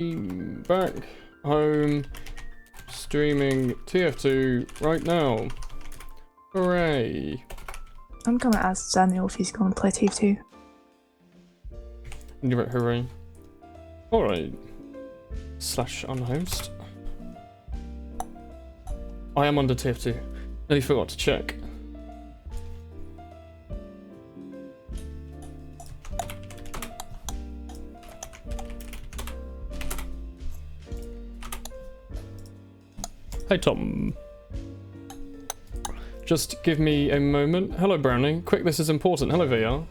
Back home, streaming TF2 right now. Hooray! I'm gonna ask Daniel if he's gonna play TF2. You're right, hooray. Alright. Slash unhost. I am under TF2. Nearly forgot to check. Hey Tom. Just give me a moment. Hello Brownie. Quick, this is important. Hello VR.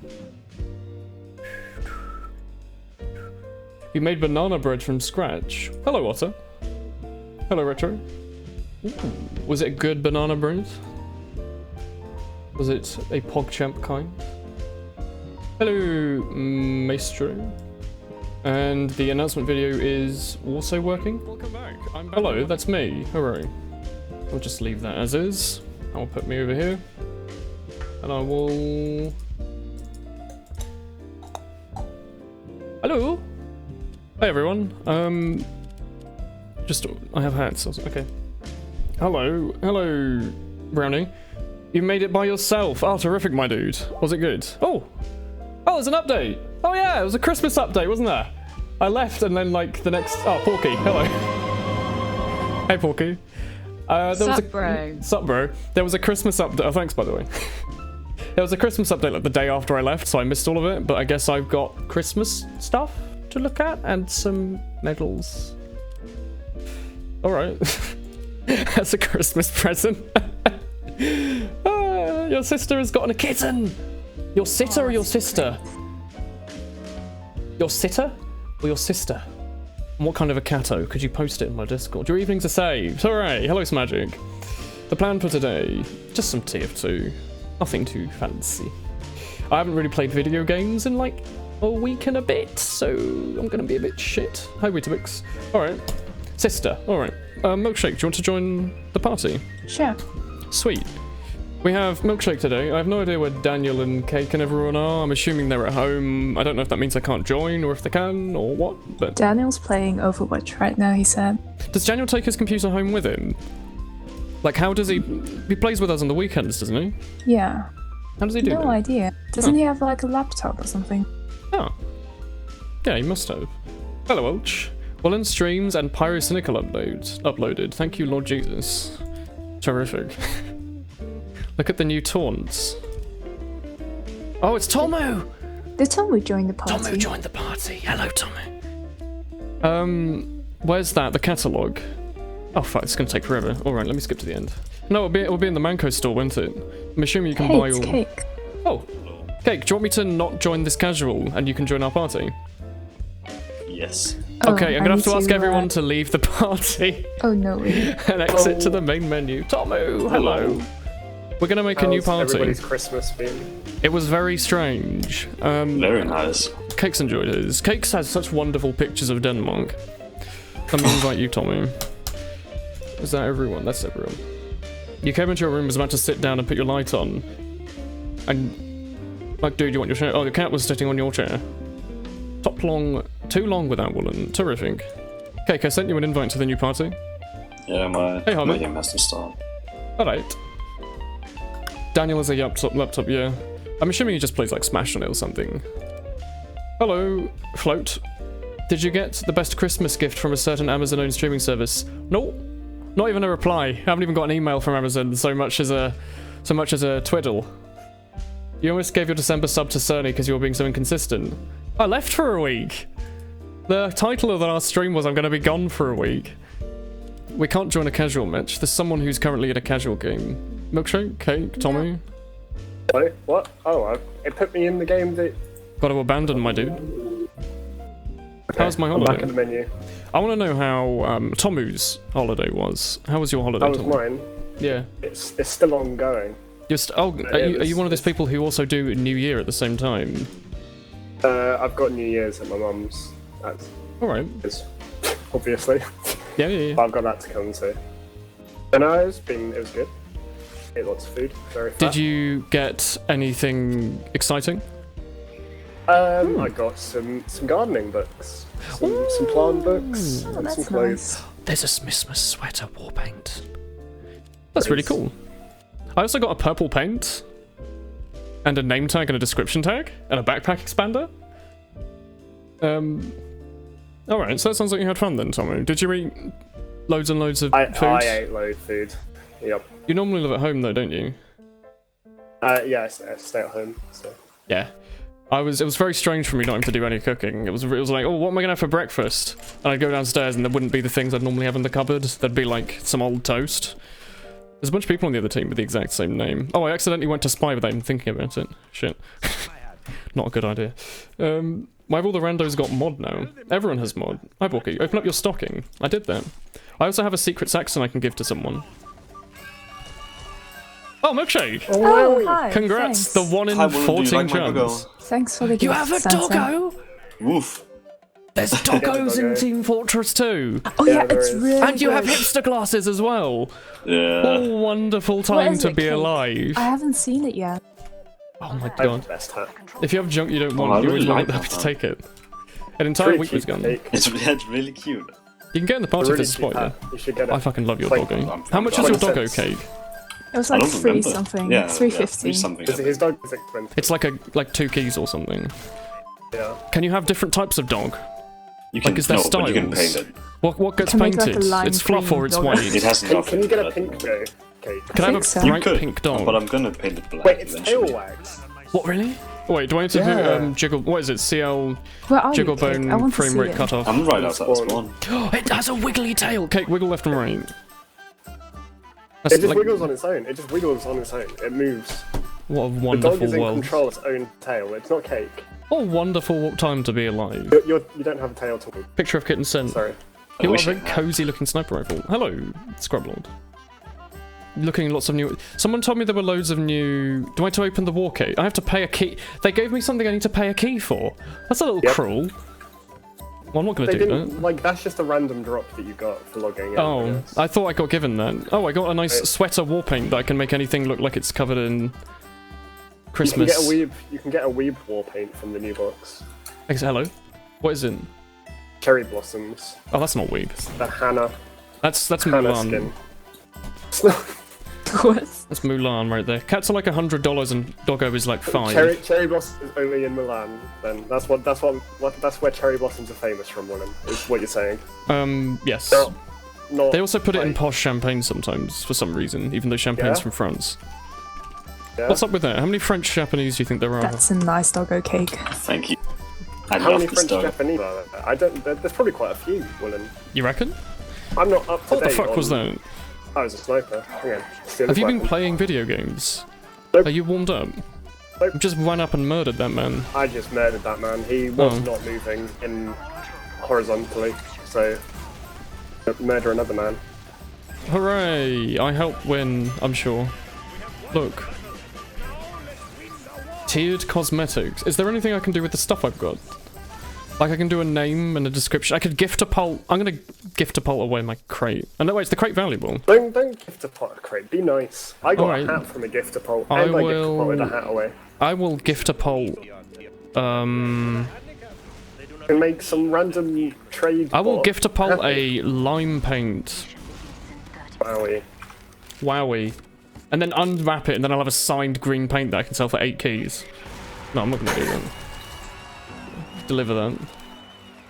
You made banana bread from scratch. Hello Otter. Hello Retro. Ooh. Was it good banana bread? Was it a PogChamp kind? Hello Maestro. And the announcement video is also working. Welcome back. Hello, that's me. Hooray. I'll just leave that as is. I'll put me over here. And I will... Hello! Hey everyone. I have hats. Okay. Hello. Hello, Brownie. You made it by yourself. Oh, terrific, my dude. Was it good? Oh! Oh, there's an update! Oh yeah, it was a Christmas update, wasn't there? I left and then like the next... Oh, Porky, hello. Hey, Porky. Sup, bro. There was a Christmas update. Oh, thanks, by the way. There was a Christmas update like the day after I left, so I missed all of it, but I guess I've got Christmas stuff to look at and some medals. Alright. That's a Christmas present. Your sister has gotten a kitten! Your sitter or your sister? Your sitter or your sister? And what kind of a catto? Could you post it in my Discord? Your evenings are saved. Hooray! Hello, Smagic. The plan for today, just some TF2. Nothing too fancy. I haven't really played video games in like a week and a bit, so I'm gonna be a bit shit. Hi, Weetabix. Alright. Sister, alright. Milkshake, do you want to join the party? Sure. Sweet. We have Milkshake today. I have no idea where Daniel and Cake and everyone are. I'm assuming they're at home. I don't know if that means I can't join or if they can or what, but... Daniel's playing Overwatch right now, he said. Does Daniel take his computer home with him? Like, how does he... He plays with us on the weekends, doesn't he? Yeah. How does he do that? No idea. Doesn't he have like a laptop or something? Oh. Yeah, he must have. Hello, Welch. Woolen streams and Pyrocynical uploaded. Thank you, Lord Jesus. Terrific. Look at the new taunts. Oh, it's Tomo! Did Tomo join the party? Tomo joined the party. Hello, Tomo. Where's that? The catalogue? Oh, fuck, it's gonna take forever. Alright, let me skip to the end. No, it'll be in the Manco store, won't it? I'm assuming you can buy all... Cake. Oh. Cake, do you want me to not join this casual and you can join our party? Yes. Okay, I'm gonna have to ask everyone to leave the party. Oh, no. And exit to the main menu. Tomo, hello. We're gonna make a new party. Everybody's Christmas been? It was very strange. Very nice. Cakes enjoyed his. Cakes has such wonderful pictures of Denmark. Let me invite you, Tommy. Is that everyone? That's everyone. You came into your room, was about to sit down and put your light on. And... Like, dude, you want your chair? Oh, the cat was sitting on your chair. Too long without Woolen. Terrific. Cake, I sent you an invite to the new party. Yeah, my game has to start. Alright. Daniel has a laptop, yeah. I'm assuming he just plays like Smash on it or something. Hello, Float. Did you get the best Christmas gift from a certain Amazon-owned streaming service? No, not even a reply. I haven't even got an email from Amazon so much as a twiddle. You almost gave your December sub to Cerny because you were being so inconsistent. I left for a week. The title of the last stream was I'm going to be gone for a week. We can't join a casual match. There's someone who's currently in a casual game. Milkshake, Cake, Tommy. Sorry, what? Oh, it put me in the game that... Got to abandon, my dude. Okay, How's my holiday? I'm back in the menu. I want to know how Tomu's holiday was. How was your holiday, That was Tommy? mine. Yeah. It's still ongoing. Are you one of those people who also do New Year at the same time? I've got New Year's at my mum's. That's... Alright. Obviously. Yeah. But I've got that to come to. And it was good. Ate lots of food. Very fat. Did you get anything exciting? I got some gardening books. some plant books, Oh, and that's some clothes. nice. There's a Smithmas sweater war paint. That's really cool. I also got a purple paint, and a name tag and a description tag, and a backpack expander. Alright, so that sounds like you had fun then, Tommy. Did you eat loads and loads of food? I ate load of food. Yep. You normally live at home though, don't you? Yeah, I stay at home, so. Yeah. It was very strange for me not having to do any cooking. It was like, oh, what am I gonna have for breakfast? And I'd go downstairs and there wouldn't be the things I'd normally have in the cupboard. There'd be like some old toast. There's a bunch of people on the other team with the exact same name. Oh, I accidentally went to spy without even thinking about it. Shit. Not a good idea. Why have all the randos got mod now? Everyone has mod. Hi, Borky. Open up your stocking. I did that. I also have a secret Saxon I can give to someone. Oh, Milkshake! Oh, hi. Congrats, Thanks. the 1 in Hi, Woolen, do you 14 like my doggo? chance. Thanks for the gift. You have a Santa. doggo? Woof. There's doggos in doggo. Team Fortress 2. Oh yeah, there it's is. really And you have good. hipster glasses as well. Yeah. Oh, wonderful What time is to it, be Kate? alive. I haven't seen it yet. Oh my I have god. the best hat. If you have junk you don't Oh, want, I you're always really more like than happy to that take it. An entire Pretty week was cute gone. cake. It's really cute. You can get in the It's party a if really there's a cute spoiler. hat. You should get it. I fucking love your Like, doggo. How much is your 20 doggo cents. cake? It was I like don't three remember. something. Yeah, 350. something. His dog is expensive. It's like 2 keys or something. Yeah. Can you have different types of dog? You can, Like, is there no, but you can styles? paint it. What gets can make, like, a painted? lime It's fluff green or it's dog. white. It has nothing. Can you get a but- pink cake? Can I have think so. a You bright could, pink dog? but I'm gonna paint it black Wait, it's tail eventually. wax. What, really? Oh, wait, do I need to Yeah. do jiggle? What is it? CL Where are you, Kate? I jigglebone want to frame see rate it. cutoff. I'm right outside the Spawn. spawn. It has a wiggly tail. Cake, wiggle left and right. It That's just like, wiggles on its own. It just wiggles on its own. It moves. what a The dog wonderful is in world. control of its own tail. It's not cake. What a wonderful time to be alive. You don't have a tail to move. Picture of kitten sent. Sorry. I You wish have I a had. cozy looking sniper rifle. Hello, Scrublord. Looking at lots of new. Someone told me there were loads of new. Do I have to open the war key? I have to pay a key. They gave me something I need to pay a key for. That's a little Yep. cruel. Well, I'm not going They to do didn't that. like. That's just a random drop that you got for logging in. I Oh, guess. I thought I got given that. Oh, I got a nice Right. sweater war paint that I can make anything look like it's covered in You can Christmas. get a weeb. You can get a weeb war paint from the new box. Hello? What is it? Cherry blossoms. Oh, that's not weeb. The Hannah That's Hannah Mulan. skin. It's not- What? That's Mulan right there. Cats are like $100 and doggo is like 5. Cherry blossoms is only in Milan. Then that's where cherry blossoms are famous from. Woolen is what you're saying. Yes. No, not. They also put it in like- posh champagne sometimes for some reason, even though champagne's Yeah? from France. Yeah? What's up with that? How many French Japanese do you think there are? That's a nice doggo cake. Thank you. I How love many this French dog. Japanese are there? I don't. There's probably quite a few. Woolen. You reckon? I'm not up to What the date fuck was on- that? I was a sniper. Hang on. Steal Have his you been weapon. playing video games? Nope. Are you warmed up? Nope. You just ran up and murdered that man. I just murdered that man. He was Oh. not moving in horizontally, so murder another man. Hooray! I help win, I'm sure. Look. Tiered cosmetics. Is there anything I can do with the stuff I've got? Like I can do a name and a description. I could gift a pult. I'm gonna gift a pult away my crate. And no, wait, is the crate valuable? Don't gift a pot a crate. Be nice. I got Alright. a hat from a gift a pot, I and I gift a will- pot with a hat away. I will gift a pult. You can make some random trade. I will bot. gift a pult a lime paint. Wowie. Wowie. And then unwrap it, and then I'll have a signed green paint that I can sell for 8 keys. No, I'm not gonna do that. Deliver that.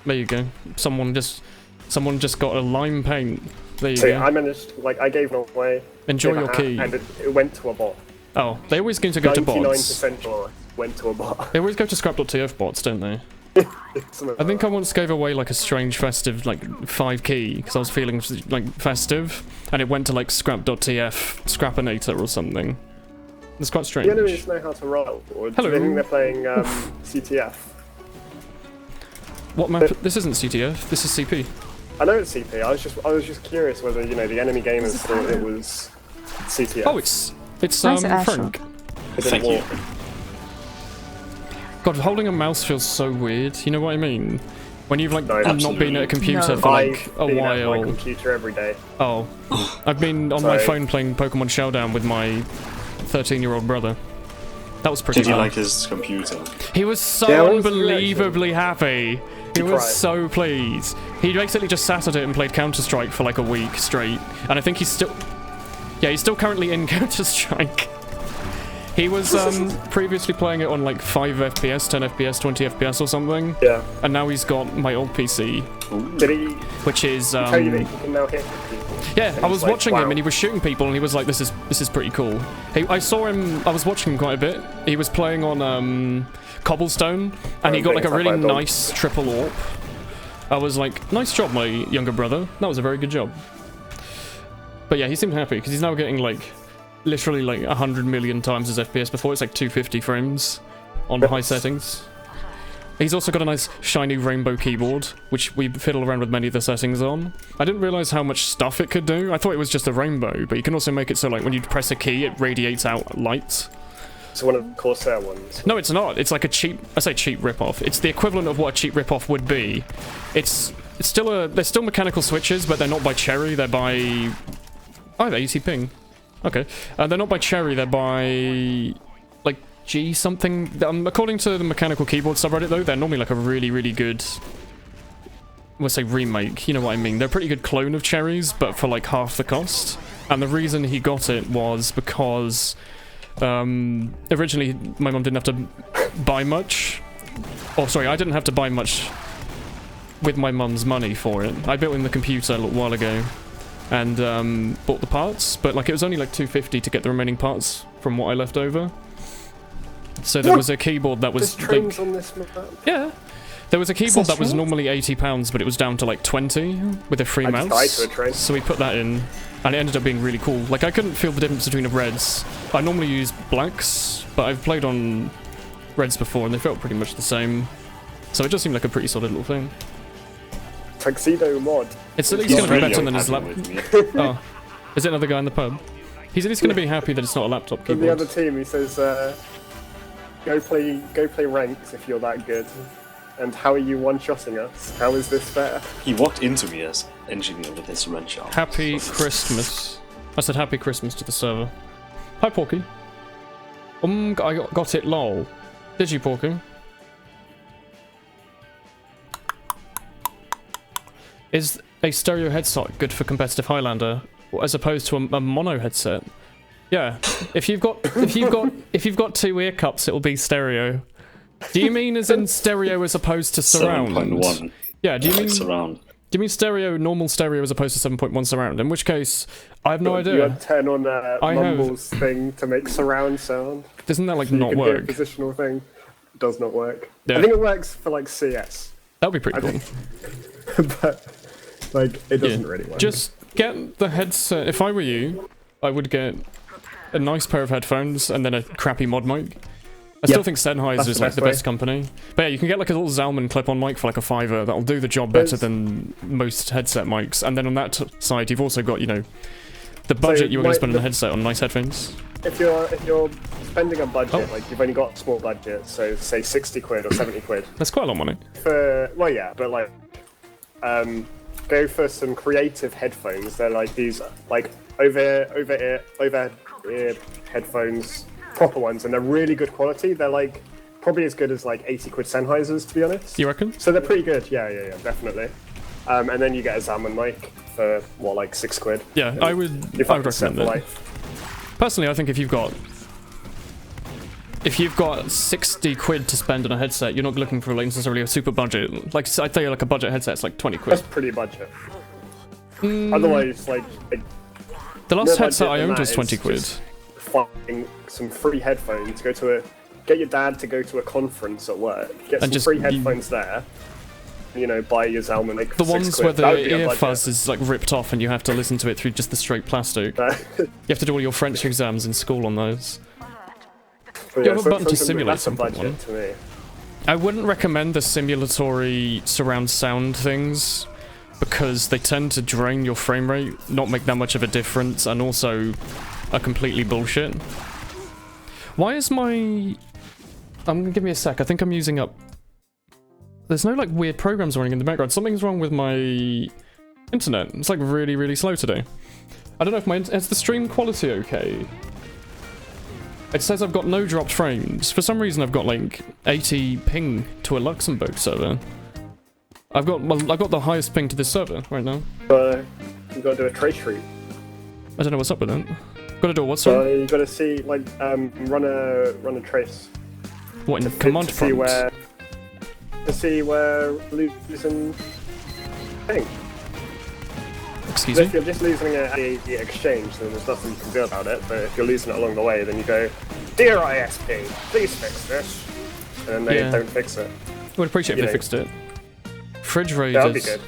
There you go. Someone just got a lime paint. There you So go. I managed, like, I gave it away. Enjoy gave a your hat, key. and it went to a bot. Oh, they always going to go to bots. 99% sure went to a bot. They always go to scrap.tf bots, don't they? I think I once gave away like a strange festive like 5 key because I was feeling like festive, and it went to like scrap.tf scrapinator or something. It's quite strange. The enemies know how to roll, or do Hello. they think they're playing CTF? What map? This isn't CTF. This is CP. I know it's CP. I was just curious whether the enemy gamers thought it was CTF. Oh, it's Nice air Frank. shot. It didn't Thank you. walk. God, holding a mouse feels so weird. You know what I mean? When you've like No, not been at a computer No. for like I've a been at my while. computer every day. Oh, I've been on my Sorry. phone playing Pokemon Showdown with my 13-year-old brother. That was pretty Did you fun. like his computer? He was so Yeah, what was his unbelievably happy. He was cried. so pleased. He basically just sat at it and played Counter-Strike for like a week straight. And I think he's still... Yeah, he's still currently in Counter-Strike. He was previously playing it on like 5 FPS, 10 FPS, 20 FPS or something. Yeah. And now he's got my old PC, Did he which is... tell you that you can now hit people? Yeah, And I he's was like, watching him wow. and he was shooting people and he was like, this is pretty cool. I saw him, I was watching him quite a bit. He was playing on Cobblestone and he got like a really nice triple AWP. I was like, nice job, my younger brother. That was a very good job. But yeah, he seemed happy because he's now getting like literally like 100 million times his FPS. Before it's like 250 frames on high settings. He's also got a nice shiny rainbow keyboard, which we fiddle around with many of the settings on. I didn't realize how much stuff it could do. I thought it was just a rainbow, but you can also make it so like when you press a key, it radiates out light. It's one of the Corsair ones. No, it's not. It's like a cheap, I say cheap ripoff. It's the equivalent of what a cheap ripoff would be. It's still they're still mechanical switches, but they're not by Cherry, they're by... Oh, they're EC ping. Okay. They're not by Cherry, they're by... like G something. According to the mechanical keyboard subreddit though, they're normally like a really, really good... we'll say remake, you know what I mean. They're a pretty good clone of Cherry's, but for like half the cost. And the reason he got it was because... originally, my mum didn't have to buy much. Oh, sorry, I didn't have to buy much with my mum's money for it. I built in the computer a little while ago and bought the parts, but like it was only like $250 to get the remaining parts from what I left over. So there was a keyboard that was There's trains like, on this map. yeah. There was a keyboard that that was true? normally £80, but it was down to like 20 with a free I just died mouse. to a train. So we put that in, and it ended up being really cool. Like I couldn't feel the difference between the reds. I normally use blacks, but I've played on reds before, and they felt pretty much the same. So it just seemed like a pretty solid little thing. Tuxedo mod. It's at least He's going to be really better than his unhappy laptop. with me. Oh, is it another guy in the pub? He's at least going to be happy that it's not a laptop From the keyboard. other team, he says, go play ranks if you're that good. And how are you one-shotting us? How is this fair? He walked into me as engineer with his red shot. Happy Christmas. I said happy Christmas to the server. Hi, Porky. I got it, lol. Did you, Porky? Is a stereo headset good for competitive Highlander, as opposed to a mono headset? Yeah. If you've got two ear cups, it'll be stereo. Do you mean as in stereo as opposed to surround? 7.1. Yeah. Do you Like mean surround? Do you mean stereo, normal stereo, as opposed to 7.1 surround? In which case, I have no You idea. had turn on I have- Mumble's thing to make surround sound. Doesn't that like You not can work? do a positional thing. It does not work. Yeah. I think it works for like CS, That would be pretty I cool. but like it doesn't Yeah. really work. Just get the headset. If I were you, I would get a nice pair of headphones and then a crappy mod mic. I still Yep. think Sennheiser That's is the like best the way. best company. But yeah, you can get like a little Zalman clip-on mic for like a $5. That'll do the job better There's- than most headset mics. And then on that side, you've also got, you know, the budget you were going to spend on a headset on nice headphones. if you're spending a budget, like you've only got a small budget, so say 60 quid or 70 quid That's quite a lot of money. for, well yeah, but like go for some creative headphones. They're like these like over ear headphones, proper ones, and they're really good quality. They're like probably as good as like 80 quid Sennheisers, to be honest. You reckon? So they're pretty good. Yeah, definitely. And then you get a Zalman mic for what, like 6 quid. Yeah, I would You're fucking set recommend for it. life. Personally, I think if you've got 60 quid to spend on a headset, you're not looking for like necessarily a super budget. Like I'd say like a budget headset's like 20 That's quid. pretty budget. Otherwise, like The last more headset budget I than owned that was 20 is quid. just finding some free headphones. Get your dad to go to a conference at work. Get some just free headphones there. You know, buy your Zalman like The for 6 ones quid. where That would the be a ear budget. fuzz is like ripped off and you have to listen to it through just the straight plastic. You have to do all your French exams in school on those. But You have a so- button to something- simulate that's a something budget on. to me. I wouldn't recommend the simulatory surround sound things because they tend to drain your frame rate, not make that much of a difference, and also are completely bullshit. Why is my... give me a sec, I think I'm using up... There's no like weird programs running in the background. Something's wrong with my internet. It's like really, really slow today. I don't know if is the stream quality okay? It says I've got no dropped frames. For some reason I've got like 80 ping to a Luxembourg server. I've got the highest ping to this server right now. You gotta do a trace route. I don't know what's up with that. Gotta do a what, So sorry? you gotta see, like, run a trace. What, in command to see prompt? to see where losing thing. Excuse So me? if you're just losing it at the exchange, then there's nothing you can do about it. But if you're losing it along the way, then you go, "Dear ISP, please fix this," and then they Yeah. don't fix it. I would appreciate if they fixed it. Fridge raiders. That would be good.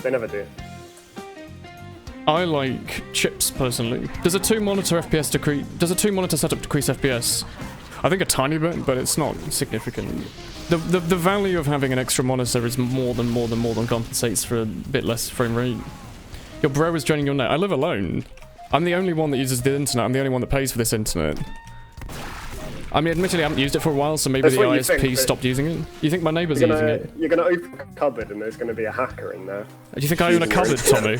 They never do. I like chips personally. Does a 2-monitor FPS decrease? Does a 2-monitor setup decrease FPS? I think a tiny bit, but it's not significant. The value of having an extra monitor is more than compensates for a bit less frame rate. Your bro is joining your net. I live alone. I'm the only one that uses the internet. I'm the only one that pays for this internet. I mean, admittedly, I haven't used it for a while, so maybe That's the what you ISP think, but stopped using it. You think my neighbours are using it? You're gonna open a cupboard and there's gonna be a hacker in there. Do you think I own a cupboard, Tommy?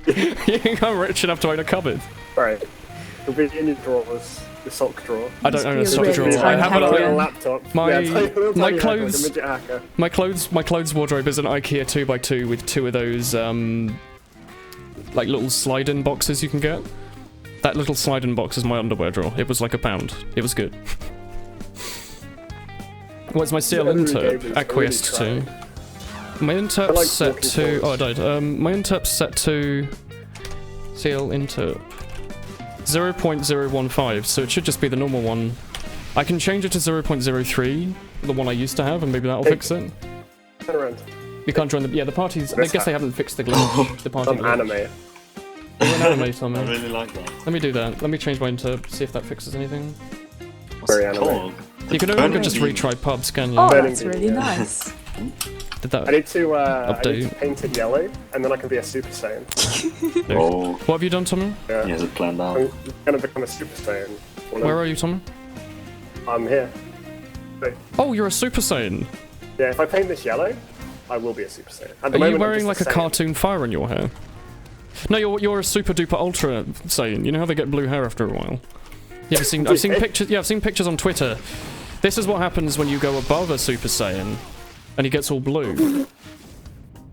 You think I'm rich enough to own a cupboard? Right. It'll be in your drawers, the sock drawer. I don't own a Must be sock really drawer. I tiny have a little hacker. laptop. My- little my tiny hacker, clothes- like a midget hacker. My clothes wardrobe is an IKEA 2x2 with 2 of those like little slide-in boxes you can get. That little slide-in box is my underwear drawer. It was like £1. It was good. What's my CL interp? Acquiesced to. My interp's like set walking to. Oh, I forwards. died. My interp's set to. CL interp 0.015, so it should just be the normal one. I can change it to 0.03, the one I used to have, and maybe that'll fix it. Turn around. You can't join the. Yeah, the parties. I Let's guess they haven't fixed the glitch. The party Some glitch. anime. Oh, an anime, Tommy. I really like that. Let me do that. Let me change my interp, see if that fixes anything. What's Very it anime. called? You can no Burning longer just Beam. retry pubs, can you? Oh, Burning that's beam, really yeah. nice. Did that? I need to Update. paint it yellow, and then I can be a Super Saiyan. Oh, What have you done, Tommy? Yeah. he has it planned out. I'm gonna become a Super Saiyan. Where are you, Tommy? I'm here. Oh, you're a Super Saiyan. Yeah, if I paint this yellow, I will be a Super Saiyan. At the Are you moment, I'm wearing like just a Saiyan. cartoon fire in your hair? No, you're a super duper ultra Saiyan. You know how they get blue hair after a while. You ever seen? I've seen pictures. Yeah, I've seen pictures on Twitter. This is what happens when you go above a Super Saiyan, and he gets all blue.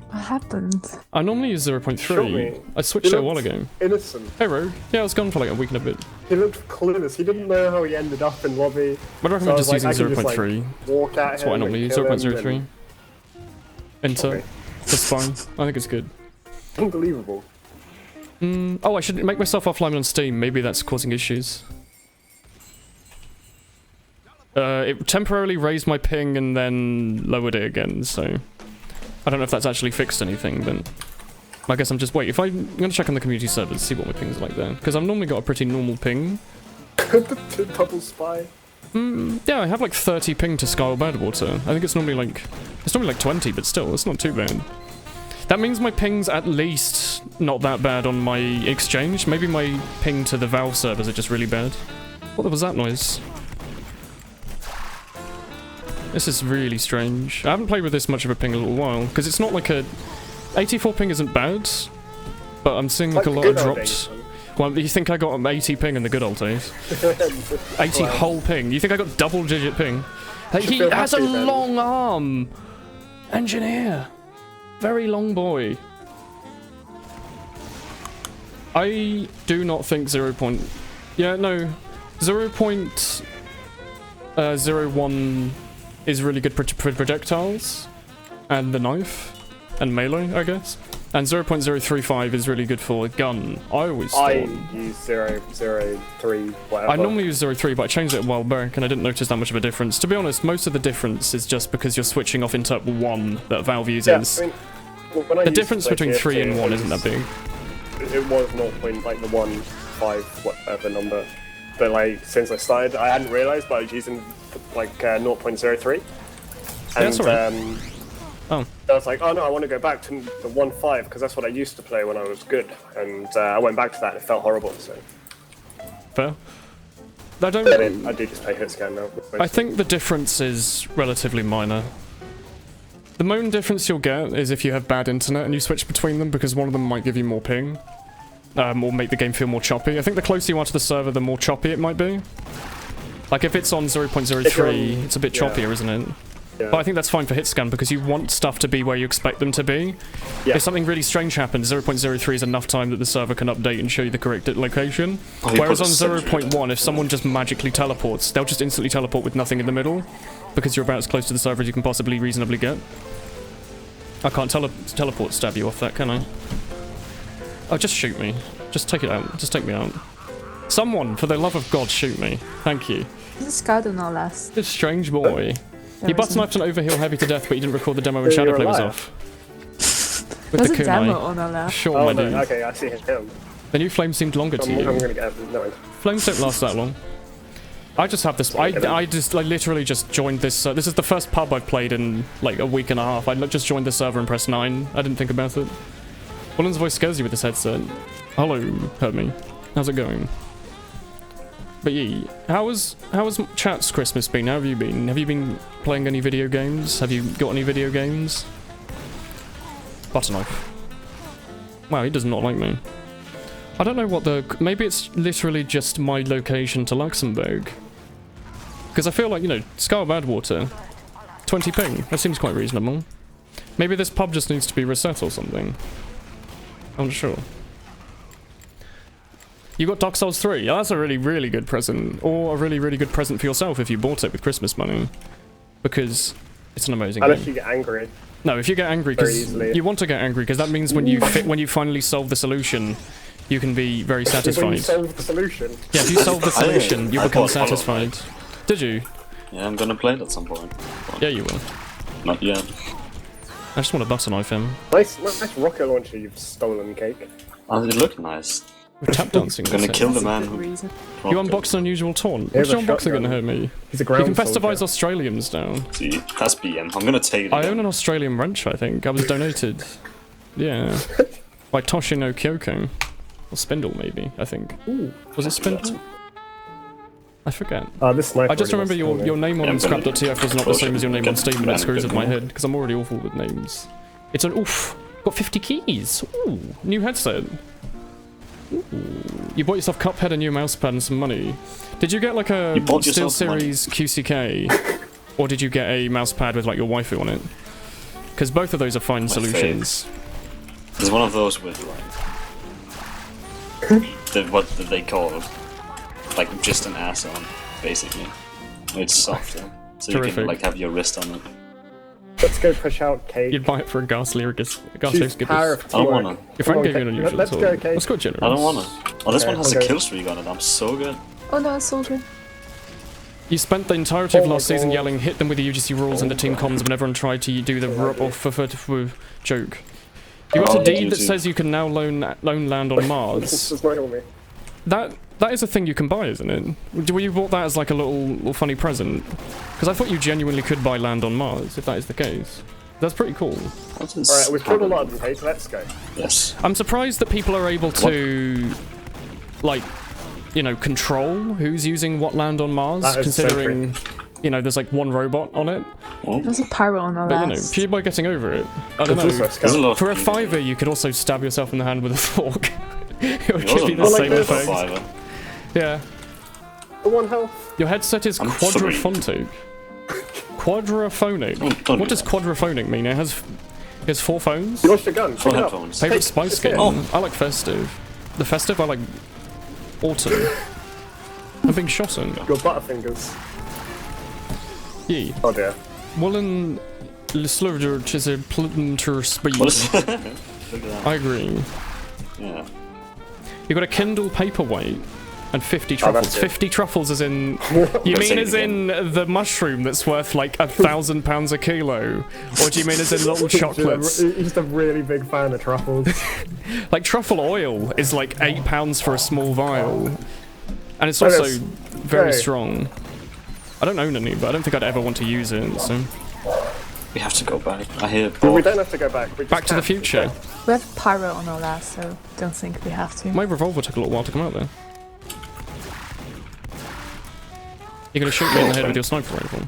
What happened? I normally use Show 0.3. me. I switched it a while ago. Innocent. Hey, Ro. Yeah, I was gone for like a week and a bit. He looked clueless. He didn't know how he ended up in lobby. I'd recommend So I was just like, using I can just, 0.3. Walk at That's him. what I normally and use. kill him 0.03. and- Enter. Okay. That's fine. I think it's good. Unbelievable. Oh, I should make myself offline on Steam. Maybe that's causing issues. It temporarily raised my ping and then lowered it again, so... I don't know if that's actually fixed anything, but... I guess I'm just... Wait, I'm gonna check on the community servers, see what my ping's like there. Because I've normally got a pretty normal ping. Double spy. Yeah, I have like 30 ping to Scarlet Badwater. I think it's normally like... It's normally like 20, but still, it's not too bad. That means my ping's at least not that bad on my exchange. Maybe my ping to the Valve servers are just really bad. What was that noise? This is really strange. I haven't played with this much of a ping in a little while, because it's not like a... 84 ping isn't bad, but I'm seeing like a lot of good old drops. days, Well, you think I got 80 ping in the good old days? 80 Well, whole ping. You think I got double-digit ping? Hey, should he feel has a happy then. long arm! Engineer! Very long boy. I do not think 0. Yeah, no. 0.01 is really good for projectiles. And the knife. And melee, I guess. And 0.035 is really good for a gun. I always I thought... use 0.03, whatever. I normally use 0.3, but I changed it a while back, and I didn't notice that much of a difference. To be honest, most of the difference is just because you're switching off interp 1 that Valve uses. Yeah, I mean, when I The used difference to play between 3 and TFT, 1 isn't that big. It was 0. Like the 1.5 whatever number. But like since I started, I hadn't realised, but I was using like 0.03. And that's alright. Oh. I was like, oh no, I want to go back to the 1.5 because that's what I used to play when I was good. And I went back to that and it felt horrible. So Fair. I don't... I do just play hit scan now. I think the difference is relatively minor. The main difference you'll get is if you have bad internet and you switch between them, because one of them might give you more ping. Or make the game feel more choppy. I think the closer you are to the server, the more choppy it might be. Like if it's on 0.03, it's a bit choppier, isn't it? Yeah. But I think that's fine for hit scan because you want stuff to be where you expect them to be. Yeah. If something really strange happens, 0.03 is enough time that the server can update and show you the correct location. Oh, you Whereas put on a sentry 0.1, if someone just magically teleports, they'll just instantly teleport with nothing in the middle because you're about as close to the server as you can possibly reasonably get. I can't teleport stab you off that, can I? Oh, just shoot me. Just take it out. Just take me out. Someone, for the love of God, shoot me. Thank you. This is Scar do not last. This strange boy. There He butt isn't. sniped an overheal heavy to death, but he didn't record the demo when Yeah, you're Shadowplay was alive. off. With There's the a demo kunai. on our left. Sure, Oh my no, dude. okay, I see him. The new flame seemed longer to I'm you. gonna get no. Flames don't last that long. I just have this. I literally just joined this. This is the first pub I've played in like a week and a half. I just joined the server and pressed 9. I didn't think about it. Woolen's voice scares you with this headset. Hello, hurt me. How's it going? But Yee, how has chat's Christmas been? How have you been? Have you been playing any video games? Have you got any video games? Butter knife. Wow, he does not like me. I don't know what maybe it's literally just my location to Luxembourg. Because I feel like, you know, Scar Badwater, 20 ping, that seems quite reasonable. Maybe this pub just needs to be reset or something. I'm not sure. You got Dark Souls 3. Yeah, that's a really, really good present. Or a really, really good present for yourself if you bought it with Christmas money. Because it's an amazing Unless game. you get angry. No, if you get angry, Very because easily. you want to get angry, because that means when you finally solve the solution, you can be very When you satisfied. solve the solution. Yeah, if you solve the solution, you I become bought Hollow satisfied. Knight. Did you? Yeah, I'm gonna play it at some point. Yeah, you will. Not yet. I just want to butter knife him. Nice rocket launcher you've stolen, Cake. Oh, it looked nice. We're tap dancing. I'm gonna that's it. kill the That's a man good who reason. You dropped unboxed an unusual taunt. Here's What's your a unboxing gonna shotgun. hurt me? He's a You ground can festivise soldier. Australians now. it. See, that's BM. I'm gonna take it I again. own an Australian wrench, I think. I was donated. Yeah. By Toshi no Kyoko. Or Spindle, maybe, I think. Ooh. Was it Spindle? I forget. This sniper I just really remember wants to kill your me. name Yeah, on I'm gonna scrap.tf was not the same as your name on get Steam, and it random screws with my people. head, because I'm already awful with names. It's an oof. Got 50 keys. Ooh, new headset. Ooh. You bought yourself Cuphead, a new mousepad, and some money. Did you get like a You bought Steel yourself money. Series QCK? Or did you get a mousepad with like your waifu on it? Because both of those are fine solutions. There's one of those with like what did they call it? Like just an ass on, basically. It's softer, so you Terrific. can like have your wrist on it. Let's go push out Cake. You'd buy it for a ghastly Choose power of Skippers. I don't teamwork. wanna. Your friend Come on, gave you an Cake. unusual Let's tool. go, Cake. Let's go generous. I don't wanna. Oh, this Okay, one has okay. a kill streak on it. I'm so good. Oh no, a soldier. You spent the entirety of Oh my last season God. yelling, hit them with the UGC rules and the team comms when everyone tried to do the rub off joke. You got Oh, a deed you that do. says you can now loan land on This Mars. does not help me. That is a thing you can buy, isn't it? Were you bought that as like a little funny present? Because I thought you genuinely could buy land on Mars, if that is the case. That's pretty cool. What is Alright, we've killed a lot of them, Cake. Let's go. Yes. I'm surprised that people are able to, like, you know, control who's using what land on Mars, That is so considering, you know, there's like one robot on it. Oh, There's a pyro on our But, you know, last. PewDiePie getting over it. I don't There's also know. a there's a scout. lot of For a people. fiver, you could also stab yourself in the hand with a fork. It would It give you the I like same this. effect. Fiver. Yeah. The one health. Your headset is I'm quadraphonic. Quadraphonic. Don't What do does that. quadraphonic mean? It has 4 phones? You lost your gun. Full Pick it up. headphones. Favorite Hey, spice it's here. skin? Oh. I like festive. The festive, I like autumn. I'm being shot in. Your butterfingers. Yee. Oh dear. Woolen Sleevelet is a planter speed. What is Look at that. I agree. Yeah. You got a Kindle paperweight and 50 Oh, truffles. that's good. 50 truffles as in... You Let's mean say it as in the mushroom that's worth like £1,000 a kilo? Or do you mean as in little chocolates? He's just a really big fan of truffles. Like truffle oil is like £8 for a small vial. And it's That also is very very- strong. I don't own any, but I don't think I'd ever want to use it, so... We have to go back. I hear But we Bob. don't have to go back. We just Back to the have future. We have pyro on our last, so don't think we have to. My revolver took a little while to come out there. You're gonna shoot me in the head with your sniper rifle.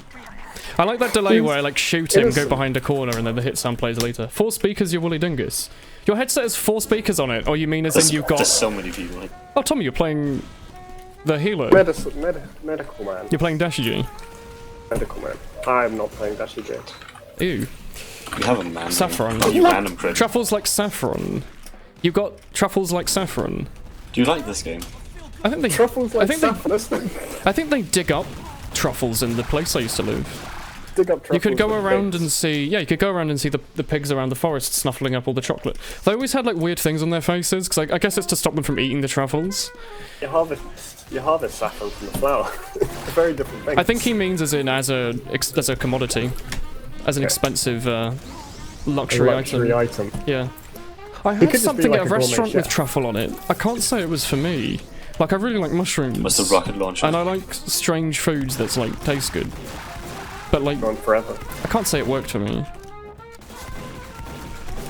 I like that delay where I like shoot him, go Innocent. behind a corner, and then the hit sound plays later. 4 speakers, you woolly dingus. Your headset has 4 speakers on it, or you mean as in you've There's got... so many people. Like, Oh, Tommy, you're playing the healer. medical man. You're playing Dashi G. Medical man. I'm not playing Dashi good. Ew. You have a man. Saffron. You random crit. Truffles like saffron. You got truffles like saffron. Do you like this game? I think they. Truffles like I think saffron. I think they dig up truffles in the place I used to live. Dig up You could truffles go with around pigs. and see, yeah, you could go around and see the pigs around the forest snuffling up all the chocolate. They always had like weird things on their faces, because I guess it's to stop them from eating the truffles. You harvest saffron from the flower. It's a very different thing. I think he means as a commodity, as an expensive luxury item. Yeah. I could had just be something like at a a gourmet restaurant with chef. truffle on it. I can't say it was for me. Like, I really like mushrooms. What's the rocket launcher? And I like strange foods that's like taste good. But like, Gone forever. I can't say it worked for me.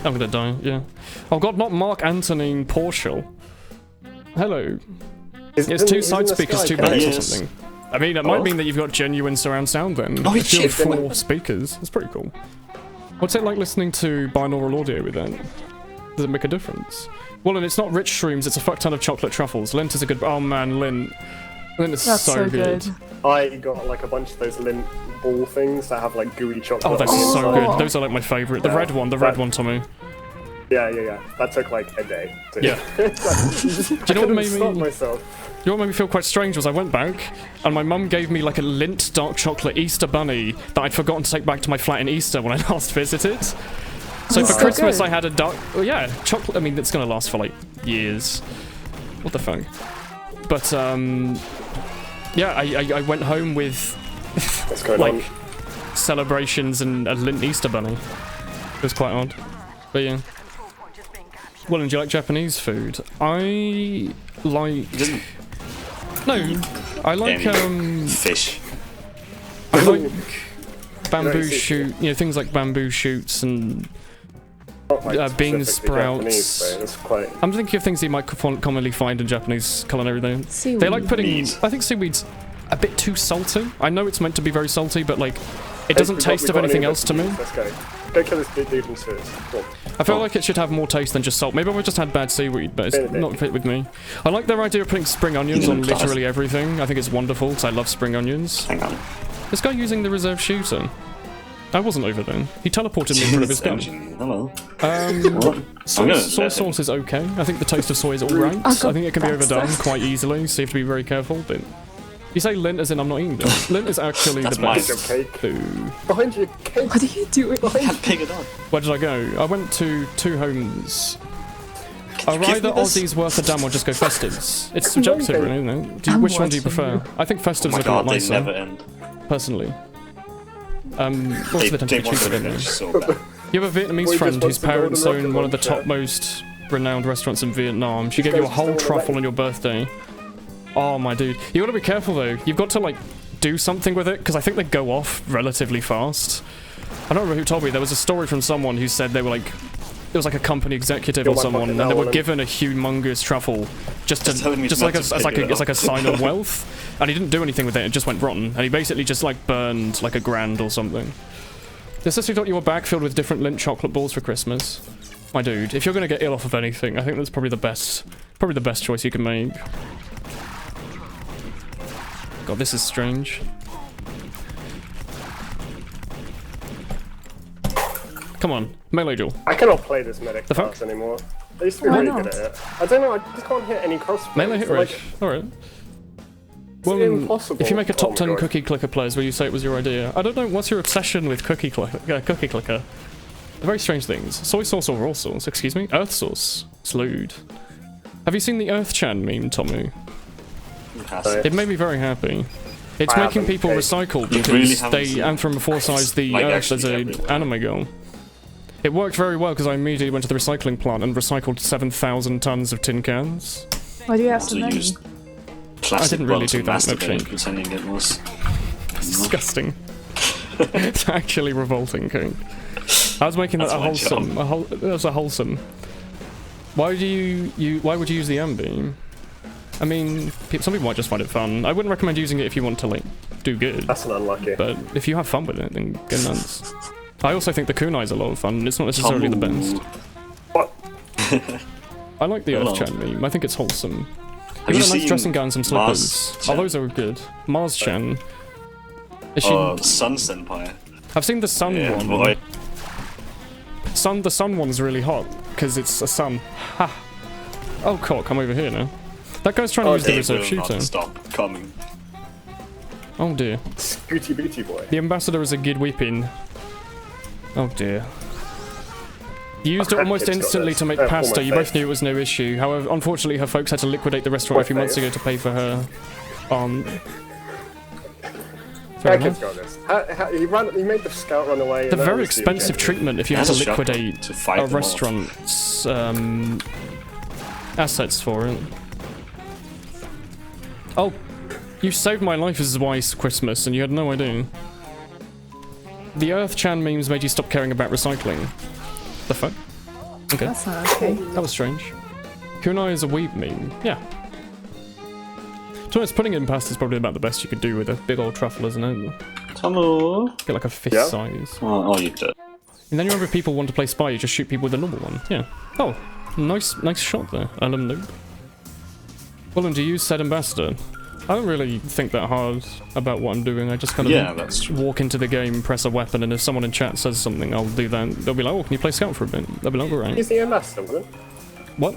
I'm gonna die, yeah. Oh god, not Mark Anthony Portial. Hello. It's two side speakers, two backs or Yes. something. I mean, it might mean that you've got genuine surround sound then. Oh, If you have shit, then 4 speakers. That's pretty cool. What's it like listening to binaural audio with that? Does it make a difference? Well, and it's not rich shrooms, it's a fuck ton of chocolate truffles. Lint is a good... Oh man, Lint. Lint is That's so good. good. I got like a bunch of those lint ball things that have like gooey chocolate. Oh, that's on the so inside. good. Those are like my favourite. The Yeah, red one, Tommy. Yeah. That took like a day. Yeah. Do Do you know what made stop me... myself. You know what made me feel quite strange was I went back and my mum gave me like a Lindt dark chocolate Easter bunny that I'd forgotten to take back to my flat in Easter when I last visited. So for so Christmas good. I had a dark... Oh yeah, chocolate... I mean, it's gonna last for like years. What the fuck? But yeah, I went home with What's going on? like celebrations and a Lindt Easter bunny. It was quite odd. But yeah. Well, and do you like Japanese food? I like... Doesn't No, I like fish. I like bamboo Right, shoot, you know, things like bamboo shoots and Not, like, bean specifically Japanese, sprouts. so it's quite. I'm thinking of things you might commonly find in Japanese culinary though. Seaweed. They like putting, Meat. I think seaweed's a bit too salty. I know it's meant to be very salty, but like, it doesn't Hey, taste we of got anything any else to me. Let's go. Go kill this dude and see us. Cool. I feel like it should have more taste than just salt. Maybe I've just had bad seaweed, but it's not fit with me. I like their idea of putting spring onions on literally everything. I think it's wonderful, because I love spring onions. Hang on. This guy using the reserve shooter. I wasn't over then. He teleported me in front of his gun. Hello. What? Soy sauce is okay. I think the taste of soy is alright. I got think it can be that overdone stuff. quite easily, so you have to be very careful. But you say lint as in I'm not eating it. Lint is actually That's the mine. best Your cake. food. Behind you, cake. What are you doing? Can't pick it up. Where did I go? I went to 2 homes. Can you Are give either me this? Aussies worth a damn or just go festives? It's subjective, really, isn't it? I'm Which one do you watching prefer? you. I think Oh festives my look a lot god, they nicer, never end. personally. Also, They they tend to be want cheaper, to don't finish they? so bad. You have a Vietnamese Boy friend just whose wants the golden parents own rocket one of the launcher. top most renowned restaurants in Vietnam. She This gave you a guy's whole still truffle away. on your birthday. Oh my dude. You gotta be careful though. You've got to like do something with it, because I think they go off relatively fast. I don't remember who told me. There was a story from someone who said they were like... It was like a company executive You're or my someone, fucking and they were Woolen. given a humongous truffle just to, Just telling me just not like to as pick like it it's up. like a sign of wealth. And he didn't do anything with it. It just went rotten, and he basically just like burned like $1,000 or something. Your sister got your bag filled with different Lindt chocolate balls for Christmas. My dude, if you're gonna get ill off of anything, I think that's probably the best choice you can make. God, this is strange. Come on, melee duel. I cannot play this medic The fuck? class anymore. I used to be Why really not? good at it. I don't know, I just can't hit any crossbows. Melee hit rate. Alright. Well, impossible. if you make a top Oh my 10 God. cookie clicker players, will you say it was your idea? I don't know, what's your obsession with cookie clicker? They're very strange things. Soy sauce or raw sauce, excuse me? Earth sauce. Slewed. Have you seen the Earth-chan meme, Tommy? Right. It made me very happy. It's I making haven't, people okay. recycle You because really haven't they seen it? anthropomorphize the Like, Earth actually as a everywhere. anime girl. It worked very well because I immediately went to the recycling plant and recycled 7,000 tons of tin cans. Why do you have so Also many? used plastic didn't really bottles do to that, masturbate, actually. pretending it was. It's disgusting. It's actually revolting, King. I was making that That's a my wholesome. That was a wholesome. Why would you use the ambi? I mean, some people might just find it fun. I wouldn't recommend using it if you want to like do good. That's an unlucky. But if you have fun with it, then go nuts. I also think the kunai is a lot of fun. It's not necessarily the best. What? I like the Hello. Earth-chan meme. I think it's wholesome. Have You you got a nice seen dressing gown and some slippers. Mars-chan? Oh, those are good. Mars-chan. Is she... Oh, Sun Senpai. I've seen the sun Yeah, one. boy. The sun one's really hot, because it's a sun. Ha! Oh, cool, come over here now. That guy's trying to use the They reserve will shooter. not stop coming. Oh dear. Scooty booty boy. The ambassador is a good weeping. Oh dear. You used it almost It's got instantly this. to make Oh, pasta. my You both face. knew it was no issue. However, unfortunately, her folks had to liquidate the restaurant My a few months face. ago to pay for her. Fair That enough. kid's got this. He made the scout run away. The and that very was the expensive objective. treatment if you had Has to a shotgun liquidate to fight a them off. restaurant's assets for it. Oh, you saved my life as Wise Christmas, and you had no idea. The Earth-chan memes made you stop caring about recycling. The fuck? Okay, That's not okay. that was strange. Kunai is a weeb meme. Yeah. To be honest, putting it in pasta is probably about the best you could do with a big old truffle, isn't it? Hello. Get like a fist Yeah. size. Oh, you did. And then you remember if people want to play spy, you just shoot people with a normal one. Yeah. Oh, nice shot there. Noob. Woolen, do you use said ambassador? I don't really think that hard about what I'm doing. I just kind of Yeah, that's true. walk into the game, press a weapon, and if someone in chat says something, I'll do that. They'll be like, "Oh, can you play scout for a bit?" They'll be like, "Alright." Use the ambassador, Woolen. What?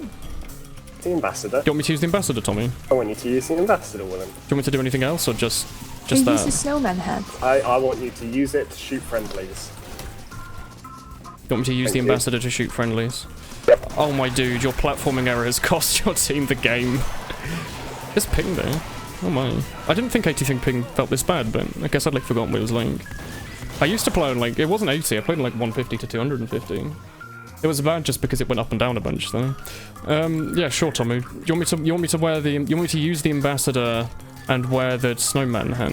The ambassador. Do you want me to use the ambassador, Tommy? Do I want you to use the ambassador, Woolen. you want me to do anything else, or just You use the that? snowman hat. I want you to use it to shoot friendlies. You want me to use the Thank you. ambassador to shoot friendlies? Yep. Oh my dude, your platforming error has cost your team the game. It's ping though. Oh my. I didn't think 80 ping felt this bad, but I guess I'd like forgotten what it was like. I used to play on like, it wasn't 80, I played on like 150 to 250. It was bad just because it went up and down a bunch though. Yeah, sure Tommy. You want me to use the ambassador and wear the snowman hat?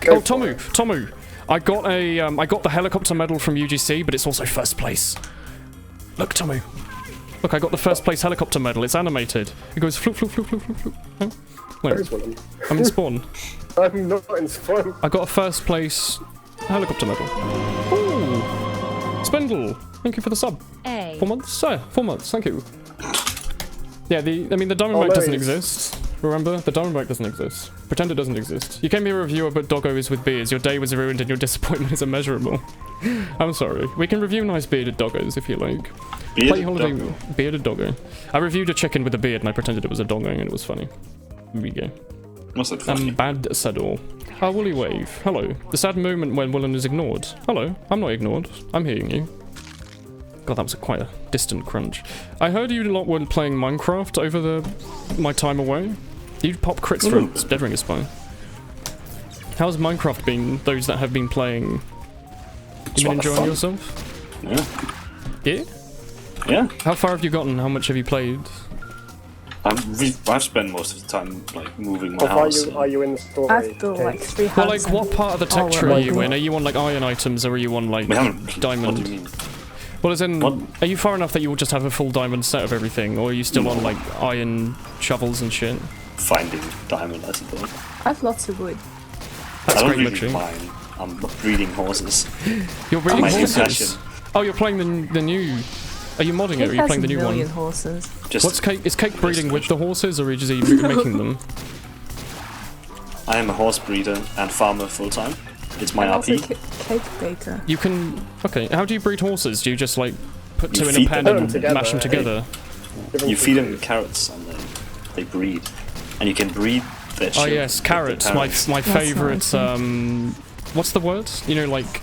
Go Oh, for Tomu, it. Tomu, I got the helicopter medal from UGC, but it's also first place. Look, Tomu. Look, I got the first place helicopter medal. It's animated. It goes floop, floop, floop, floop, floop, floop. Oh, wait, Where's Woolen? I'm in spawn. I'm not in spawn. I got a first place helicopter medal. Ooh, Spindle. Thank you for the sub. 4 months? 4 months. Thank you. Yeah, the Diamondback no, doesn't it's- exist. Remember? The Diamondback doesn't exist. Pretend it doesn't exist. You came here a reviewer, but Doggo is with beards. Your day was ruined and your disappointment is immeasurable. I'm sorry. We can review nice bearded doggos if you like. Play holiday bearded doggo. I reviewed a chicken with a beard and I pretended it was a doggo and it was funny. Here we go. What's it funny? Bad Saddle. Ah, Woolly Wave. Hello. The sad moment when Woolen is ignored. Hello. I'm not ignored. I'm hearing you. God, that was quite a distant crunch. I heard you a lot when playing Minecraft over my time away. You'd pop crits for Dead Ring Spy. How's Minecraft been, those that have been playing? You been enjoying fun. yourself? Yeah. Yeah? Yeah. How far have you gotten? How much have you played? I've spent most of the time like moving my Are house. you in the story? I've built like Case? 3 Well, houses. like, what part of the all texture were are you local. in? Are you on, like, iron items, or are you on, like, We haven't. diamond? What do you mean? Well, as in, What? are you far enough that you will just have a full diamond set of everything, or are you still on, like, iron shovels and shit? Finding diamond, I suppose. I have lots of wood. That's I don't great, really literally. mine. I'm breeding horses. You're breeding my new horses? passion. Oh, you're playing the new... Are you modding it, or Cake are you has playing the a new million one? horses. Just What's Cake? Is Cake breeding with the horses, or is he making them? I am a horse breeder and farmer full time. It's my I'm also RP. cake baker. You can... Okay, how do you breed horses? Do you just, like, put You two in a feed pen them and together. mash them together? You feed them carrots and then they breed, and you can breed their Oh children yes, with their carrots. My parents. favourite. nice. What's the word? You know, like.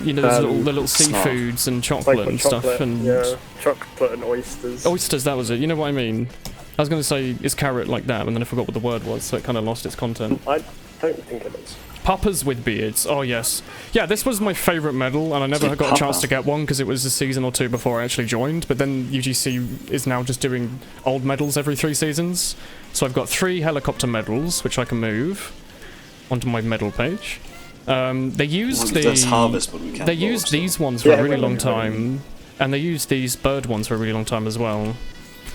You know, there's the little snarl. seafoods and Like chocolate with and stuff, chocolate, and yeah, chocolate and oysters. oysters. That was it. You know what I mean? I was going to say is carrot like that, and then I forgot what the word was, so it kind of lost its content. I don't think it is. Papas with beards. Oh yes, yeah. This was my favourite medal, and I never See, got a chance Papa. to get one because it was a season or two before I actually joined. But then UGC is now just doing old medals every 3 seasons, so I've got 3 helicopter medals which I can move onto my medal page. They used That's harvest, but we can't. they grow, used so- these ones for Yeah, a really really, long really. time, and they used these bird ones for a really long time as well.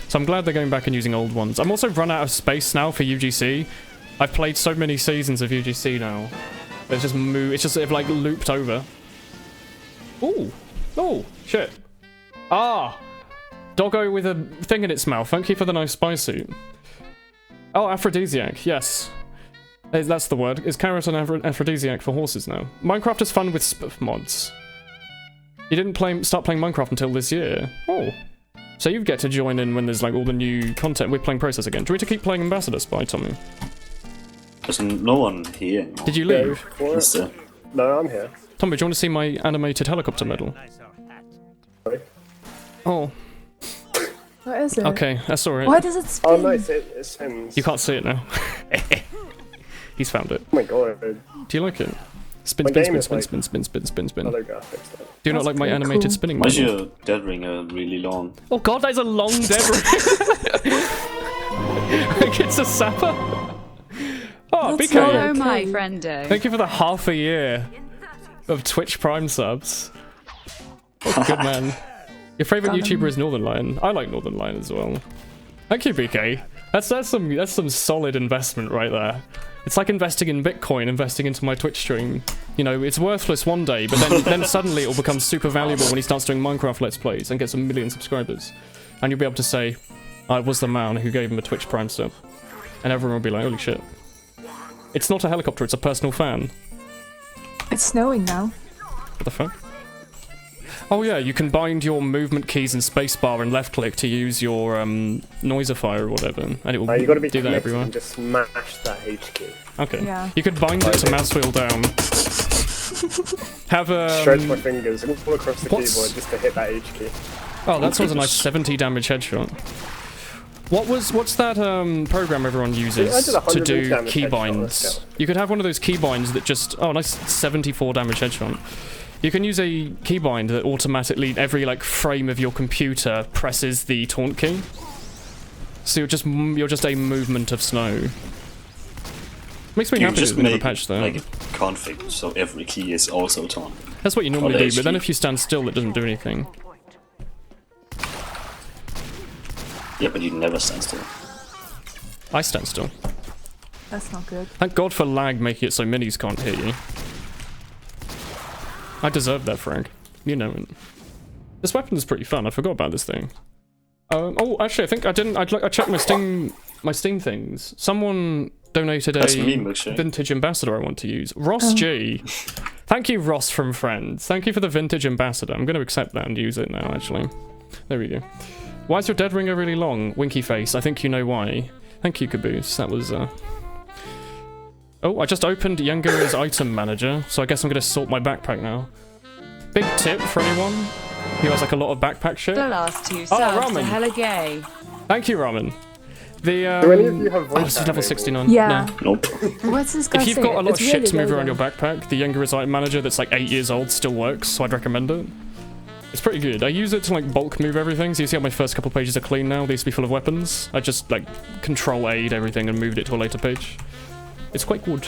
So I'm glad they're going back and using old ones. I'm also run out of space now for UGC. I've played so many seasons of UGC now. It's just it's like looped over. Ooh. Oh, shit. Ah! Doggo with a thing in its mouth. Thank you for the nice spy suit. Oh, aphrodisiac, yes. That's the word. Is carrot an aphrodisiac for horses now? Minecraft is fun with mods. You didn't start playing Minecraft until this year. Oh. So you get to join in when there's like all the new content. We're playing Process again. Do we need to keep playing Ambassador Spy, Tommy? There's no one here anymore. Did you leave? No, I'm here. Tommy, do you want to see my animated helicopter medal? Sorry. Oh. What is it? Okay, that's alright. Why does it spin? Oh, nice. It spins. You can't see it now. He's found it. Oh my god. Do you like it? Spin, My spin, game spin, is spin, like- spin, spin, spin, spin, spin. Other graphics. Though. Do you not That's like my pretty animated cool. spinning Why is model? your dead ringer really long? Oh god, that is a long dead ring. Like it's a sapper. Oh, That's BK. not Hello, okay. my friendo. Thank you for the half a year of Twitch Prime subs. Oh, good man. Your favourite YouTuber is Northern Lion. I like Northern Lion as well. Thank you, BK. That's some solid investment right there. It's like investing in Bitcoin, investing into my Twitch stream. You know, it's worthless one day, but then suddenly it will become super valuable when he starts doing Minecraft Let's Plays and gets a million subscribers. And you'll be able to say, I was the man who gave him a Twitch Prime sub. And everyone will be like, holy shit. It's not a helicopter, it's a personal fan. It's snowing now. What the fuck? Oh yeah, you can bind your movement keys and spacebar and left click to use your noisifier or whatever, and it will You gotta be do that connected everywhere. and just smash that H key. Okay. Yeah. You could bind it to mouse wheel down. Have a. Stretch my fingers all across the what's- keyboard just to hit that H key. Oh, that sounds a nice 70 damage headshot. What's that program everyone I uses did to 100 do damage key headshot, binds? let's go. You could have one of those key binds that just nice 74 damage headshot. You can use a keybind that automatically, every like frame of your computer presses the taunt key. So you're just a movement of snow. Makes me You happy just that they never make patched that. like a config so every key is also taunted. That's what you normally Oh, do, that's but then cheap. if you stand still, it doesn't do anything. Yeah, but you never stand still. I stand still. That's not good. Thank God for lag making it so minis can't hear you. I deserve that, Frank. You know it. This weapon is pretty fun. I forgot about this thing. Oh, actually, I think I didn't. I checked my Steam things. Someone donated That's a me, Milkshake. vintage ambassador I want to use. Ross G. Thank you, Ross from Friends. Thank you for the vintage ambassador. I'm going to accept that and use it now, actually. There we go. Why is your dead ringer really long? Winky face. I think you know why. Thank you, Caboose. That was, Oh, I just opened Yanguru's item manager, so I guess I'm going to sort my backpack now. Big tip for anyone who has, like, a lot of backpack shit. The last two subs are ramen. hella gay. Thank you, Ramen. The, Do any of you have voice Oh, it's level activated? 69. Yeah. No. Nope. What's this guy If you've saying? got a lot It's of shit really to move low around your though. backpack, the Yanguru's item manager that's like 8 years old still works, so I'd recommend it. It's pretty good. I use it to like bulk move everything, so you see how my first couple pages are clean now? They used to be full of weapons. I just like Control-A'd everything and moved it to a later page. It's quite good.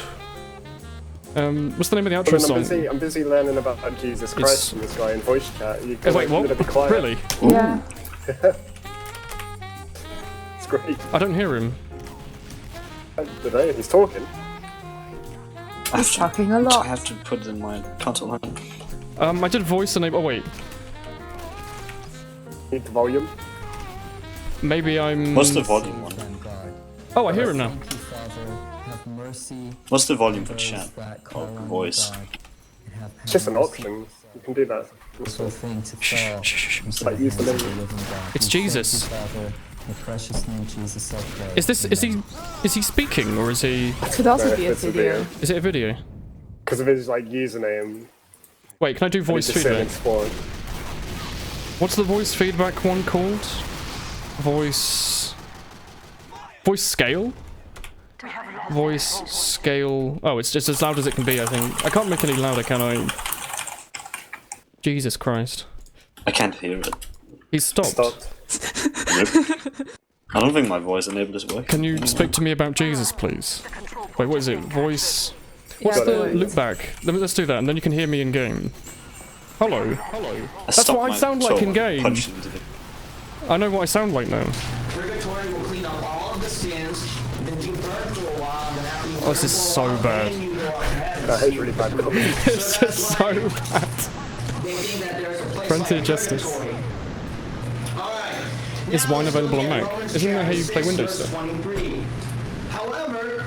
What's the name of the outro song? I'm busy learning about Jesus Christ from this guy in voice chat. You Oh, wait, I'm gonna be what? quiet. Really? Yeah. It's great. I don't hear him. Today he's talking. He's talking a I lot. have to put it in my console hand. I did voice and oh wait. Need the volume. Maybe I'm... What's the volume one? Oh, I hear him now. What's the volume for chat? Or voice? It's just an option. You can do that. Like use the name. It's Jesus. Is he speaking or is he... It could also No, be a it's a video. video. Is it a video? Because of his like username. Wait, can I do voice feedback? What's the voice feedback one called? Voice scale? Voice scale. Oh, it's just as loud as it can be, I think. I can't make any louder, can I? Jesus Christ. I can't hear it. He's stopped. Stopped. Rip. I don't think my voice enable is working. Can you speak to me about Jesus, please? Wait, what is it? Voice... What's Yeah, the voice. loop back? Let's do that, and then you can hear me in game. Hello. Hello. I That's stopped what I my sound like toe in and game. punched into the- I know what I sound like now. Purgatory will clean up all of the sins, then you burn for a while, then after you Oh, this is so bad. you go up to heaven. That is really bad comedy. It's just so bad. They think that there's a place Frontier like Justice. Purgatory. Alright. Is wine available on Mac? Isn't that how you play Windows stuff? 23. However,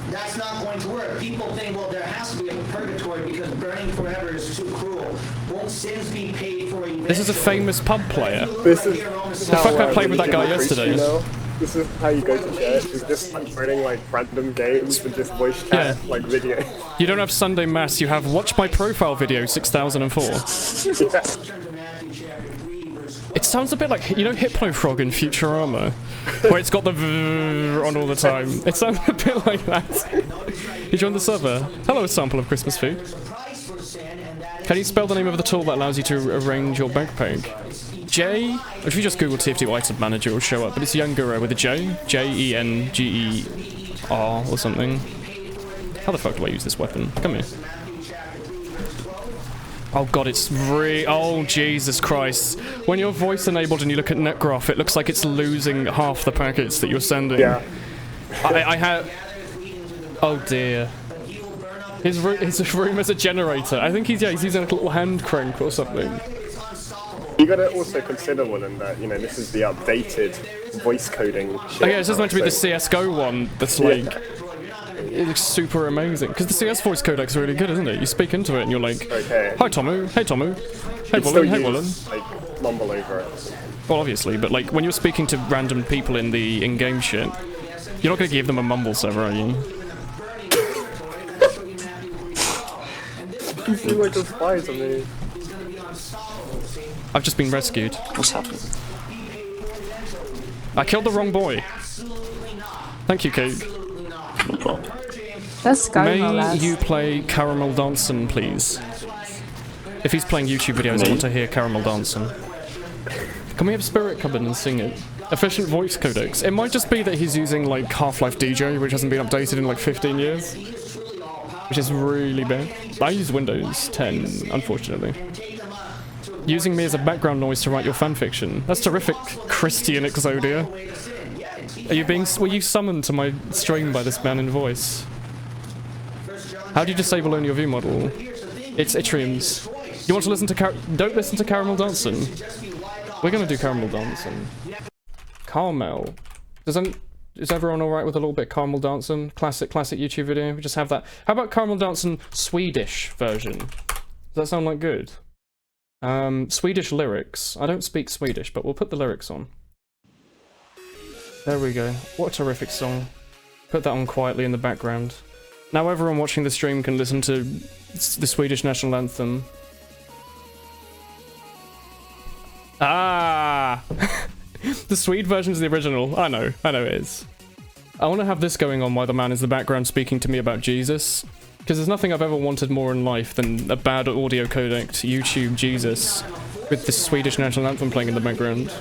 that's not going to work. People think, well, there has to be a purgatory because burning forever is too cruel. Won't sins be paid for eventually? This is a famous pub player. This is The fuck I played with that guy religion preach, yesterday. you know? This is how you go to church. Is just like running like random games and just voice chat like video. You don't have Sunday Mass, you have Watch My Profile video 6004. It sounds a bit like, you know, Hypno Frog in Futurama, where it's got the on all the time. It sounds a bit like that. You joined the server. Hello, sample of Christmas food. Can you spell the name of the tool that allows you to arrange your backpack? J? If you just Google TFT Item Manager, it will show up, but it's Youngero with a J. J-E-N-G-E-R or something. How the fuck do I use this weapon? Come here. Oh god, it's oh Jesus Christ. When you're voice enabled and you look at netgraph, it looks like it's losing half the packets that you're sending. Yeah. I have... Oh dear. His room is a generator. I think he's using a little hand crank or something. You gotta also consider, Woolen, that, you know, this is the updated voice coding shit. Oh yeah, this is meant to be the so- CSGO one that's like... It looks super amazing. Because the CS voice codec is really good, isn't it? You speak into it and you're like, Okay. Hi Tomu, hey Tomu, hey Still Woolen, hey use, Woolen. like, mumble over it. Well, obviously, but like when you're speaking to random people in the in-game shit, you're not going to give them a mumble server, are you? You seem like a spy to me. I've just been rescued. What's happening? I killed the wrong boy. Thank you, Cake. No problem. Let's go, no May less. you play Caramel Dancin', please? If he's playing YouTube videos, I want to hear Caramel Dancin'. Can we have Spirit come in and sing it? Efficient voice codecs. It might just be that he's using like Half-Life DJ, which hasn't been updated in like 15 years. Which is really bad. I use Windows 10, unfortunately. Using me as a background noise to write your fanfiction. That's terrific, Christian Exodia. Were you summoned to my stream by this man in voice? How do you disable only your view model? It's Itrium's. You want to listen to don't listen to Caramel Dancin'. We're gonna do Caramel Dancin'. Carmel. Is everyone alright with a little bit of Caramel Dancin'? Classic YouTube video. We just have that. How about Caramel Dancin' Swedish version? Does that sound like good? Swedish lyrics. I don't speak Swedish, but we'll put the lyrics on. There we go. What a terrific song. Put that on quietly in the background. Now everyone watching the stream can listen to the Swedish national anthem. Ah! The Swede version is the original. I know it is. I want to have this going on while the man is in the background speaking to me about Jesus. Because there's nothing I've ever wanted more in life than a bad audio codec to YouTube Jesus with the Swedish national anthem playing in the background.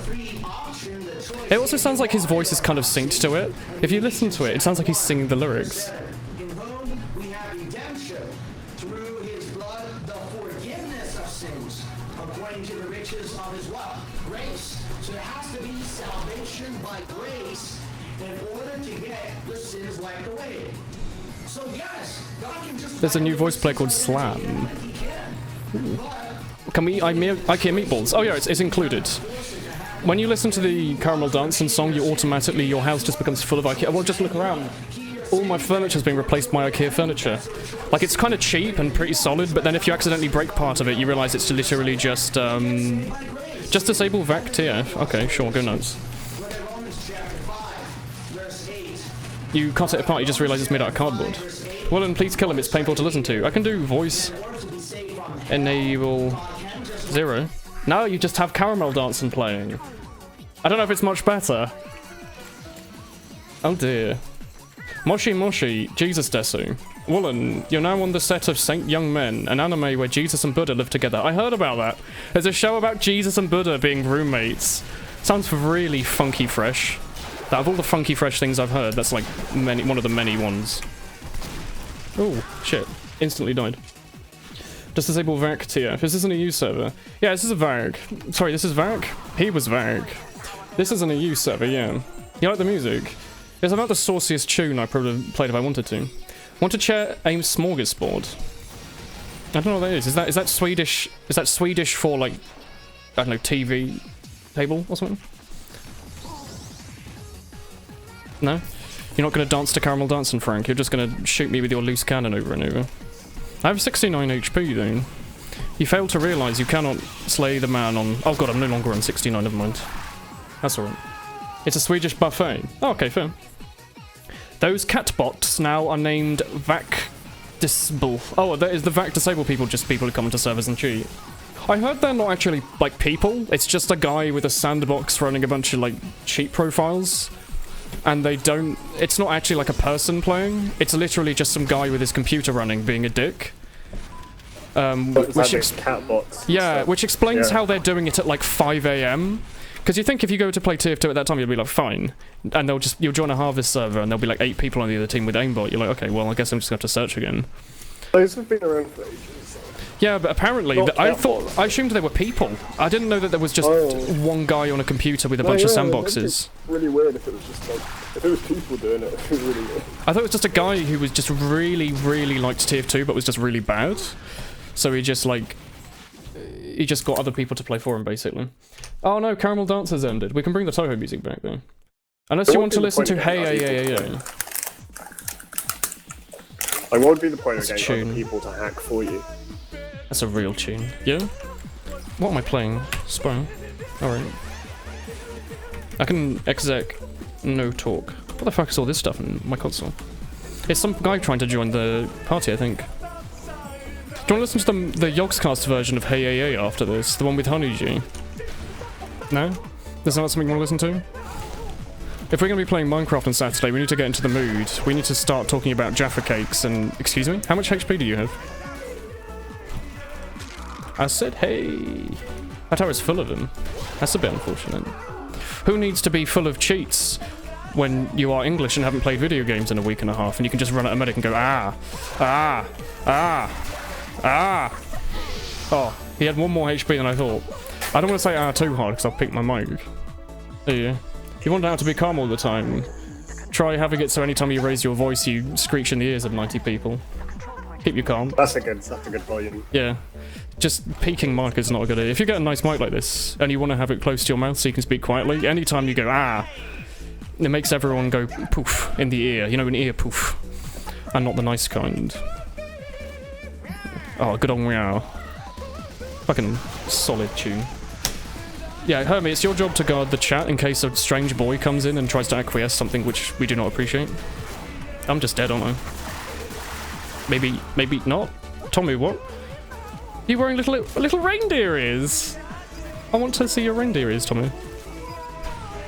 It also sounds like his voice is kind of synced to it. If you listen to it, it sounds like he's singing the lyrics. In whom we have redemption through his blood, the forgiveness of sins, according to the riches of his wealth, grace. So there has to be salvation by grace in order to get the sins wiped away. So yes, God can just. There's a new voice player called Slam. Can we? IKEA meatballs. Oh yeah, it's included. When you listen to the Caramel Dancin' song, your house just becomes full of IKEA. Well, just look around. All my furniture's being replaced by IKEA furniture. Like, it's kind of cheap and pretty solid, but then if you accidentally break part of it, you realize it's literally just disable VAC TF. Okay, sure, go nuts. You cut it apart, you just realize it's made out of cardboard. Well, then please kill him, it's painful to listen to. I can do voice enable 0. No, you just have Caramel Dancin' playing. I don't know if it's much better. Oh dear. Moshi Moshi, Jesus Desu. Woolen, you're now on the set of Saint Young Men, an anime where Jesus and Buddha live together. I heard about that. There's a show about Jesus and Buddha being roommates. Sounds really funky fresh. Out of all the funky fresh things I've heard, that's like one of the many ones. Oh, shit. Instantly died. Just disable VAC TF. Is this an EU server? Yeah, this is a VAC. Sorry, this is VAC? He was VAC. This is an EU server, yeah. You like the music? It's about the sauciest tune I probably played if I wanted to. Want to chair a smorgasbord? I don't know what that is. Is that Swedish? Is that Swedish for like, I don't know, TV table or something? No? You're not gonna dance to Caramel Dancing, Frank. You're just gonna shoot me with your loose cannon over and over. I have 69 HP though. You failed to realise you cannot slay the man on... Oh god, I'm no longer on 69, never mind. That's alright. It's a Swedish buffet. Oh, okay, fair. Those catbots now are named VAC Disable. Oh, that is the VAC Disable people, just people who come into servers and cheat. I heard they're not actually, like, people. It's just a guy with a sandbox running a bunch of, like, cheat profiles. And they don't... It's not actually, like, a person playing. It's literally just some guy with his computer running being a dick. Which explains how they're doing it at, like, 5 AM. Because you think if you go to play TF2 at that time, you'll be like, fine. And you'll join a Harvest server, and there'll be, like, 8 people on the other team with aimbot. You're like, okay, well, I guess I'm just going to have to search again. Those have been around for ages. Yeah, but apparently, I assumed they were people. I didn't know that there was just one guy on a computer with a bunch of sandboxes. Really weird if it was just like, if it was people doing it, it was really weird. I thought it was just a guy who was just really, really liked TF2, but was just really bad. So he just got other people to play for him, basically. Oh no, Caramel Dance has ended. We can bring the Toho music back, though. Unless you want to listen to Hey Hey Hey Hey Hey. Like, what would be the point of getting other people to hack for you? That's a real tune. Yeah? What am I playing? Spy. Alright. I can exec no talk. What the fuck is all this stuff in my console? It's some guy trying to join the party, I think. Do you want to listen to the Yogscast version of Hey Hey Hey after this? The one with Honeydew? No? There's not something you want to listen to? If we're going to be playing Minecraft on Saturday, we need to get into the mood. We need to start talking about Jaffa cakes and... Excuse me? How much HP do you have? I said, hey. That tower's full of them. That's a bit unfortunate. Who needs to be full of cheats when you are English and haven't played video games in a week and a half, and you can just run at a medic and go, ah, ah, ah, ah. Oh, he had 1 more HP than I thought. I don't want to say ah too hard because I'll pick my mic. There you go. You want out to be calm all the time. Try having it so anytime you raise your voice, you screech in the ears of 90 people. Keep you calm. That's a good volume. Yeah. Just peaking mic is not a good idea. If you get a nice mic like this, and you want to have it close to your mouth so you can speak quietly, anytime you go, ah, it makes everyone go poof in the ear. You know, an ear poof. And not the nice kind. Oh, good old meow. Fucking solid tune. Yeah, Hermie, it's your job to guard the chat in case a strange boy comes in and tries to acquiesce something which we do not appreciate. I'm just dead, aren't I? Maybe not. Tommy, what? You wearing little reindeer ears? I want to see your reindeer ears, Tommy.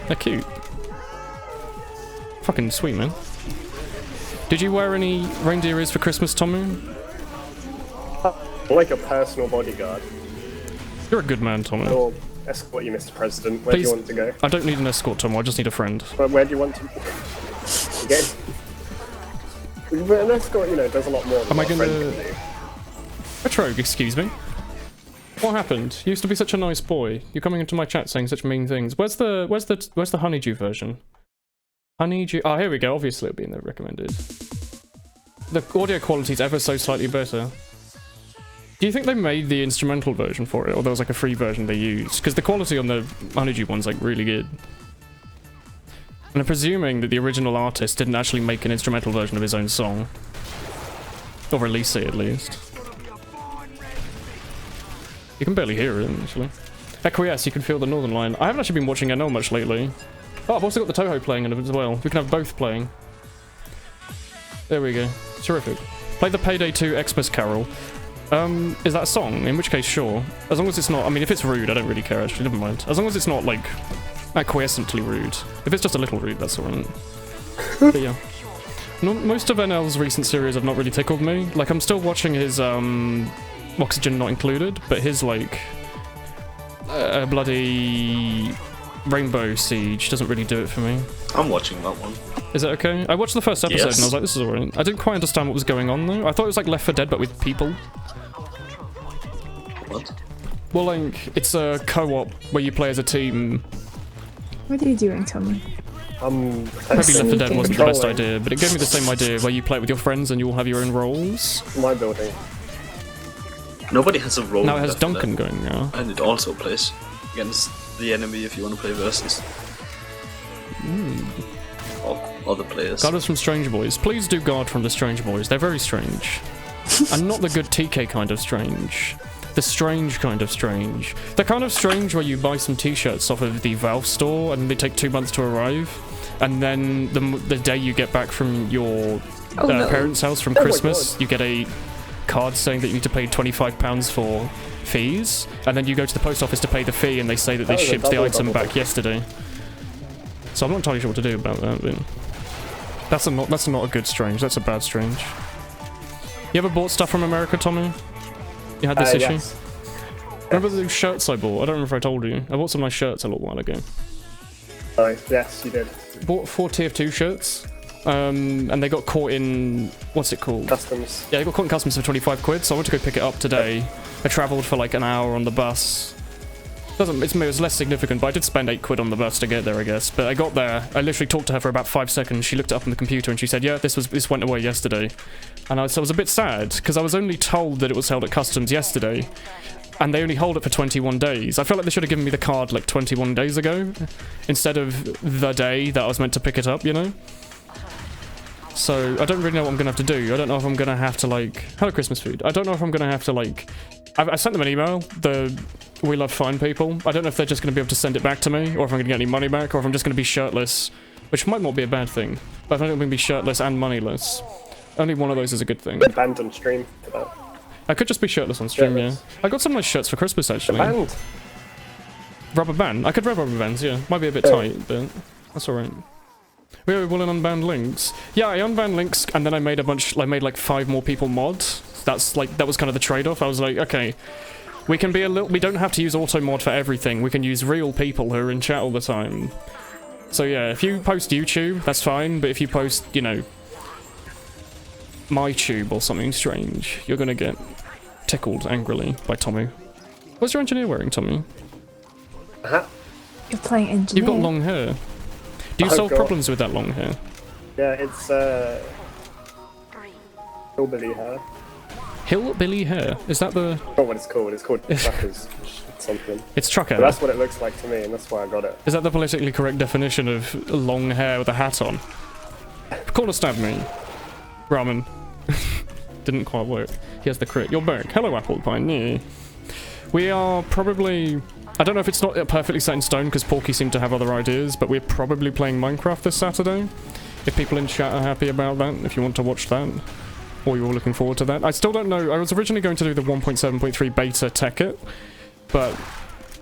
They're cute. Fucking sweet, man. Did you wear any reindeer ears for Christmas, Tommy? Like a personal bodyguard. You're a good man, Tommy. Or escort you, Mr. President. Where do you want to go? I don't need an escort, Tommy. I just need a friend. Where do you want to go? Again? But an escort, you know, does a lot more than Am I what a friend gonna... can do. Patrogue, excuse me. What happened? You used to be such a nice boy. You're coming into my chat saying such mean things. Where's the honeydew version? Honeydew. Oh, here we go. Obviously, it'll be in the recommended. The audio quality's ever so slightly better. Do you think they made the instrumental version for it, or there was like a free version they used? Because the quality on the honeydew one's like really good. And I'm presuming that the original artist didn't actually make an instrumental version of his own song. Or release it, at least. You can barely hear it, actually. Acquiesce, you can feel the Northern Line. I haven't actually been watching NL much lately. Oh, I've also got the Toho playing in it as well. We can have both playing. There we go. Terrific. Play the Payday 2 Xmas Carol. Is that a song? In which case, sure. As long as it's not... I mean, if it's rude, I don't really care, actually. Never mind. As long as it's not, like, acquiescently rude. If it's just a little rude, that's alright. But yeah. Most of NL's recent series have not really tickled me. Like, I'm still watching his, Oxygen Not Included, but his, like, bloody Rainbow Siege doesn't really do it for me. I'm watching that one. Is it okay? I watched the first episode Yes. and I was like, this is alright. I didn't quite understand what was going on, though. I thought it was like Left 4 Dead, but with people. What? Well, like, it's a co-op where you play as a team. What are you doing, Tommy? Maybe Left 4 Dead wasn't the best Controlling. idea, but it gave me the same idea where you play it with your friends and you all have your own roles. My building. Nobody has a role. Now it has left in Duncan that. going now. And it also plays against the enemy if you want to play versus. other players. Guard us from Strange Boys. Please do guard from the Strange Boys. They're very strange. And not the good TK kind of strange. The strange kind of strange. The kind of strange where you buy some t-shirts off of the Valve store and they take 2 months to arrive. And then the day you get back from your parents' house from Christmas, you get a card saying that you need to pay £25 for fees. And then you go to the post office to pay the fee and they say that they shipped the item back yesterday. So I'm not entirely sure what to do about that, but that's not a good strange. That's a bad strange. You ever bought stuff from America, Tommy? You had this issue? Yes. Remember the shirts I bought? I don't remember if I told you. I bought some nice shirts a little while ago. Oh, yes, you did. Bought 4 TF2 shirts, and they got caught in, what's it called? Customs. Yeah, they got caught in customs for 25 quid, so I went to go pick it up today. I travelled for like an hour on the bus. It was less significant, but I did spend 8 quid on the bus to get there, I guess. But I got there, I literally talked to her for about 5 seconds. She looked it up on the computer and she said, yeah, this went away yesterday. And I was a bit sad, because I was only told that it was held at customs yesterday. And they only hold it for 21 days. I felt like they should have given me the card like 21 days ago, instead of the day that I was meant to pick it up, you know? So, I don't really know what I'm gonna have to do. I don't know if I'm gonna have to like... Hello, Christmas food. I don't know if I'm gonna have to like... I sent them an email, the We Love Fine people. I don't know if they're just gonna be able to send it back to me, or if I'm gonna get any money back, or if I'm just gonna be shirtless. Which might not be a bad thing. But if I'm gonna be shirtless and moneyless, only one of those is a good thing. Banned on stream for that. I could just be shirtless on stream, yeah. I got some nice shirts for Christmas, actually. Banned. Rubber band? I could wear rubber bands, yeah. Might be a bit tight, but that's alright. We will unbanned links. Yeah, I unbanned links, and then I made like 5 more people mod. That was kind of the trade-off. I was like, okay, we don't have to use auto mod for everything. We can use real people who are in chat all the time. So yeah, if you post YouTube, that's fine, but if you post, you know, MyTube or something strange, you're gonna get tickled angrily by Tommy. What's your engineer wearing, Tommy? You're playing engineer. You've got long hair. Do you solve problems with that long hair? Yeah, it's hillbilly hair. Hillbilly hair? Is that the... Not what it's called. It's called truckers something. It's trucker. But that's what it looks like to me, and that's why I got it. Is that the politically correct definition of long hair with a hat on? Corner stab me. Ramen. Didn't quite work. He has the crit. You're back. Hello, Apple Pie. Yeah. We are probably... I don't know if it's not perfectly set in stone, because Porky seemed to have other ideas, but we're probably playing Minecraft this Saturday. If people in chat are happy about that, if you want to watch that, or you're looking forward to that. I still don't know. I was originally going to do the 1.7.3 beta tech it, but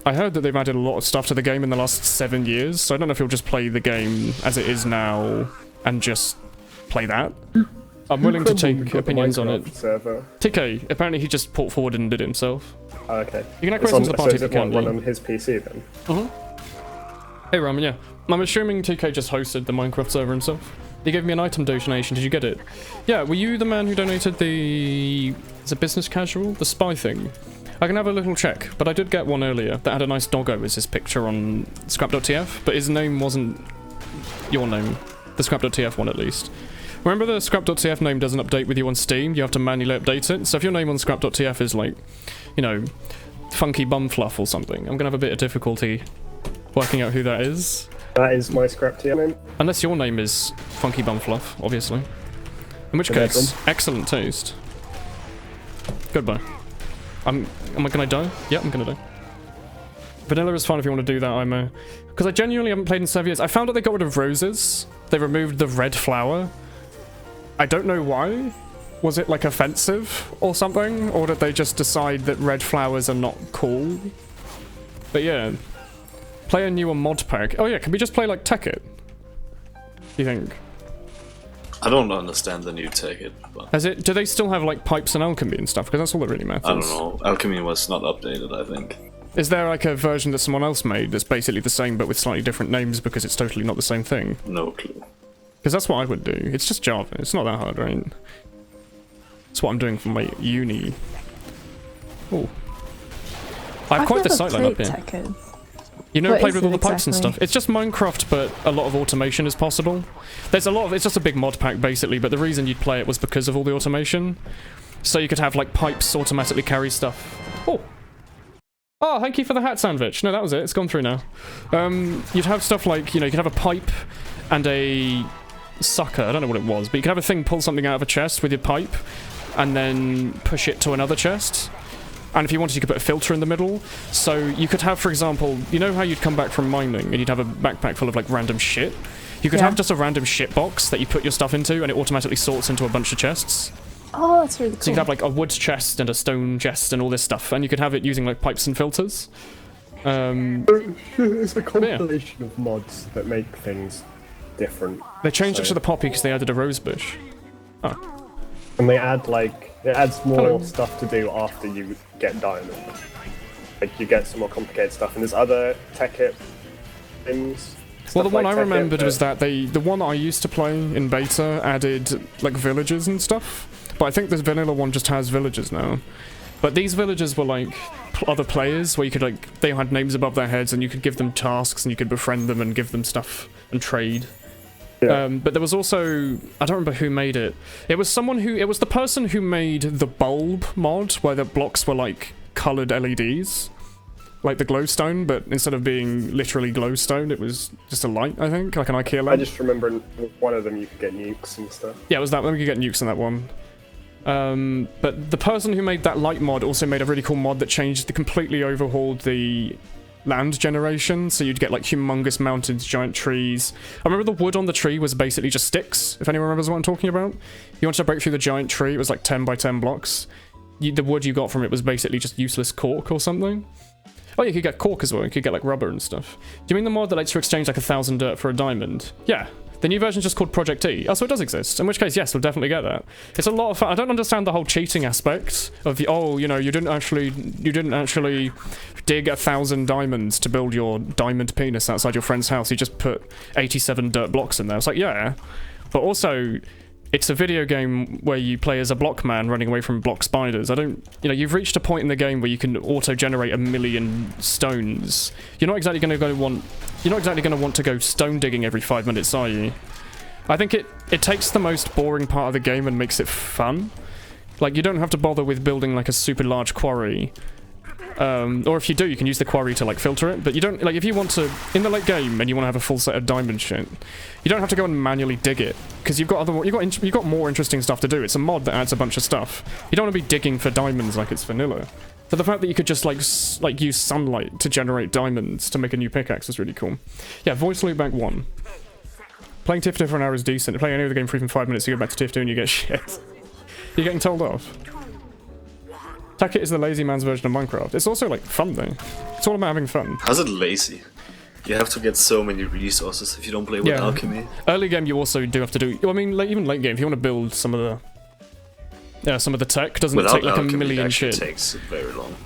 I heard that they've added a lot of stuff to the game in the last 7 years, so I don't know if you'll just play the game as it is now and just play that. I'm willing to take opinions on it. Server. TK, apparently he just port forwarded and did it himself. Oh, okay. You can acquire into the party if you can. Run on his PC then. Hey Ramen, yeah. I'm assuming TK just hosted the Minecraft server himself. He gave me an item donation. Did you get it? Yeah, were you the man who donated the... Is it business casual? The spy thing? I can have a little check, but I did get one earlier that had a nice doggo as his picture on scrap.tf, but his name wasn't your name. The scrap.tf one at least. Remember the scrap.tf name doesn't update with you on Steam, you have to manually update it. So if your name on scrap.tf is like, you know, Funky Bumfluff or something, I'm gonna have a bit of difficulty working out who that is. That is my scrap.tf name. Unless your name is Funky Bumfluff, obviously. In which case, excellent taste. Goodbye. Am I gonna die? Yeah, I'm gonna die. Vanilla is fine if you want to do that, I'm because I genuinely haven't played in 7 years. I found out they got rid of roses. They removed the red flower. I don't know why. Was it like offensive or something? Or did they just decide that red flowers are not cool? But yeah. Play a newer mod pack. Oh yeah, can we just play like Tekkit? Do you think? I don't understand the new Tekkit, but... Do they still have like pipes and alchemy and stuff? Because that's all that really matters. I don't know. Alchemy was not updated, I think. Is there like a version that someone else made that's basically the same but with slightly different names because it's totally not the same thing? No clue. Because that's what I would do. It's just Java. It's not that hard, right? That's what I'm doing for my uni. Oh. I have quite the sightline up here. Tekken. You never What played is with all it the pipes and exactly? stuff. It's just Minecraft, but a lot of automation is possible. There's a lot of... It's just a big mod pack, basically, but the reason you'd play it was because of all the automation. So you could have, like, pipes automatically carry stuff. Oh! Oh, thank you for the hat sandwich. No, that was it. It's gone through now. You'd have stuff like, you know, you could have a pipe and a sucker, I don't know what it was, but you could have a thing pull something out of a chest with your pipe and then push it to another chest. And if you wanted, you could put a filter in the middle. So you could have, for example, you know how you'd come back from mining and you'd have a backpack full of like random shit? You could have just a random shit box that you put your stuff into and it automatically sorts into a bunch of chests. Oh, that's really cool. So you could have like a wood chest and a stone chest and all this stuff, and you could have it using like pipes and filters. It's a compilation of mods that make things different. They changed it to the poppy because they added a rose bush. Oh. And they add like, it adds more stuff to do after you get diamond. Like you get some more complicated stuff, and there's other tech it things. Well, the one I remembered was that the one that I used to play in beta added like villages and stuff, but I think this vanilla one just has villages now. But these villagers were like other players, where you could like, they had names above their heads and you could give them tasks and you could befriend them and give them stuff and trade. Yeah. But there was also, I don't remember who made it. It was the person who made the bulb mod, where the blocks were like coloured LEDs. Like the glowstone, but instead of being literally glowstone, it was just a light, I think, like an IKEA lamp. I just remember one of them you could get nukes and stuff. Yeah, it was that one, you could get nukes in that one. But the person who made that light mod also made a really cool mod that completely overhauled the land generation, so you'd get like humongous mountains, giant trees. I remember the wood on the tree was basically just sticks, if anyone remembers what I'm talking about. You wanted to break through the giant tree, it was like 10 by 10 blocks. The wood you got from it was basically just useless cork or something. Oh, you could get cork as well, you could get like rubber and stuff. Do you mean the mod that lets you exchange like 1,000 dirt for a diamond? Yeah. The new version's just called Project T. Oh, so it does exist. In which case, yes, we'll definitely get that. It's a lot of fun. I don't understand the whole cheating aspect of the, oh, you know, you didn't actually dig 1,000 diamonds to build your diamond penis outside your friend's house. You just put 87 dirt blocks in there. It's like, yeah. But also, it's a video game where you play as a block man running away from block spiders. You've reached a point in the game where you can auto-generate 1 million stones. You're not exactly going to want to go stone digging every 5 minutes, are you? I think it takes the most boring part of the game and makes it fun. Like, you don't have to bother with building like a super large quarry. Or if you do, you can use the quarry to like filter it, but you don't, like, if you want to, in the late game and you want to have a full set of diamond shit, you don't have to go and manually dig it, because you've got more interesting stuff to do. It's a mod that adds a bunch of stuff. You don't want to be digging for diamonds like it's vanilla. So the fact that you could just like use sunlight to generate diamonds to make a new pickaxe is really cool. Yeah, voice loopback 1. Playing TIF2 for an hour is decent. Playing any other game for even 5 minutes, you go back to TIF2 and you get shit. You're getting told off. Tackit is the lazy man's version of Minecraft. It's also like fun though. It's all about having fun. How's it lazy? You have to get so many resources if you don't play with alchemy. Early game you also do have to do, I mean, like, even late game, if you want to build some of the tech, doesn't it take like alchemy, a million it shit? It takes very long.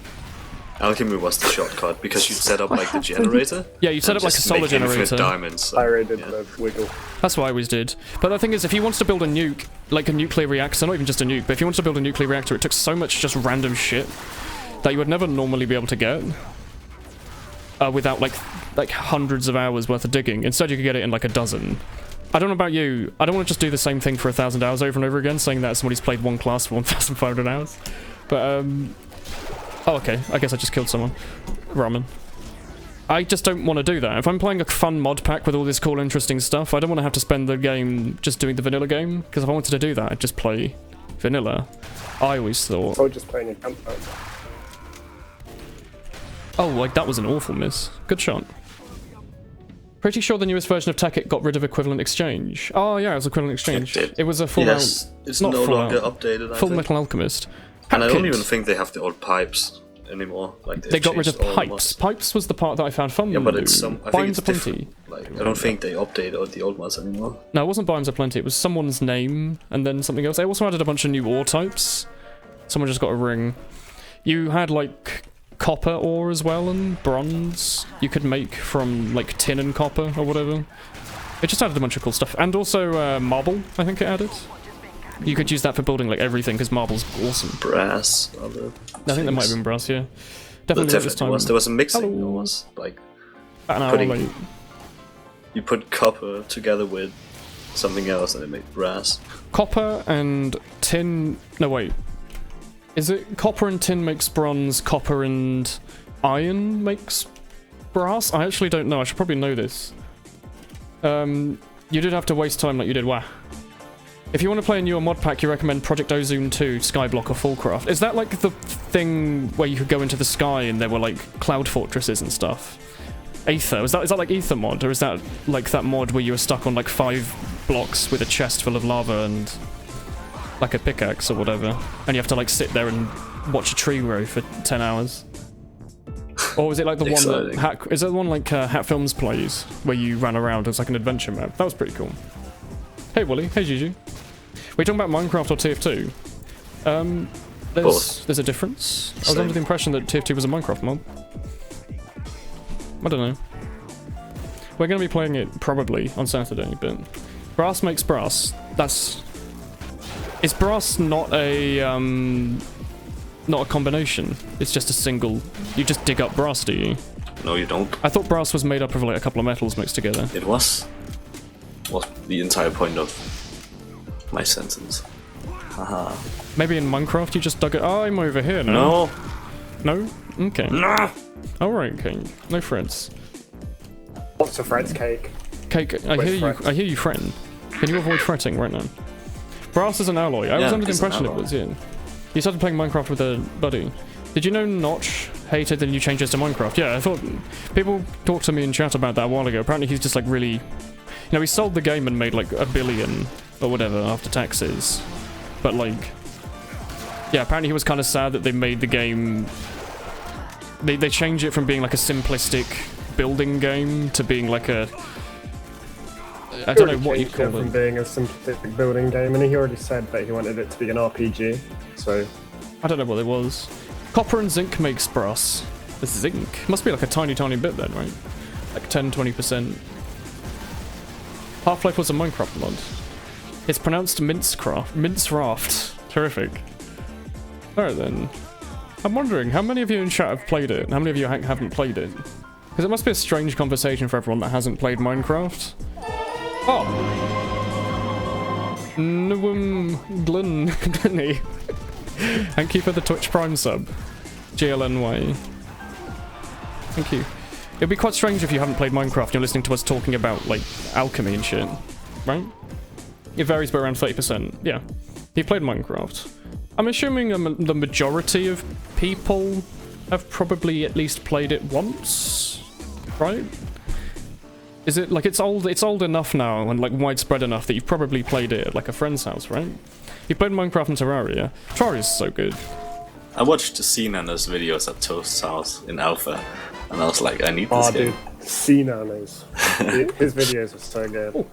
Alchemy was the shortcut because you'd set up like the generator. Yeah, you set up like a solar generator. Diamonds. I already did the wiggle. That's what I always did. But the thing is, if you wanted to build a nuke, like a nuclear reactor, not even just a nuke, but if you wanted to build a nuclear reactor, it took so much just random shit that you would never normally be able to get without like hundreds of hours worth of digging. Instead, you could get it in like a dozen. I don't know about you. I don't want to just do the same thing for 1,000 hours over and over again, saying that as somebody's played one class for 1,500 hours. But oh, okay. I guess I just killed someone. Ramen. I just don't want to do that. If I'm playing a fun mod pack with all this cool, interesting stuff, I don't want to have to spend the game just doing the vanilla game, because if I wanted to do that, I'd just play vanilla. I always thought... Or just playing a campfire. Oh, like that was an awful miss. Good shot. Pretty sure the newest version of Tackit got rid of equivalent exchange. Oh yeah, it was equivalent exchange. It was a full out... It's no longer updated, Full Metal Alchemist. And I don't even think they have the old pipes anymore. Like they got rid of pipes. Pipes was the part that I found fun. Yeah, but it's some. I think Biomes are plenty. Like I don't think they updated the old ones anymore. No, it wasn't Biomes are plenty. It was someone's name and then something else. They also added a bunch of new ore types. Someone just got a ring. You had like copper ore as well and bronze. You could make from like tin and copper or whatever. It just added a bunch of cool stuff, and also marble. I think it added. You could use that for building like everything because marble's awesome. Brass. I think that might have been brass, yeah. Definitely at this time. There was a mixing. There was like you put copper together with something else and it made brass. Copper and tin. No wait. Is it copper and tin makes bronze? Copper and iron makes brass? I actually don't know. I should probably know this. You did have to waste time like you did WoW. If you want to play a newer mod pack, you recommend Project Ozone 2, Skyblock, or Fallcraft. Is that like the thing where you could go into the sky and there were like cloud fortresses and stuff? Aether, is that like Aether mod, or is that like that mod where you were stuck on like 5 blocks with a chest full of lava and like a pickaxe or whatever, and you have to like sit there and watch a tree grow for 10 hours? Or was it like the one that is it the one like Hat Films plays where you ran around as like an adventure map? That was pretty cool. Hey Wooly, hey Gigi. We're talking about Minecraft or TF2. There's a difference. I was under the impression that TF2 was a Minecraft mod. I don't know. We're going to be playing it probably on Saturday, but brass makes brass. Is brass not a combination? It's just a single. You just dig up brass, do you? No, you don't. I thought brass was made up of like a couple of metals mixed together. It was the entire point of my sentence. Haha. Maybe in Minecraft you just dug it. Oh, I'm over here now. No. No? Okay. No. Alright, Cake. No frets. Lots of frets, Cake. Cake, I hear you fretting. Can you avoid fretting right now? Brass is an alloy. I was under the impression it was, yeah. You started playing Minecraft with a buddy. Did you know Notch hated the new changes to Minecraft? Yeah, I thought people talked to me in chat about that a while ago. Apparently he's just like really... You know, he sold the game and made like $1 billion or whatever after taxes. But like... Yeah, apparently he was kind of sad that they made the game... They changed it from being like a simplistic building game to being like a... I don't know what you'd call it. From being a simplistic building game, and he already said that he wanted it to be an RPG, so... I don't know what it was. Copper and zinc makes brass. The zinc? Must be like a tiny, tiny bit then, right? Like 10-20%. Half-Life was a Minecraft mod. It's pronounced Mince-Raft. Terrific. Alright then. I'm wondering, how many of you in chat have played it? And how many of you haven't played it? Because it must be a strange conversation for everyone that hasn't played Minecraft. Oh! Glenny. Thank you for the Twitch Prime sub. GLNY. Thank you. It'd be quite strange if you haven't played Minecraft and you're listening to us talking about, like, alchemy and shit. Right? It varies by around 30%. Yeah. You've played Minecraft. I'm assuming the majority of people have probably at least played it once, right? Is it like it's old enough now and like widespread enough that you've probably played it at like a friend's house, right? You played Minecraft and Terraria. Terraria's so good. I watched the C-Nanas videos at Toast's house in Alpha, and I was like, I need this game. Dude, C-Nanas. His videos are so good. Ooh.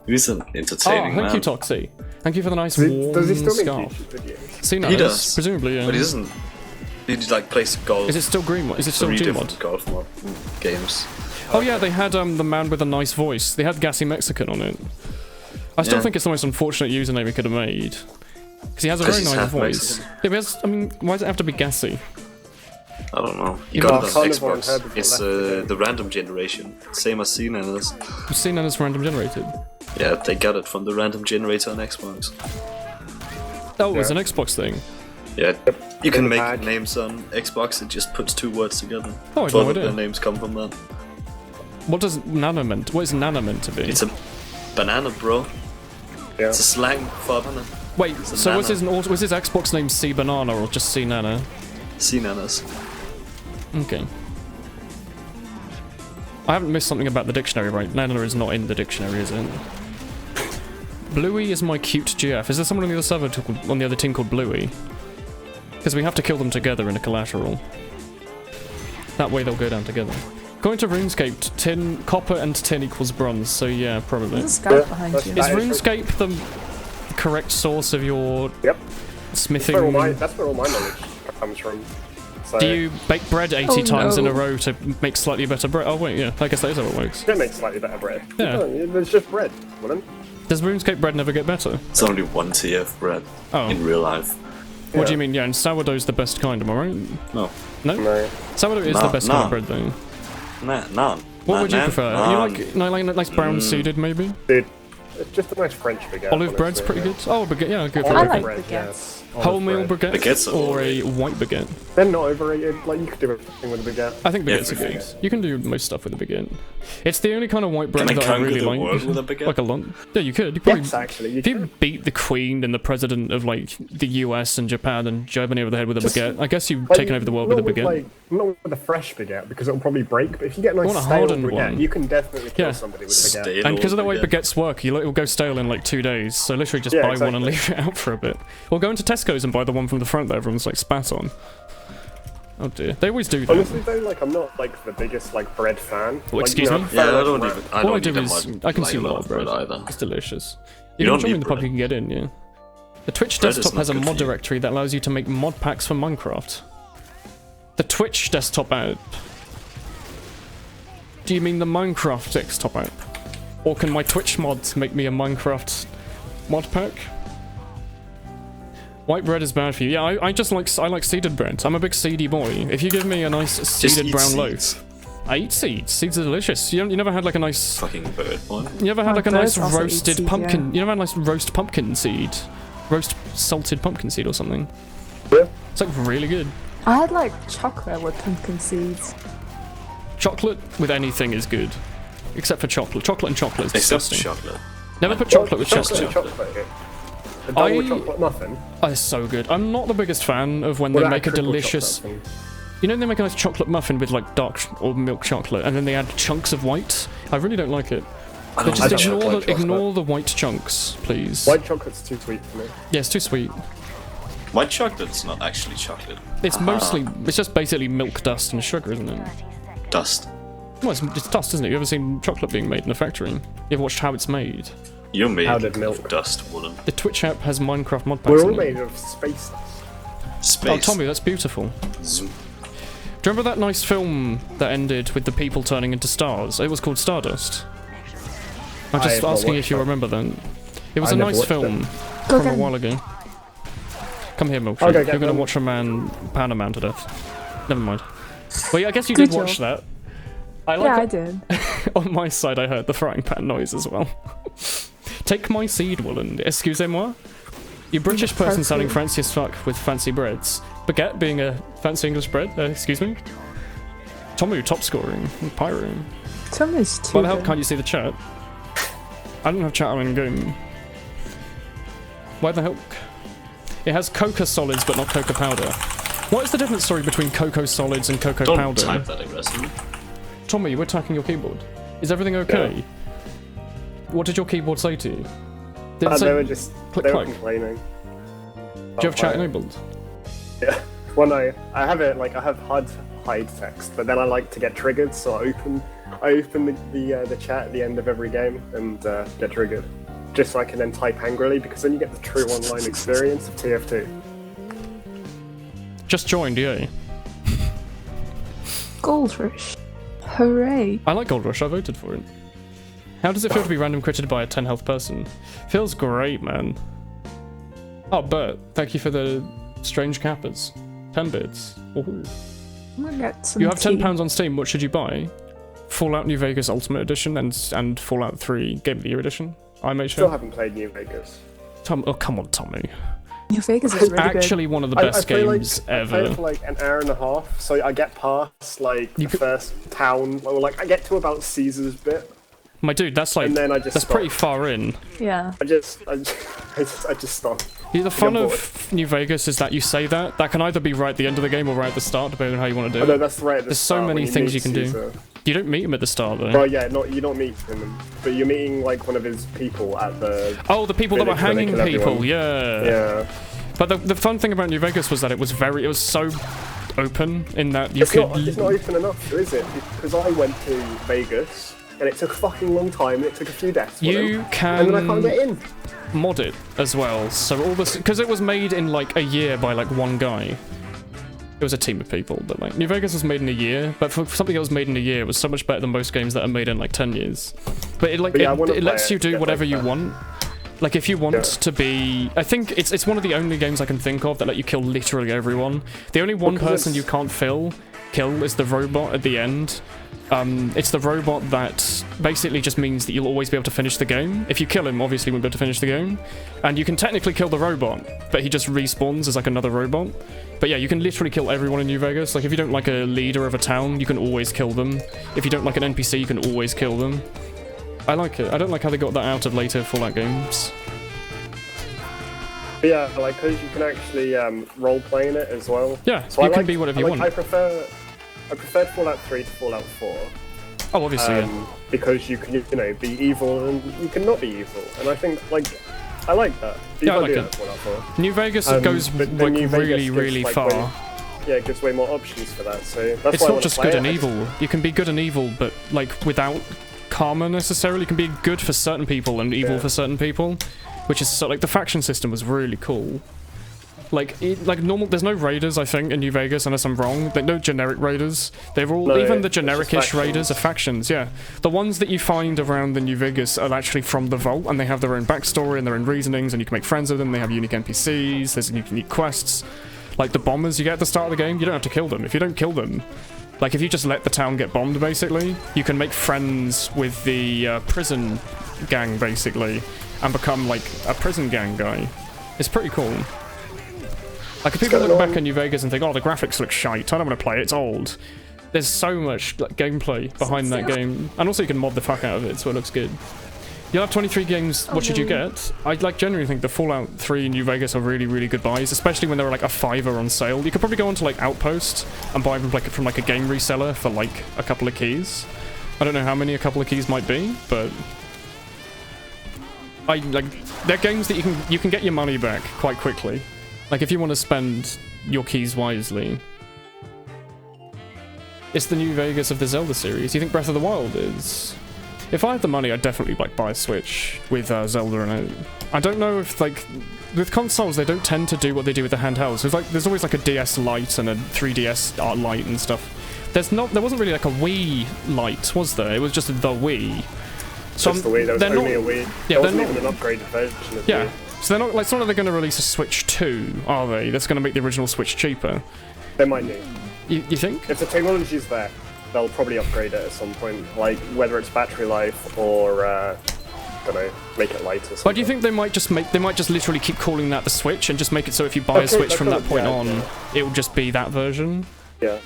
He's an entertaining man. Thank you, Toxie. Thank you for the nice warm does he still make scarf. YouTube videos? See, no, He does. Presumably, yeah. But he doesn't. He like plays golf. Is it still Green? Is it still 3 Gmod? different golf games. Oh yeah, they had the man with a nice voice. They had Gassy Mexican on it. I still think it's the most unfortunate username he could have made. Because he has a very nice voice. Yeah, but I mean, why does it have to be Gassy? I don't know. You Yeah, got it on Carnivore and Xbox. Herbivore It's the random generation. Same as C-Nanas. You've seen that as random generated. Yeah, they got it from the random generator on Xbox. Oh, it was an Xbox thing. Yeah, you can make Bag. names on Xbox, it just puts 2 words together. Oh, I had Both no of their idea. names come from that. What is Nana meant? What is Nana meant to be? It's a banana, bro. Yeah. It's a slang for banana. Wait, a so was Nana. his Xbox name C Banana or just C Nana? C-Nanas. Okay. I haven't missed something about the dictionary, right? Nana is not in the dictionary, is it? Bluey is my cute GF. Is there someone on the other server on the other team called Bluey? Because we have to kill them together in a collateral. That way they'll go down together. Going to RuneScape, copper and tin equals bronze, so yeah, probably. There's a scout behind you. Is RuneScape the correct source of your Yep. smithing? That's where all my knowledge comes from. So, Do you bake bread 80 times in a no. row to make slightly better bread? Oh wait, yeah, I guess that is how it works. don't make slightly better bread. Yeah. No, it's just bread, Woolen. Does RuneScape bread never get better? It's only 1 tier of bread Oh. in real life. What do you mean? Yeah, and sourdough's the best kind, am I right? No. No? No. Sourdough is the best kind of bread though. Nah. What would you prefer? Nah. You like nice brown seeded maybe? Dude, It's just a nice French baguette. Olive bread's honestly, pretty good. Oh, baguette, yeah, good for I baguette. like bread, baguettes. yes. Wholemeal Olive bread. baguette Baguettes are or a alright. white baguette? They're not overrated. Like, you could do everything with a baguette. I think baguettes are Everything. good. You can do most stuff with a baguette. It's the only kind of white bread Can I that I conquer really the like. world with a baguette? Like a lot. Yeah, you could. You probably, Yes, actually. You if you could. beat the Queen and the President of like the US and Japan and Germany over the head with a Just- baguette, I guess you've Like, taken over the world with a not baguette. Like, not with a fresh baguette, because it'll probably break, but if you get a nice want a stale hardened baguette, one. you can definitely kill Yeah. somebody with a baguette. Stale And because of the way baguette. baguettes work, it'll go stale in like 2 days. So literally just Yeah, buy one and exactly. leave it out for a bit. Or go into Tesco's and buy the one from the front that everyone's like spat on. Oh dear, they always do that. Honestly though, like, I'm not like the biggest like bread fan. Well, Like, excuse you know, me? I prefer, Yeah, I like, don't bread. even. I All I don't do even is like I consume a lot of bread. either. It's delicious. You You can don't join need the pub, bread. you can get in, yeah. The Twitch Bread is desktop not has a good mod for you. directory that allows you to make mod packs for Minecraft. The Twitch desktop app. Do you mean the Minecraft desktop app? Or can my Twitch mods make me a Minecraft mod pack? White bread is bad for you. Yeah, I like seeded bread. I'm a big seedy boy. If you give me a nice Just seeded eat brown seeds. loaf, I eat seeds. Seeds are delicious. You never had like a nice. Fucking bird boy. You ever had Oh, like a nice birds also eat roasted seeds, pumpkin? yeah. You never had a nice roast pumpkin seed, roast salted pumpkin seed or something. Yeah. It's like really good. I had like chocolate with pumpkin seeds. Chocolate with anything is good, except for chocolate. Chocolate and chocolate is Except disgusting. chocolate. Never put chocolate with Chocolate chocolate. and chocolate. A double I- chocolate muffin. Oh, it's so good. I'm not the biggest fan of when What they about make a triple delicious. chocolate thing? You know, they make a nice chocolate muffin with like or milk chocolate, and then they add chunks of white. I really don't like it. I But don't just like ignore white the ignore the white chunks, please. White chocolate's too sweet for me. Yeah, it's too sweet. White chocolate's not actually chocolate. It's mostly, it's just basically milk dust and sugar, isn't it? Dust. Well, it's dust, isn't it? You ever seen chocolate being made in a factory? You ever watched how it's made? You're made Powdered of milk. dust, Woolen. The Twitch app has Minecraft mod packs We're all in it. made of space dust. Space. Oh, Tommy, that's beautiful. Zoom. Do you remember that nice film that ended with the people turning into stars? It was called Stardust. I'm I just have not asking watched if you that. remember that. It was I a never nice watched film Go from a again. while ago. Come here, Milkshake. Okay, You're get gonna them. watch a man pound a man to death. Never mind. Well, yeah, I guess you Good did watch that. I Yeah, I like did. on my side, I heard the frying pan noise as well. Take my seed, Woolen. Excusez-moi? You British person sounding fancy as fuck with fancy breads. Baguette being a fancy English bread? Excuse me? Tomu top scoring. Pyro. Tommy's too Why the hell good. can't you see the chat? I don't have chat on in game. Why the hell? It has cocoa solids but not cocoa powder. What is the difference, sorry, between cocoa solids and cocoa Don't powder? type that aggressively. Tommy, we're attacking your keyboard. Is everything okay? What did your keyboard say to you? Did it They say, were just click, they were click. complaining. do you have chat enabled? Yeah. Well, no, I have it like I have hide text, but then I like to get triggered, so I open the chat at the end of every game and get triggered, just so I can then type angrily, because then you get the true online experience of TF2. Just joined, yeah. Goldfish. Hooray. I like Gold Rush, I voted for it. How does it feel to be random critted by a 10 health person? Feels great, man. Oh, Bert, thank you for the strange cappers. 10 bits. Ooh. I'm gonna get some You have tea. £10 on Steam, what should you buy? Fallout New Vegas Ultimate Edition and Fallout 3 Game of the Year Edition? I made Still sure. haven't played New Vegas. Oh, come on, Tommy. New Vegas is really Actually one of the best I play, games I play ever. for like an hour and a half, so I get past like You the could- first town, or like I get to about Caesar's bit, My dude, that's like, and then I just that's stop. pretty far in. good. Yeah. I just stop. Yeah, the fun bored. of New Vegas is that you say that. That can either be right at the end of the game or right at the start, depending on how you want to do Oh, no, it. that's right. At the There's so start, many when things meet you can do. Caesar. You don't meet him at the start, though. Well, yeah, you're not meeting him, but you're meeting like one of his people at the. Oh, the people that were Village where they hanging kill people, everyone. yeah. Yeah, But the fun thing about New Vegas was that it was so open in that you it's could. not open enough, though, is it? Because I went to Vegas and it took a fucking long time. And it took a few deaths. for You them, and then I can't get can in. mod it as well. So all this, because it was made in like a year by like one guy. It was a team of people, but like New Vegas was made in a year. But for something that was made in a year, it was so much better than most games that are made in like 10 years. But it like But yeah, I wanna it lets play you it, do get whatever like you that. want. Like if you want Yeah. to be, I think it's one of the only games I can think of that let you kill literally everyone. The only one Well, 'cause person it's- you can't fill kill is the robot at the end. It's the robot that basically just means that you'll always be able to finish the game. If you kill him, obviously you won't be able to finish the game. And you can technically kill the robot, but he just respawns as like another robot. But yeah, you can literally kill everyone in New Vegas. Like if you don't like a leader of a town, you can always kill them. If you don't like an NPC, you can always kill them. I like it. I don't like how they got that out of later Fallout games. But yeah, like, because you can actually role-play in it as well. Yeah, so you can be whatever you want. I preferred Fallout 3 to Fallout 4. Oh, obviously, yeah. Because you can, you know, be evil and you can not be evil. And I think, like, I like that. Yeah, I like it. New Vegas goes, like, really, really far. Yeah, it gives way more options for that, so that's it's why not just good and evil. You can be good and evil, but, like, without karma necessarily. You can be good for certain people and evil for certain people. Which is so, like, the faction system was really cool. Like normal, there's no raiders, I think, in New Vegas, unless I'm wrong. Like, no generic raiders. They're all, even the generic-ish raiders are factions, yeah. The ones that you find around the New Vegas are actually from the Vault, and they have their own backstory and their own reasonings, and you can make friends with them. They have unique NPCs, there's unique quests. Like, the bombers you get at the start of the game, you don't have to kill them. If you don't kill them, like, if you just let the town get bombed, basically, you can make friends with the prison gang, basically, and become, like, a prison gang guy. It's pretty cool. Like, if people look back at New Vegas and think, oh, the graphics look shite, I don't want to play it, it's old. There's so much, like, gameplay behind that game. And also you can mod the fuck out of it, so it looks good. You'll have 23 games, what did you get? I, like, genuinely think the Fallout 3 in New Vegas are really, really good buys, especially when they were, like, a $5 on sale. You could probably go onto, like, Outpost and buy them, like, from, like, a game reseller for, like, a couple of keys. I don't know how many a couple of keys might be, but... they're games that you can get your money back quite quickly. Like, if you want to spend your keys wisely. It's the New Vegas of the Zelda series. You think Breath of the Wild is? If I had the money, I'd definitely, like, buy a Switch with Zelda in it. I don't know if, like, with consoles, they don't tend to do what they do with the handhelds. There's always, like, a DS Lite and a 3DS Lite and stuff. There wasn't really, like, a Wii Lite, was there? It was just the Wii. So just the Wii, there was only a Wii. Yeah, there wasn't even an upgraded version of Wii. So they're not, like, it's not like they're going to release a Switch 2, are they? That's going to make the original Switch cheaper. They might do. You think? If the technology's there, they'll probably upgrade it at some point. Like, whether it's battery life or, I don't know, make it lighter. But do you think they might just literally keep calling that the Switch and just make it so if you buy a Switch from that point on, it will just be that version? Yeah.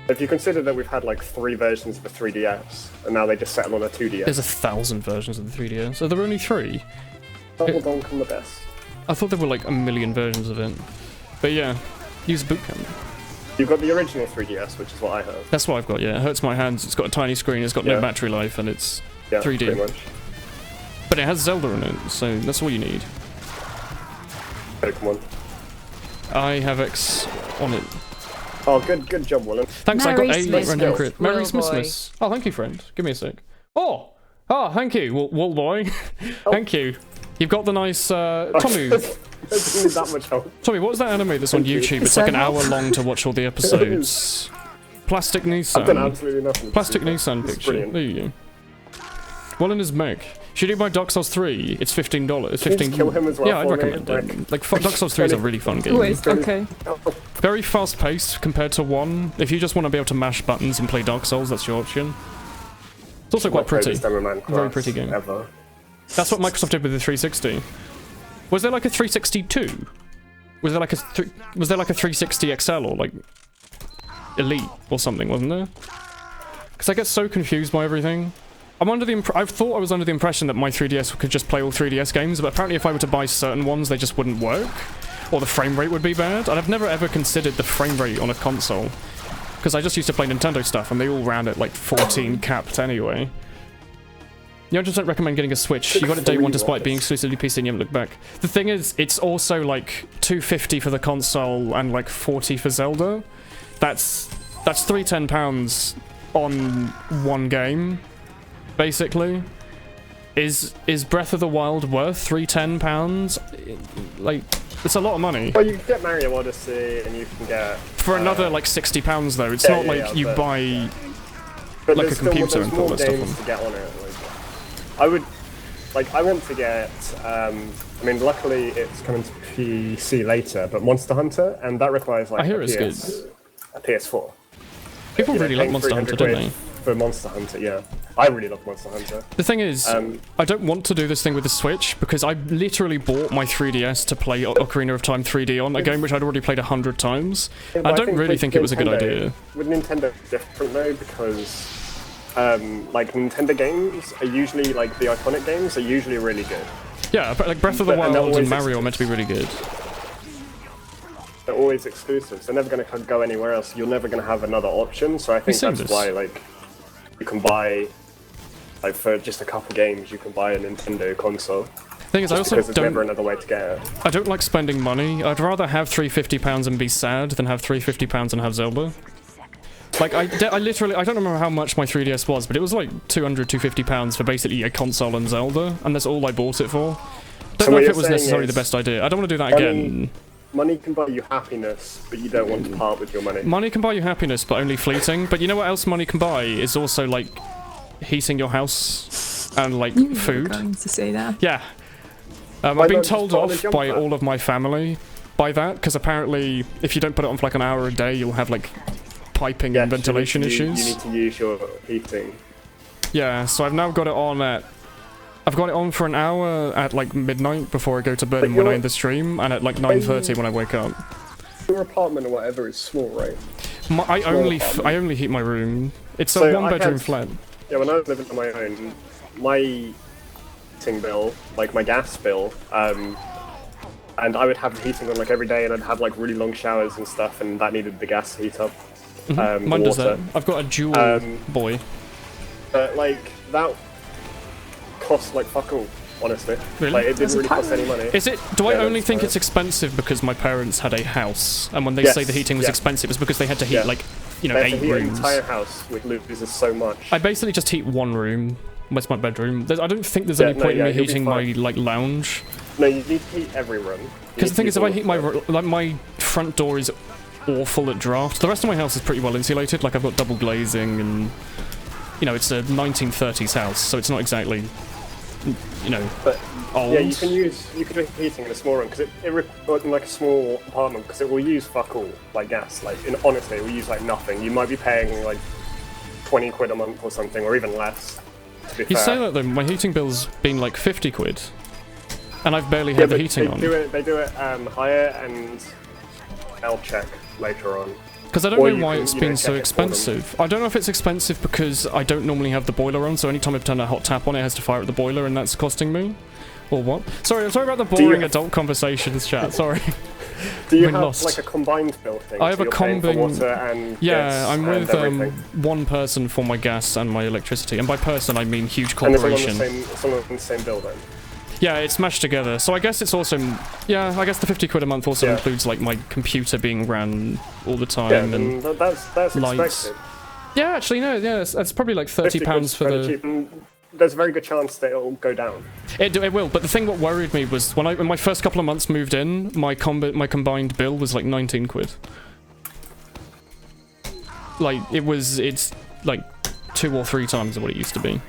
If you consider that we've had, like, 3 versions of the 3DS, and now they just settle on a 2DS. There's 1,000 versions of the 3DS. Are there only 3? Double Donk on the best. I thought there were, like, a million versions of it. But yeah, use Bootcamp. You've got the original 3DS, which is what I have. That's what I've got, yeah. It hurts my hands. It's got a tiny screen, it's got no battery life, and it's 3D. Pretty much. But it has Zelda in it, so that's all you need. Pokemon. I have X on it. Oh, good job, Woolen. Thanks, Merry I got a random crit. Merry Will Christmas. Oh, thank you, friend. Give me a sec. Oh, thank you, Wool Boy. Thank you. You've got the nice, Tommy. Doesn't need that much help. Tommy, what was that anime that's on YouTube? It's like an hour long to watch all the episodes. Plastic Nissan. I've done absolutely nothing. Plastic Nissan picture. Brilliant. There you go. Woolen is mech. Should you buy Dark Souls 3? It's $15. It's Can you just kill him as well? Yeah, I'd recommend it. Like, Dark Souls 3 is a really fun game. Wait, okay. Very fast paced compared to 1. If you just want to be able to mash buttons and play Dark Souls, that's your option. It's also quite pretty. Very pretty game. Ever. That's what Microsoft did with the 360. Was there like a 362? Was there like a 360 XL or like Elite or something, wasn't there? Because I get so confused by everything. I thought I was under the impression that my 3DS could just play all 3DS games, but apparently if I were to buy certain ones, they just wouldn't work. Or the frame rate would be bad. And I've never ever considered the frame rate on a console. Because I just used to play Nintendo stuff, and they all ran at like 14 capped anyway. You know, I just don't recommend getting a Switch. You got it day one despite being exclusively PC and you haven't looked back. The thing is, it's also like $250 for the console and like $40 for Zelda. That's £310 on one game, basically. Is Breath of the Wild worth £310? Like, it's a lot of money. Well, you can get Mario Odyssey, and you can get... For another, like, £60 though. It's not like you buy, like, a computer and put all that stuff on. To get on it. Like, I want to get, I mean, luckily it's coming to PC later, but Monster Hunter, and that requires, like, I hear it's good. a PS4. People You know, really like paying Monster Hunter, 300 don't quid they? For Monster Hunter, yeah. I really love Monster Hunter. The thing is, I don't want to do this thing with the Switch because I literally bought my 3DS to play Ocarina of Time 3D on, a game which I'd already played 100 times. Yeah, I but don't really with think it was a good Nintendo- idea. With Nintendo, it's different though, because like Nintendo games are usually, like the iconic games are usually really good. Yeah, but like Breath of the And they're Wild and always Mario are meant to be really good. They're always exclusives. They're never going to go anywhere else. You're never going to have another option. So I think seen that's this. why, like, you can buy, like, for just a couple games, you can buy a Nintendo console. Thing is, I Just also because there's never don't. another way to get it. I don't like spending money. I'd rather have £350 and be sad than have £350 and have Zelda. Like, I literally, I don't remember how much my 3DS was, but it was like £200–250 for basically a console and Zelda, and that's all I bought it for. Don't So know what if you're it was saying necessarily the is best idea. I don't want to do that money- again. Money can buy you happiness, but you don't want to part with your money. Money can buy you happiness, but only fleeting. But you know what else money can buy? Is also, like, heating your house and, like, You were food. going to say that. Yeah. I've Why been not just told put on a off jumper? by all of my family by that, because apparently if you don't put it on for like an hour a day, you'll have, like, piping and Yes, ventilation you issues. need to use your heating. Yeah, so I've now got it on at... I've got it on for an hour at, like, midnight before I go to bed But and when I you're- end the stream, and at, like, 9:30 when I wake up. Your apartment or whatever is small, right? I apartment. only heat my room. It's So a I one-bedroom had- flat. Yeah, when I was living on my own, my heating bill, like my gas bill, and I would have heating on like every day, and I'd have like really long showers and stuff, and that needed the gas to heat up. The Mine does that. water. I've got a dual boy. But like that cost like fuck all, honestly. Really? Like it Does didn't it really cost any money. Is it? Do I Yeah, only that's think fine. it's expensive because my parents had a house, and when they Yes, say the heating was yeah. expensive, it's because they had to heat Yeah. like, you know, They have 8 to heat an rooms. entire house with loses so much. I basically just heat one room. That's my bedroom. I don't think there's Yeah, any no, point yeah, in me you'll be heating my fine. like lounge. No, you need to heat every room. You Because the need thing to is, if I all heat of my it. my front door is awful at draft. The rest of my house is pretty well insulated. Like I've got double glazing, and you know it's a 1930s house, so it's not exactly, you know, But old. yeah, you can do heating in a small room because in like a small apartment because it will use fuck all like gas. Like honestly, it will use like nothing. You might be paying like 20 quid a month or something, or even less. To be You fair. say that though, my heating bill's been like 50 quid. And I've barely Yeah, had the but heating they on. They do it higher, and I'll check later on. Because I don't or know you why can, it's you been know, so check it for them. expensive. I don't know if it's expensive because I don't normally have the boiler on, so anytime I've turned a hot tap on, it has to fire up the boiler, and that's costing me. Or what? Sorry, I'm sorry about the Do you- boring adult conversations, chat. Sorry. Do you been have lost. like a combined bill thing? I have so a you're paying for combing- water and Yeah, gas I'm and with everything. one person for my gas and my electricity, and by person I mean huge And it's all on the corporation. same, it's all on the same bill then. Yeah, it's mashed together. So I guess it's also, yeah, I guess the 50 quid a month also Yeah. includes like my computer being ran all the time. Yeah, and then that's lights. expected. yeah, actually no, yeah, that's probably like 30 50 pounds quid's for fairly the. cheap, and there's a very good chance that it'll go down. It will, but the thing what worried me was when my first couple of months moved in, my combined bill was like 19 quid. Like it's like 2 or 3 times what it used to be.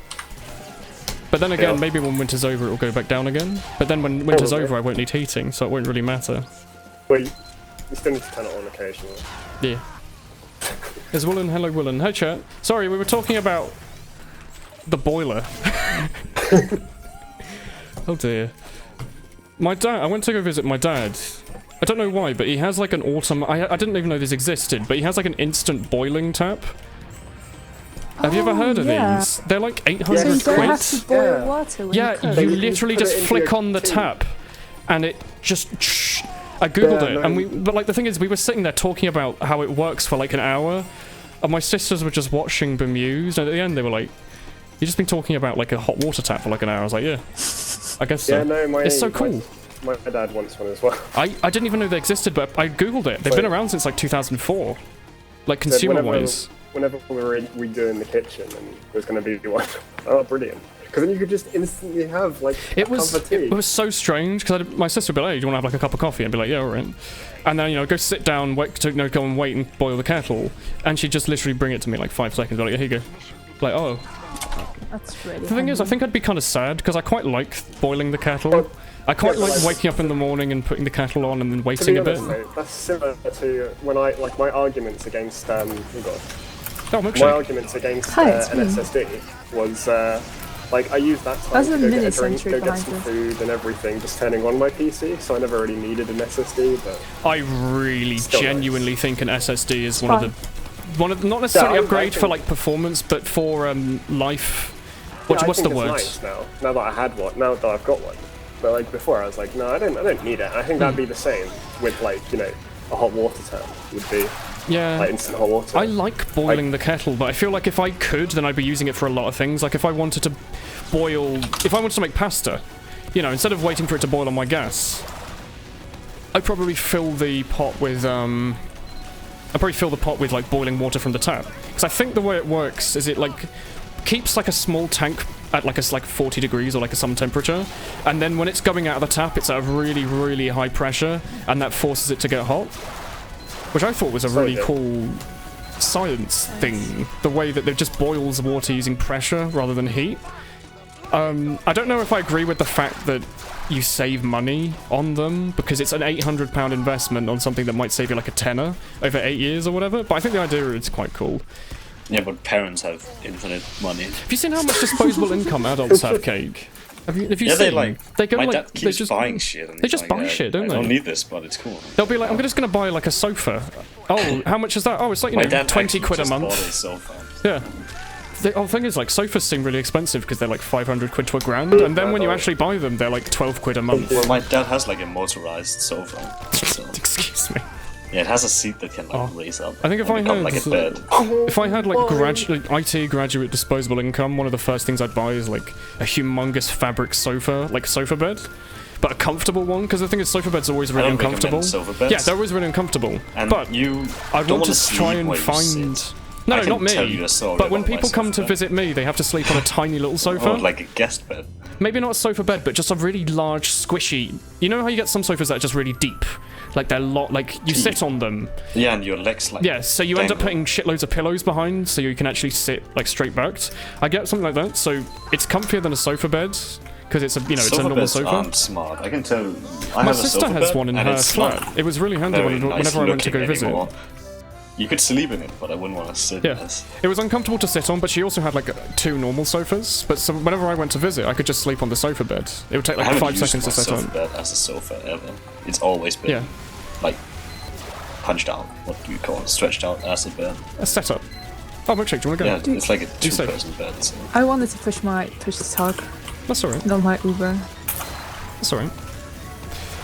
But then again, Yeah. maybe when winter's over, it'll go back down again. But then when winter's Probably. over, I won't need heating, so it won't really matter. Well, you still need to turn it on occasionally. Yeah. There's Woolen. Hello, Woolen. Hi, chat. Sorry, we were talking about the boiler. Oh dear. My dad. I went to go visit my dad. I don't know why, but he has like an I didn't even know this existed, but he has like an instant boiling tap. Have you ever heard of yeah. these? They're like So you 800 don't quid. have to boil Yeah. water when Yeah, you cook. you You literally put it just into flick a on the tea. tap, and it just. I googled Yeah, it, no. and but like the thing is, we were sitting there talking about how it works for like an hour, and my sisters were just watching bemused, and at the end they were like, "You've just been talking about like a hot water tap for like an hour." I was like, "Yeah, I guess so." Yeah, no, It's so cool. My dad wants one as well. I didn't even know they existed, but I googled it. They've been around since like 2004, like So consumer-wise. Whenever we were redoing the kitchen and there's going to be one, oh, brilliant. Because then you could just instantly have like It a was cup of tea. it was so strange because my sister would be like, "Hey, do you want to have like a cup of coffee?" And I'd be like, "Yeah, all right." And then go sit down, wait to go and wait and boil the kettle, and she'd just literally bring it to me like 5 seconds. Be like, "Yeah, here you go." Like, oh. That's really The thing is, I think I'd be kind of sad because I quite like boiling the kettle, I quite Yeah, but like like- waking up in the morning and putting the kettle on and then To waiting be a bit. honest, though, that's similar to when I like my arguments against oh god, Oh, my milkshake. arguments against Hi, it's an me. SSD was like I used that time There's to a go mini get a drink, sentry go get behind some you. food and everything, just turning on my PC. So I never really needed an SSD, but I really Still genuinely think an SSD is Fine. one of the, not necessarily Yeah, I upgrade for think- like performance, but for life. yeah, I What's the think word? it's nice now that I had one. Now that I've got one, but like before, I was like, no, I don't need it. I think that'd be the same with like a hot water tap would be Yeah. like instant hot water. I like boiling the kettle, but I feel like if I could, then I'd be using it for a lot of things. Like if I wanted to if I wanted to make pasta, instead of waiting for it to boil on my gas, I'd probably fill the pot with like boiling water from the tap. Because I think the way it works is it like keeps like a small tank at like 40 degrees or like some temperature, and then when it's going out of the tap, it's at a really, really high pressure, and that forces it to get hot. Which I thought was a really good. cool science thing, the way that it just boils water using pressure rather than heat. I don't know if I agree with the fact that you save money on them, because it's an £800 investment on something that might save you like a tenner over 8 years or whatever, but I think the idea is quite cool. Yeah, but parents have infinite money. Have you seen how much disposable income adults have, Cake? Have you Yeah, they seen? like. They go my like dad they keeps just buying shit. And they he's just like, buy shit, don't I they? don't need this, but it's cool. They'll be like, I'm just gonna buy like a sofa. Oh, how much is that? Oh, it's like My dad 20 actually quid a just month. bought a sofa. Yeah. The thing is, like, sofas seem really expensive because they're like 500 quid to a grand, and then when you actually buy them, they're like 12 quid a month. Well, my dad has like a motorized sofa. So, Excuse me. yeah, it has a seat that can like raise up. I think if and I become had like a bed. if I had like IT graduate disposable income, one of the first things I'd buy is like a humongous fabric sofa, like sofa bed, but a comfortable one. Because the thing is, sofa beds are always really don't recommend uncomfortable. sofa beds. Yeah, they're always really uncomfortable. And but you I'd don't want to sleep try and where you find. sit. No, I no, can not tell me. you a story But when about my people come sofa to bed. visit me, they have to sleep on a tiny little sofa. Oh, like a guest bed. Maybe not a sofa bed, but just a really large, squishy. You know how you get some sofas that are just really deep, like they're like you sit on them. Yeah, and your legs like. Yeah, so you end up dangle. putting shitloads of pillows behind, so you can actually sit like straight backed. I get something like that, so it's comfier than a sofa bed because it's a it's a Sofa normal beds sofa. aren't smart. I can tell. I My have sister a sofa has bed, one in and her it's flat. not It was really handy very whenever nice I went to go looking visit. anymore. You could sleep in it, but I wouldn't want to sit in Yeah, it. it was uncomfortable to sit on, but she also had like 2 normal sofas. But so whenever I went to visit, I could just sleep on the sofa bed. It would take I like haven't 5 used seconds to my sit sofa on. bed as a sofa ever. It's always been Yeah, like punched out. What do you call it? Stretched out as a bed. a setup. Oh, milkshake, do you want to go? Yeah, it's like a You say. two-person bed. So. I wanted to push the talk That's alright. on my Uber. That's alright.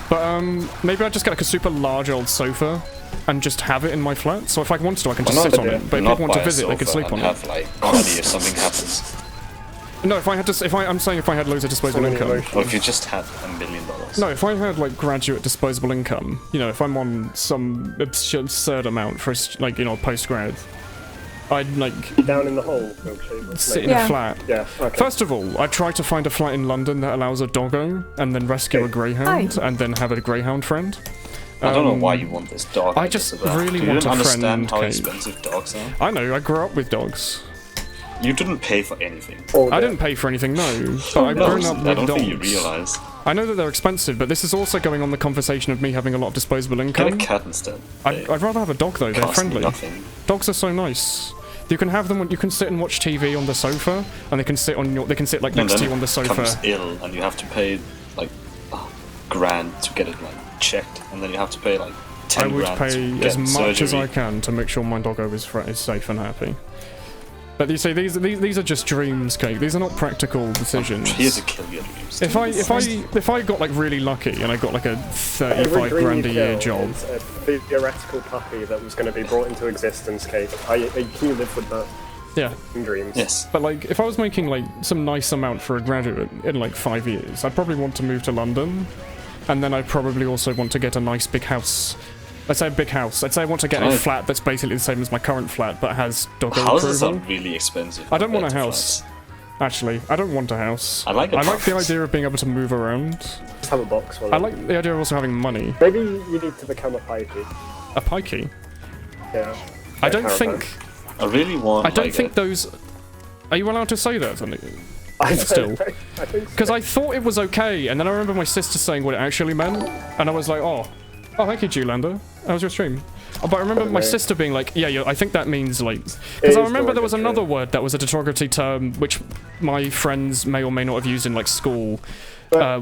But maybe I'd just get like a super large old sofa and just have it in my flat. So if I wanted to, I can just sit on it. But if not people want to buy a visit, they could sofa sleep on and it. have like money if something happens. No, I'm saying if I had loads of disposable many income. emotions. Or if you just had $1 million. No, if I had like graduate disposable income, if I'm on some absurd amount for a post grad, I'd like Down in the hole, milkshake. sit in Yeah. a flat. Yeah. Okay. First of all, I'd try to find a flat in London that allows a doggo, and then rescue a greyhound, Hi. and then have a greyhound friend. I don't know why you want this dog. I just guess, about. really Do you want don't a understand friend, how Kate. expensive dogs are. I know, I grew up with dogs. You didn't pay for anything. Or I the- didn't pay for anything, no, but I've No, grown up I with don't dogs. think you realize. I know that they're expensive, but this is also going on the conversation of me having a lot of disposable Get a income. cat instead. I'd rather have a dog though, they're Cost me friendly. nothing. Dogs are so nice. You can have them when you can sit and watch TV on the sofa, and they can sit like And next to then you on the it sofa. becomes ill, and you have to pay like grand to get it like checked, and then you have to pay like 10 I would grand pay to get as much as I surgery. can to make sure my doggo is safe and happy. But you see, these are just dreams, Kate. These are not practical decisions. Here's a kill your dreams. If I got like really lucky and I got like a Every 35 dream grand a you year kill job, is a theoretical puppy that was going to be brought into existence, Kate. Can you live with that yeah. in dreams? Yes. But like, if I was making like some nice amount for a graduate in like 5 years, I'd probably want to move to London, and then I'd probably also want to get a nice big house. I'd say a big house. I'd say I want to get a Right. flat that's basically the same as my current flat, but has doggo Houses approval. are really expensive. I don't want a compared to house. flats. Actually, I don't want a house. I like the apartments. idea of being able to move around. Just have a box. I like the idea of also having money. Maybe you need to become a pikey. A pikey. Yeah. I don't caravan. think. I really want. I don't like, think those. Are you allowed to say that? still. I think so. Because I thought it was okay, and then I remember my sister saying what it actually meant, and I was like, oh, thank you, Julander. How was your stream? But I remember my sister being like, yeah, I think that means, like... Because I remember there was another word that was a derogatory term, which my friends may or may not have used in, like, school,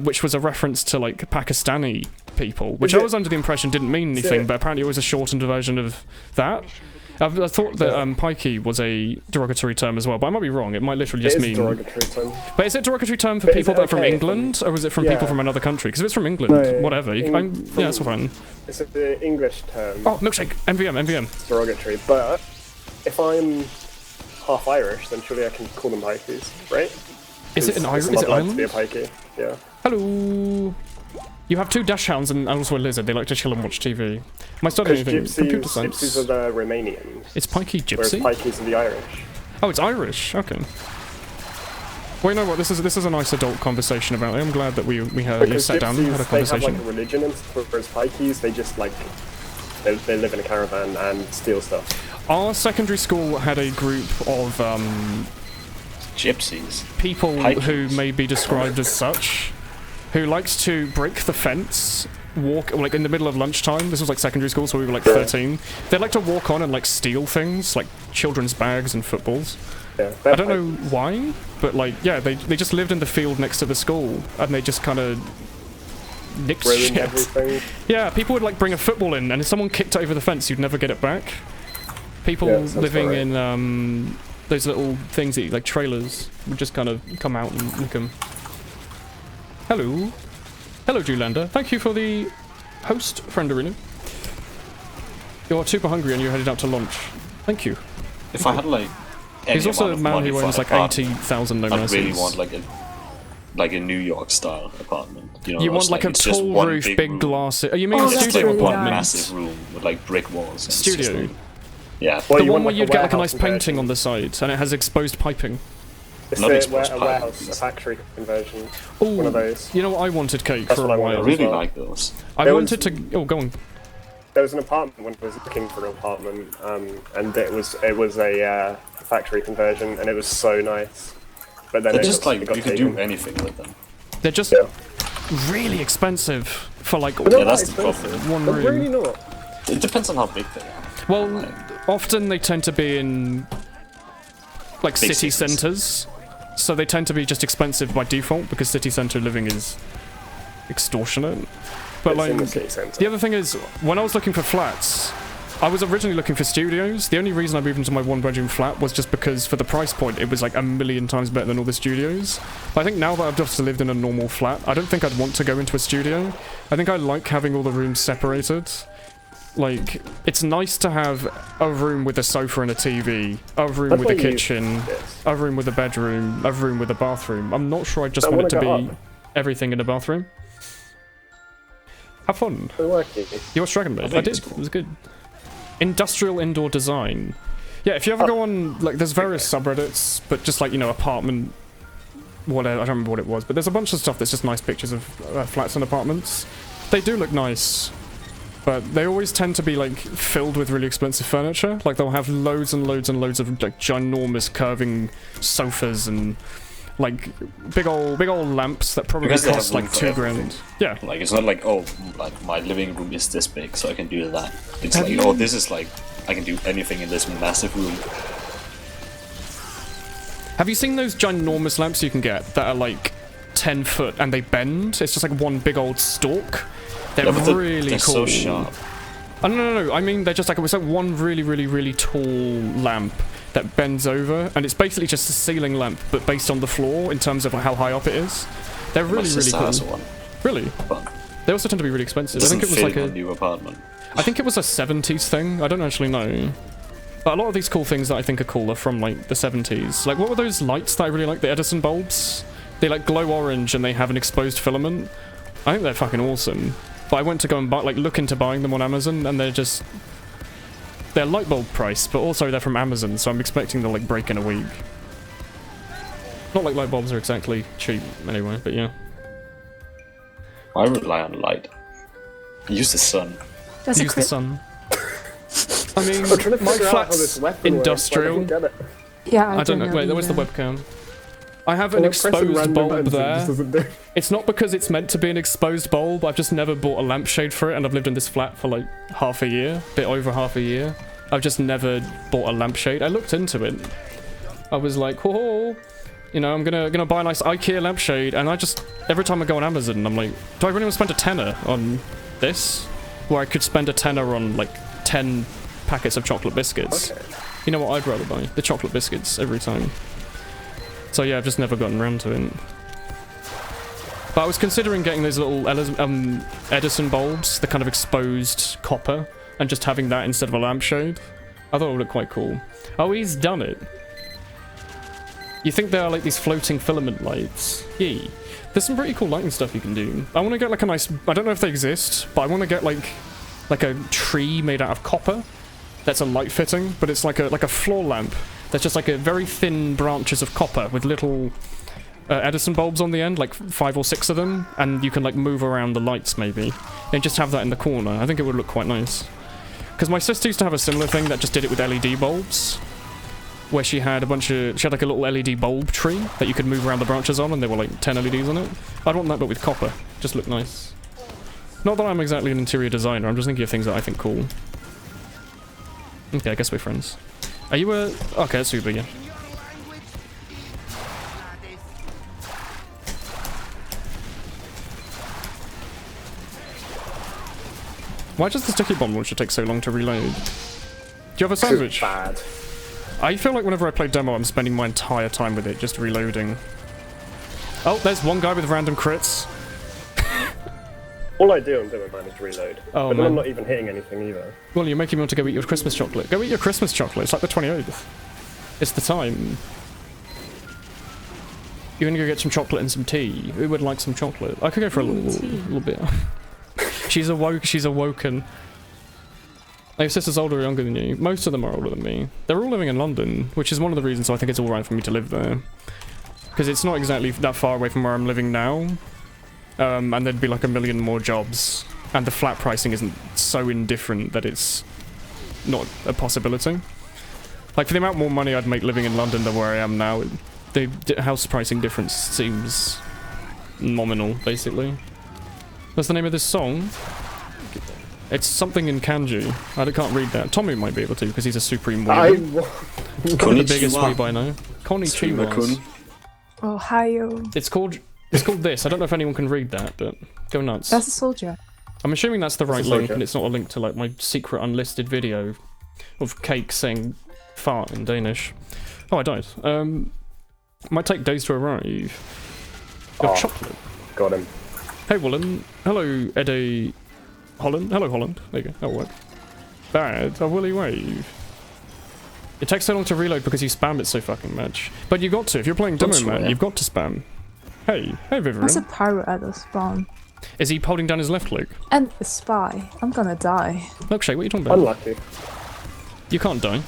which was a reference to, like, Pakistani people, which I was under the impression didn't mean anything, but apparently it was a shortened version of that. I thought that pikey was a derogatory term as well, but I might be wrong. It might literally just mean... derogatory term. But is it a derogatory term for people that are from England, or is it from people from another country? Because if it's from England, whatever. Yeah, that's fine. It's an English term. Oh, milkshake! MVM. It's derogatory, but if I'm half Irish, then surely I can call them pikeys, right? Is it an Irish? Is it Ireland? to be a pikey, yeah. Hello! You have 2 dash hounds and also a lizard. They like to chill and watch TV. Am I studying anything? Computer science. Gypsies are the Romanians. It's pikey gypsy? Whereas pikeys are the Irish. Oh, it's Irish. Okay. Well, you know what? This is a nice adult conversation about it. I'm glad that we sat down and had a conversation. They have like a religion, and whereas pikeys, they just like they live in a caravan and steal stuff. Our secondary school had a group of gypsies, people pikeys. Who may be described as such, who likes to break the fence, walk like in the middle of lunchtime. This was like secondary school, so we were like 13. They like to walk on and like steal things, like children's bags and footballs. Yeah, I don't know why, but like, yeah, they just lived in the field next to the school, and they just kind of nicked shit. Everything. Yeah, people would like bring a football in, and if someone kicked it over the fence, you'd never get it back. People living in those little things, like trailers, would just kind of come out and nick them. Hello. Hello, Julander. Thank you for the host, friend arena. You're super hungry and you're headed out to lunch. Thank you. If I had like... He's also a man who owns like 80,000 no mercies. I really want like a New York style apartment. You want like a tall roof, big glass. Oh, you mean a studio one apartment? massive room with like brick walls. And studio. Like, yeah. The one where you'd get like a nice painting on the side and it has exposed piping. It's a warehouse, a factory conversion. Ooh, one of those. You know what? I wanted cake for a while. I really like those. I wanted to... Oh, go on. There was an apartment when I was looking for an apartment, and it was a factory conversion, and it was so nice. But then they're just like you can do anything with them. They're just really expensive for like that's the problem. One room. Really not. It depends on how big they are. Well, often they tend to be in like big city centres, so they tend to be just expensive by default because city centre living is extortionate. But like, the other thing is, when I was looking for flats, I was originally looking for studios. The only reason I moved into my 1-bedroom flat was just because for the price point, it was like 1,000,000 times better than all the studios. But I think now that I've just lived in a normal flat, I don't think I'd want to go into a studio. I think I like having all the rooms separated. Like, it's nice to have a room with a sofa and a TV, a room with a kitchen, a room with a bedroom, a room with a bathroom. I'm not sure I just want it to be everything in a bathroom. Have fun. You watched Dragon Blade? I did. Cool. It was good. Industrial indoor design. Yeah, if you ever go on, like, there's various subreddits, but just like, you know, apartment, whatever, I don't remember what it was, but there's a bunch of stuff that's just nice pictures of flats and apartments. They do look nice, but they always tend to be, like, filled with really expensive furniture. Like, they'll have loads and loads and loads of, like, ginormous curving sofas and... like big old lamps that probably cost like $2,000. Yeah. Like it's not like, oh, like my living room is this big, so I can do that. It's like, oh, this is like I can do anything in this massive room. Have you seen those ginormous lamps you can get that are like 10 foot and they bend? It's just like one big old stalk. They're really they're cool. So sharp. Oh, no. I mean, they're just like, it's like one really tall lamp that bends over, and it's basically just a ceiling lamp, but based on the floor in terms of how high up it is. They're really cool. Has one. Really? But they also tend to be really expensive. I think it was like a new apartment. I think it was a 70s thing. I don't actually know. But a lot of these cool things that I think are cool are from like the 70s. Like, what were those lights that I really like? The Edison bulbs? They like glow orange and they have an exposed filament. I think they're fucking awesome. But I went to go and look into buying them on Amazon, and they're light bulb price, but also they're from Amazon, so I'm expecting they'll like break in a week. Not like light bulbs are exactly cheap anyway, but yeah. I rely on light. Use the sun. Use the sun. I mean, my flat's industrial. Yeah, I don't know. Wait, where's the webcam? I have an Well, pressing exposed random bulb buttons, it there. just doesn't do- It's not because it's meant to be an exposed bulb. I've just never bought a lampshade for it, and I've lived in this flat for like half a year, bit over half a year. I've just never bought a lampshade. I looked into it. I was like, whoa, you know, I'm gonna buy a nice IKEA lampshade, and I just every time I go on Amazon, I'm like, do I really want to spend a tenner on this? Where I could spend a tenner on like 10 packets of chocolate biscuits. Okay. You know what I'd rather buy? The chocolate biscuits every time. So yeah, I've just never gotten around to it. But I was considering getting those little Edison bulbs, the kind of exposed copper, and just having that instead of a lampshade. I thought it would look quite cool. Oh, he's done it. You think there are like these floating filament lights? Yee. There's some pretty cool lighting stuff you can do. I want to get like a nice, I don't know if they exist, but I want to get like a tree made out of copper. That's a light fitting, but it's like a floor lamp. That's just like a very thin branches of copper with little Edison bulbs on the end, like 5 or 6 of them, and you can like move around the lights maybe, and just have that in the corner. I think it would look quite nice. Because my sister used to have a similar thing that just did it with LED bulbs, where she had like a little LED bulb tree that you could move around the branches on, and there were like 10 LEDs on it. I'd want that, but with copper. Just look nice. Not that I'm exactly an interior designer. I'm just thinking of things that I think cool. Okay, I guess we're friends. Are you a... Okay, that's Uber, yeah. Why does the sticky bomb launcher take so long to reload? Do you have a sandwich? Bad. I feel like whenever I play demo, I'm spending my entire time with it, just reloading. Oh, there's one guy with random crits. All I do on Demo Man is reload. Oh, but then man. I'm not even hitting anything either. Well, you're making me want to go eat your Christmas chocolate. Go eat your Christmas chocolate. It's like the 28th. It's the time. You're gonna go get some chocolate and some tea. Who would like some chocolate? I could go for a little bit. She's awoken. Your sister's older or younger than you. Most of them are older than me. They're all living in London, which is one of the reasons I think it's alright for me to live there. Because it's not exactly that far away from where I'm living now. And there'd be like a million more jobs. And the flat pricing isn't so indifferent that it's not a possibility. Like, for the amount more money I'd make living in London than where I am now, the house pricing difference seems nominal, basically. What's the name of this song? It's something in kanji. I can't read that. Tommy might be able to, because he's a supreme weeb. The biggest weeb I know. Konnichiwa. Ohio. It's called this. I don't know if anyone can read that, but go nuts. That's a soldier. I'm assuming that's the right a link, soldier. and it's not a link to like my secret unlisted video of Cake saying fart in Danish. Oh, I died. Might take days to arrive. Your chocolate. Got him. Hey, Woolen. Hello, Eddie Holland. Hello, Holland. There you go. That'll work. Bad. A willy wave. It takes so long to reload because you spam it so fucking much. But you got to. If you're playing Demo Man, you've got to spam. Hey Vivian. That's a pirate at the spawn. Is he holding down his left click? And a spy. I'm gonna die. Milkshake, what are you talking about? Unlucky. You can't die.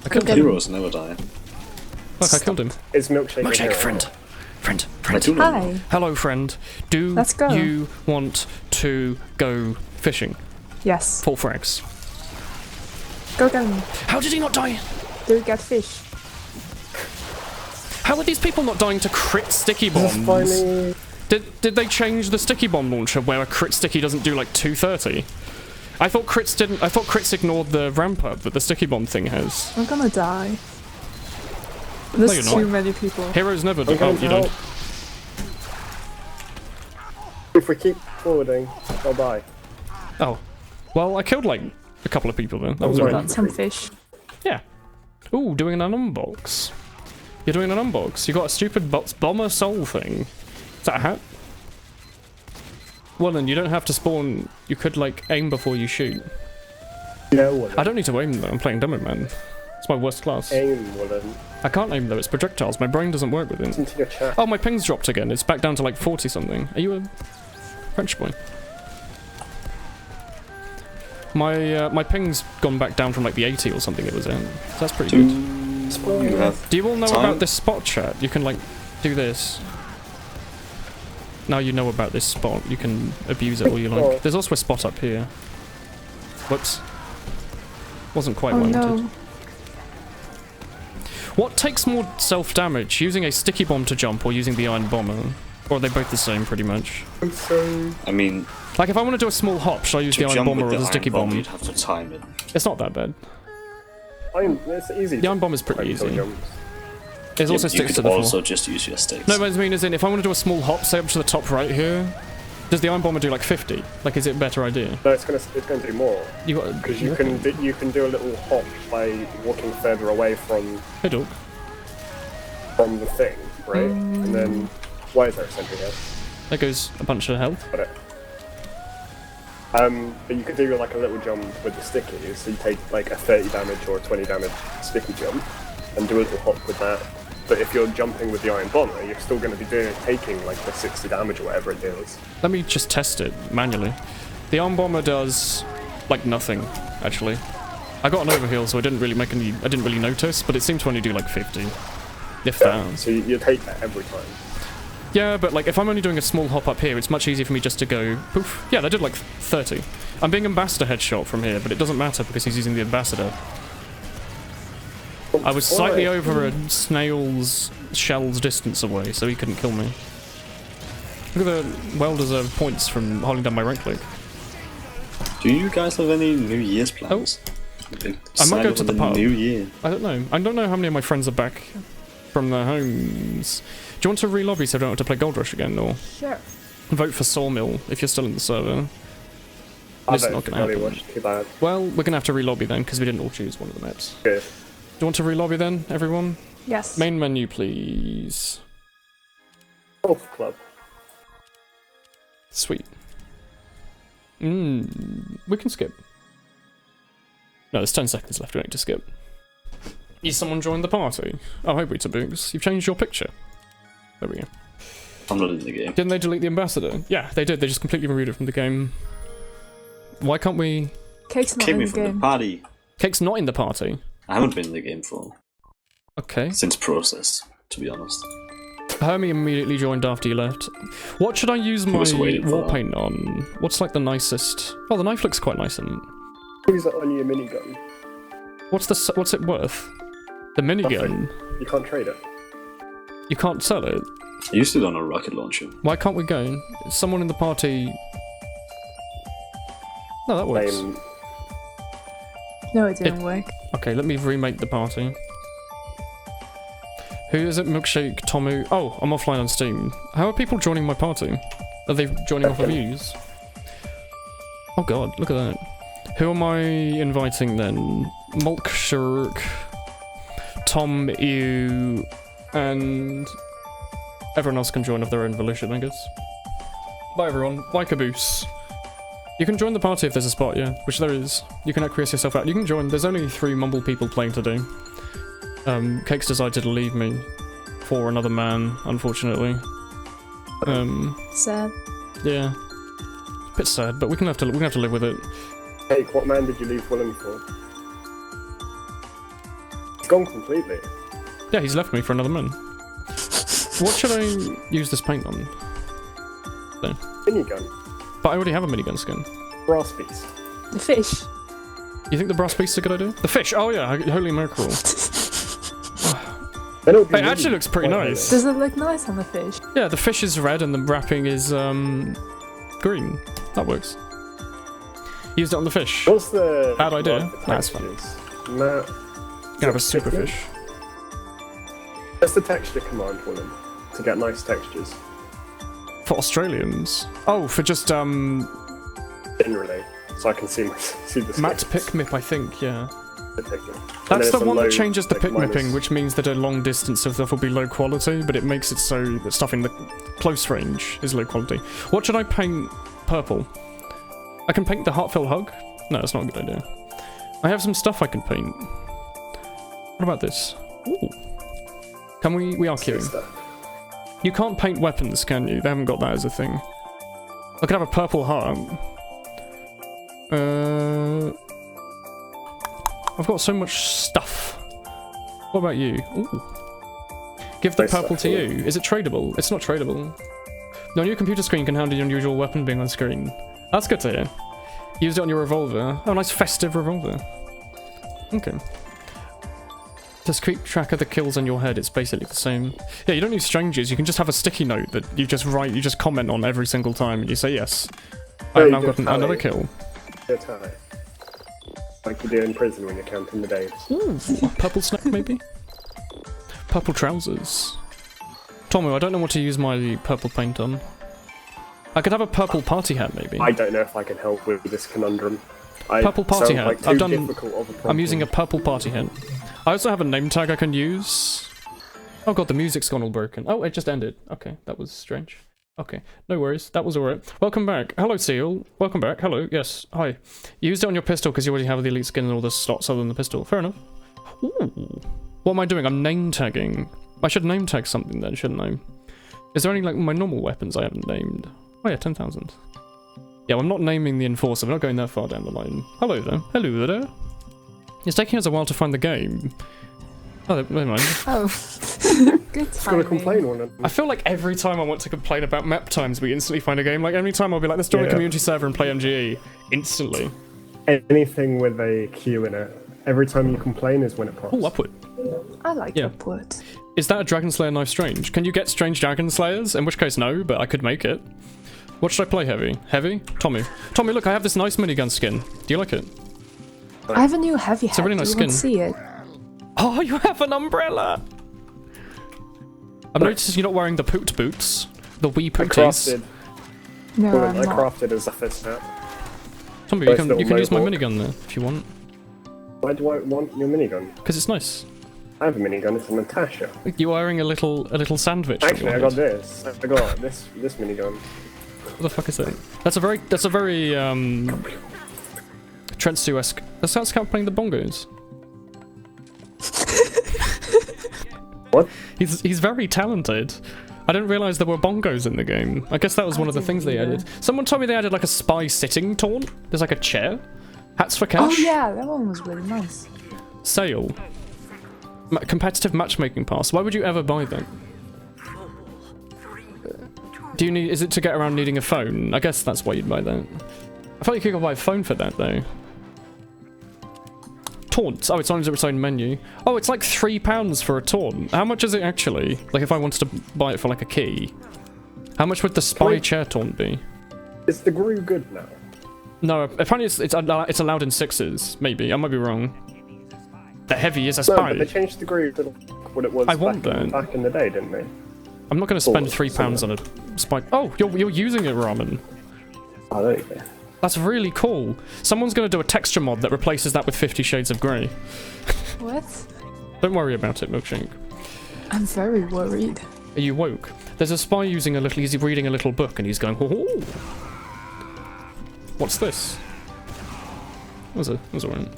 I killed him. Heroes never die. Look, I killed him. Is Milkshake a Milkshake, hero? friend. Friend. I do know. Hi. Hello, friend. Do Let's go. you want to go fishing? Yes. 4 frags. Go get him. How did he not die? Do we get fish? How are these people not dying to crit sticky bombs? Funny. Did they change the sticky bomb launcher where a crit sticky doesn't do like 230? I thought crits ignored the ramp up that the sticky bomb thing has. I'm gonna die. There's you're too not. many people. Heroes never do. I'm Oh, going you to don't. help. If we keep forwarding, I'll die. Oh. Well, I killed like a couple of people then. That was Sorry. alright. Got some fish. Yeah. Ooh, doing an unbox. You're doing an unbox. You got a stupid bomber soul thing. Is that a hat? Well then, you don't have to spawn. You could like aim before you shoot. Yeah, Woolen. I don't need to aim though. I'm playing Demo Man. It's my worst class. Aim, Woolen. I can't aim though. It's projectiles. My brain doesn't work with it. Into your chat. Oh, my ping's dropped again. It's back down to like 40 something. Are you a French boy? My ping's gone back down from like the 80 or something it was in. So that's pretty good. You have Do you all know time? about this spot chat? You can like do this. Now you know about this spot. You can abuse it all you like. There's also a spot up here. Whoops. Wasn't quite Oh what I wanted. no. What takes more self-damage, using a sticky bomb to jump or using the iron bomber? Or are they both the same, pretty much? So I mean, Like, if I want to do a small hop, should I use to the iron jump bomber with or the sticky bomb? you'd have to time it. It's not that bad. it's easy. The iron bomb is pretty to easy. jumps. It also you sticks to could the floor. also just use your sticks. No, but I mean, as in, if I want to do a small hop, say up to the top right here, does the iron bomber do like 50? Like, is it a better idea? No, it's gonna do more. You got Because you can do a little hop by walking further away from Hey, dog. the thing, right? And then why is there a sentry here? There goes a bunch of health. Got it. But you could do like a little jump with the sticky, so you take like a 30 damage or a 20 damage sticky jump, and do a little hop with that. But if you're jumping with the iron bomber, you're still going to be taking like the 60 damage or whatever it deals. Let me just test it manually. The iron bomber does like nothing, actually. I got an overheal, so I didn't really notice, but it seemed to only do like 50. If that. So you take that every time. Yeah, but like if I'm only doing a small hop up here, it's much easier for me just to go poof. Yeah, that did like 30. I'm being ambassador headshot from here, but it doesn't matter because he's using the ambassador. I was slightly over a snail's shell's distance away, so he couldn't kill me. Look at the well-deserved points from holding down my right click. Do you guys have any New Year's plans? I might go to the pub. New Year. I don't know. I don't know how many of my friends are back from their homes. Do you want to re-lobby so I don't have to play Gold Rush again, or Sure. vote for Sawmill if you're still in the server? I It's don't not think gonna really happen. watch too bad. Well, we're gonna have to re-lobby then because we didn't all choose one of the maps. Good. Do you want to re-lobby then, everyone? Yes. Main menu, please. Golf club. Sweet. We can skip. No, there's 10 seconds left. We need to skip. Is someone joined the party? Oh, hey, Weetaboogs. You've changed your picture. There we go. I'm not in the game. Didn't they delete the ambassador? Yeah, they did. They just completely removed it from the game. Why can't we... Cake's not Came in in the from game. the party. Cake's not in the party. I haven't been in the game Okay. since process, to be honest. Hermie immediately joined after you left. What should I use my was waiting for war that. paint on? What's like the nicest... Oh, the knife looks quite nice in it. Use it on your minigun. What's it worth? The minigun. You can't trade it. You can't sell it. I used it on a rocket launcher. Why can't we go? Is someone in the party... No, that works. No, it didn't work. Okay, let me remake the party. Who is it? Milkshake, Tomu. Oh, I'm offline on Steam. How are people joining my party? Are they joining off of views? Oh god, look at that. Who am I inviting then? Mulk Shurk, Tom Ew, and everyone else can join of their own volition, I guess. Bye everyone. Bye Caboose. You can join the party if there's a spot, yeah, which there is. You can acquiesce yourself out. You can join. There's only 3 mumble people playing today. Cakes decided to leave me for another man, unfortunately. Sad. Yeah, a bit sad, but we're gonna have to live with it. Hey, what man did you leave Woolen for? It's gone completely. Yeah, he's left me for another man. What should I use this paint on? No. Minigun. But I already have a minigun skin. Brass piece. The fish. You think the brass piece is a good idea? The fish! Oh yeah, holy mackerel. They don't do It actually really looks pretty quite nice. Does it look nice on the fish? Yeah, the fish is red and the wrapping is green. That works. Used it on the fish. What's the Bad idea. like, the That's fine. textures? No. Gonna have a super fish. What's the texture command, Woolen? To get nice textures. For Australians. Oh, for just Generally. So I can see the matte sketches. pick mip, I think, yeah. The picture. And That's then the it's a one low, that changes the like, pick mipping, minus- which means that a long distance of stuff will be low quality, but it makes it so that stuff in the close range is low quality. What should I paint purple? I can paint the heartfelt hug? No, that's not a good idea. I have some stuff I can paint. What about this? Ooh. Can we are queuing. stuff. You can't paint weapons, can you? They haven't got that as a thing. I could have a purple heart. I've got so much stuff. What about you? Ooh. Give the Nice purple stuff, to yeah. you. Is it tradable? It's not tradable. No, on your computer screen you can handle your unusual weapon being on screen. That's good to hear. Used it on your revolver. Oh, nice festive revolver. Okay. Just keep track of the kills in your head. It's basically the same. Yeah, you don't need strangers. You can just have a sticky note that you just write, you just comment on every single time, and you say yes. I've now gotten another kill. Good time. Like you do in prison when you're counting the days. Ooh, purple snack maybe? Purple trousers. Tommy, I don't know what to use my purple paint on. I could have a purple party hat maybe. I don't know if I can help with this conundrum. Purple party hat. Like I've done. difficult of a problem. I'm using a purple party hat. I also have a name tag I can use. Oh god, the music's gone all broken. Oh, it just ended. Okay, that was strange. Okay, no worries. That was alright. Welcome back. Hello, Seal. Welcome back. Hello. Yes. Hi. You used it on your pistol because you already have the elite skin and all the slots other than the pistol. Fair enough. Ooh. What am I doing? I'm name tagging. I should name tag something then, shouldn't I? Is there any like my normal weapons I haven't named? Oh yeah, 10,000. Yeah, well, I'm not naming the Enforcer. We're not going that far down the line. Hello there. Hello there. It's taking us a while to find the game. Oh, never mind. Oh, good Just gonna timing. complain on it. I feel like every time I want to complain about map times, we instantly find a game. Like, every time I'll be like, let's join a community server and play MGE. Instantly. Anything with a Q in it. Every time you complain is when it pops. Oh, upward. I like Yeah. upward. Is that a Dragon Slayer knife strange? Can you get strange Dragon Slayers? In which case, no, but I could make it. What should I play heavy? Heavy? Tommy. Tommy, look, I have this nice minigun skin. Do you like it? I have a new heavy hat. a really nice Do you want to skin. see it? Oh, you have an umbrella! I've noticed you're not wearing the poot boots. The wee I pooties. crafted. No, Woolen, I'm I not. crafted as a fist hat. Tommy, Nice you little can use my mohawk. minigun there, if you want. Why do I want your minigun? Because it's nice. I have a minigun. It's a Natasha. You're wearing a little sandwich. on Actually, your I got head. this. I got this minigun. What the fuck is that? That's a very Trentsu-esque. That sounds like playing the bongos. What? He's very talented. I didn't realise there were bongos in the game. I guess that was one of the things they added. Someone told me they added like a spy sitting taunt. There's like a chair. Hats for cash. Oh yeah, that one was really nice. Sale. Competitive matchmaking pass. Why would you ever buy that? Do you need? Is it to get around needing a phone? I guess that's why you'd buy that. I thought you could go buy a phone for that though. Taunts. Oh, it's on its own menu. Oh, it's like £3 for a taunt. How much is it actually? Like if I wanted to buy it for like a key. How much would the spy Wait. chair taunt be? Is the Gru good now? No, apparently it's allowed in 6s. Maybe I might be wrong. The heavy is a No, spy. but they changed the Gru to what it was I want back in the day, didn't they? I'm not going to spend Oh, £3 on a spy. Oh, you're using it, Ramen. Oh, there you go. That's really cool. Someone's going to do a texture mod that replaces that with 50 Shades of Grey. What? Don't worry about it, Milkshake. I'm very worried. Are you woke? There's a spy using a little. He's reading a little book and he's going. Oh, what's this? That was alright.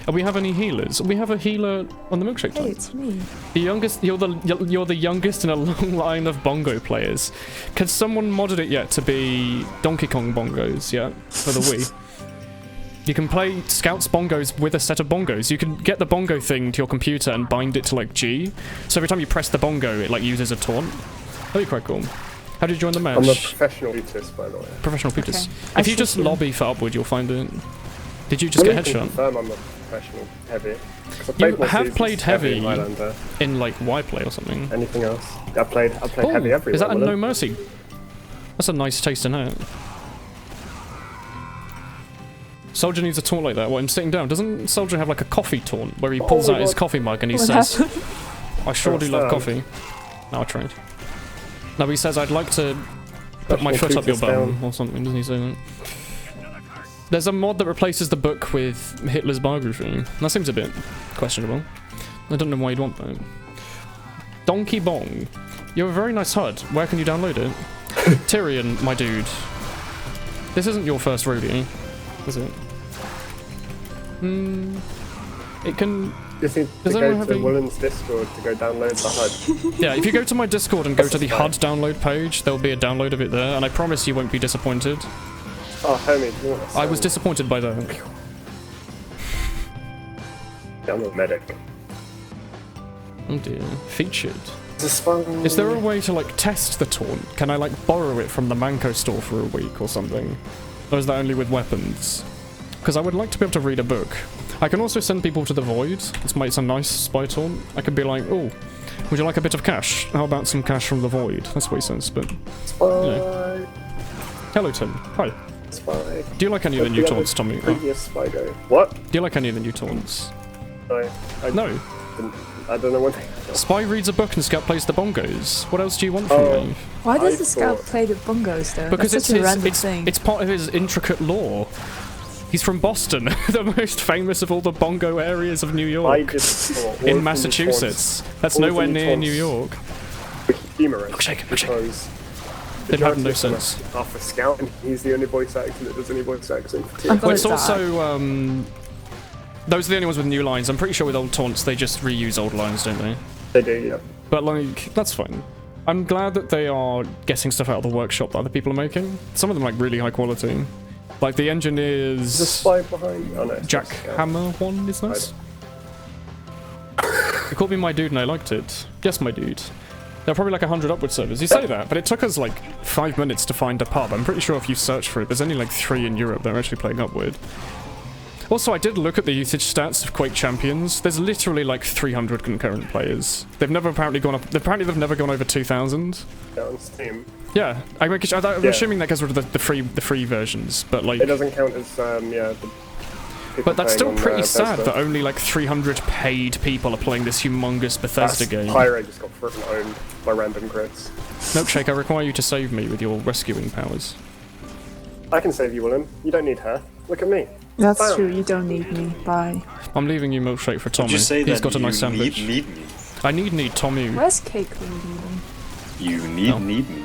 Do we have any healers? We have a healer on the Milkshake Hey, side. it's me. The youngest. You're the youngest in a long line of bongo players. Can someone modded it yet to be Donkey Kong bongos? Yeah, for the Wii. You can play Scouts bongos with a set of bongos. You can get the bongo thing to your computer and bind it to like G. So every time you press the bongo, it like uses a taunt. That'd be quite cool. How did you join the match? I'm a professional flutist, by the way. Professional Petus. I If you see just you. lobby for Upward, you'll find it. Did you just Well, get you can headshot? confirm I'm a professional heavy. 'Cause I You more have seasons played heavy. in Highlander. In like Y play or something? Anything else? I played Oh, heavy everywhere. is that a Woolen. No Mercy? That's a nice taste in that. Soldier needs a taunt like that. What, him sitting down? Doesn't Soldier have like a coffee taunt where he pulls my out his God. coffee mug and he What says, happened? I sure do love Understand. coffee. No, I tried. No, but he says, I'd like to put my foot up your Professional bum or something, doesn't he say that? There's a mod that replaces the book with Hitler's biography. That seems a bit questionable. I don't know why you'd want that. Donkey Bong. You're a very nice HUD. Where can you download it? Tyrion, my dude. This isn't your first rodeo, is it? It can... Just need to Does anyone go have to a- Woolen's Discord to go download the HUD. Yeah, if you go to my Discord and go to the That's HUD download page, there'll be a download of it there, and I promise you won't be disappointed. Oh, homie, do you want a I was song? disappointed by that. Yeah, I'm a medic. Oh dear. Featured. It's a spell. Is there a way to, like, test the taunt? Can I, like, borrow it from the Manco store for a week or something? Or is that only with weapons? Because I would like to be able to read a book. I can also send people to the void. It's a nice spy taunt. I could be like, oh, would you like a bit of cash? How about some cash from the void? That's what he says, but... Spy. Hello, Tim. Hi. Spy. Do you like any of the new taunts, Tommy? Previous spy go. What? Do you like any of the new taunts? No. No. I don't know what they... Spy reads a book and Scout plays the bongos. What else do you want from Oh. me? Why does I the scout thought- play the bongos though? Because That's it's such a random his, thing. it's part of his intricate lore. He's from Boston, the most famous of all the bongo areas of New I York. just thought... all of In the Massachusetts. That's all of nowhere the near taunts New York. were humorous. Milkshake. Because... They'd have no majority of them sense. are for Scout, and he's the only voice actor that does any voice acting for I TF. thought Well, it's that. also, those are the only ones with new lines. I'm pretty sure with old taunts, they just reuse old lines, don't they? They do, yeah. But, like, that's fine. I'm glad that they are getting stuff out of the workshop that other people are making. Some of them, like, really high quality. Like, the There's a engineers... spy behind... Oh, no, it's Jack not Scout. Hammer one is nice. You called me my dude and I liked it. Yes, my dude. There are probably like 100 upward servers. You say that, but it took us like 5 minutes to find a pub. I'm pretty sure if you search for it, there's only like 3 in Europe that are actually playing upward. Also, I did look at the usage stats of Quake Champions. There's literally like 300 concurrent players. They've never apparently gone up. Apparently, they've never gone over 2,000. Yeah, on Steam. Yeah, I'm assuming that goes with the free versions, but like. It doesn't count as, yeah... But that's still pretty sad Bethesda. that only like 300 paid people are playing this humongous Bethesda game. Pyro just got freaking owned by random crits. Milkshake, I require you to save me with your rescuing powers. I can save you, Woolen. You don't need her. Look at me. That's Bam. true, you don't need me. Bye. I'm leaving you Milkshake for Tommy. Did you say He's that got a nice you sandwich. need me? I need Tommy. Where's Cake when you need him? You need Oh. need me.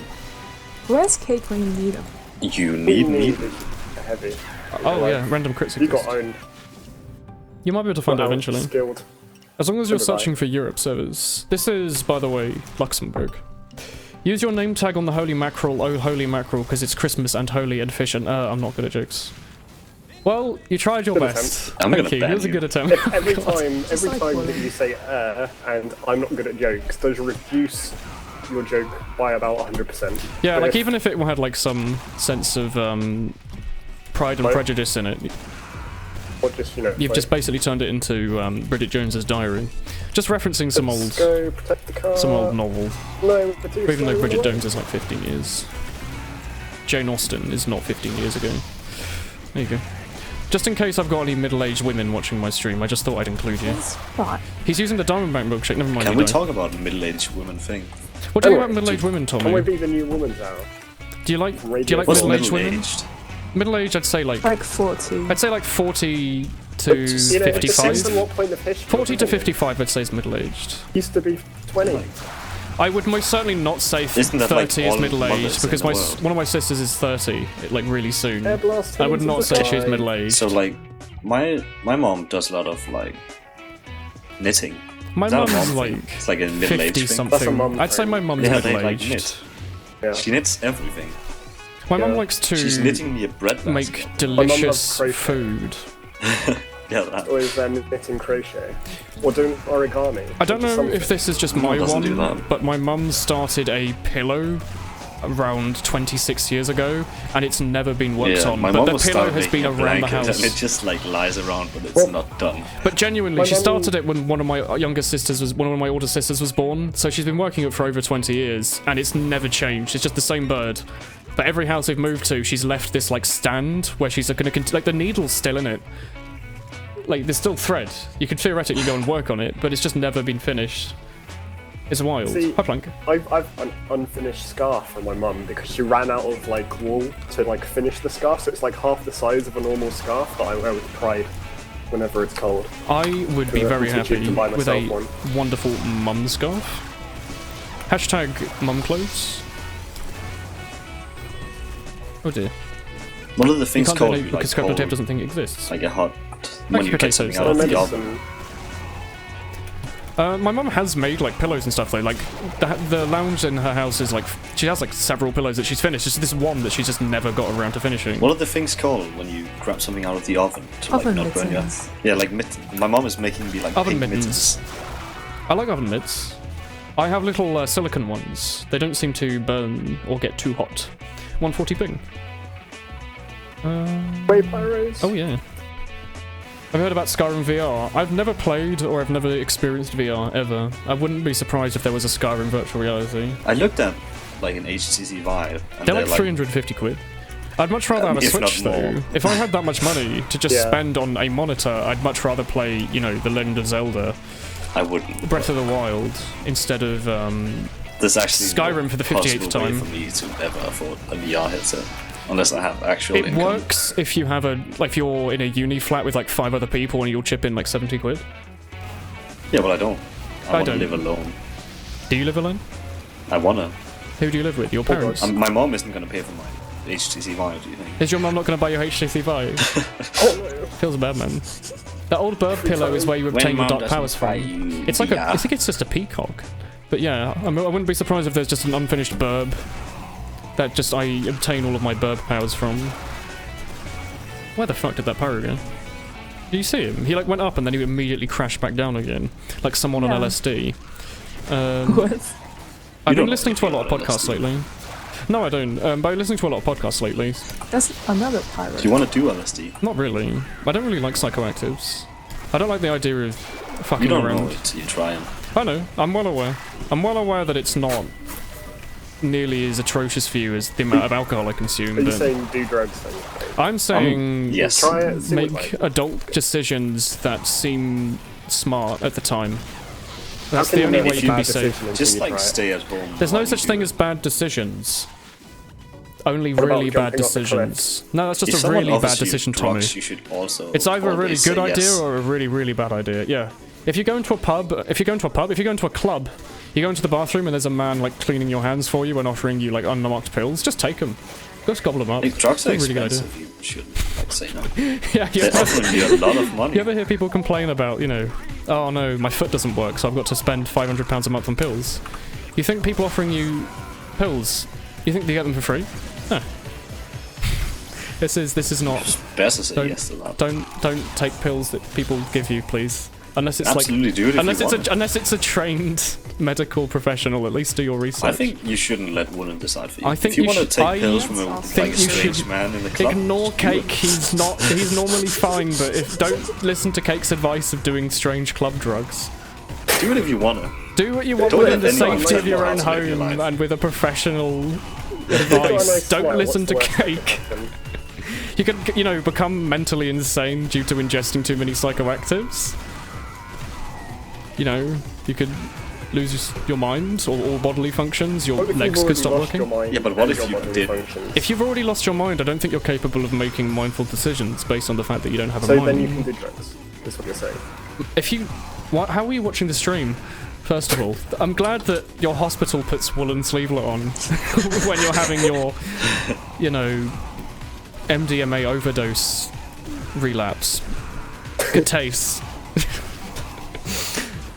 Where's Cake when you need him? You need me. Heavy. Oh yeah, random crits. You got owned. You might be able to find out eventually. Skilled. As long as you're Goodbye. searching for Europe servers. This is, by the way, Luxembourg. Use your name tag on the holy mackerel, oh holy mackerel, because it's Christmas and holy and fish and I'm not good at jokes. Well, you tried your Good best. I'm Thank gonna you. ban It was a you. good attempt. Every God. time like that Woolen. you say and I'm not good at jokes, does reduce your joke by about 100%. Yeah, But like if- even if it had like some sense of pride and Like- prejudice in it, or just, you know, you've like, just basically turned it into Bridget Jones's diary. Just referencing some let's old go protect the car. novel. No, but do Even though so Bridget well. Jones is like 15 years. Jane Austen is not 15 years ago. There you go. Just in case I've got any middle-aged women watching my stream, I just thought I'd include you. That's fine. He's using the Diamondback milkshake, never mind. Can you we don't. talk about the middle-aged women thing? What do you think Anyway, about middle-aged women, Can we Tommy? be the new woman's hour? Do you like Radio What's middle-aged women? middle-aged? Middle-aged, I'd say like Like 40. I'd say like 40 to You know, it depends on 55. what point of history. 40 to you're in. 55, I'd say is middle-aged. Used to be 20. I would most certainly not say Isn't that 30 like is all middle-aged mothers because in the world? one of my sisters is 30, like really soon. Air blast I would into not the say she's sky. middle-aged. So like, my mom does a lot of like knitting. My Is that a mum's mom like thing? It's like a middle-aged 50 thing. That's a something. mum I'd say thing. my mum's Yeah, they like middle-aged. knit. Yeah. She knits everything. My mum Yeah. likes to She's knitting me a bread basket. make loves delicious crochet. food. Yeah, that. Or is knitting crochet? Or doing origami? I don't Or just know something. if this is just My my mum doesn't do one, that. but my mum started a pillow around 26 years ago, and it's never been worked Yeah, on. my But mom the will pillow start has been making a around the blanket house. and it just like lies around, but it's Well- not done. But genuinely, My she mum- started it when one of my older sisters was born. So she's been working it for over 20 years, and it's never changed. It's just the same bird. But every house we've moved to, she's left this like stand where she's going to like the needle's still in it. Like there's still thread. You could theoretically go and work on it, but it's just never been finished. It's wild. See- Hi, Plank. I've an unfinished scarf from my mum because she ran out of like wool to like finish the scarf, so it's like half the size of a normal scarf that I wear with pride whenever it's cold. I would be Yeah, very it's cheap happy to buy with a myself one. wonderful mum scarf. Hashtag mum clothes. Oh dear. One of the You things can't called donate because like, Crypto doesn't think it exists. like a hot when you get potatoes, something though. out of the Medicine. oven. My mum has made like pillows and stuff though. Like the lounge in her house is like she has like several pillows that she's finished. It's this one that she's just never got around to finishing. What are the things called when you grab something out of the oven to like Oven not burn your? mittens. Yeah, like my mom is making me like Oven pink mittens. I like oven mitts. I have little silicon ones. They don't seem to burn or get too hot. 140 ping. Way pyros. Oh yeah. I've heard about Skyrim VR. I've never played or I've never experienced VR ever. I wouldn't be surprised if there was a Skyrim virtual reality. I looked at like an HTC Vive, and They're like 350 quid. I'd much rather have a if not Switch more. though. If I had that much money to just spend on a monitor, I'd much rather play, you know, The Legend of Zelda, I wouldn't. Breath of the Wild, instead of There's actually Skyrim no for the 58th possible way time. for me to ever afford a VR headset, unless I have actual It income. works if you have if you're in a uni flat with like 5 other people and you'll chip in like 70 quid. Yeah, but I don't. I want to don't. live alone. Do you live alone? I wanna. Who do you live with? Your parents? My mom isn't gonna pay for my HTC Vive. Do you think? Is your mum not going to buy your HTC Vive? Feels bad, man. The old bird pillow is where you obtain your dark powers from. It's like I think it's just a peacock. But yeah, I wouldn't be surprised if there's just an unfinished burb that just I obtain all of my burb powers from. Where the fuck did that pyro go? Did you see him? He like went up and then he immediately crashed back down again, like someone on LSD. I've been listening to a lot of podcasts lately. No, I don't. But I'm listening to a lot of podcasts lately. That's another pirate. Do you want to do LSD? Not really. I don't really like psychoactives. I don't like the idea of fucking You don't around. know it till you try them. I know. I'm well aware. I'm well aware that it's not nearly as atrocious for you as the amount of alcohol I consume. Are you But saying do drugs then? I'm saying Yes. Try it, see what make like. adult decisions that seem smart at the time. How That's can the you only make way a you can bad be safe. decision until Just you like try it? stay at home. There's no while such you thing do as it. bad decisions. Only What about really bad jumping off the cliff? decisions. No, that's If just a someone really bad offers you decision, Tommy. drugs, you should also It's either a really always good say idea yes. or a really, really bad idea. Yeah. If you go into a club, if you go into a club, you go into the bathroom and there's a man like cleaning your hands for you and offering you like unmarked pills, just take them. Just gobble them up. If drugs are It's a really good idea. expensive, you should like say no. Yeah, They're offering you a lot of money. you ever hear people complain about, you know, oh no, my foot doesn't work, so I've got to spend £500 a month on pills? You think people offering you pills, you think they get them for free? No. This is not. Best to say Don't, yes to that. don't take pills that people give you, please. Unless it's Absolutely do it if unless you it's want. unless it's a trained medical professional, at least do your research. I think you shouldn't let Woolen decide for you. I think if you you want to should- take I pills from a, think like a you strange should man in the club, ignore just do Cake. it. He's normally fine, but don't listen to Cake's advice of doing strange club drugs. Do it if you want to. Do what you want Don't within let the anyone safety tell of you your how own to live your home life. and with a professional If you're a advice. nice Don't sweat, listen what's to the worst that can Cake. happen? You could, you know, become mentally insane due to ingesting too many psychoactives. You know, you could lose your mind or all bodily functions. Your What if legs you've could stop already lost your working. mind Yeah, but what and if your you bodily did? functions? If you've already lost your mind, I don't think you're capable of making mindful decisions based on the fact that you don't have a So mind. then you can do drugs. That's what you're saying. If you, how are you watching the stream? First of all, I'm glad that your hospital puts Woolen Sleevelet on when you're having your, you know, MDMA overdose relapse. Good taste.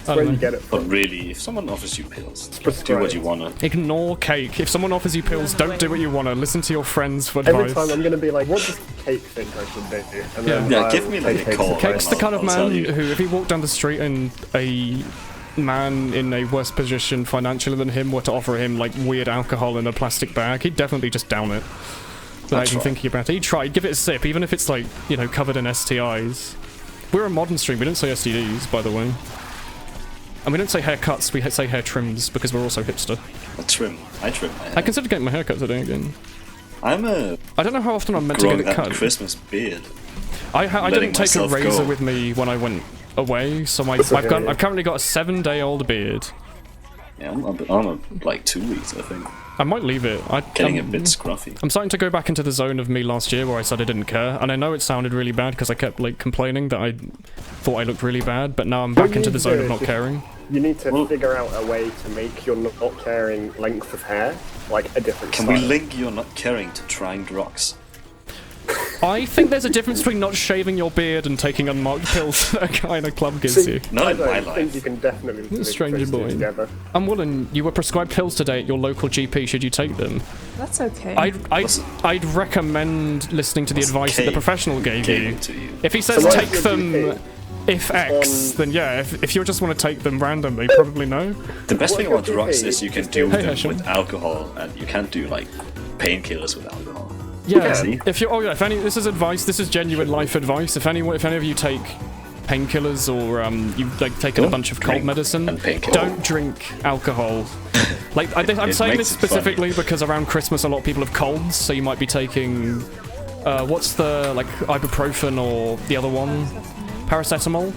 That's where you get it But from. really, if someone offers you pills, do prescribed. what you want to. Ignore Cake. If someone offers you pills, don't do what you want to. Listen to your friends for Every advice. time I'm gonna be like, what does Cake think I should do? And Yeah. then Yeah, I'll give me, like, take a Cake's call. advice. Cake's the kind of I'll tell man you. who, if he walked down the street and a man in a worse position financially than him were to offer him like weird alcohol in a plastic bag, he'd definitely just down it without even try. thinking about it. He'd try, he'd give it a sip, even if it's like, you know, covered in STIs. We're a modern stream, we don't say STDs, by the way. And we don't say haircuts, we say hair trims because we're also hipster. I trim my hair. I consider getting my hair cut today again. I'm a I don't know how often I'm meant to growing get it that cut. Christmas beard. I letting didn't take a myself razor go. with me when I went away, so I've currently got a 7-day-old beard. Yeah, I'm like 2 weeks, I think. I might leave it. Getting a bit scruffy. I'm starting to go back into the zone of me last year where I said I didn't care, and I know it sounded really bad because I kept like complaining that I thought I looked really bad, but now I'm back What into you the zone do of not is caring. You need to Well- figure out a way to make your not caring length of hair like a different Can style. we link your not caring to trying drugs? I think there's a difference between not shaving your beard and taking unmarked pills that a guy in a club gives See, you. Not I in my don't think life. you can definitely link Stranger those two boy. together. I'm Woolen, you were prescribed pills today at your local GP. Should you take them? That's okay. I'd recommend listening to the advice that the Cake professional gave Gave you. it to you. If he says So why take is your them GP if X, then yeah. If you just want to take them randomly, probably no. The best What thing your about drugs GP is you can is do doing- Hey, them Hashem. with alcohol, and you can't do like painkillers with alcohol. Yeah, See? if you this is advice. This is genuine life advice. If any of you take painkillers or you've like taken a bunch of cold medicine, don't drink alcohol. Like I'm saying this specifically because around Christmas a lot of people have colds, so you might be taking what's the like ibuprofen or the other one, paracetamol.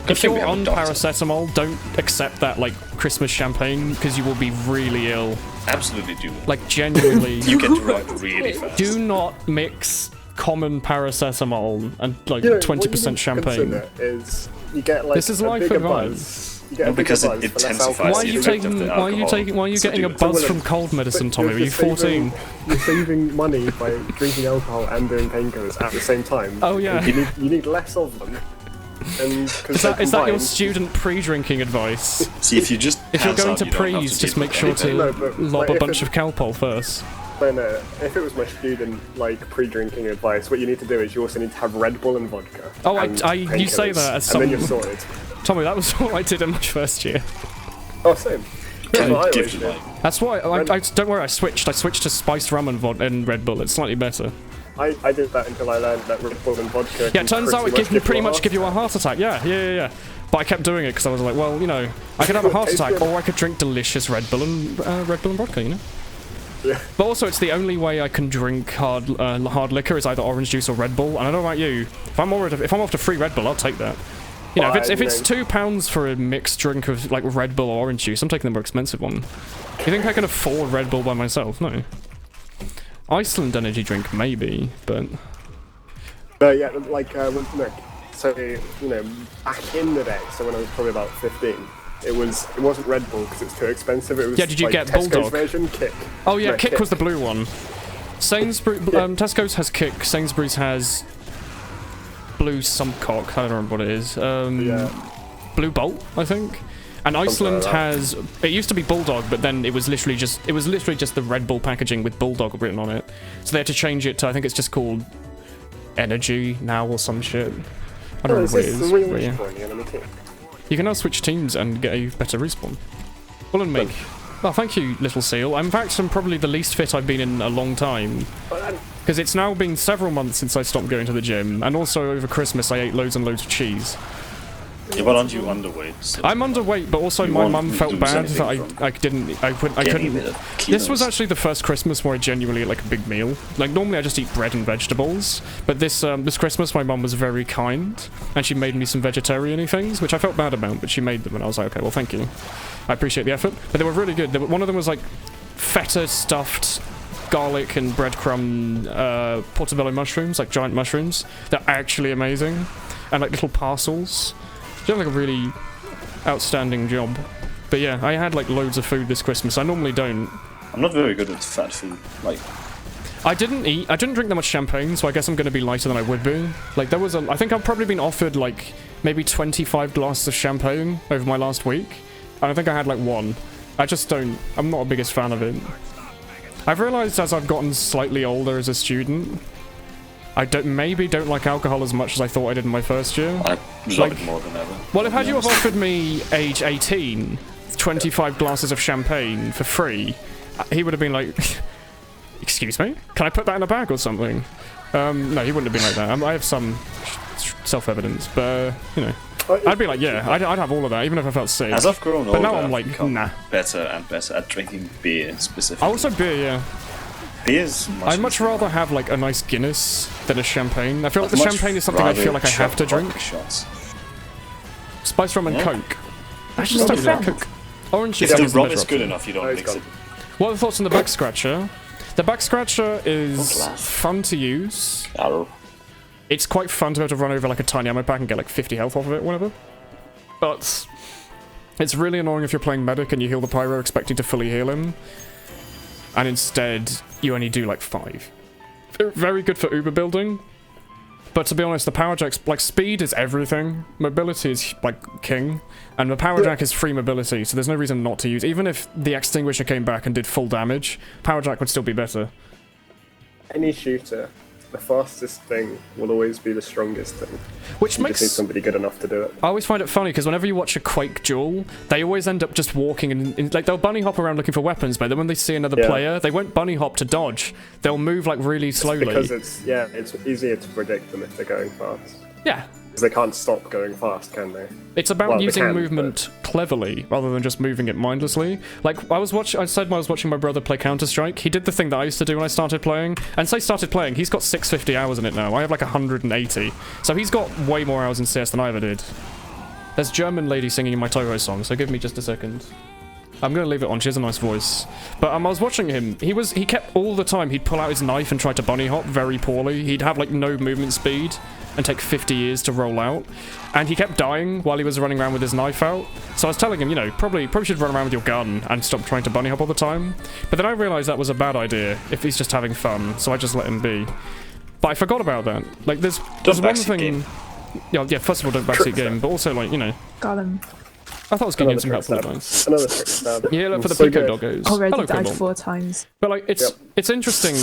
If you're on paracetamol, don't accept that like Christmas champagne because you will be really ill. Absolutely do. Like genuinely, You get drugged really fast. do not mix common paracetamol and like You know, 20% champagne. Is you get like This is a life bigger advice. buzz. You get a bigger because it buzz for less intensifies alcohol. Why are the you effect of taking? the Why are you alcohol. taking? Why are you So getting a do it. buzz from cold medicine, Tommy? Are you 14? You're saving money by drinking alcohol and doing painkillers at the same time. Oh yeah. You need less of them. And Is that your student pre-drinking advice? See, if you just If you're hands going out, to you don't have prees, just deal make with sure anything. No, to but, lob like, a if bunch it- of Calpol first. No, if it was my student like pre-drinking advice, what you need to do is you also need to have Red Bull and vodka. Oh, and you say painkillers, that as and then some- you're sorted. Tommy, that was what I did in my first year. Oh, same. That's what I Give always you do. like That's why I don't worry. I switched to spiced rum and Red Bull. It's slightly better. I did that until I learned that Red Bull and vodka. Yeah, it turns out it can pretty much give you a heart attack. Yeah. But I kept doing it because I was like, well, you know, I could have a heart attack, or I could drink delicious Red Bull and vodka, you know. Yeah. But also, it's the only way I can drink hard liquor is either orange juice or Red Bull. And I don't know about you. If I'm after free Red Bull, I'll take that. You know, if it's £2 for a mixed drink of like Red Bull or orange juice, I'm taking the more expensive one. You think I can afford Red Bull by myself? No. Iceland energy drink, maybe, but Yeah, like look. So you know, back in the day, so when I was probably about 15, it wasn't Red Bull because it's too expensive. It was Yeah, did you like, get Tesco's Bulldog? version, Kick. oh yeah, No, Kick was the blue one. Sainsbury's, Tesco's has Kick. Sainsbury's has Blue Sumpcock. I don't remember what it is. Yeah. Blue Bolt, I think. And Iceland like that. has. It used to be Bulldog, but then it was literally just the Red Bull packaging with Bulldog written on it. So they had to change it to I think it's just called Energy now or some shit. I don't remember what it is. But yeah. You can now switch teams and get a better respawn. Woolen make. Oh, thank you, Little Seal. I'm probably the least fit I've been in a long time. Because it's now been several months since I stopped going to the gym, and also over Christmas I ate loads and loads of cheese. Yeah, but aren't you underweight? So I'm underweight, but also You my won't mum felt lose bad anything that from I getting couldn't. rid of This was kilos. actually the first Christmas where I genuinely ate like a big meal. Like normally I just eat bread and vegetables, but this Christmas my mum was very kind and she made me some vegetarian-y things, which I felt bad about, but she made them and I was like, okay, well thank you. I appreciate the effort, but they were really good. One of them was like feta stuffed garlic and breadcrumb portobello mushrooms, like giant mushrooms. They're actually amazing, and like little parcels. She did like a really outstanding job. But yeah, I had like loads of food this Christmas. I normally don't. I'm not very good with fat food. Like, I didn't drink that much champagne, so I guess I'm going to be lighter than I would be. Like I think I've probably been offered like maybe 25 glasses of champagne over my last week. And I think I had like one. I'm not a biggest fan of it. I've realised as I've gotten slightly older as a student, I maybe don't like alcohol as much as I thought I did in my first year. I love it more than ever. Well, had you have offered me age 18, 25 glasses of champagne for free, he would have been like, excuse me? Can I put that in a bag or something? No, he wouldn't have been like that. I have some self-evidence, but, you know. I'd be like, yeah, I'd have all of that, even if I felt sick. As I've grown older, But now I'm I've like, become nah. better and better at drinking beer specifically. Also beer, yeah. Beer's I'd much rather have like a nice Guinness than a champagne. I feel like the champagne is something I feel like I have to drink. Shots. Spice rum and Yeah. Coke. I just don't like Coke. Orange juice If the is rum better is good option. enough, you don't Oh, it's mix it. gone. What are the thoughts on the back scratcher? The back scratcher is Don't laugh. fun to use. Arrow. It's quite fun to be able to run over like a tiny ammo pack and get like 50 health off of it, whatever. But it's really annoying if you're playing medic and you heal the pyro expecting to fully heal him. And instead, you only do like 5. Very good for Uber building. But to be honest, the power jack's like speed is everything. Mobility is like king. And the power jack is free mobility, so there's no reason not to use. Even if the extinguisher came back and did full damage, power jack would still be better. Any shooter the fastest thing will always be the strongest thing. Which You makes... just need somebody good enough to do it. I always find it funny because whenever you watch a Quake duel, they always end up just walking and like they'll bunny hop around looking for weapons, but then when they see another player, they won't bunny hop to dodge. They'll move like really slowly. Because it's easier to predict them if they're going fast. Yeah. Because they can't stop going fast, can they? It's about Well, they using can, movement cleverly rather than just moving it mindlessly. Like I said when I was watching my brother play Counter-Strike, he did the thing that I used to do when I started playing. And say started playing, he's got 650 hours in it now. I have like 180. So he's got way more hours in CS than I ever did. There's German lady singing in my Toho song, so give me just a second. I'm gonna leave it on, she has a nice voice. But I was watching him, he kept all the time, he'd pull out his knife and try to bunny hop very poorly. He'd have like no movement speed and take 50 years to roll out. And he kept dying while he was running around with his knife out. So I was telling him, you know, probably should run around with your gun and stop trying to bunny hop all the time. But then I realised that was a bad idea if he's just having fun, so I just let him be. But I forgot about that. Like there's one thing... Game. Yeah, first of all, don't backseat game, but also like, you know... Got him. I thought I was giving him some helpful advice. Another trick stab. Yeah, look for the So Pico good. doggos. Already Hello, died Cobalt. 4 times. But like, it's interesting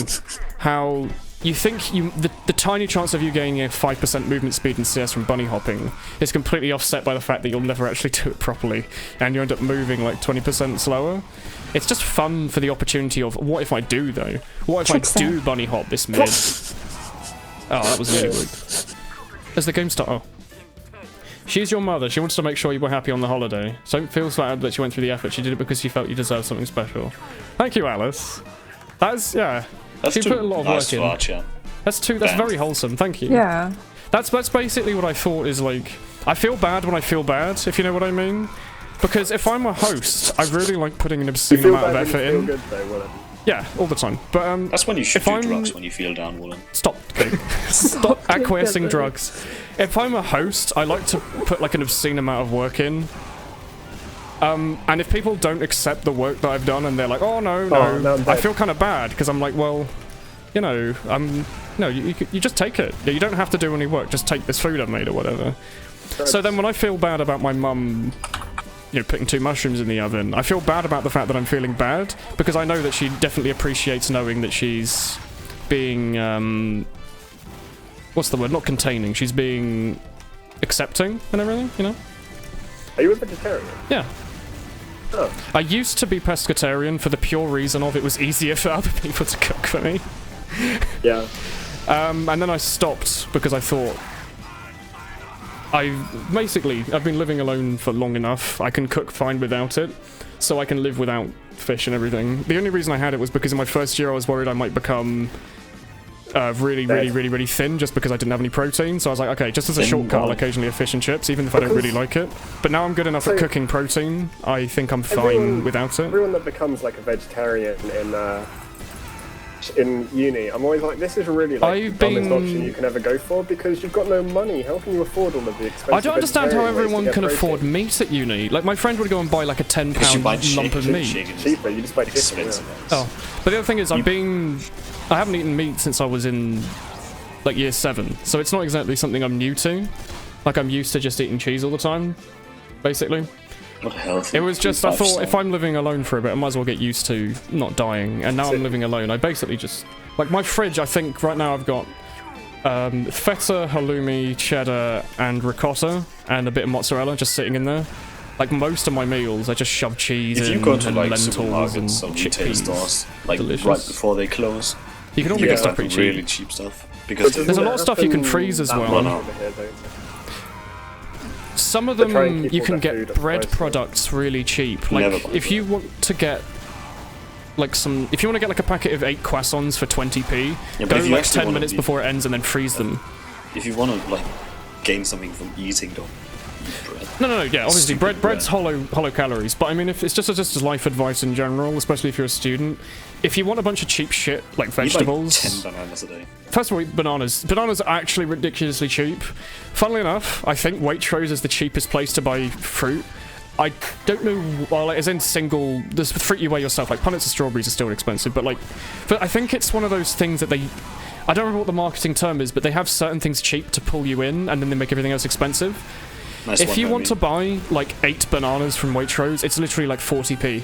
how you think the tiny chance of you gaining a 5% movement speed in CS from bunny hopping is completely offset by the fact that you'll never actually do it properly, and you end up moving like 20% slower. It's just fun for the opportunity of, what if I do though? What if I do bunny hop this mid? Oh, that was really weird. As the game starts. Oh. She's your mother. She wants to make sure you were happy on the holiday. So don't feel flattered that she went through the effort. She did it because she felt you deserved something special. Thank you, Alice. That's, yeah. That's She put a lot of nice work in. Arch, yeah. That's very wholesome. Thank you. Yeah. That's basically what I thought is like, I feel bad when I feel bad, if you know what I mean. Because if I'm a host, I really like putting an You obscene feel amount of bad when effort you feel in. good though, Woolen. Yeah, all the time. But That's when you should if do I'm- drugs when you feel down, Woolen. Stop. Stop acquiescing doing that. drugs. If I'm a host, I like to put like an obscene amount of work in. And if people don't accept the work that I've done and they're like, oh no, no, I'm I dead. feel kind of bad because I'm like, well, you know, no, you just take it. You don't have to do any work. Just take this food I've made or whatever. So then when I feel bad about my mum, you know, putting 2 mushrooms in the oven, I feel bad about the fact that I'm feeling bad because I know that she definitely appreciates knowing that she's being, what's the word? Not containing. She's being accepting and everything, you know? Are you a vegetarian? Yeah. Oh. I used to be pescatarian for the pure reason of it was easier for other people to cook for me. Yeah. And then I stopped because I thought, I've been living alone for long enough. I can cook fine without it, so I can live without fish and everything. The only reason I had it was because in my first year I was worried I might become really thin just because I didn't have any protein. So I was like, okay, just as a shortcut, I'll occasionally have fish and chips, even if I don't really like it. But now I'm good enough at cooking protein. I think I'm fine without it. Everyone that becomes like a vegetarian in uni, I'm always like, this is really like the dumbest option you can ever go for because you've got no money. How can you afford all of the expensive I don't understand how vegetarian ways to everyone get can protein? afford meat at uni. Like, my friend would go and buy like a Because you buy £10 lump of meat. Cheaper, you just buy chicken. Expensive. Oh, but the other thing is, I haven't eaten meat since I was in like year 7, so it's not exactly something I'm new to. Like, I'm used to just eating cheese all the time, basically. Not healthy. It was just, I thought, if I'm living alone for a bit, I might as well get used to not dying. And now I'm living alone. I basically just, like, my fridge, I think right now I've got feta, halloumi, cheddar, and ricotta, and a bit of mozzarella just sitting in there. Like, most of my meals, I just shove cheese If in, you go to and like lentils supermarkets and or retail chickpeas. stores, like Delicious. right before they close, You can only get stuff pretty cheap. really cheap stuff. Because There's a lot of stuff you can freeze as well. Some of They try and them keep you all can their get food bread pricey. products really cheap. Never Like buy if you want to get like if you want to get like a packet of 8 croissants for 20p, but go if you like actually 10 wanna minutes be- before it ends and then freeze them. if you want to like gain something from eating, don't eat bread. No, yeah, obviously Stupid bread's hollow calories, but I mean if it's just as life advice in general, especially if you're a student, if you want a bunch of cheap shit like Eat, like, vegetables, 10 bananas a day. first of all, eat bananas. Bananas are actually ridiculously cheap. Funnily enough, I think Waitrose is the cheapest place to buy fruit. I don't know, well, like, as in single, there's fruit you weigh yourself, like punnets and strawberries are still expensive, but like, but I think it's one of those things that they, I don't remember what the marketing term is, but they have certain things cheap to pull you in, and then they make everything else expensive. Nice If one, you want Remy. to buy, like, 8 bananas from Waitrose, it's literally like 40p.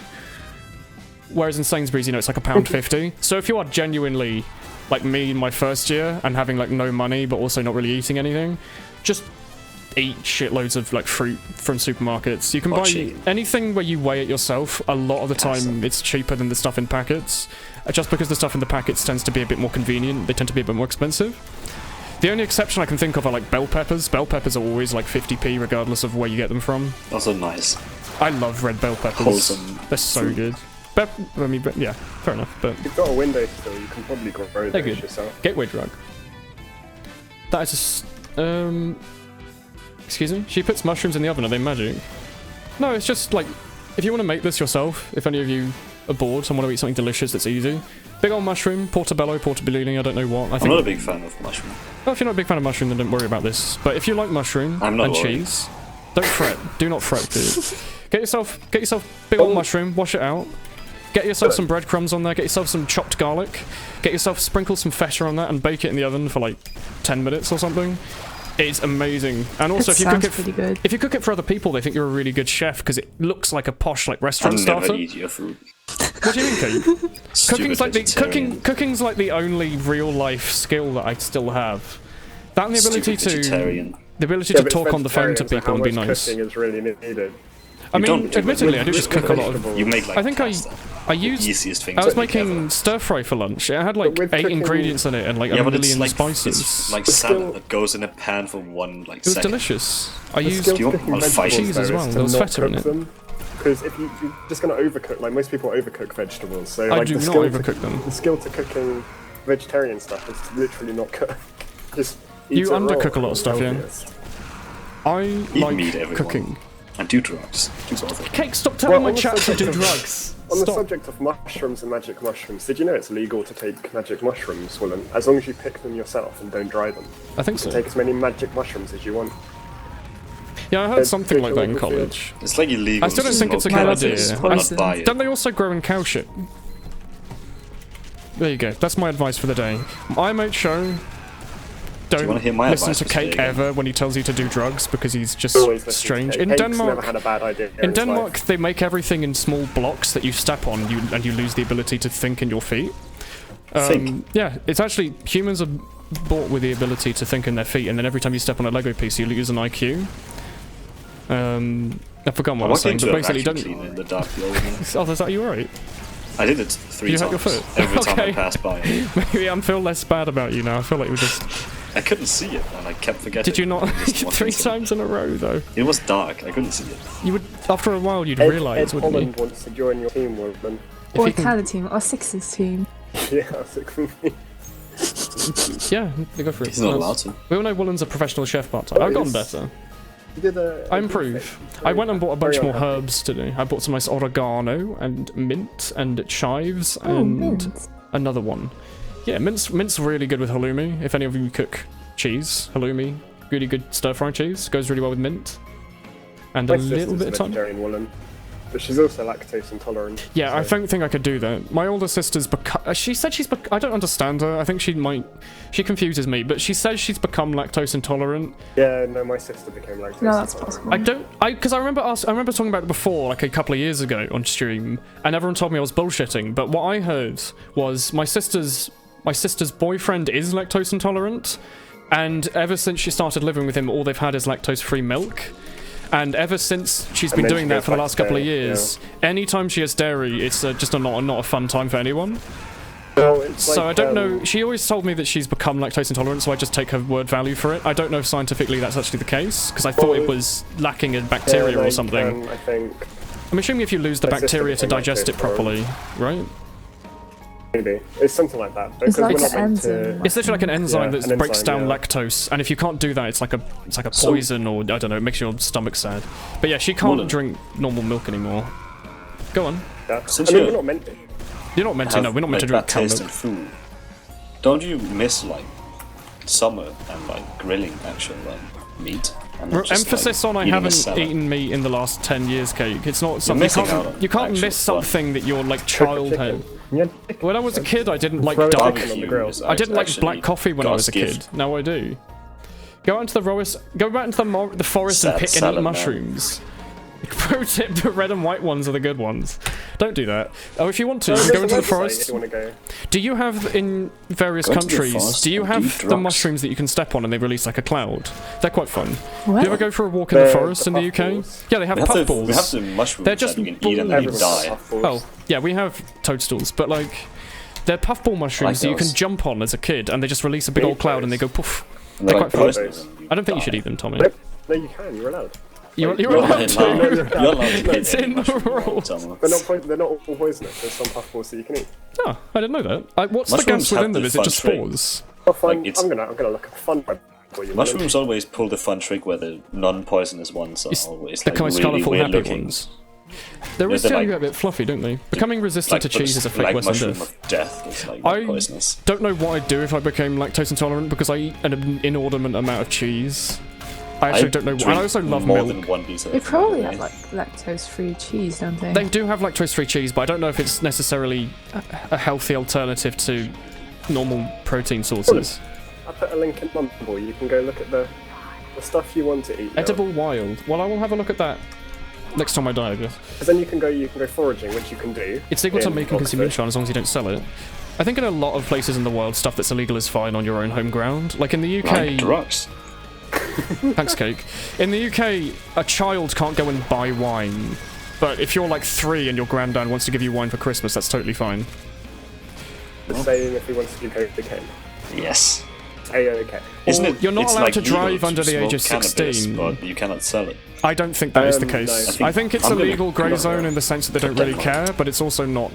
Whereas in Sainsbury's, you know, it's like £1.50. So if you are genuinely like me in my first year and having like no money but also not really eating anything, just eat shitloads of like fruit from supermarkets. You can buy anything where you weigh it yourself. A lot of the time it's cheaper than the stuff in packets, just because the stuff in the packets tends to be a bit more convenient. They tend to be a bit more expensive. The only exception I can think of are like bell peppers. Bell peppers are always like 50p regardless of where you get them from. Also nice. I love red bell peppers. Wholesome. They're so good. I mean, yeah, fair enough, but... You've got a window still, you can probably grow they're those good. yourself. Gateway drug. That is a... Excuse me? She puts mushrooms in the oven, are they magic? No, it's just like, if you want to make this yourself, if any of you are bored and want to eat something delicious that's easy, big old mushroom, portobello, portobellini, I don't know what. I'm not a big fan of mushroom. Well, if you're not a big fan of mushroom, then don't worry about this. But if you like mushroom and cheese, don't fret. Do not fret, dude. Get yourself big old mushroom, wash it out. Get yourself some breadcrumbs on there, get yourself some chopped garlic, sprinkle some feta on that and bake it in the oven for like 10 minutes or something. It's amazing. And also, if you cook it for other people, they think you're a really good chef because it looks like a posh like restaurant starter. Never eat your food. What do you mean, Kate? Cooking's like the only real life skill that I still have. That and the ability to talk on the phone to people and be nice. Cooking is really needed. I mean, admittedly, I do just cook a lot of... You make like I think I used... Easiest thing I was making stir fry for lunch. It had like 8 ingredients in it and like a million spices. It's like salad that goes in a pan for one like second. It was delicious. I used cheese as well. There was feta in it. Because if you're just going to overcook, like most people overcook vegetables, so I like do not overcook them. The skill to cooking vegetarian stuff is literally not cooked. Just you undercook a lot of stuff, yeah. I like cooking. And do drugs. Cake, stop telling my chat to do drugs. On the subject of mushrooms and magic mushrooms, did you know it's legal to take magic mushrooms, Woolen? As long as you pick them yourself and don't dry them. I think so. You can take as many magic mushrooms as you want. Yeah, I heard something like that in college. It's like illegal. I still don't think it's a good idea. Don't they also grow in cow shit? There you go. That's my advice for the day. I make sure... Don't listen to Cake ever when he tells you to do drugs because he's just strange. In Denmark, they make everything in small blocks that you step on, and you lose the ability to think in your feet. Yeah, it's actually humans are bought with the ability to think in their feet, and then every time you step on a Lego piece, you lose an IQ. I've forgotten what I was saying, but basically don't. In the dark Oh, is that you alright? I did it 3 times. You hurt your foot? Every time I passed by. Maybe I feel less bad about you now. I feel like we just... I couldn't see it, and I kept forgetting. Did you not? 3 times in a row, though. It was dark. I couldn't see it. You would, after a while, you'd realise, wouldn't you? Holland wants to join your team, Woolen. Or Canada team, or Six's team. Yeah, Six's team. Yeah, they go for it. He's not allowed to. We all know Woolen's a professional chef part-time. I've gotten better. I improve. I went and bought a bunch more herbs today. I bought some nice oregano and mint and chives and another one. Yeah, mint's really good with halloumi. If any of you cook cheese, halloumi, really good stir-fry cheese. Goes really well with mint. And a little bit of thyme. But she's also lactose intolerant. Yeah, so. I don't think I could do that. My older sister's she said I don't understand her. I think she confuses me, but she says she's become lactose intolerant. Yeah, no, my sister became lactose intolerant. No, that's possible. Because I remember talking about it before, like a couple of years ago on stream, and everyone told me I was bullshitting, but what I heard was my sister's boyfriend is lactose intolerant, and ever since she started living with him, all they've had is lactose-free milk. And ever since she's been doing that for the last couple of years, anytime she has dairy, it's just not a fun time for anyone. Well, it's so like, I don't know. She always told me that she's become lactose intolerant, so I just take her word value for it. I don't know if scientifically that's actually the case, because I thought it was lacking in bacteria or something. I think. I'm assuming if you lose the bacteria to digest it properly, right? Maybe. It's something like that. It's like an enzyme. It's literally like an enzyme that breaks down lactose, and if you can't do that, it's like a poison, or I don't know, it makes your stomach sad. But yeah, she can't drink normal milk anymore. Go on. Yeah. We're not meant to. You're not meant to. No, we're not meant to drink cow milk. Food. Don't you miss like summer and like grilling actual meat? Emphasis on I haven't eaten meat in the last 10 years, Cake. It's not something you can't miss something that your like childhood. When I was a kid, I didn't like dark. I didn't like black coffee when I was a kid. Now I do. Go out into the forest and pick and eat mushrooms. Pro tip: the red and white ones are the good ones. Don't do that. Oh, if you want to, No, you go there's into a the website forest. If you want to go. Do you have in various Go to the countries? forest Do you and have do the drugs. mushrooms that you can step on and they release like a cloud? They're quite fun. What? Do you ever go for a walk in the The forest in the UK? puffballs. Yeah, they have We have, puffballs. we have the mushrooms They're just that you can eat and then you Everyone's die. got puffballs. Oh, yeah, we have toadstools, but like they're puffball mushrooms that you can those. jump on as a kid, and they just release a big Eat old cloud and they those. go poof. And they're They're like quite fun. poisonous and you I don't think you die. should eat them, Tommy. Nope. No, you can. You're allowed. You're You're allowed allowed, to. you're allowed to It's eat in any the mushroom you want, rules. Tom. They're not all poisonous. There's some puffballs that you can eat. Oh, I didn't know that. What's the Mushrooms gas within have them? the Is it fun just trick. spores? Oh, fine. Like, it's- I'm gonna look at the fun web for you. Mushrooms always pull the fun trick where the non-poisonous ones are It's always the like most really colourful, weird happy looking. ones. They're Yeah, still they're get a like- bit fluffy, don't they? Becoming resistant to cheese is a fake like worse mushroom than death. of death is like I poisonous. don't know what I'd do if I became lactose intolerant because I eat an inordinate amount of cheese. I actually don't know. And I also love more milk. than one piece of They it probably every have day. like lactose-free cheese, don't they? They do have lactose-free cheese, but I don't know if it's necessarily a healthy alternative to normal protein sources. I put a link in Mumble. You can go look at the stuff you want to eat. Edible wild. Well, I will have a look at that next time I die, I guess. Because then you can go foraging, which you can do. It's legal to in make and consume Oxford. moonshine as long as you don't sell it. I think in a lot of places in the world, stuff that's illegal is fine on your own home ground. Like in the UK... Like drugs. Thanks, Cake. In the UK, a child can't go and buy wine. But if you're like 3 and your granddad wants to give you wine for Christmas, that's totally fine. The same if he wants to do cocaine. Yes. A-okay. Isn't it? You're not it's allowed like to legal drive under the age of smoke cannabis, 16. but you cannot sell it. I don't think that is the No. case. I I think it's a I'm gonna- legal grey zone in the sense that they don't really care, but it's also not.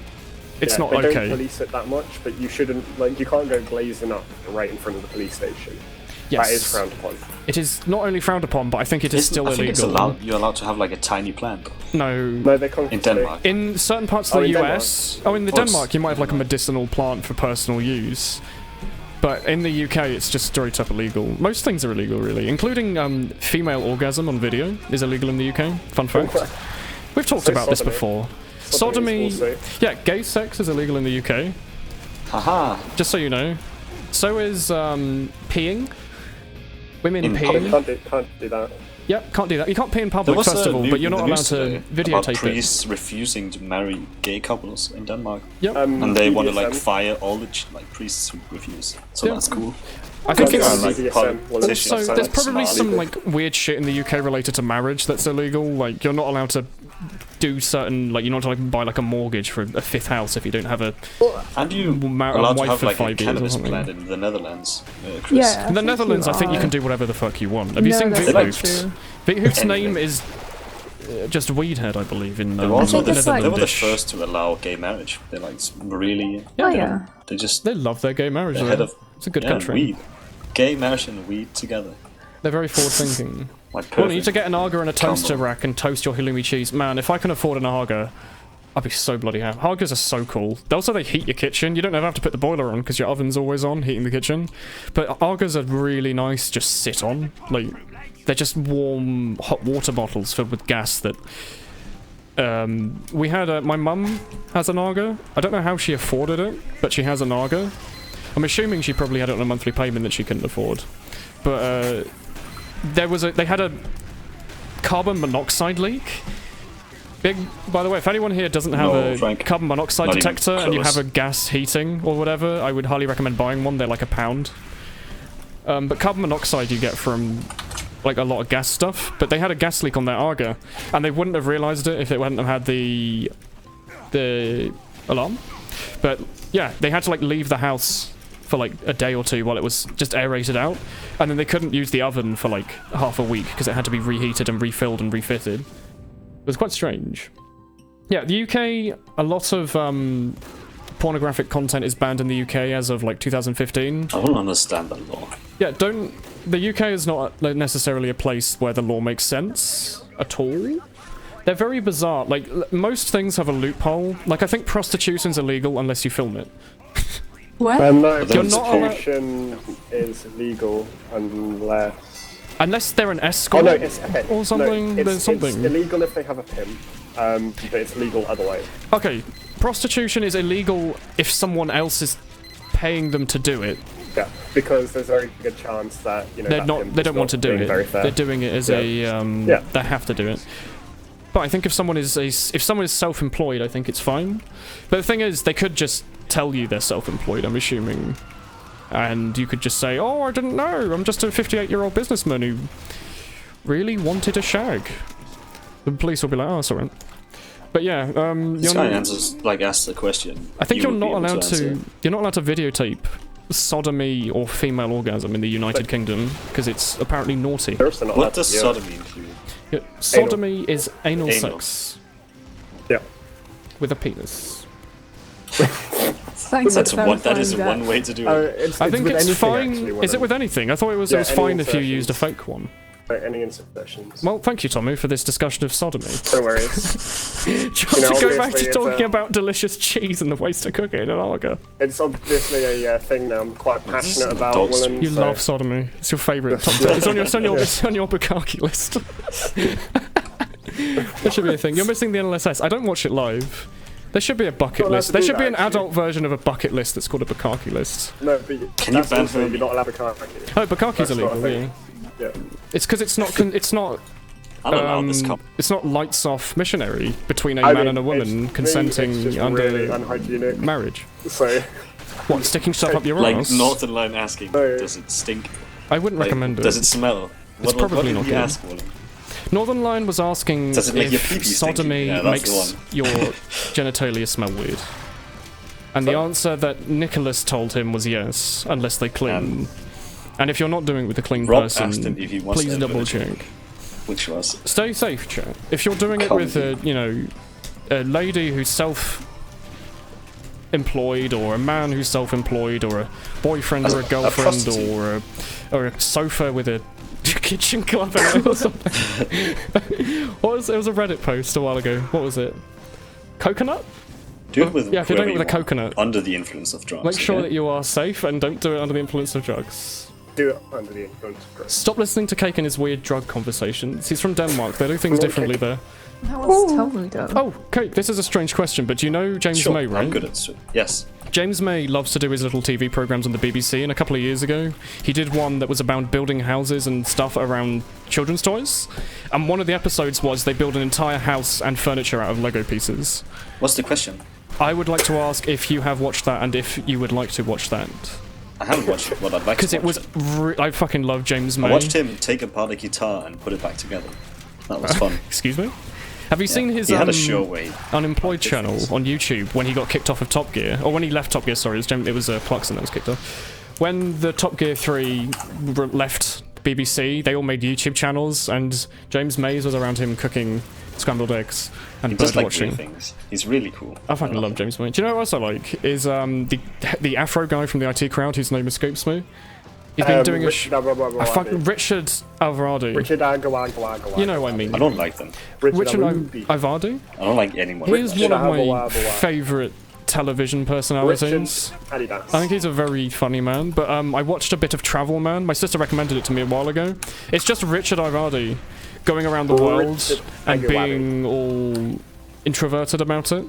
It's Yeah, not they don't okay. police it that much, but you shouldn't, like, you can't go glazing up right in front of the police station. Yes. That is frowned upon. It is not only frowned upon, but I think it is still I think it's illegal. allowed. You're allowed to have like a tiny plant No. No, they can't. in Denmark. In certain parts of Oh, the in US, in What's- Denmark, you might have like a medicinal plant for personal use. But in the UK, it's just straight up illegal. Most things are illegal, really, including female orgasm on video is illegal in the UK. Fun fact. We've talked So about this sodomy. before. Sodomy is also- Yeah, gay sex is illegal in the UK. Haha. Just so you know. So is peeing. Women In peeing. Can't do that. Yep, can't do that. You can't pee in There public, was first a of all, new- but you're not the allowed news to today about videotape it. priests refusing to marry gay couples in Denmark, Yep. and they want to like BDSM. fire all the like priests who refuse. So Yeah. that's cool. I think Yeah, it's... like BDSM, well, politicians So are, there's like, probably smart. some like weird shit in the UK related to marriage that's illegal. Like you're not allowed to do certain like you're not allowed to buy like a mortgage for a 5th house if you don't have a. And you a allowed to wife have for like a 5 years or cannabis something. plant in the Netherlands, Chris. Yeah. In the think you Netherlands, I think you are. can do whatever the fuck you want. Have you No, seen that's Vit not Hooft? true. Vit Hooft's Anything. name is just Weedhead, I believe. In They were also think it's they were the Netherlandish. first to allow gay marriage. They're like really. Oh yeah. They just They love their gay marriage. ahead though. of. It's a good yeah, country. Weed, gay marriage and weed together. They're very forward thinking. Like Well, you need perfect. to get an Arga and a toaster combo. rack and toast your halloumi cheese. Man, if I can afford an Arga, I'd be so bloody happy. Argas are so cool. Also, they heat your kitchen. You don't ever have to put the boiler on because your oven's always on, heating the kitchen. But Argas are really nice, just sit on. Like, they're just warm, hot water bottles filled with gas that... we had my mum has an Arga. I don't know how she afforded it, but she has an Arga. I'm assuming she probably had it on a monthly payment that she couldn't afford. But they had a carbon monoxide leak. By the way, if anyone here doesn't have No, a Frank. carbon monoxide Not even detector and you close. have a gas heating or whatever, I would highly recommend buying one. They're like £1. But carbon monoxide you get from like a lot of gas stuff. But they had a gas leak on their Arga, and they wouldn't have realised it if it hadn't have had the alarm. But yeah, they had to like leave the house for like a day or two while it was just aerated out, and then they couldn't use the oven for like half a week because it had to be reheated and refilled and refitted. It was quite strange. Yeah, the UK, a lot of pornographic content is banned in the UK as of like 2015. I don't understand that law. Yeah, the UK is not like, necessarily a place where the law makes sense at all. They're very bizarre. Like, most things have a loophole. Like, I think prostitution's illegal unless you film it. What? No, But then You're not allowed- prostitution is legal unless... Unless they're an Oh escort no, it's okay. or something, No, there's something. It's illegal if they have a pimp, but it's legal otherwise. Okay, prostitution is illegal if someone else is paying them to do it. Yeah, because there's a very good chance that They're that not. pimp They is don't want to not do being it. very fair. They're doing it as Yeah. a. Yeah. They have to do it. But I think if someone is self-employed, I think it's fine. But the thing is, they could just tell you they're self-employed, I'm assuming. And you could just say, oh, I didn't know, I'm just a 58-year-old businessman who really wanted a shag. The police will be like, oh, that's alright. But yeah, This guy answers, like, asks the question. I think you're not allowed to videotape sodomy or female orgasm in the United Kingdom because it's apparently naughty. What does sodomy include? Yeah, sodomy is anal sex. Yeah. With a penis. Thanks for That is clarifying one way to do it. I think with it's anything, fine. actually, Is it with anything? I thought it was fine if you used a fake one. Any insertions. Well, thank you, Tommy, for this discussion of sodomy. No worries. Do you want to go back to talking about delicious cheese and the ways to cook it in a lager? It's obviously a thing that I'm quite passionate about. Woolen, You love sodomy. It's your favourite. It's on your Bukaki list. There should be a thing. You're missing the NLSS. I don't watch it live. There should be a bucket list. There should be an adult version of a bucket list that's called a Bukaki list. No, but Can you ban you're not allowed Bukaki. Oh, Bukaki's illegal, yeah. Yeah. It's because it's not I'll allow this it's not lights off missionary between a man and a woman consenting under really unhygienic. marriage. So What, sticking stuff up your like ass? Northern Line asking, No. does it stink? I wouldn't Like, recommend it. Does it smell? It's probably what did not he good. ask, Woolen? Northern Line was asking Does it make your if pee-pee sodomy stinky? Yeah, that's makes the your genitalia smell weird. And the answer that Nicholas told him was yes, unless they clean. And if you're not doing it with a clean Rob person, asked him if he wants please to double evidence check. Which was? Stay safe, chat. If you're doing it with a, a lady who's self-employed, or a man who's self-employed, or a boyfriend or a girlfriend, or a sofa with a kitchen glove in it or something. It was a Reddit post a while ago. What was it? Coconut? Do it with Yeah, if you're doing it with a whoever you coconut. want, under the influence of drugs. Make sure okay? that you are safe and don't do it under the influence of drugs. do it under the influence of drugs. Stop listening to Cake and his weird drug conversations. He's from Denmark. They do things differently there. That was totally dumb. Oh, Cake, this is a strange question, but do you know James Sure, May, right? I'm good at it. Yes. James May loves to do his little TV programs on the BBC, and a couple of years ago, he did one that was about building houses and stuff around children's toys. And one of the episodes was they build an entire house and furniture out of Lego pieces. What's the question? I would like to ask if you have watched that and if you would like to watch that. I haven't watched it, but I'd like to Because it watch was... I fucking love James May. I watched him take apart a guitar and put it back together. That was fun. Excuse me? Have you seen his He had a show where he unemployed did channel things. on YouTube when he got kicked off of Top Gear? Or when he left Top Gear, sorry, it was Clarkson that was kicked off. When the Top Gear 3 left BBC, they all made YouTube channels, and James Mays was around him cooking scrambled eggs and He does bird like watching. weird things. He's really cool. I fucking love James May. Do you know what else I like? Is the Afro guy from the IT crowd whose name escapes me. He's been doing Richard Alvarado. Richard Agawagawagawag. You know what I mean. I don't like them. Richard Arubi. Ivardi? I don't like anyone. He's one of my Agawagawag. favourite television personalities. Adidas. I think he's a very funny man, but I watched a bit of Travel Man. My sister recommended it to me a while ago. It's just Richard Ivardi going around the world Richard and Aguilar. being all introverted about it.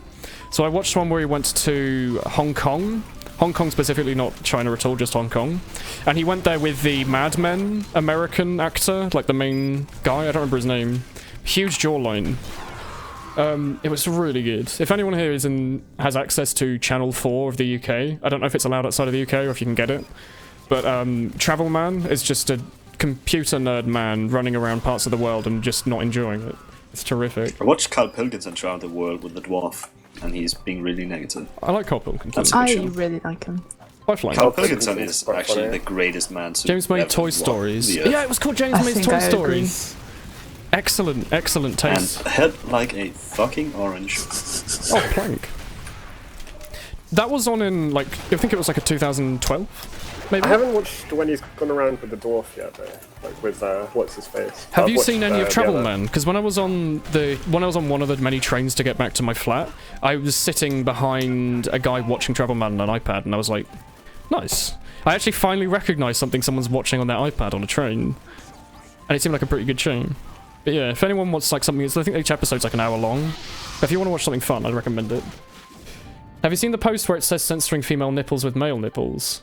So I watched one where he went to Hong Kong. Hong Kong specifically, not China at all, just Hong Kong. And he went there with the Mad Men American actor, like the main guy, I don't remember his name. Huge jawline. It was really good. If anyone here has access to Channel 4 of the UK, I don't know if it's allowed outside of the UK or if you can get it, but Travel Man is just a computer nerd man running around parts of the world and just not enjoying it. It's terrific. I watched Carl Pilkington travel the world with the dwarf, and he's being really negative. I like Carl Pilkington. That's a I good show. really like him. I fly. Carl Pilkington Pilkington is is quite actually funny. the greatest man to James May ever Toy walk Stories. the earth. Yeah, it was called James I May's think Toy I agree. Stories. Excellent And taste. head like a fucking orange. Oh, plank. That was on in, like, I think it was like a 2012, maybe? I haven't watched when he's gone around with the dwarf yet, though. Like with what's his face. Have I've you watched, seen any of Travel the other- Man? Because when I was on one of the many trains to get back to my flat, I was sitting behind a guy watching Travel Man on an iPad, and I was like, nice. I actually finally recognised something someone's watching on their iPad on a train, and it seemed like a pretty good show. But yeah, if anyone wants like something, I think each episode's like an hour long. If you want to watch something fun, I'd recommend it. Have you seen the post where it says censoring female nipples with male nipples?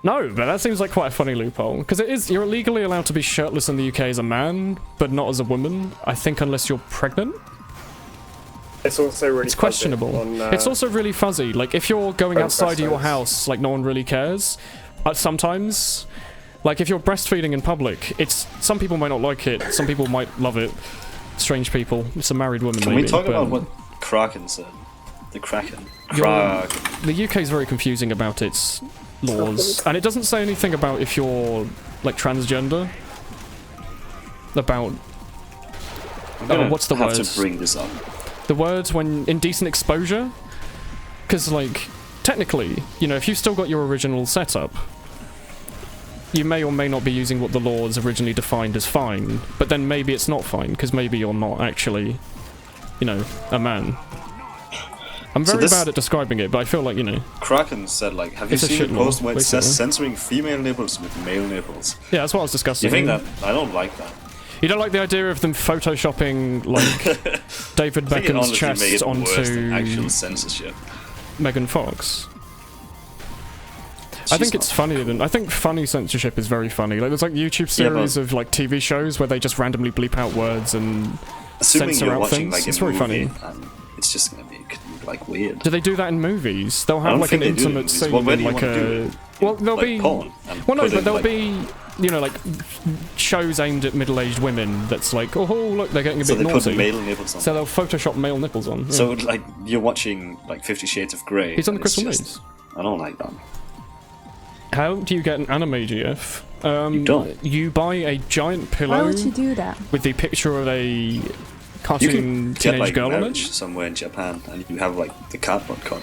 No, but that seems like quite a funny loophole. Because it is, you're legally allowed to be shirtless in the UK as a man, but not as a woman. I think unless you're pregnant. It's also really It's questionable. It's also really fuzzy. Like, if you're going outside of your house, like, no one really cares. Sometimes, like, if you're breastfeeding in public, some people might not like it, some people might love it. Strange people. It's a married woman, Can maybe. we talk about what Kraken said? The Kraken. The UK is very confusing about its laws, and it doesn't say anything about if you're, like, transgender. About... what's the word? I have to bring this up. The words when indecent exposure, because like technically, you know, if you've still got your original setup, you may or may not be using what the laws originally defined as fine, but then maybe it's not fine because maybe you're not actually, you know, a man. I'm very bad at describing it, but I feel like, you know. Kraken said, like, have you seen the post where it says censoring female nipples with male nipples? Yeah, that's what I was discussing. You think that? I don't like that. You don't like the idea of them photoshopping, like, David Beckham's chest onto actual censorship. Megan Fox? I think it's funny. I think funny censorship is very funny. Like, there's like YouTube series of like TV shows where they just randomly bleep out words and censor out things. Like, it's very funny. It's just gonna be like weird. Do they do that in movies? They'll have like an intimate scene, like a. Well, there'll be. Well, no, but there'll be. You know, like shows aimed at middle-aged women. That's like, oh look, they're getting a bit naughty. So they put male nipples on. So they'll Photoshop male nipples on. Yeah. So like you're watching like 50 Shades of Grey. He's on the Crystal Maze. I don't like that. How do you get an anime GF? You don't. You buy a giant pillow. Why would you do that? With the picture of a cartoon teenage girl on it. Somewhere in Japan, and you have like the cardboard cut.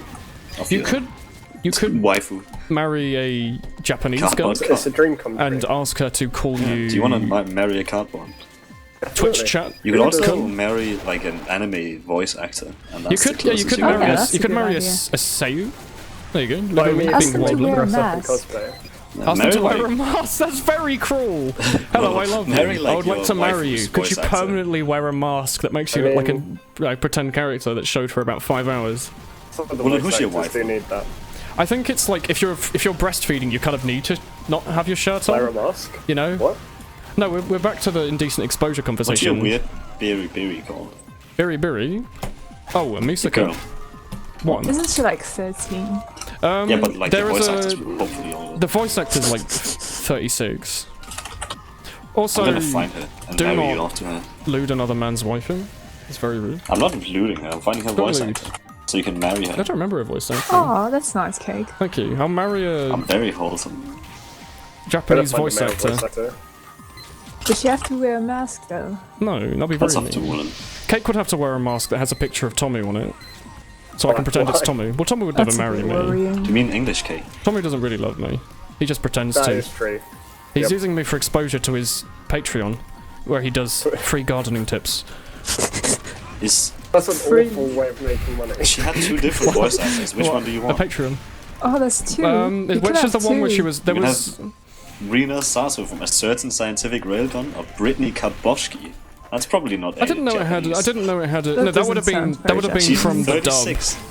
You could waifu marry a Japanese girl It's a dream come true. and ask her to call you. Do you want to marry a cardboard? Twitch chat. You could also marry like an anime voice actor. And that's you could marry a Seiyu. There you go. Ask them to wear a mask. Ask them to wear a mask. That's very cruel. Hello, I love you. I would like to marry you. Could you permanently wear a mask that makes you look like a pretend character that showed for about 5 hours? Well, who's your wife? Do need that. I think it's like if you're breastfeeding, you kind of need to not have your shirt on. Wear a mask. You know? What? No, we're back to the indecent exposure conversation. What's your weird Biri called? Biri? Oh, a Misaka. What? Isn't she like 13? Yeah, but like the voice actor's hopefully older. The voice actor's like 36. Also, I'm gonna find her and marry you off to her. Lewd another man's wife in. It's very rude. I'm not lewding her, I'm finding her voice actor. So you can marry her. I don't remember her voice actor. Oh, that's nice, Cake. Thank you. I'll marry a I'm very wholesome. Japanese voice actor. Does she have to wear a mask though? No, that'd be very That's up to Woolen. Cake would have to wear a mask that has a picture of Tommy on it. So I can pretend it's Tommy. Well, Tommy would never marry me. Worrying. Do you mean English Cake? Tommy doesn't really love me. He just pretends to. That is true. He's using me for exposure to his Patreon, where he does free gardening tips. That's an awful way of making money. She had 2 different voice actors. Which one do you want? A Patreon. Oh, that's 2. Which is the one where she was? There was. Rena Sasso from A Certain Scientific Railgun or Brittany Kabowski. That's probably not. I didn't know Japanese. I didn't know it had a. No, that would have been. That would have been She's from the 36. dub.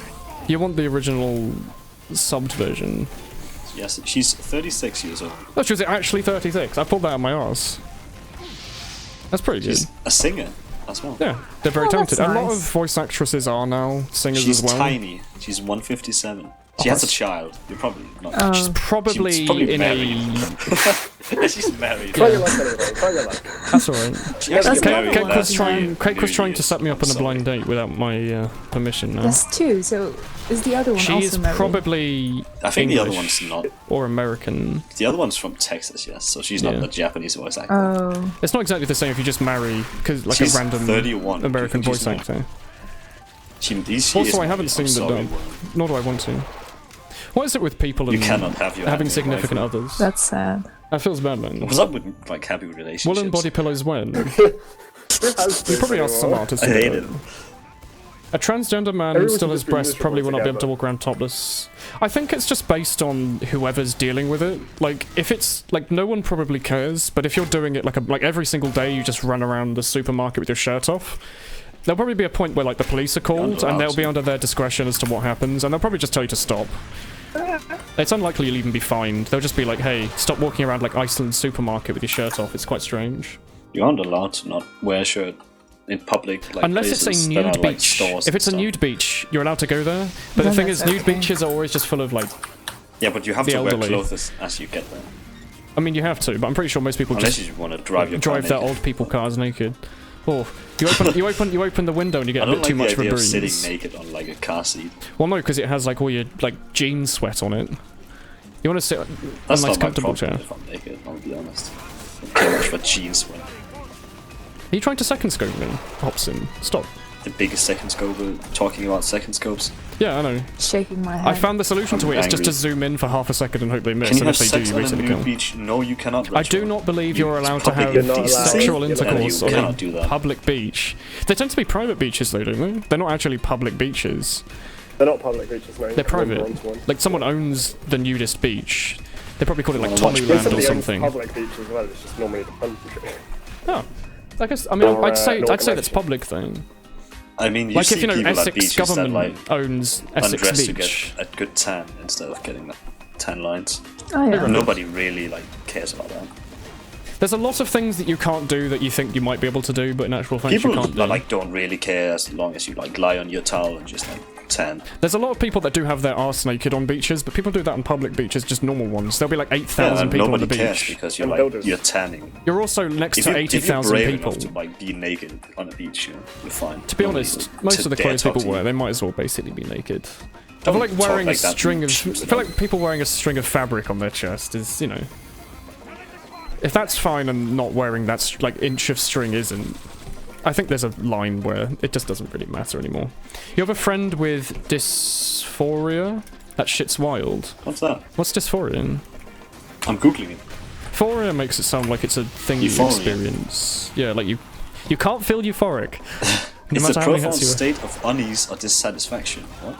You want the original subbed version? Yes, she's 36 years old. Oh, she was actually 36. I pulled that out of my arse. That's pretty good. She's a singer as well. Yeah, they're very talented. That's A lot nice. of voice actresses are now singers She's as well. tiny. She's 157. She has a child. You're probably not. She's probably in married. a. She's married. Try your luck anyway. Try your luck. That's alright. She actually That's married Kate not was one. trying to set me up on a blind date without my permission now. That's 2, so is the other one She also is married? probably I think the other English one's not. or American. The other one's from Texas, yes. So she's not Yeah. the Japanese voice actor. Oh. It's not exactly the same if you just marry like She's a random 31. American Do you think voice she's actor. She Also, is I haven't married. seen I'm the sorry, dub. Woolen. Nor do I want to. What is it with people You and cannot have your having anime significant waifu. others? That's sad. That feels bad, man. What's up with like happy relationships? Woolen body pillows when? You You probably asked some artists I to do hate it. it. A transgender man who Everyone still should has just be breasts miserable probably will not be able to together. walk around topless. I think it's just based on whoever's dealing with it. Like, if it's like no one probably cares, but if you're doing it like every single day, you just run around the supermarket with your shirt off. There'll probably be a point where like the police are called, and they'll be to. under their discretion as to what happens, and they'll probably just tell you to stop. It's unlikely you'll even be fined. They'll just be like, hey, stop walking around like Iceland supermarket with your shirt off. It's quite strange. You aren't allowed to not wear a shirt in public, like Unless it's places a that nude are, like, beach. stores If and it's a stuff. nude beach, you're allowed to go there. But the Then thing is, that's nude okay. beaches are always just full of like... Yeah, but you have the to wear elderly. clothes as you get there. I mean, you have to, but I'm pretty sure most people Unless just you want to drive your drive car their naked. old people cars naked. Or you open the window and you I get a don't bit like too much the of a idea of breeze. sitting naked on like a car seat. Well, no, because it has like all your like jean sweat on it. You want to sit on That's a nice not my comfortable problem chair. if I'm naked, I'll be honest. I don't care much for jeans when Are you trying to second scope me, Hobson? Stop. the biggest second scope, talking about second scopes. Yeah, I know. Shaking my head. I found the solution to I'm it is just to angry. zoom in for half a second and hope they miss, Can you and have if they do, sex you on a basically nude kill. beach? No, you cannot. I Rachel. do not believe you're allowed to public have You're not allowed. sexual No, you intercourse on cannot a do that. public beach. They tend to be private beaches though, don't they? They're not actually public beaches. They're not public beaches, no. They're private. One. Like someone owns the nudist beach. They probably call it like Well, much Tommyland Somebody or owns something. public beach as well, it's just normally the country. Oh, I guess. I mean, Or, I'd say an that's organisation. public thing. I mean, you Like see if you know people at Essex beaches government that like owns Essex undress to Beach. get a good tan instead of getting the tan lines. Oh yeah. Nobody really like cares about that. There's a lot of things that you can't do that you think you might be able to do, but in actual fact People you can't do. that, like don't really care as long as you like lie on your towel and just like tan. There's a lot of people that do have their arse naked on beaches, but people do that on public beaches, just normal ones. There'll be like 8,000 and people on nobody the cares beach. because you're And like builders. you're tanning. You're also next If to you're 80,000 brave people. enough to like be naked on a beach, you're fine. To be honest, most of the clothes people wear, they might as well basically be naked. I feel like talk wearing like a that, string you of. I stupid feel dog. like people wearing a string of fabric on their chest is, you know. If that's fine and not wearing that like inch of string isn't, I think there's a line where it just doesn't really matter anymore. You have a friend with dysphoria? That shit's wild. What's that? What's dysphoria? I'm googling it. Dysphoria makes it sound like it's a thing you Euphoria. experience. Yeah, like you can't feel euphoric. No It's matter a how many profound hits you state of unease or dissatisfaction. What?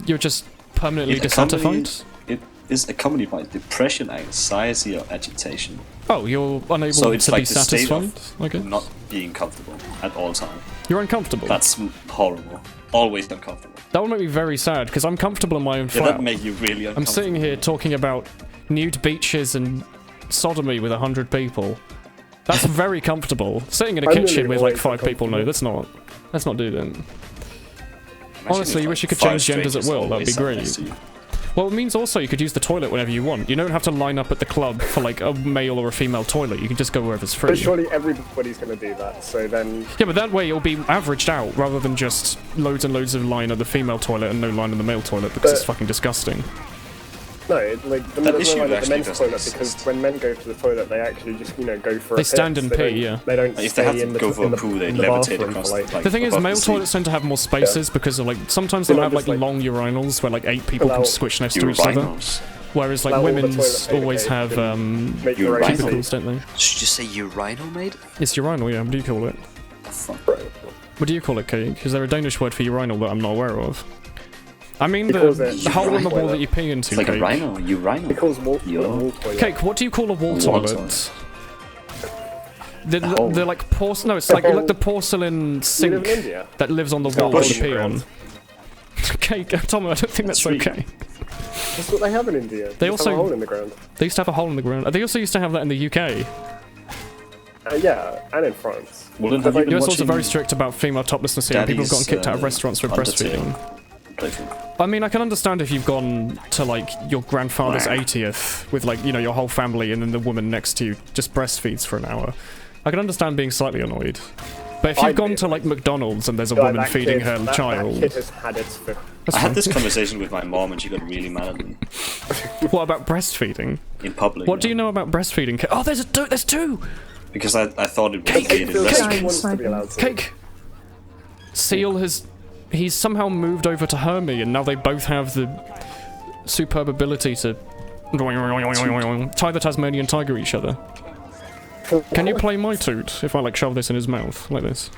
you're just permanently It accompanied- dissatisfied. It is accompanied by depression, anxiety, or agitation. Oh, you're unable So it's to like be the state satisfied? of Okay. not being comfortable at all times. You're uncomfortable. That's horrible. Always uncomfortable. That would make me very sad, because I'm comfortable in my own Yeah, flat. that make you really uncomfortable. I'm sitting here talking about nude beaches and sodomy with 100 people. That's very comfortable. Sitting in a I'm kitchen really with like always 5 people, no, uncomfortable. let's not do that. Imagine honestly, if, you wish you like, could 5 change genders at strangers will, that'd be always sat next great. to you. Well, it means also you could use the toilet whenever you want. You don't have to line up at the club for like a male or a female toilet. You can just go wherever's free. But surely everybody's going to do that, so then... Yeah, but that way it'll be averaged out rather than just loads and loads of line at the female toilet and no line in the male toilet because But- it's fucking disgusting. No, like, That there's issue no line at the actually men's doesn't toilet because exist. when men go to the toilet, they actually just, you know, go for They a stand piss. and They pee, don't- yeah. They don't If they stay have to in the, go for in a the, poo, they in the levitate bathroom across for, like, like The thing is, above male the seat. toilets tend to have more spaces because of like sometimes They're they'll not have like just, like- long urinals where like 8 people can Allow- squish next to each other. Urinals. Whereas like allow all the women's toilet paper always cake have and make your own urinal. seat. cubicles, don't they? Did you say urinal, mate? It's urinal, yeah. What do you call it? Right. What do you call it, Cake? Is there a Danish word for urinal that I'm not aware of? I mean He calls it the hole in the wall urinal. that you pee into, It's like Cake. a rhino, urinal. He calls wall, Yo. wall toilet. Cake, what do you call a wall Wall toilet? toilet. The hole. like porcelain. No, it's like hole. the porcelain You sink live in India? that lives on the got a wall hole that you in the pee on. ground. Cake, Tom, I don't think that's Sweet. okay. That's what they have in India. They just also- have a hole in the ground. They used to have a hole in the ground. They also used to have that in the UK. Yeah, and in France. Woolen, But have you like- been US also watching very strict about female toplessness here. People have gotten Daddy's, kicked out of restaurants for Undertale breastfeeding. playthrough? I mean, I can understand if you've gone to like your grandfather's 80th with like, you know, your whole family and then the woman next to you just breastfeeds for an hour. I can understand being slightly annoyed. But if you've I'd gone be to like McDonald's and there's a Like, woman that feeding kid- her that child, kid has had its fill. that's I had fine. this conversation with my mom and she got really mad at me What about breastfeeding? in public. What do you know about breastfeeding? Oh, there's two! Because I thought it was Cake, weird in Phil restaurants. Jackson wants to be allowed to. Cake! Seal he's somehow moved over to Hermie and now they both have the superb ability to tie the Tasmanian tiger each other. Can you play my toot if I like shove this in his mouth like this?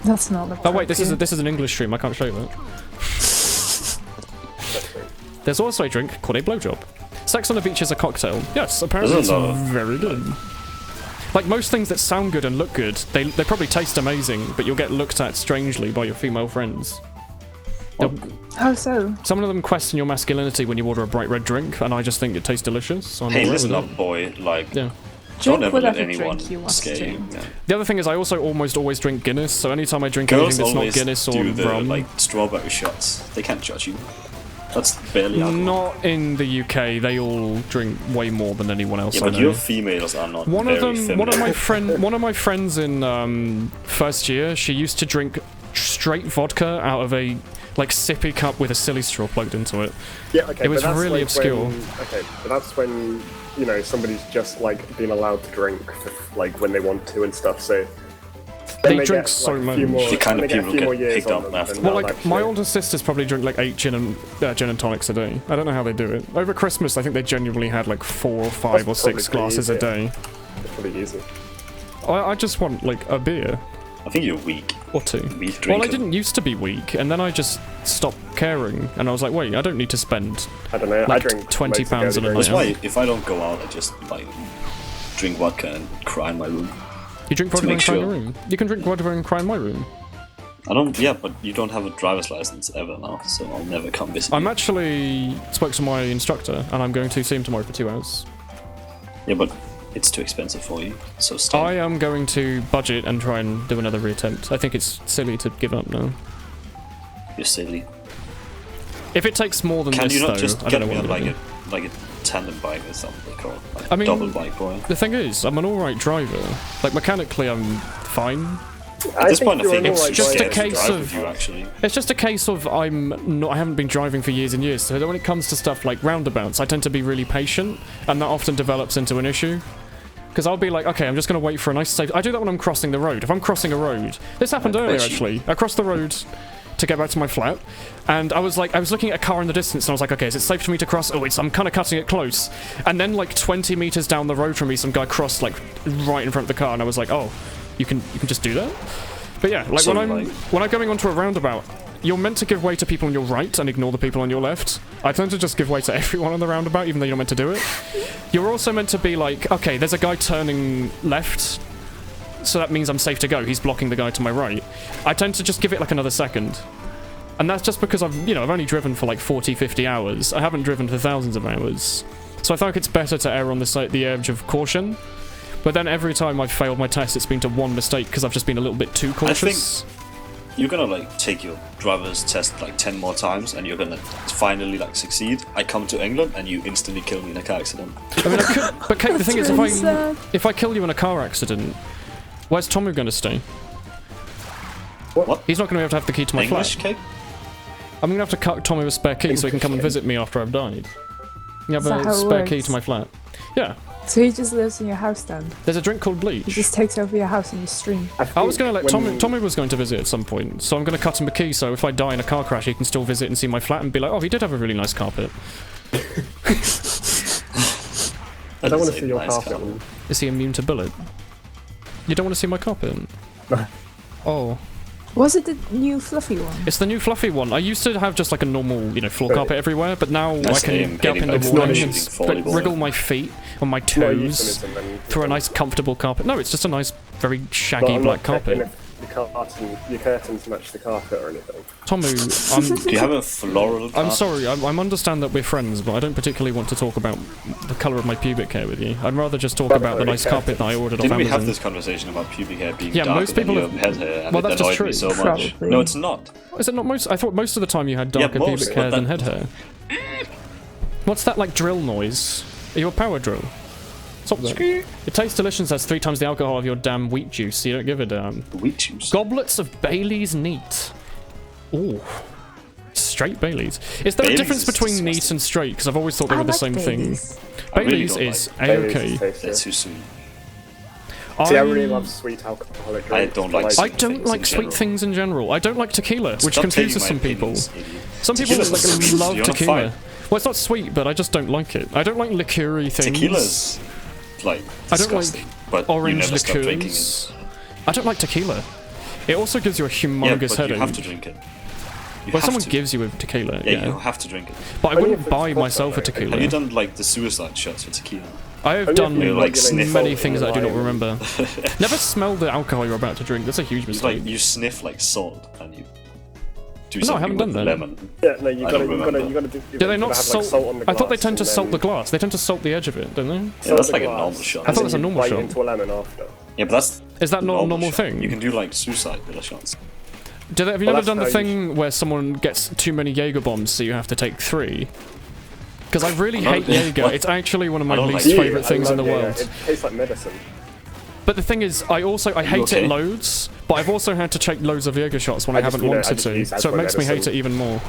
That's not the Oh wait, this is an English stream. I can't show you that. There's also a drink called a blowjob. Sex on the beach is a cocktail. Yes, apparently There's it's a lot of- very good. Like most things that sound good and look good, they probably taste amazing, but you'll get looked at strangely by your female friends. How so? Some of them question your masculinity when you order a bright red drink, and I just think it tastes delicious. So I'm Hey, alright listen with up, boy. Like, Yeah. don't Drink ever let whatever anyone drink you want to scare you. drink. Yeah. The other thing is I also almost always drink Guinness, so anytime I drink Girls anything that's not always Guinness or do the rum... like strawberry shots. They can't judge you. That's barely alcohol. Not in the UK, they all drink way more than anyone else Yeah, I but know. your females are not One very of them, feminine. one of my friends in first year, she used to drink straight vodka out of a like sippy cup with a silly straw plugged into it. Yeah, okay. It was but that's really like obscure. Okay, but that's when somebody's just like being allowed to drink for, like when they want to and stuff. So They then drink get, so like, a much. few more, The kind when of they people a few more get years picked on up them, after. then Well, they'll like actually- my older sisters probably drink like 8 gin and tonics a day. I don't know how they do it. Over Christmas, I think they genuinely had like 4 or 5 That's or 6 probably glasses a easier. day. It's pretty easy. I just want like a beer I think you're weak. or 2. Weak Well, I drinker. didn't used to be weak, and then I just stopped caring, and I was like, wait, I don't need to spend. I don't know. I Like drink £20 loads of on a girly night. drinks. That's why if I don't go out, I just like drink vodka and cry in my room. You drink vodka make and cry in sure. your room. You can drink vodka and cry in my room. I don't. Yeah, but you don't have a driver's license ever now, so I'll never come visit I'm you. actually spoke to my instructor, and I'm going to see him tomorrow for 2 hours. Yeah, but it's too expensive for you, so stay. I am going to budget and try and do another reattempt. I think it's silly to give up now. You're silly. If it takes more than Can this, you not though, just I get don't me know on what I'm like gonna do. a tandem bike or something, or like I mean- double bike, boy? The thing is, I'm an alright driver. Like, mechanically, I'm fine. At this point, I you're think an it's alright just a driver. scared to case drive of- with you actually. It's just a case of I haven't been driving for years and years, so when it comes to stuff like roundabouts, I tend to be really patient, and that often develops into an issue. Because I'll be like, okay, I'm just going to wait for a nice safe... I do that when I'm crossing the road. If I'm crossing a road... This happened I bet earlier, you- actually. I crossed the road to get back to my flat, and I was looking at a car in the distance, and I was like, okay, is it safe for me to cross? Oh, I'm kind of cutting it close. And then, like, 20 meters down the road from me, some guy crossed, like, right in front of the car, and I was like, oh, you can just do that? But yeah, like, So, when I'm going onto a roundabout, you're meant to give way to people on your right and ignore the people on your left. I tend to just give way to everyone on the roundabout, even though you're meant to do it. You're also meant to be like, okay, there's a guy turning left, so that means I'm safe to go. He's blocking the guy to my right. I tend to just give it like another second. And that's just because I've only driven for like 40, 50 hours. I haven't driven for thousands of hours. So I think it's better to err on the edge of caution. But then every time I've failed my test, it's been to one mistake because I've just been a little bit too cautious. You're gonna like take your driver's test like 10 more times, and you're gonna finally like succeed. I come to England, and you instantly kill me in a car accident. I mean, I could, but Kate, the thing is, really sad. if I kill you in a car accident, where's Tommy going to stay? What? He's not going to be able to have the key to my English flat. cake? I'm going to have to cut Tommy a spare key so he can come and visit me after I've died. You have Is that a how it spare key works? to my flat. Yeah. So he just lives in your house then? There's a drink called He bleach. just takes over your house and you stream. I was going to let when- Tommy was going to visit at some point, so I'm going to cut him a key so if I die in a car crash, he can still visit and see my flat and be like, oh, he did have a really nice carpet. I don't want That is to a see your nice carpet. car. Is he immune to bullet? You don't want to see my carpet? Oh. Was it the new fluffy one? It's the new fluffy one. I used to have just like a normal, floor carpet everywhere, but now Nice I can aim, get up in getting the back morning to and shooting volleyball. wriggle my feet on my No toes euphemism and- through a nice comfortable carpet. No, it's just a nice, very But shaggy I'm black not checking carpet. if your curtains match the carpet or anything. Tomu, Do you have a floral I'm carpet? sorry, I understand that we're friends, but I don't particularly want to talk about the colour of my pubic hair with you. I'd rather just talk about the nice carpet that I ordered off Didn't we Amazon. have this conversation about pubic hair being Yeah, darker most people than have- your head hair, and well, it that's just annoyed me true. so much? Probably. No, it's not. Is it not most? I thought most of the time you had Yeah, darker most, pubic hair but than that- head hair. What's that like drill noise? Are you a power drill? Stop that. It tastes delicious, has 3 times the alcohol of your damn wheat juice, so you don't give a damn. Wheat juice. Goblets of Bailey's neat. Ooh. Straight Bailey's. Is there a Baileys difference is between neat disgusting. and straight? Because I've always thought they I were the like same Baileys. thing. I really Bailey's don't is like Baileys a-okay. is tasty. That's too soon. See, I really love sweet alcoholic drinks. I don't but, like I sweet don't things like in sweet general. things in general. I don't like tequila, which Stop confuses taking some my people. opinions, idiot. Some people Tequila's like, not- love you're not tequila. fine. Well, it's not sweet, but I just don't like it. I don't like liqueur-y things. Tequila's like I don't like disgusting, but orange you never stop drinking it. liqueurs. I don't like tequila. It also gives you a Yeah, humongous but headache. you have to drink it. You Well, have someone to. gives you a tequila, Yeah, yeah. you have to drink it. But I Only wouldn't if it's buy vodka, myself a though. tequila. Have you done like the suicide shots for tequila? I have Only if done you like many sniff things that I do not lime. remember. Never smell the alcohol you're about to drink. That's a huge It's mistake. like you sniff like salt and you do No, I something haven't with done that. lemon. Yeah, no, you I gotta, don't you gotta, remember. you gotta do. Do they not have, salt? Like, salt on the I thought they glass tend to and salt then the glass. They tend to salt the edge of it, don't they? Yeah, salt that's the like a glass, normal shot. and I thought it then was a you normal bite shot. into a lemon after. Yeah, but that's Is that not a normal shot. thing? You can do like suicide with the shots. Have you Well, never that's done the how you thing where someone gets too many Jaeger bombs, so you have to take 3? Because I really I hate don't- Jaeger. what? It's actually one of my I don't least like Yeah, favourite I things in love the Jaeger. world. It tastes like medicine. But the thing is, I hate okay? it loads, but I've also had to take loads of Jaeger shots when I, I just, haven't you know, I wanted just to, use that so it for makes me hate medicine. it even more.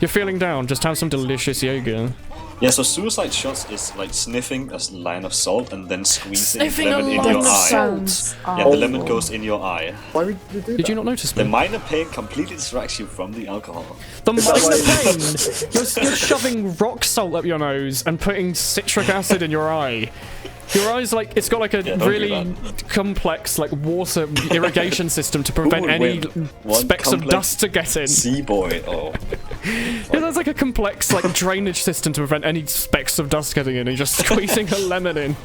You're feeling down, just have some delicious Jaeger. Yeah, so suicide shots is like sniffing a line of salt and then squeezing Sniffing lemon a in line your of eye. Sounds Yeah, the awful. lemon goes in your eye. Why would you do that? Did you not notice The me? minor pain completely distracts you from the alcohol. The that minor why- pain! You're shoving rock salt up your nose and putting citric acid in your eye. Your eye's like, it's got like a Yeah, don't do really complex like water irrigation system to prevent would any win? One specks of complex dust to get in. Sea boy, oh. Yeah, there's like a complex like drainage system to prevent any specks of dust getting in, and you're just squeezing a lemon in.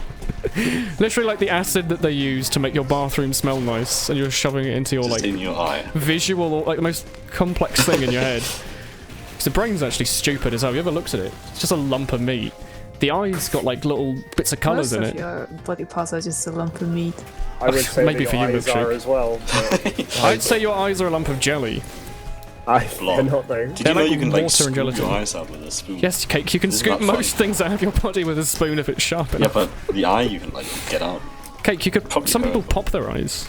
Literally like the acid that they use to make your bathroom smell nice, and you're shoving it into your Just like in your eye. visual, like the most complex thing in your head. Because the brain's actually stupid as hell. Have you ever looked at it? It's just a lump of meat. The eye's got like little bits of colours Most in of it. your body parts are just a lump of meat. I would say Maybe that for your you, eyes milkshake. are as well. But I'd say your eyes are a lump of jelly. they're not though. Did They're you know like you can like water and scoop your gelatin. eyes out with a spoon? Yes, Cake, you can Isn't scoop that fun? most things out of your body with a spoon if it's sharp Yeah, enough. but the eye you can like get out. Cake, you could. Probably Some people hurt. pop their eyes.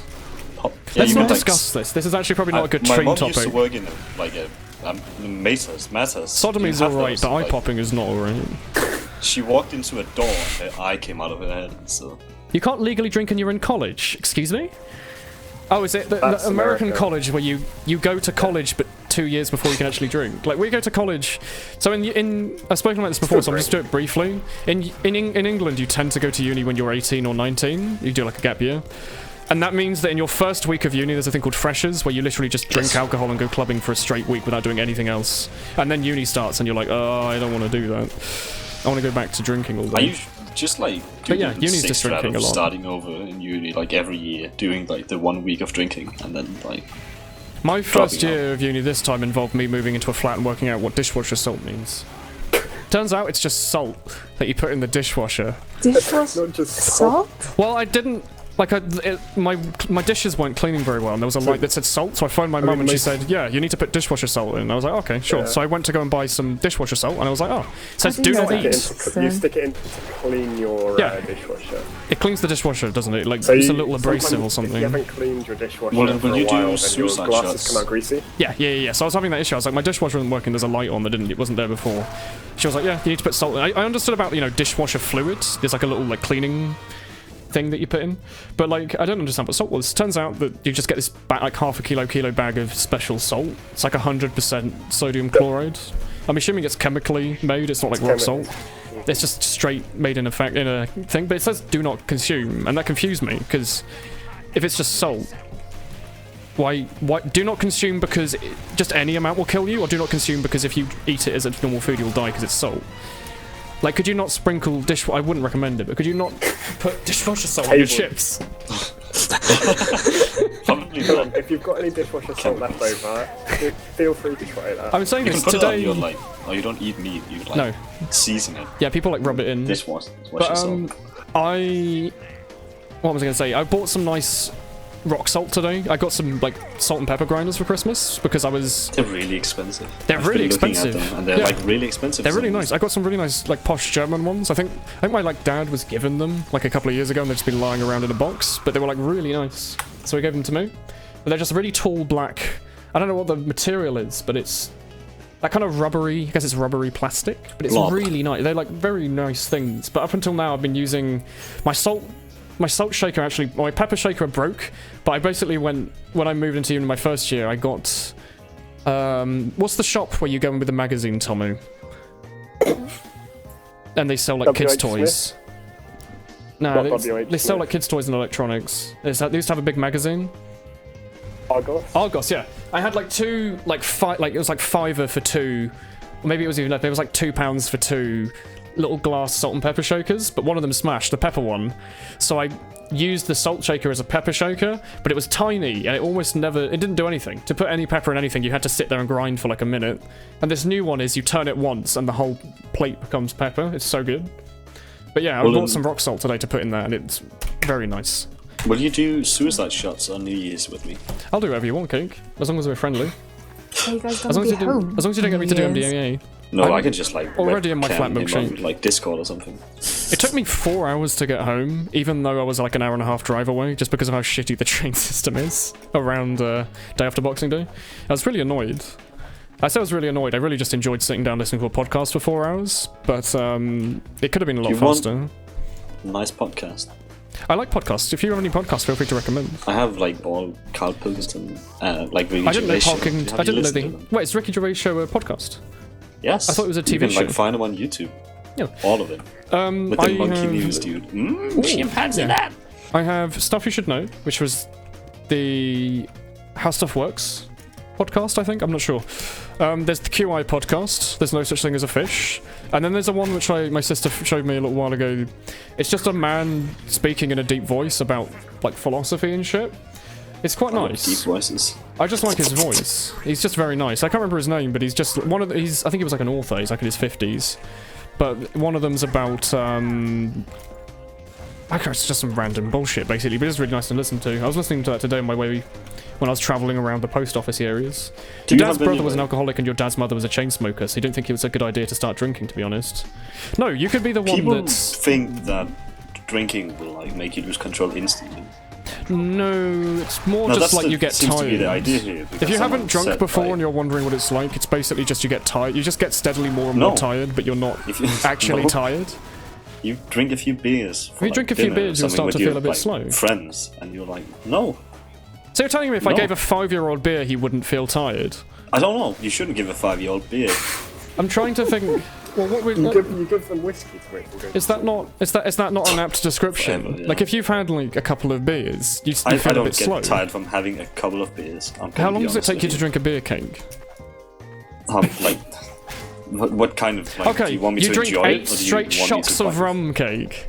Pop. Yeah, Let's you not can, like, discuss this. This is actually probably not a good my train mom topic. used to work in like a matters. Sodomy's You have alright, those, but eye like, popping is not alright. She walked into a door and her eye came out of her head. So You can't legally drink and you're in college. Excuse me? Oh, is it the That's American America. college where you go to college but 2 years before you can actually drink? Like, we go to college... So in I've spoken about this before, so I'll just do it briefly. In England, you tend to go to uni when you're 18 or 19. You do like a gap year. And that means that in your first week of uni, there's a thing called freshers, where you literally just drink alcohol and go clubbing for a straight week without doing anything else. And then uni starts and you're like, oh, I don't want to do that. I want to go back to drinking all I day. usually just like But do yeah, the uni's sixth just round drinking of a lot. starting over in uni like every year, doing like the 1 week of drinking and then like My first dropping year of uni this time involved me moving into a flat and working out what dishwasher salt means. Turns out it's just salt that you put in the dishwasher. Dishwasher Not just salt? Well, I didn't... Like, my dishes weren't cleaning very well, and there was a light that said salt, so I phoned my mum and she said, yeah, you need to put dishwasher salt in. I was like, okay, sure. Yeah. So I went to go and buy some dishwasher salt, and I was like, oh, it says I do didn't not know eat. that. You stick it in to clean your Yeah. dishwasher. It cleans the dishwasher, doesn't it? Like, So it's a you- little abrasive sometimes or If something. you haven't cleaned your dishwasher Well, for when a you do while, then your suicide glasses shots- come out greasy. Yeah. So I was having that issue. I was like, my dishwasher isn't working. There's a light on that it wasn't there before. She was like, yeah, you need to put salt in. I understood about, dishwasher fluids. There's like a little, like, cleaning thing that you put in. But, like, I don't understand what salt was. Turns out that you just get this, like, half a kilo bag of special salt. It's like 100% sodium chloride. I'm assuming it's chemically made. It's not like rock salt. It's just straight made in a thing. But it says do not consume. And that confused me, because if it's just salt... Why do not consume because just any amount will kill you, or do not consume because if you eat it as a normal food you'll die because it's salt? Like, could you not sprinkle I wouldn't recommend it, but could you not put dishwasher salt on your chips? probably Come not. on, if you've got any dishwasher salt left over, feel free to try that. I'm saying You can this put it on today. your like oh you don't eat meat, you like No. season it. Yeah, people like rub it in. Dishwasher But salt. what was I gonna say? I bought some nice rock salt today. I got some like salt and pepper grinders for Christmas because I was. They're really expensive. They're I've really been looking at expensive. them, and they're Yeah. like really expensive. They're for really some nice. I got some really nice like posh German ones. I think my like dad was given them like a couple of years ago, and they've just been lying around in a box. But they were like really nice, so he gave them to me. But they're just really tall black. I don't know what the material is, but it's that kind of rubbery. I guess it's rubbery plastic, but it's Blob. really nice. They're like very nice things. But up until now, I've been using my salt shaker. Actually, my pepper shaker broke. But I basically when I moved into uni my first year, I got what's the shop where you go in with the magazine, Tommy? And they sell like kids' WH Smith? toys. No, Not they WH sell Smith. like kids' toys and electronics. They used to have a big magazine. Argos? Argos, yeah. I had like two, like five, like it was like £5 for two, or maybe it was even less. It was like £2 for two, little glass salt and pepper shakers, but one of them smashed, the pepper one. So I used the salt shaker as a pepper shaker, but it was tiny and it didn't do anything. To put any pepper in anything, you had to sit there and grind for like a minute. And this new one is you turn it once and the whole plate becomes pepper. It's so good. But yeah, I bought some rock salt today to put in there, and it's very nice. Will you do suicide shots on New Year's with me? I'll do whatever you want, Cake, as long as we're friendly. Are you guys As gonna long be home? as long as you don't get me to do Yes. MDMA. No, I'm I can just like already in my flat webcam him milkshake. on, like Discord or something. It took me 4 hours to get home, even though I was like an hour and a half drive away, just because of how shitty the train system is around day after Boxing Day. I was really annoyed. I say I was really annoyed. I really just enjoyed sitting down listening to a podcast for 4 hours, but it could have been a lot faster. Nice podcast. I like podcasts. If you have any podcasts, feel free to recommend. I have like all Carl Pilkington, like Ricky I didn't know Gervais show. Parking. Have I you didn't know listened the. to them? Wait, it's Ricky Gervais show a podcast? Yes. I thought it was a TV you can, show. like find them on YouTube. Yeah. All of it. With the monkey news, dude. Chimpanzee that. I have Stuff You Should Know, which was the How Stuff Works podcast, I think. I'm not sure. There's the QI podcast. There's No Such Thing as a Fish. And then there's a one which my sister showed me a little while ago. It's just a man speaking in a deep voice about like philosophy and shit. It's quite nice. Deep voices. I just like his voice. He's just very nice. I can't remember his name, but he's just one of the, I think he was like an author. He's like in his 50s. But one of them's about it's just some random bullshit basically, but it's really nice to listen to. I was listening to that today on my way when I was travelling around the post office areas. Your dad's brother was an alcoholic and your dad's mother was a chain smoker, so you don't think it was a good idea to start drinking, to be honest. No, you could be the one People that's... think that drinking will like make you lose control instantly. No, it's more No, just that's like the- you get seems tired. to be the idea here, If because you haven't someone drunk said, before like- and you're wondering what it's like, it's basically just you get tired. You just get steadily more and more No. tired, but you're not If you- actually No. tired. You drink a few beers. For, If you like, drink a few dinner or beers, you'll something start with to feel your, a bit like, slow. Friends, and you're like, no, So you're telling me if I No. gave a 5-year-old beer, he wouldn't feel tired? I don't know. You shouldn't give a 5-year-old beer. I'm trying to think. Well, what would You give them whiskey to it. and go is that not? Is that not an apt description? Forever, yeah. Like if you've had like a couple of beers, you I feel a don't bit get slow. tired from having a couple of beers. How long does it take you to drink a beer, Cake? Like, what kind of like? Okay, do you want me you to drink enjoy 8 it, or do you straight want me shots to of rum, Cake.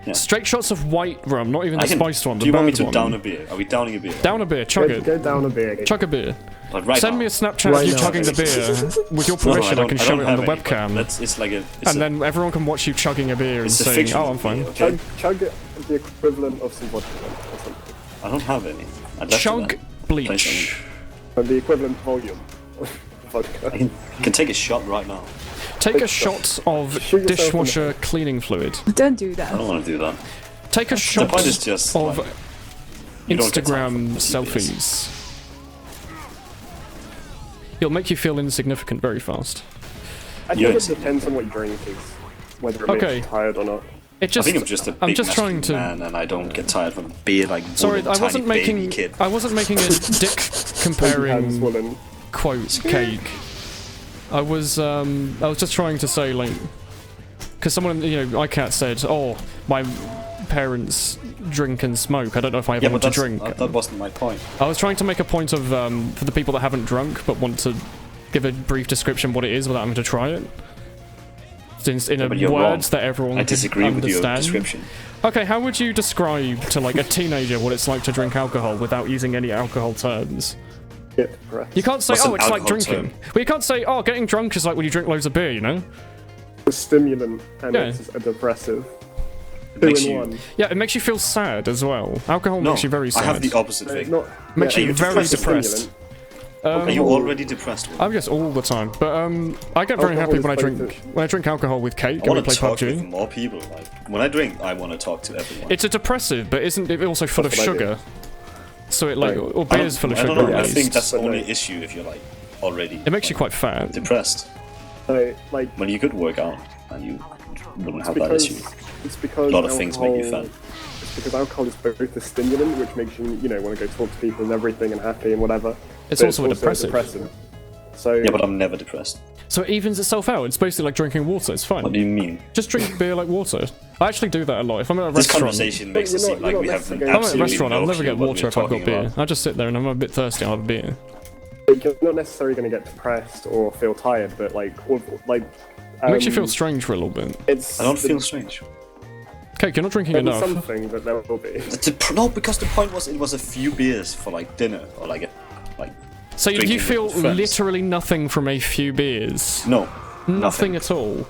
Yeah. Straight shots of white rum, not even the I can, spiced one. Do The you want me bird to one. down a beer? Are we downing a beer? Down a beer, chug it. Go down a beer. Chug a beer. Like right Send now. me a Snapchat Right of you now. chugging the beer. With your No, permission, I can show don't it on the have any, but webcam. It's like a. It's And a, then everyone can watch you chugging a beer and it's a saying, fictional "Oh, I'm fine." beer, okay? Chug the equivalent of some vodka or something. I don't have any. I'd love Chug to bleach. And the equivalent volume of vodka. I can take a shot right now. Take a shot of Shoot yourself in the dishwasher cleaning fluid. Don't do I that. don't want to do that. Take a The shot point is just of like, you don't get time Instagram for beers. selfies. It'll make you feel insignificant very fast. I think Yes. it depends on what you drink, is whether it Okay. makes you tired or not. It just, I think I'm just a big trying to. man, and I don't get tired from beer like Sorry, Woolen, I tiny wasn't baby making. kid. I wasn't making a dick Hands comparing Woolen. quote Cake. I was just trying to say like, because someone iCat said, "Oh, my parents drink and smoke. I don't know if I ever Yeah, want but to drink." that wasn't my point. I was trying to make a point of for the people that haven't drunk but want to give a brief description what it is without having to try it. Since in but you're words wrong. that everyone I can disagree with your understand. description. Okay, how would you describe to like a teenager what it's like to drink alcohol without using any alcohol terms? Get depressed. You can't say, What's "Oh, an it's like alcohol drinking." term? Well, you can't say, "Oh, getting drunk is like when you drink loads of beer," you know? It's a stimulant and Yeah. it's a depressive. It Two makes in you. one. Yeah, it makes you feel sad as well. Alcohol No, makes you very sad. I have the opposite thing. Not, Makes you it's very just a depressed. stimulant. Are you already depressed? I guess all the time, but I get very Alcohol happy is when I both drink alcohol with Cake I and we want play to talk PUBG. with more people. Like when I drink, I want to talk to everyone. It's a depressive, but isn't it also full That's of what I do. sugar? So it like, Right. or beer's full of I sugar don't know. at I least. think that's the But only no. issue if you're like already. It makes you quite fat. depressed. So, like, When you could work out and you wouldn't have that because issue. it's because A lot of things make you alcohol- fat. It's because alcohol is both a stimulant, which makes you, want to go talk to people and everything and happy and whatever. It's but also a depressive. depressant. So Yeah, but I'm never depressed. So it evens itself out. It's basically like drinking water. It's fine. What do you mean? Just drink beer like water. I actually do that a lot. If I'm at a This restaurant, conversation makes But it you're seem not- like you're we not have necessarily- if I'm at a absolutely restaurant, no I'll never clue get what water we're if I've got talking beer. about. I just sit there and I'm a bit thirsty. I'll have a beer. you're not necessarily going to get depressed or feel tired, but like It makes you feel strange for a little bit. It's I don't feel strange. Cake, you're not drinking there'll be enough. something, but there will be. No, because the point was it was a few beers for like dinner or like So you drinking feel with friends. literally nothing from a few beers? no, Nothing at all?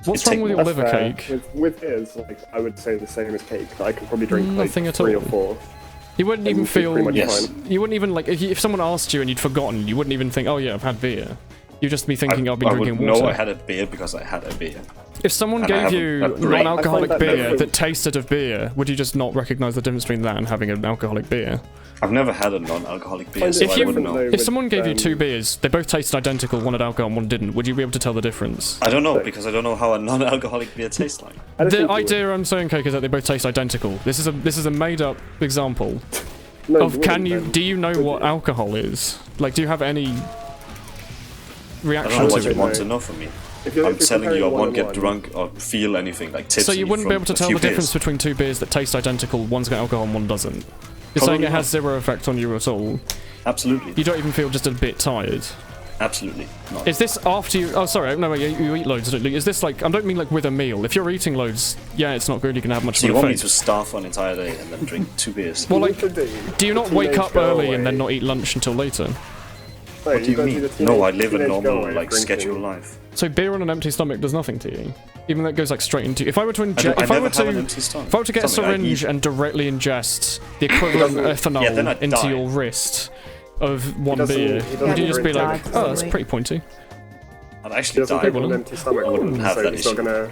What's It wrong take- with your That's liver, fair. Cake? With beers, like I would say the same as Cake. I could probably drink like Nothing at 3 all. or 4. You wouldn't and even you'd be pretty feel... much Yes. fine. You wouldn't even, like, if someone asked you and you'd forgotten, you wouldn't even think, oh yeah, I've had beer. You'd just be thinking, I've been I drinking would water. know I had a beer because I had a beer. If someone And I gave haven't you had break. non-alcoholic I find that beer different. that tasted of beer, would you just not recognise the difference between that and having an alcoholic beer? I've never had a non-alcoholic beer, Find so it If I you- wouldn't different, know. though, If someone gave you with, 2 beers, they both tasted identical, one had alcohol and one didn't, would you be able to tell the difference? I don't know because I don't know how a non-alcoholic beer tastes like. I don't The think you idea I'm saying, Cake, is that they both taste identical. This is a made-up example would. No, of do you know what alcohol is? Like, do you have any I reaction don't know what to you it? want to know from me. If you're I'm telling you I won't get comparing drunk or feel anything like tipsy. So you wouldn't be from able to a tell few the difference beers. between 2 beers that taste identical, one's got alcohol and one doesn't? You're Probably saying it not. has 0 effect on you at all? Absolutely, You don't even feel just a bit tired? absolutely not. Is this after you... Oh, sorry, no, wait, you eat loads, don't you? Is this like... I don't mean like with a meal. If you're eating loads, yeah, it's not good, you can have much So of you an want me effect. to starve for an entire day and then drink 2 beers? Well, What like, you could do you not the wake teenage up early and then go-away. not eat lunch until later? No, What do you gotta mean? the No, I teenage- live a teenage normal go-away like drinking. scheduled life. So beer on an empty stomach does nothing to you? Even though it goes like straight into... If I were to I inject... If I never were have an to... empty stomach. If I were to get a Something I syringe eat. and directly ingest the equivalent of ethanol Yeah, then I'd into die. your wrist of one doesn't- beer, he doesn't would you just be die like, oh, that's presumably. pretty pointy? I'd He actually doesn't die. take an empty stomach, I wouldn't have so that he's not issue. gonna,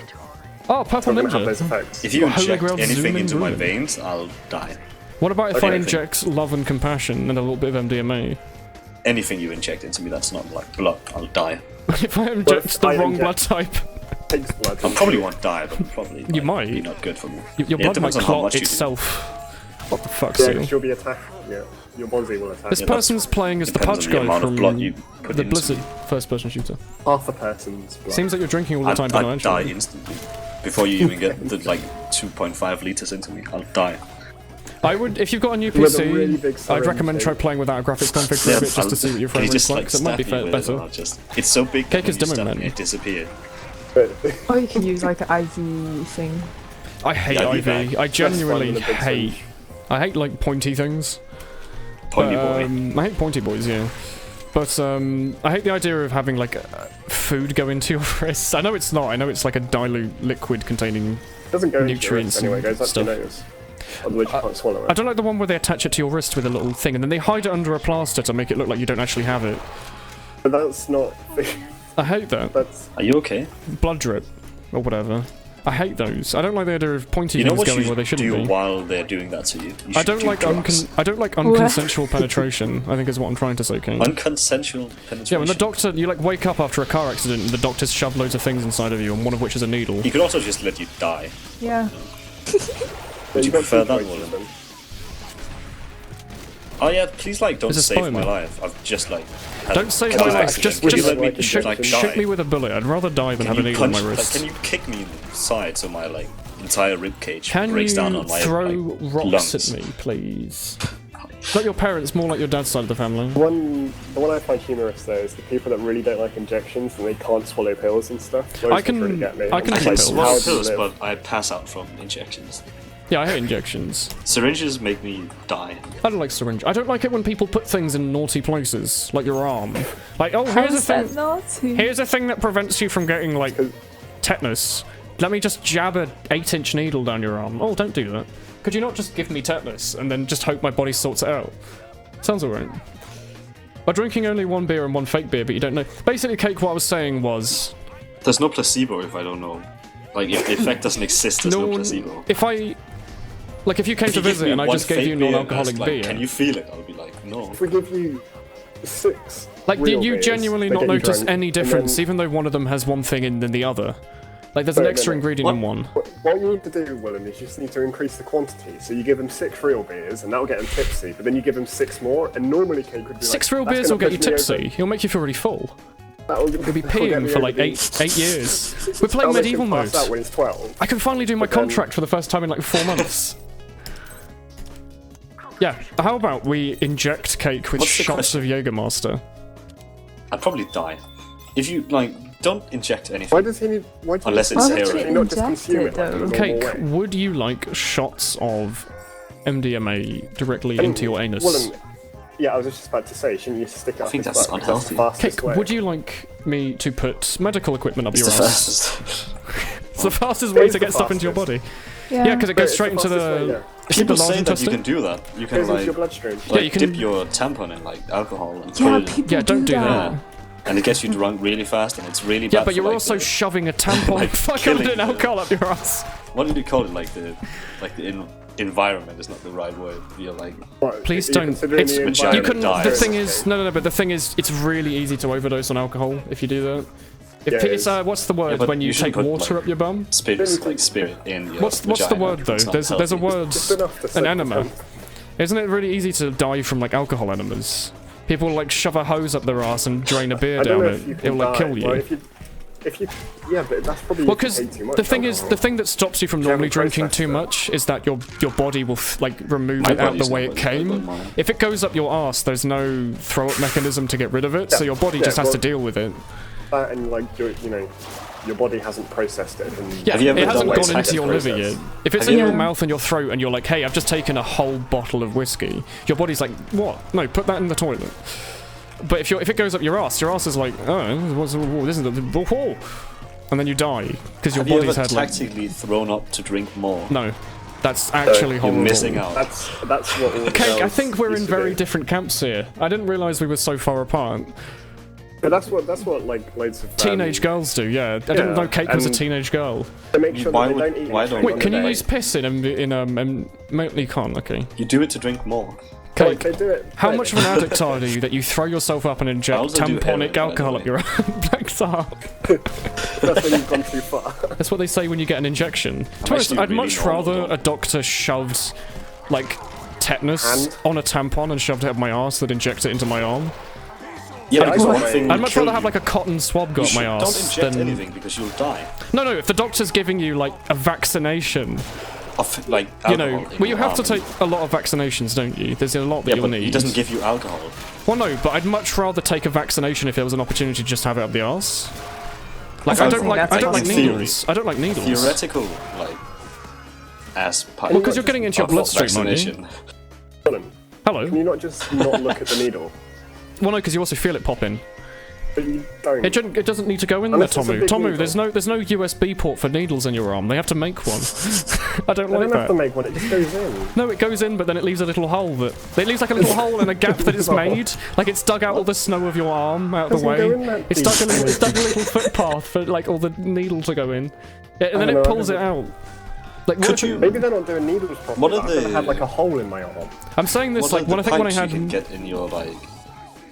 Oh, Purple not gonna have those Ninja. effects. If you Holy inject Grail anything zooming into my Woolen. veins, I'll die. What about if I Okay. inject love and compassion and a little bit of MDMA? Anything you inject into me that's not like blood, I'll die. If I inject if the I wrong blood inject- type, Takes blood. I probably won't die, but probably You like, might. be not good for me. your Yeah, it blood might depends on how clot much you do. itself. What the fuck, Yeah, Seal? 'cause you'll be attacked. Yeah, your body will attack. This Yeah, person's playing as the depends Pudge on the guy amount of from blood you put the into Blizzard me. first-person shooter. Half a person's blood. Seems like you're drinking all the time, but not I'd die actually. instantly. Before you even get the like 2.5 liters into me, I'll die. I would, if you've got a new With a PC, really big I'd syringe recommend try thing. playing without a graphics config for a bit just I'll- to see what your can frame you rate's just, like, 'cause it might be stab me with it, better. and I'll just, it's so big Cake that is when you dimming, stab me, man. it disappears. But Or you can use like an IV thing. I hate Yeah, IV. you I genuinely with a big hate... syringe. I hate, like, pointy things. Pointy boy. I hate pointy boys, yeah. But I hate the idea of having like food go into your wrists. I know it's not. I know it's like a dilute liquid containing. it doesn't go Nutrients into your wrist anyway, it goes up and your nose. Otherwise you can't swallow I it. don't like the one where they attach it to your wrist with a little thing and then they hide it under a plaster to make it look like you don't actually have it. But that's not... I hate that. that's... Are you okay? Blood drip or whatever. I hate those. I don't like the idea of pointy You know things what going you where they shouldn't do be. while they're doing that to you? You I should don't do like drugs. unconsensual penetration. I think is what I'm trying to say, King. Unconsensual penetration. Yeah, when the doctor, you like wake up after a car accident and the doctor's shoved loads of things inside of you, and one of which is a needle. You could also just let you die. Yeah. Would you prefer that choices one? then. Oh yeah, please like don't It's a save spoiler. my life. I've just like had Don't a save car my life. accident. Just Would you just let me like shoot, like shoot die? me with a bullet. I'd rather die than Can have a you needle in punch? my Like, wrist. can you kick me in the side so my like entire rib cage Can breaks you down on my throw like, rocks lungs? at me, please? Not your parents, more like your dad's side of the family. The one I find humorous though is the people that really don't like injections and they can't swallow pills and stuff. Those I ones can- really get me. I can It's take like, pills. how Swallow do you pills, live? but I pass out from injections. Yeah, I hate injections. Syringes make me die. I don't like syringe. I don't like it when people put things in naughty places, like your arm. Like, oh, here's a How's that thing. naughty? Here's a thing that prevents you from getting like tetanus. Let me just jab a 8-inch needle down your arm. Oh, don't do that. Could you not just give me tetanus and then just hope my body sorts it out? Sounds alright. By drinking only one beer and one fake beer, but you don't know. Basically, Cake, what I was saying was, There's no placebo if I don't know. Like if the effect doesn't exist, there's no placebo. if I, like, if you came If to you give visit me and I one just gave fake you beer and non-alcoholic ask, like, beer, can you feel it? I'll be like, no. If we give you 6 like, real did you beers, genuinely they not get you notice drunk, any and then- difference, even though one of them has one thing in than the other? Like, there's an Sorry, extra no, no. ingredient in one. What you need to do, Woolen, is you just need to increase the quantity. So you give them 6 real beers, and that'll get them tipsy. But then you give them 6 more, and normally Cake would be 6 like, real "That's beers gonna will get you push me over- tipsy. It'll make you feel really full. That'll You'll be peeing for like 8 years. We're playing medieval mode. That when he's 12. I can finally do my But then- contract for the first time in like 4 months. Yeah, how about we inject Cake with What's the shots of Jaegermaster? I'd probably die. If you like don't inject anything. Why does he need? Why do Unless you, it's Why would heroin. you Can you not just inject consume it, it like in a though? normal Cake, way? would you like shots of MDMA directly into your anus? Woolen, yeah, I was just about to say, shouldn't you stick it I up think his that's butt? unhealthy. the fastest Cake, way. would you like me to put medical equipment up It's your the ass? fastest. It's the fastest It way is to the get stuff into your body. fastest. Yeah, because it But goes it's straight into fastest way, the. yeah. Is it the People large say that you intestine? can do that. You It can goes into like, your bloodstream. Yeah, you can- dip your tampon in like alcohol and Yeah, put it. people Yeah, don't do that. Yeah. And it gets you drunk really fast, and it's really bad. Yeah, but for, you're like, also the- shoving a tampon like, fucking killing an the- alcohol up your ass. What do you call it? Like the environment is not the right word. You're like, What, Please are you don't. considering It's the you vagina can. environment The dies. thing is, no. But the thing is, it's really easy to overdose on alcohol if you do that. If Yeah, it it's is. what's the word but when you you shouldn't take put, water like, up your bum? spirit in your What's the vagina. word though? It's not There's a healthy. word, Just enough to an set the enema. temp. Isn't it really easy to die from like alcohol enemas? People like shove a hose up their ass and drain a beer I don't down know it. if you can It'll like die. kill you. Well, if you, yeah, but that's probably Well, if you because take too much the thing is, alcohol. the thing that stops you from You haven't normally drinking processed too it. much is that your body will like remove My it out body's the way not it really good, came. but mine. If it goes up your arse, there's no throw-up mechanism to get rid of it, so your body Yeah, just has to well- deal with it. That and like your body hasn't processed it. And Yeah, Have you ever it done, hasn't like, gone into your liver process? yet. If it's Have in you your ever- mouth and your throat, and you're like, "Hey, I've just taken a whole bottle of whiskey," your body's like, "What? No, put that in the toilet." But if it goes up your ass is like, "Oh, this is whoa," and then you die because your Have you body's ever had like, tactically thrown up to drink more? no, that's actually You're horrible. missing out. That's what all the Cake, I girls think we're in used to very do. different camps here. I didn't realise we were so far apart. But that's what like loads of Teenage girls do, yeah. I didn't know Cake was a and- teenage girl. They make sure Why that they would- don't eat. why like, don't- three Wait, times can a you day. use piss you can't, okay. You do it to drink more. Like, Cake, they do it. how like- much of an addict are you that you throw yourself up and I inject also do heroin, tamponic by alcohol the up your black tar? That's when you've gone too far. That's what they say when you get an injection. To be honest, actually I'd really much normal, rather though. a doctor shoved, like, tetanus And? on a tampon and shoved it up my arse than inject it into my arm. Yeah, I because got one my- thing I'd will much kill rather have you. like a cotton swab got up my Don't arse inject than... anything because you'll die. No, if the doctor's giving you, like, a vaccination, Of like you alcohol know, in well, you your have to arm. take a lot of vaccinations, don't you? There's a lot that Yeah, you'll but need. he doesn't give you alcohol. Well, no, but I'd much rather take a vaccination if there was an opportunity to just have it up the arse. Like, I don't think like, that's I don't like in theory. needles. I don't like needles. Theoretical, like, ass pipe. Well, because you're getting into your of bloodstream, aren't you? vaccination. Can Hello. you not just not look at the needle? Well, no, because you also feel it pop in. But you don't. It doesn't need to go in there, Unless it's a Tomu. big Tomu, needle. there's no USB port for needles in your arm. They have to make one. I don't They like don't have to that. make one. It just goes in. No, it goes in, but then it leaves a little hole that... It leaves like a little hole and a gap that it's made. Like it's dug out all the snow of your arm out of the Doesn't go way. in that It's dug, deep. it's dug a little footpath for like all the needle to go in. Yeah, and then I it don't know, pulls it out. Like, Could what, you? Maybe they're not doing needles properly. What are I've never the- had like a hole in my arm. I'm saying this What like are when the I think when I pipes had... you can get in your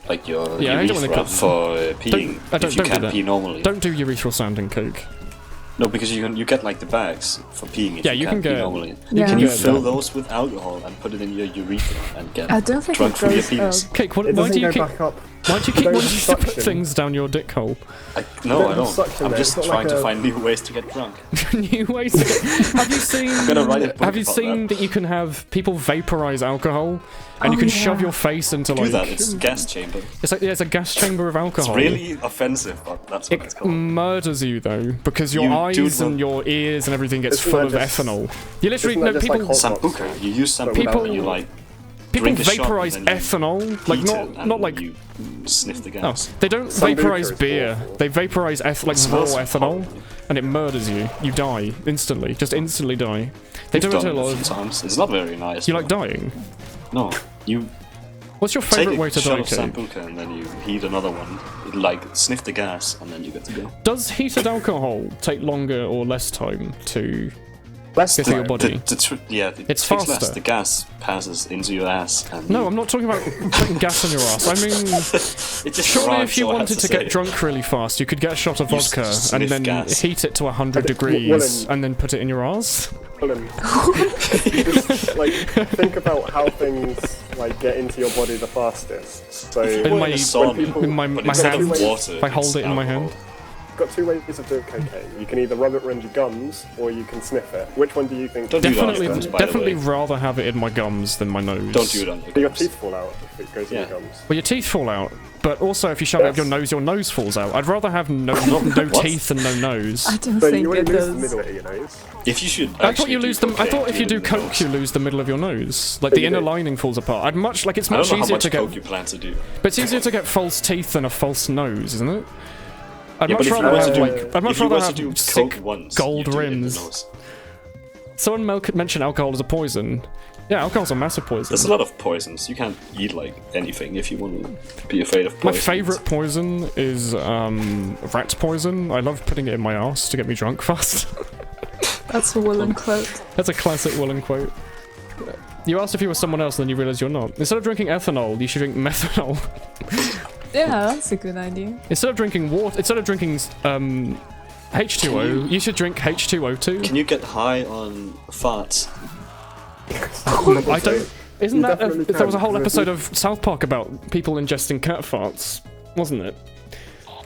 like your Yeah, I don't wanna urethra cut- for peeing I don't- if you don't do can't that. pee normally. Don't do urethral sounding, Coke. No, because you get like the bags for peeing if Yeah, you you can't can pee get- normally. Yeah. Can you get fill that. those with alcohol and put it in your urethra and get I don't think drunk it through your goes. penis? Cake, what, It why doesn't do you go keep... back up. Why do you keep Don't wanting to put suction. things down your dick hole? No, Don't I don't. suction I'm there, just it's not trying like to a- find new ways to get drunk. New ways to get... Have you seen... gonna write a book Have you about seen that you can have people vaporize alcohol and you Oh, can yeah. shove your face into Do like... that. It's a gas chamber. It's like, yeah, it's a gas chamber of It's alcohol. really offensive, but that's what it's It called. murders you though, because your You eyes do and your ears and everything gets Isn't full that of just- ethanol. You literally isn't that no just like people. hot- Sambuca. You use sambuca People- and you like People drink a shot vaporize and then you ethanol, like heat it not and like. you sniff the Oh, gas. they don't Sambuca vaporize is beer. awful. They vaporize like raw smells ethanol, horrible. and it murders you. You die instantly. Just instantly die. They do You've it to a done lot a few of. times. It's not very nice. You but- like dying? No, you What's your take favorite a way to shot die, of Kate? sambuca and then you heat another one. You, like sniff the gas and then you get to go. Does heated alcohol take longer or less time to Less get to your time. body? Yeah, it It's takes faster. less. The gas passes into your ass. And No, I'm not talking about putting gas in your ass. I mean, it just surely rhymes, if you so I have wanted to say get it. drunk really fast, you could get a shot of You vodka and sniff then gas. heat it to 100 Okay, degrees Woolen. and then put it in your ass. Woolen. Just, like, think about how things like get into your body the fastest. So In my- a sauna, when people- in my but my instead hand, of water, if I hold it's it in my alcohol. hand. got two ways of doing cocaine. You can either rub it around your gums, or you can sniff it. Which one do you think? Don't do that on Definitely, your gums, by the definitely way. rather have it in my gums than my nose. Don't do it on your Your gums. teeth fall out if it goes in your gums. Well, your teeth fall out, but also if you shove it up your nose falls out. I'd rather have no What? teeth than no nose. I don't So think you it only lose the does. middle of your nose. If you should, I thought you lose them. I thought if you do coke, you lose the middle of your nose. Like the you inner do. lining falls apart. I'd much like it's I much don't know how easier much to coke get, you plan to do. but it's easier to get false teeth than a false nose, isn't it? I'd Yeah, but much if you rather were to have do, like I'd much if you rather were to have do sick coke once, gold you do it in the rims. nose. Someone mentioned alcohol as a poison. Yeah, alcohol's a massive poison. There's a lot of poisons. You can't eat like anything if you want to be afraid of My poison. favourite poison is rat poison. I love putting it in my arse to get me drunk fast. That's a Woolen quote. That's a classic Woolen quote. You asked if you were someone else, and then you realise you're not. Instead of drinking ethanol, you should drink methanol. Yeah, that's a good idea. Instead of drinking water, instead of drinking H2O, you should drink H2O2. Can you get high on farts? I don't. Isn't that definitely there was a can. whole episode of South Park about people ingesting cat farts, wasn't it?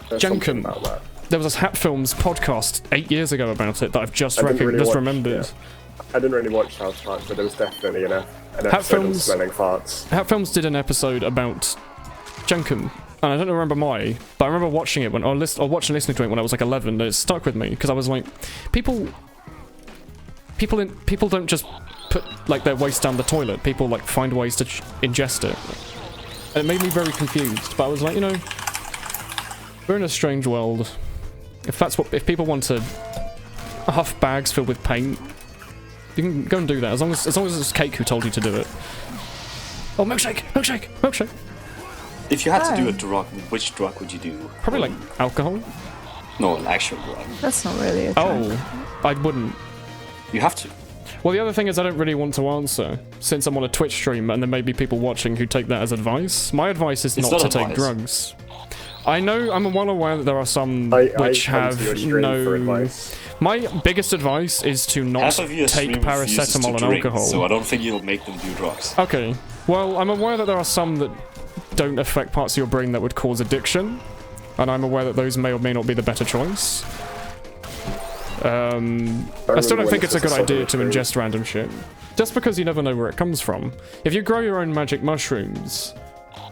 There's something Jankum. about that. There was a Hat Films podcast 8 years ago about it that I've just I didn't really watch, remembered. yeah. I didn't really watch South Park, but there was definitely an episode of Films- smelling farts. Hat Films did an episode about Jankum, and I don't remember why, but I remember watching it or watching and listening to it when I was like 11, and it stuck with me because I was like, people don't just put like their waste down the toilet. People like find ways to ingest it. And it made me very confused. But I was like, you know, we're in a strange world. If people want to huff bags filled with paint, you can go and do that as long as it's Cake who told you to do it. Oh, milkshake. If you had to do a drug, which drug would you do? Probably like alcohol. No, an actual drug. That's not really a drug. Oh, I wouldn't. You have to. Well, the other thing is I don't really want to answer, since I'm on a Twitch stream and there may be people watching who take that as advice. My advice is It's not to not take advice. drugs. I know, I'm well aware that there are some which I come to your have stream for no... advice. My biggest advice is to not Half of your take stream refuses to paracetamol and drink, alcohol. so I don't think you'll make them do drugs. Okay, well, I'm aware that there are some that don't affect parts of your brain that would cause addiction, and I'm aware that those may or may not be the better choice. I still don't think it's a good idea to ingest random shit. Just because you never know where it comes from. If you grow your own magic mushrooms,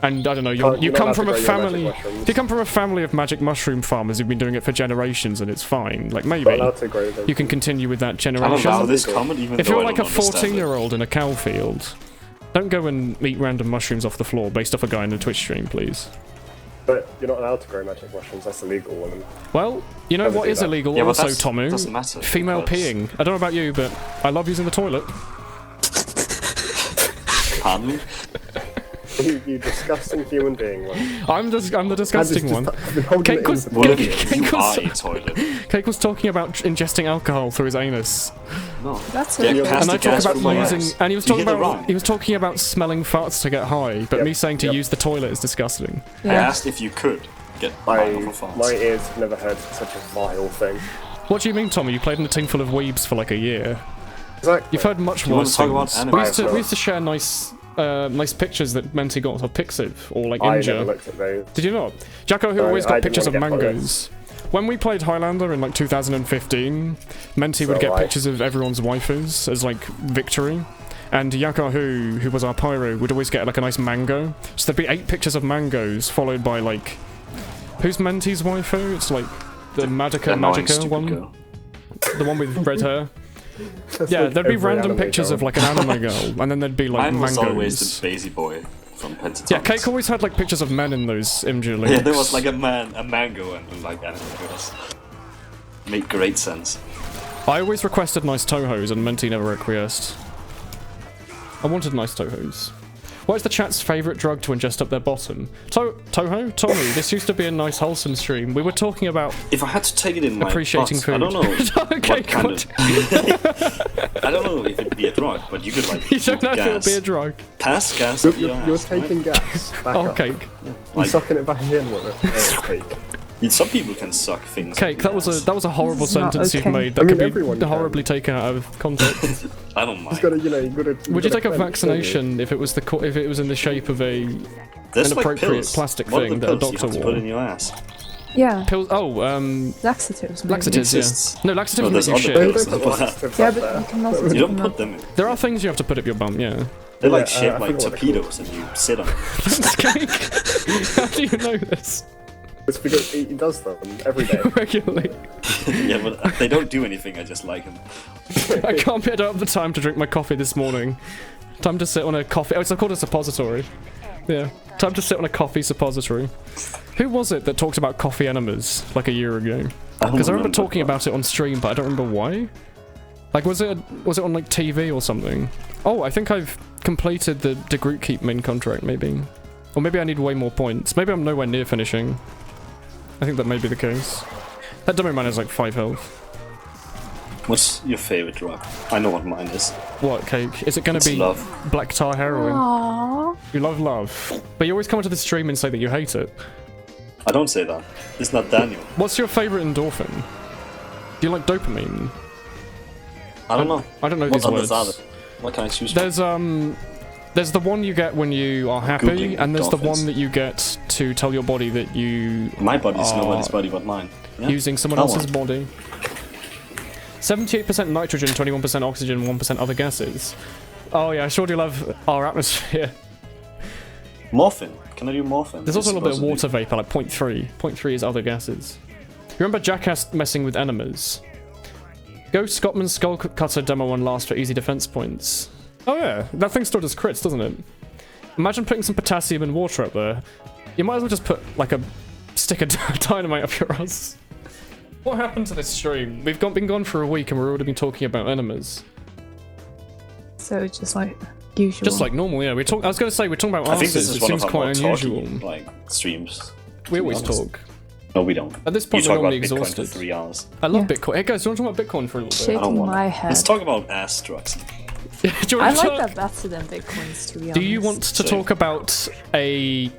and I don't know, you you're not come allowed from to a grow your family. magic mushrooms. If you come from a family of magic mushroom farmers who've been doing it for generations and it's fine, like maybe Not allowed to grow them. you can continue with that I don't generation. know this comment even If though you're I like a don't understand it. 14-year-old in a cow field, don't go and eat random mushrooms off the floor based off a guy in a Twitch stream, please. But you're not allowed to grow magic mushrooms. That's illegal. Woman. Well, you know Never what do is that. illegal Yeah, but also, that's- Tomu? doesn't matter, Female because- peeing. I don't know about you, but I love using the toilet. Pardon me? You disgusting human being. Woman. I'm the disgusting one. I've been holding Cake it in was- for Well, Cake- years. Cake you was- are a toilet. Cake was talking about ingesting alcohol through his anus, No. That's Yeah, it. pass and the I talked gas about through my using, ass. and he was You talking hit it about wrong. he was talking about smelling farts to get high, but Yep, me saying to yep. use the toilet is disgusting. I Yeah. asked if you could get high off of My farts. ears have never heard such a vile thing. What do you mean, Tommy? You played in a team full of weebs for like a year. Exactly. You've heard much You wanna worse talk about things. anime? We used to share nice pictures that Menti got of Pixiv or like I never Inja. looked at those. Did you not? Jacko, who No, always I got didn't pictures of wanna get mangoes. When we played Highlander in like 2015, Menti would So get I- pictures of everyone's waifus as like victory. And Yakahu, who was our pyro, would always get like a nice mango. So there'd be 8 pictures of mangoes, followed by like... Who's Menti's waifu? It's like the Magica Annoying, Magica stupid one. girl. The one with red hair. That's Yeah, like there'd be every random anime pictures girl. of like an anime girl, and then there'd be like Mine was mangoes. always the Basie boy from Pentatonics. Yeah, Cake always had like pictures of men in those Imja links. Yeah, there was like a mango and like anime girls. Made great sense. I always requested nice Tohos and Menti never acquiesced. I wanted nice Tohos. What is the chat's favourite drug to ingest up their bottom? Toho? Tommy, this used to be a nice wholesome stream. We were talking about If I had to take it in my appreciating butt, food. I don't know Okay, what kind what? of... I don't know if it'd be a drug, but you could like You don't know if it'll gas. be a drug. Pass gas up your You're ass, taking gas. Back Oh, up. Cake. You're Like- sucking it back in with it. Oh, Cake. right? Some people can suck things. up Cake, your that was a horrible This is not sentence you've okay. made that I mean, could everyone be can. horribly taken out of context. I don't mind. You gotta, you gotta. Would you take a gotta vaccination if it was if it was in the shape of a There's like inappropriate pills. plastic What are thing the that a pills you doctor have to wore? put in your ass? Yeah, Pills. Oh, laxatives. Maybe. laxatives. Yeah. Exists. No, laxatives No, make there's you other shit. pills. Don't put laxatives Yeah, up but there. you can also You take don't them put up. them in. There are things you have to put up your bum. Yeah. They're like Yeah, shaped I like forgot what they're torpedoes, and you sit on it. That's cake. How do you know this? It's because he does them every day. Regularly. Yeah, but they don't do anything. I just like them. I can't get up the time to drink my coffee this morning. Time to sit on a coffee. Oh, it's called a suppository. Yeah. Time to sit on a coffee suppository. Who was it that talked about coffee enemas like a year ago? Because I remember talking about it on stream, but I don't remember why. Like, was it on like TV or something? Oh, I think I've completed the group keep main contract, maybe. Or maybe I need way more points. Maybe I'm nowhere near finishing. I think that may be the case. That demo man has like 5 health. What's your favorite drug? I know what mine is. What, Cake? Is it gonna It's be love. black tar heroin? Aww. You love love. But you always come onto the stream and say that you hate it. I don't say that. It's not Daniel. What's your favorite endorphin? Do you like dopamine? I don't know. I don't know What these others words. are there? What can I choose from? There's the one you get when you are happy, Googling and there's the dolphins. one that you get to tell your body that you My body is are nobody's body but mine. Yeah? using someone That else's one. body. 78% nitrogen, 21% oxygen, 1% other gases. Oh yeah, I sure do love our atmosphere. Morphine. Can I do morphine? There's also a It's little bit of supposed water vapor, like 0.3. 0.3 is other gases. You remember Jackass messing with enemas? Go Scottman's Skull Cutter demo one last for easy defense points. Oh yeah, that thing still does crits, doesn't it? Imagine putting some potassium and water up there. You might as well just put like a stick of dynamite up your ass. What happened to this stream? We've been gone for a week and we're already been talking about enemas. So just like usual. Just like normal, yeah. I was going to say we're talking about I think this arses. is It one seems of our quite more unusual. talky, like, streams. We to be always honest. talk. No, we don't. At this You point, we're talk about normally Bitcoin for exhausted. 3 hours. I love Yeah. Bitcoin. Hey guys, do you want to talk about Bitcoin for a little bit? I don't shaking wanna. my head. Let's talk about ass drugs. Do you I want to like talk- that better than bitcoins, to be honest. Do you want to Same. talk about a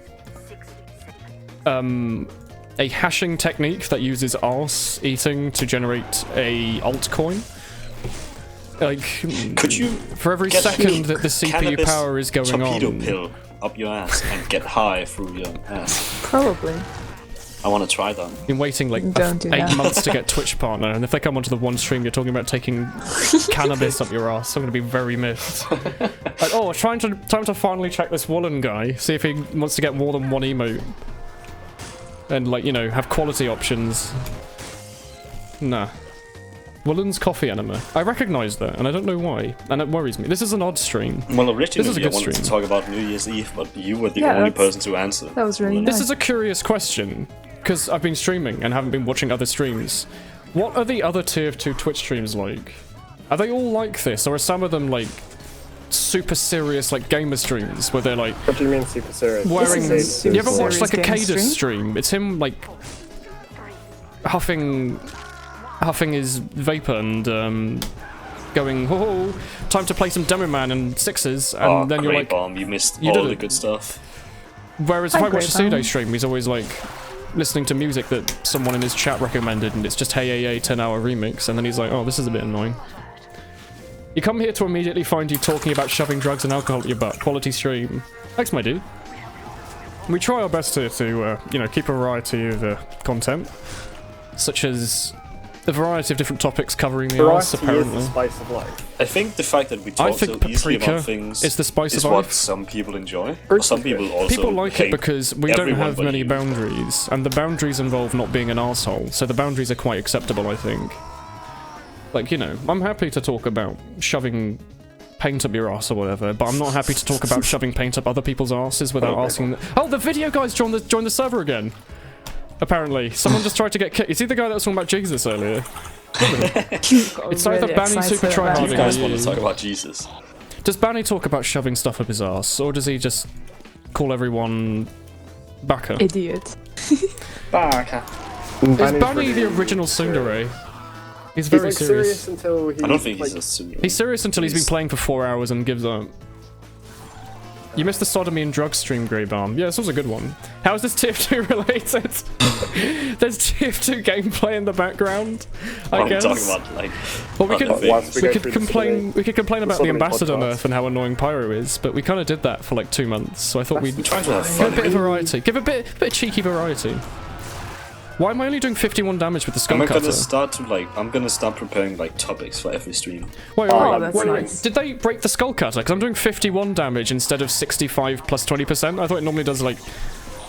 hashing technique that uses arse eating to generate a altcoin? Like, Could you for every get second that the CPU cannabis power is going torpedo on, pill up your ass and get high through your ass? Probably. I want to try that. been waiting like Don't do 8 that. months to get Twitch partner, and if they come onto the one stream you're talking about taking cannabis up your ass, I'm gonna be very miffed. Like, oh, time to finally check this Woolen guy, see if he wants to get more than one emote. And like, you know, have quality options. Nah. Woolen's coffee enema. I recognise that, and I don't know why, and it worries me. This is an odd stream. Well, This is a originally I good wanted to stream. talk about New Year's Eve, but you were the Yeah, only that's- person to answer. that was really Well, nice. This is a curious question, because I've been streaming and haven't been watching other streams. What are the other tier 2 Twitch streams like? Are they all like this, or are some of them like super serious like gamer streams where they're like What do you mean super serious? wearing... This is a You ever super watched like a serious game Cadus stream? It's him like huffing his vapor and going, oh, time to play some Demo Man and sixes, and oh, then you're Grey like... Bomb, you missed You all did the it. good stuff. Whereas if Hi, I watch a Grey Pseudo Bomb. stream, he's always like listening to music that someone in his chat recommended, and it's just hey 10-hour remix, and then he's like, oh, this is a bit annoying. You come here to immediately find you talking about shoving drugs and alcohol at your butt. Quality stream. Thanks, my dude. We try our best here to, you know, keep a variety of content, such as a variety of different topics covering the arts, Variety is the apparently. spice of life. I think the fact that we talk so think easily paprika about things is the spice is of what life. some people enjoy. Or some people also People like it hate because we don't everyone have but many you. boundaries, and the boundaries involve not being an arsehole, so the boundaries are quite acceptable, I think. Like, you know, I'm happy to talk about shoving paint up your ass or whatever, but I'm not happy to talk about shoving paint up other people's asses without asking them. Oh, the video guy's joined the server again! Apparently. Someone just tried to get kicked. Is he the guy that was talking about Jesus earlier? It's either Really Banny super excited about tryharding You it. guys or want you. to talk about Jesus? Does Banny talk about shoving stuff up his ass, or does he just call everyone Baka? Idiot. Baka. Is Banny's Banny really the original tsundere? He's He's very like serious. serious until he. I don't think like, he's a super. He's serious until he's been playing for 4 hours and gives up. You missed the sodomy and drug stream, Grey Barm. Yeah, this was a good one. How is this TF2 related? There's TF2 gameplay in the background, I I'm guess. talking about like. Well, we other could, things. Whilst we go could through the complain. sodomy- We could complain about the sodomy ambassador podcast. nerf and how annoying Pyro is, but we kind of did that for like 2 months. So I thought we'd We try to have give a fun. bit of variety. Give a bit of cheeky variety. Why am I only doing 51 damage with the skull I'm cutter? gonna start preparing like topics for every stream. Wait, that's nice. Did they break the skull cutter? Because I'm doing 51 damage instead of 65 plus 20%. I thought it normally does like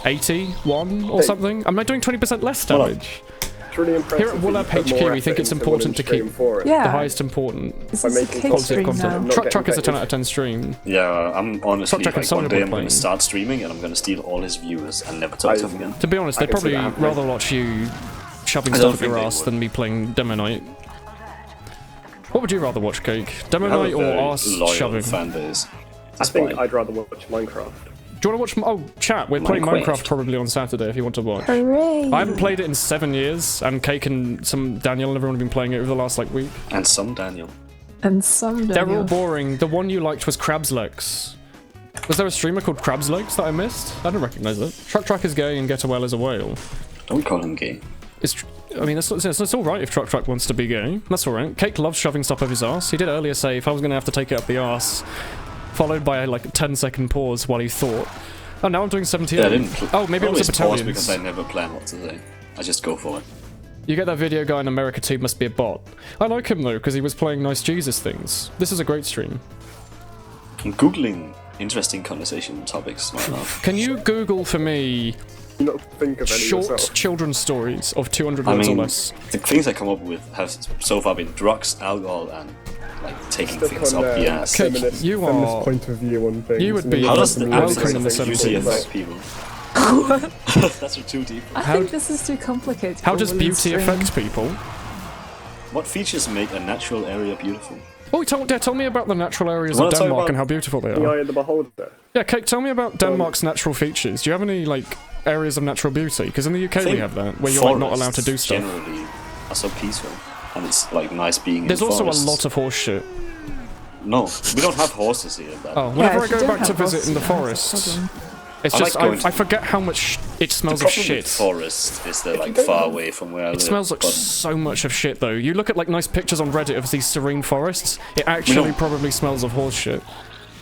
81 or something. Am I doing 20% less damage? It's really impressive. Here at Woolen HQ, we think it's important to keep the Yeah. highest important This By is a making cake quality of stream now. content. Not Truck is a getting 10 out of 10 stream. Yeah, I'm honestly Truck like and one day I'm playing. gonna start streaming and I'm gonna steal all his viewers and never talk to him again. To be honest, I they'd can see probably that happening. rather watch you shoving I stuff don't up your think they ass would. than me playing Demo Night. What would you rather watch, Cake? Demo You have Night a or very arse loyal shoving? fan base. I That's think fine. I'd rather watch Minecraft. Do you want to watch? Oh, chat. We're playing Minecraft. Minecraft probably on Saturday if you want to watch. Hooray! I haven't played it in 7 years, and Cake and some Daniel and everyone have been playing it over the last like week. And some Daniel. And some They're all Daniel. boring. The one you liked was Crab's Legs. Was there a streamer called Crab's Legs that I missed? I don't recognise it. Truck is gay and Get a Well is a whale. Don't call him gay. I mean, it's all right if Truck wants to be gay. That's all right. Cake loves shoving stuff up his ass. He did earlier say if I was going to have to take it up the ass, followed by a like 10-second pause while he thought. Oh, now I'm doing 78. Yeah, I didn't. Oh, maybe it was a always pause battalion. because I never plan what to say. I just go for it. You get that video guy in America too must be a bot. I like him though because he was playing nice Jesus things. This is a great stream. I'm googling interesting conversation topics right now. Can you Google for me You not think of any short yourself. children's stories of 200 I words or mean, less? the things I come up with have so far been drugs, alcohol, and like taking Stuck things on up the ass. Cake, feminist, you feminist are- point of view on things. you would be How does the welcome in the absence of beauty 70s. affect people? That's too deep. I think this is too complicated. How for does Woolen beauty stream. affect people? What features make a natural area beautiful? Oh, tell me about the natural areas You of wanna talk Denmark about and how beautiful they The are. eye of the beholder. Yeah, Cake, tell me about Denmark's natural features. Do you have any, like, areas of natural beauty? Because in the UK we have that, where you're like, not allowed to do forests stuff. Generally, are so peaceful, and it's like nice being There's in also forests. a lot of horse shit. No, we don't have horses here. Oh, Yeah, whenever I if you go don't back to have visit in the horses, that's a forest, problem. it's I just, like going I to- forget how much it The smells of problem shit. with forest is they're like don't far have- away from where I live. It smells like but so much of shit, though. You look at, like, nice pictures on Reddit of these serene forests, it actually don't- probably smells of horse shit.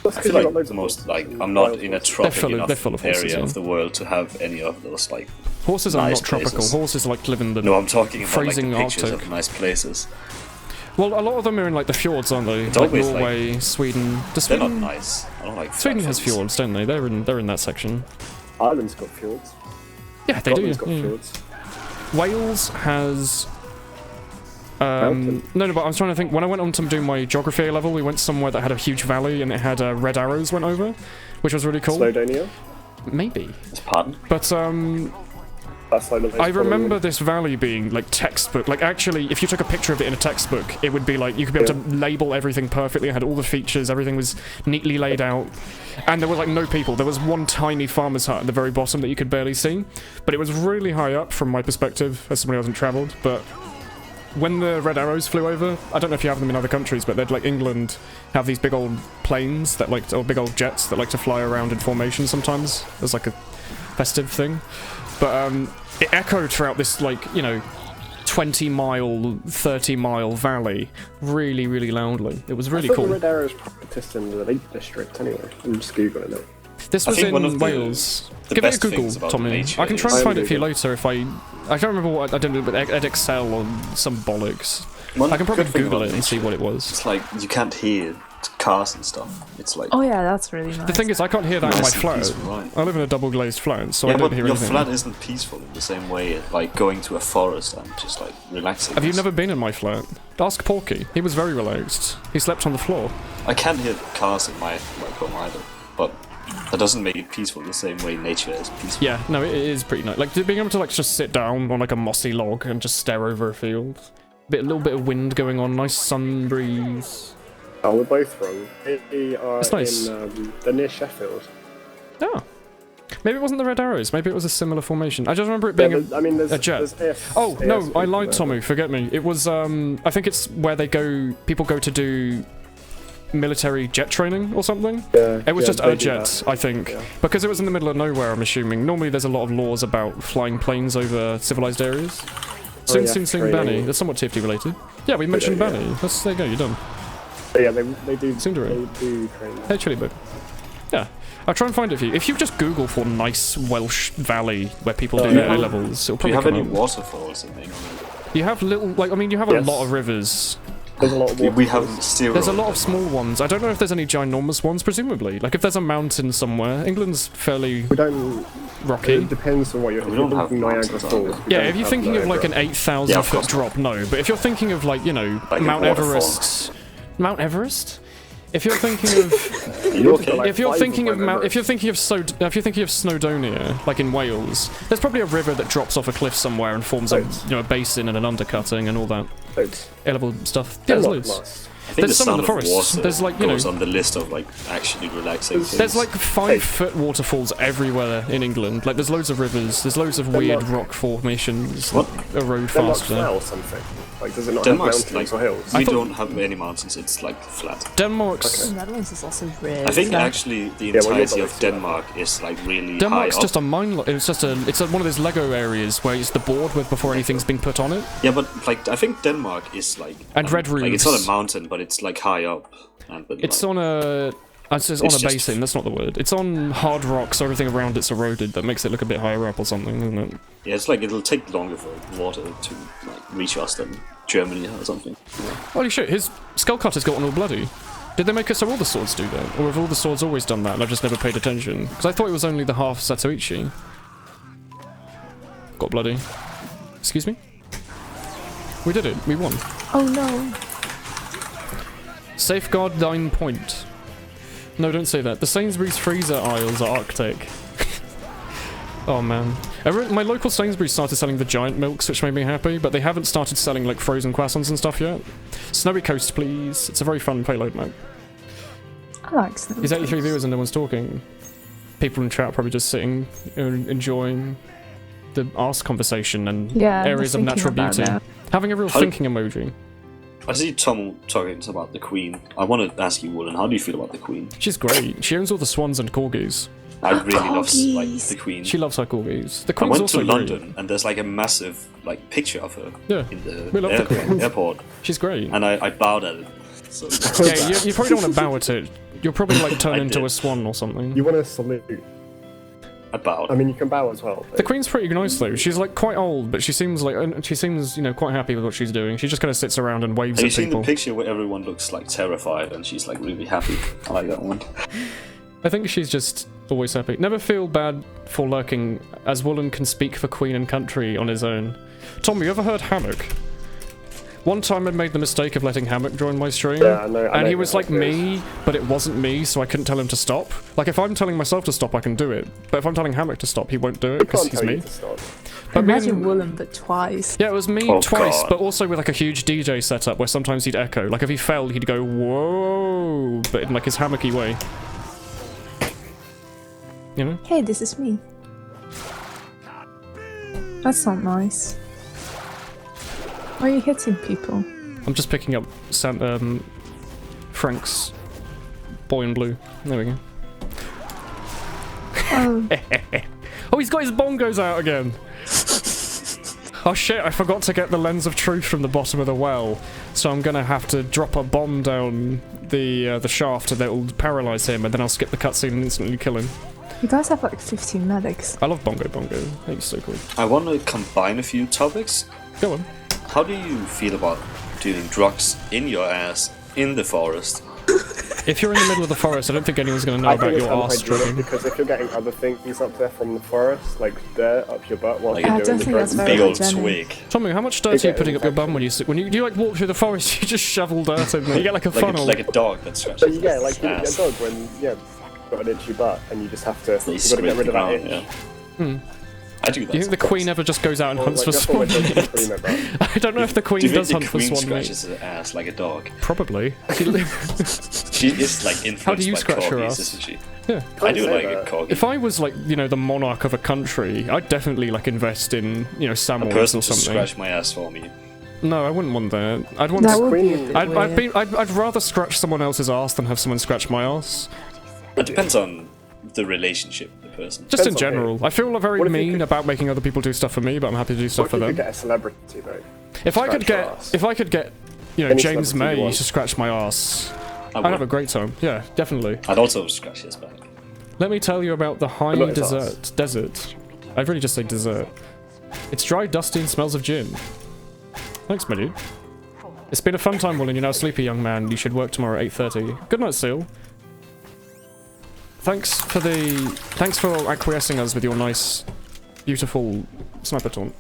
That's I 'cause feel you got like loads the of most like I'm not in a wild tropic full of enough horses, area yeah. of the world to have any of those like. Horses are Nice not tropical. places. Horses, like, live in the... No, I'm talking about like Freezing the pictures Arctic. of nice places. Well, a lot of them are in, like, the fjords, aren't they? It's Like, always, like- Sweden. Does They're Sweden... not nice. I don't like. Sweden flat has things. fjords, don't they? They're in that section. Ireland's got fjords. Yeah, they do. Scotland's got yeah. fjords. Wales has. Mountain. No, but I was trying to think. When I went on to do my geography A level, we went somewhere that had a huge valley and it had red arrows went over, which was really cool. Snowdonia. Maybe, Pardon? but That's like the most I remember prominent. this valley being like textbook. Like actually, if you took a picture of it in a textbook, it would be like you could be able to label everything perfectly. It had all the features. Everything was neatly laid out, and there was like no people. There was one tiny farmer's hut at the very bottom that you could barely see, but it was really high up from my perspective as somebody who hasn't travelled. But when the red arrows flew over, I don't know if you have them in other countries, but they'd like England have these big old planes that like, or big old jets that like to fly around in formation sometimes as like a festive thing. But it echoed throughout this, like, you know, 20-mile, 30-mile valley really, really loudly. It was really I thought cool. the Red Arrows practiced in the Lake District anyway. I'm just googling it. This I was think one of in the- Wales. the Give it a best Google, things about Tommy. nature I can try and is- find it for you I'm later if I can't remember what I did with Edexcel or some bollocks. One I can probably good thing Google about it and see nature, what it was. It's like you can't hear cars and stuff. It's like Oh yeah, that's really nice. The thing is, I can't hear that in my nice and flat. peaceful, right? I live in a double glazed flat, so I Yeah, don't but hear your anything. flat isn't peaceful in the same way. Like going to a forest and just like relaxing. Have you is. never been in my flat? Ask Porky. He was very relaxed. He slept on the floor. I can't hear cars in my home either, but that doesn't make it peaceful the same way nature is peaceful. Yeah, no, it is pretty nice. Like being able to like just sit down on like a mossy log and just stare over a field. A little bit of wind going on, nice sun breeze. Oh, we're both wrong. We are That's nice. in they're near Sheffield. Oh. Maybe it wasn't the Red Arrows. Maybe it was a similar formation. I just remember it Yeah, being there's- I mean, there's a jet. There's Oh, no, I lied, Tommy. Tomu. Forget me. It was, I think it's where people go to do military jet training or something. Yeah, It was yeah, just they a do jet, that. I think. Yeah. Because it was in the middle of nowhere, I'm assuming. Normally there's a lot of laws about flying planes over civilized areas. Soon, yeah, soon, soon, training. Benny. That's somewhat TFT related. Yeah, we mentioned idea. Benny. There you go, you're done. But yeah, they do. Cinderella. They do train. Hey, Chili Bug. Yeah. I'll try and find it for you. If you just Google for nice Welsh valley where people do their A-levels, it'll Do you probably have come any up. waterfalls in England? You have little, like, I mean, you have a lot of rivers. There's a lot of water. We have zero. There's a lot of small ones. I don't know if there's any ginormous ones, presumably. Like, if there's a mountain somewhere, England's fairly We don't. rocky. It depends on what you're We don't have thinking. Niagara mountains, Falls. we Yeah, don't if you're have thinking of like an Niagara. 8,000 Yeah, of foot course drop, no. But if you're thinking of like, you know, Like a Mount waterfall. Everest. Mount Everest? If you're thinking of You okay? Like if you're 5 thinking of Mount Mount, if you're Everest. thinking of if you're thinking of Snowdonia, like in Wales, there's probably a river that drops off a cliff somewhere and forms a Loads. a basin and an undercutting and all that Loads. A-level stuff. Yeah, there's Denmark loads. must. I think There's the some in sound the of forest. water There's, like, you goes know- on the list of like actually relaxing things. There's like 5-foot waterfalls everywhere in England. Like there's loads of rivers. There's loads of weird Denmark. rock formations What? that erode Denmark faster. flat or something. Like, does it not Denmark's have like mountains or hills? I we thought- don't have any mountains. It's like flat. Denmark's The Netherlands is also really I think flat. actually the Yeah, well, you're entirety of obviously- Denmark is like really Denmark's high up. just a mine. It's just one of those Lego areas where it's the board with before anything's been put on it. Yeah, but like I think Denmark is like And red like it's not roofs. a mountain, but it's like high up. And, but, It's like, on a. It's It's on a just- basin. That's not the word. It's on hard rock, so everything around it's eroded. That makes it look a bit higher up or something, isn't it? yeah, it's like it'll take longer for water to like reach us than Germany or something. Holy shit! His skull cutter's got one all bloody. Did they make it so all the swords do that, or have all the swords always done that and I've just never paid attention? Because I thought it was only the half Satoichi. Got bloody. Excuse me. We did it. We won. Oh no. Safeguard thine point. No, don't say that. The Sainsbury's freezer aisles are Arctic. Oh man. My local Sainsbury's started selling the giant milks, which made me happy, but they haven't started selling like frozen croissants and stuff yet. Snowy Coast, please. It's a very fun payload map. I like snow. There's 83 viewers and no one's talking. People in chat probably just sitting, enjoying the arse conversation and Yeah, I'm areas just of natural thinking about beauty. that. Having a real How- thinking emoji. I see Tom talking about the Queen. I want to ask you, Woolen, how do you feel about the Queen? She's great. She owns all the swans and corgis. I really love like Corgis. the Queen. She loves her corgis. The I Queen's went also to great. London and there's like a massive like picture of her Yeah, in the, we love the Queen. airport, She's great. and I bowed at it. So, Yeah, you probably don't want to bow at it. You'll probably like turn I into did. a swan or something. You want to salute. I bowed. I mean, you can bow as well. The Queen's pretty nice though. She's like quite old, but she seems you know quite happy with what she's doing. She just kind of sits around and waves Have you at seen people. the picture where everyone looks like terrified and she's like really happy? I like that one. I think she's just always happy. Never feel bad for lurking, as Woolen can speak for Queen and country on his own. Tom, you ever heard Hammock? One time I made the mistake of letting Hammock join my stream, Yeah, I know and he who was like Hammock is. me, but it wasn't me, so I couldn't tell him to stop. Like if I'm telling myself to stop, I can do it, but if I'm telling Hammock to stop, he won't do it I because can't he's tell you me. to stop. But me Imagine and- Woolen, but twice. Yeah, it was me Oh, twice, God. but also with like a huge DJ setup where sometimes he'd echo. Like if he fell, he'd go whoa, but in like his hammocky way. You know? Hey, this is me. That's not nice. Why are you hitting people? I'm just picking up Frank's boy in blue. There we go. Oh, Oh, he's got his bongos out again. Oh shit, I forgot to get the lens of truth from the bottom of the well, so I'm gonna have to drop a bomb down the shaft and it'll paralyze him, and then I'll skip the cutscene and instantly kill him. you guys have like 15 medics. I love Bongo Bongo. I think he's so cool. I want to combine a few topics. Go on. How do you feel about doing drugs in your ass in the forest? If you're in the middle of the forest, I don't think anyone's gonna know I about think it's your arse unhygienic dripping. because if you're getting other things up there from the forest, like dirt up your butt while Like you're I doing don't the think that's drugs. very Big old hygienic. twig. Tommy, how much dirt are you Okay, putting up your bum infection. when you do you like walk through the forest? You just shovel dirt in there. You get like a funnel. Like a dog that scratches But yeah, like its you ass. a dog when got an itchy butt and you just have to They you've got to get scrape rid the of that ground, itch. yeah. I do that. Do you think the sometimes. Queen ever just goes out and Or, hunts like, for that's what swan we're doing meat? for Primo, but- I don't know if the Queen Do you does think hunt the for Queen swan meat. scratches her ass like a dog? Probably. She is like influenced How do you by scratch your corgis, ass? isn't she? Yeah. I do say like that. a corgi. If I was like, you know, the monarch of a country, I'd definitely like invest in, you know, a Samoans person or to something. scratch my ass for me. No, I wouldn't want that. I'd want. That to, would be a Queen- bit I'd weird. rather scratch someone else's ass than have someone scratch my ass. It depends on the relationship with the person. Just in Depends on general. I feel very What if you mean could- about making other people do stuff for me, but I'm happy to do What stuff if for you them. could get a celebrity though? If I could scratch your get, ass? if I could get, you know, Any James celebrity you May want. to scratch my ass, I I'd have a would. great time. Yeah, definitely. I'd also scratch his back. Let me tell you about the high But not as us. desert. I'd really just say dessert. It's dry, dusty, and smells of gin. Thanks, my dude. It's been a fun time, Woolen. You're now sleepy, young man. You should work tomorrow at 8:30. Good night, Seal. Thanks for acquiescing us with your nice, beautiful sniper taunt.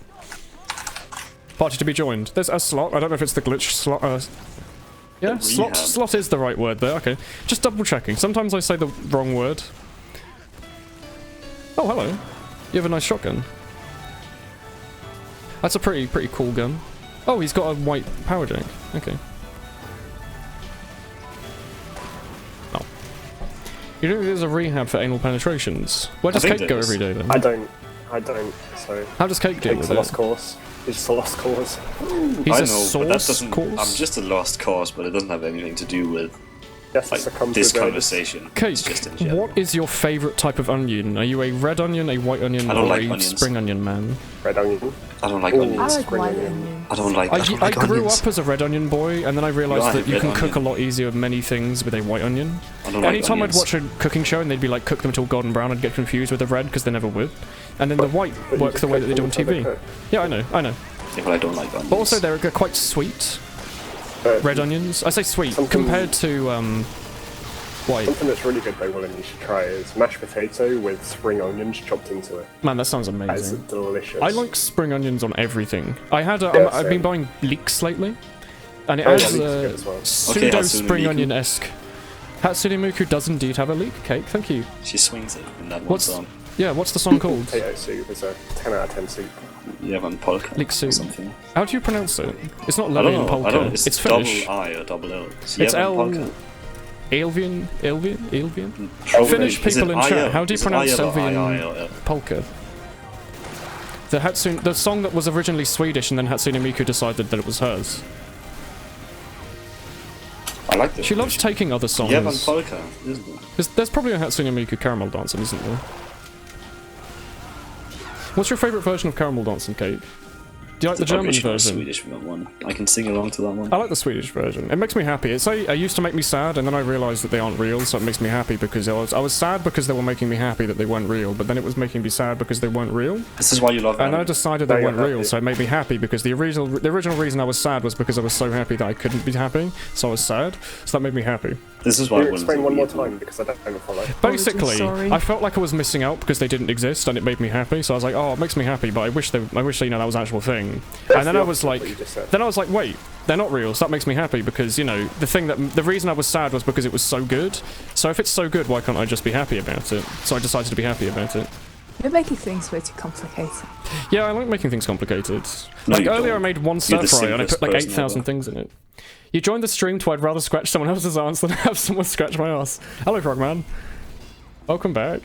Party to be joined. There's a slot. I don't know if it's the glitch slot. Yeah, slot. Slot is the right word there. Okay, just double checking. Sometimes I say the wrong word. Oh, hello. You have a nice shotgun. That's a pretty cool gun. Oh, he's got a white power jack. Okay. Oh. You don't think there's a rehab for anal penetrations? Where does Cake go every day then? I don't. So. How does Cake deal with a it? lost cause. He's just a lost cause. He's I a know, source but that doesn't. cause? I'm just a lost cause, but it doesn't have anything to do with Yes, like, succumbed this to conversation. Cake, It's just in general. what is your favourite type of onion? Are you a red onion, a white onion, I don't or like a onions. spring onion man? red onion. I don't like Ooh. I onions. like Spring white onion. onion. I don't like. I grew onions. up as a red onion boy, and then I realised You are that a you red can cook a onion. lot easier many things with a white onion. I don't like Anytime I'd onions. watch a cooking show and they'd be like, cook them till golden brown, I'd get confused with the red because they never would. And then the white But you work just the way cook that they do on them until they TV. cook. Yeah, I know. Yeah, but I don't like onions. But also they're quite sweet, But red onions. I say sweet, Something- compared to, white. something that's really good though, Woolen, you should try is mashed potato with spring onions chopped into it. Man, that sounds That is amazing. delicious. I like spring onions on everything. I've Yeah, been same. buying leeks lately, and it Oh, yeah, adds leeks are good as well. pseudo Hatsune spring Miku. onion-esque. Hatsune Miku does indeed have a leek cake. Thank you. She swings it in that one What's song. yeah? What's the song called? Potato soup is a 10 out of 10 soup. You have on polka Leek or soup. something. How do you pronounce it? It's not I don't Lillian know. Polka. I don't. It's Finnish. double I or double L. It's Jevan L. polka. Alvian? Probably. Finnish Is it people in I chat, or- how do you is it pronounce I or Sylvian I or L? Polka? The song that was originally Swedish, and then Hatsune Miku decided that it was hers. I like this. She loves taking other songs. Jevan polka, isn't it? There's probably a Hatsune Miku caramel dancing, isn't there? What's your favourite version of caramel dancing, Kate? Do you like the German original version? Swedish one. I can sing along to that one. I like the Swedish version. It makes me happy. It's like, it used to make me sad, and then I realised that they aren't real, so it makes me happy because I was sad because they were making me happy that they weren't real, but then it was making me sad because they weren't real. This is why you love And then I anime. decided they Now you're weren't real, happy. so it made me happy because the original reason I was sad was because I was so happy that I couldn't be happy, so I was sad. So that made me happy. This is why Can you Woolen's explain a one more weird one. time because I don't follow. Basically, sorry. I felt like I was missing out because they didn't exist, and it made me happy. So I was like, "Oh, it makes me happy," but I wish that that was an actual thing. And then I was like, "Wait, they're not real." So that makes me happy because the reason I was sad was because it was so good. So if it's so good, why can't I just be happy about it? So I decided to be happy about it. You're making things way too complicated. Yeah, I like making things complicated. No, Like you earlier, don't. I made one You're stir the fry and I put like simplest 8,000 person things in it. You joined the stream to I'd rather scratch someone else's ass than have someone scratch my ass. Hello, Frogman. Welcome back.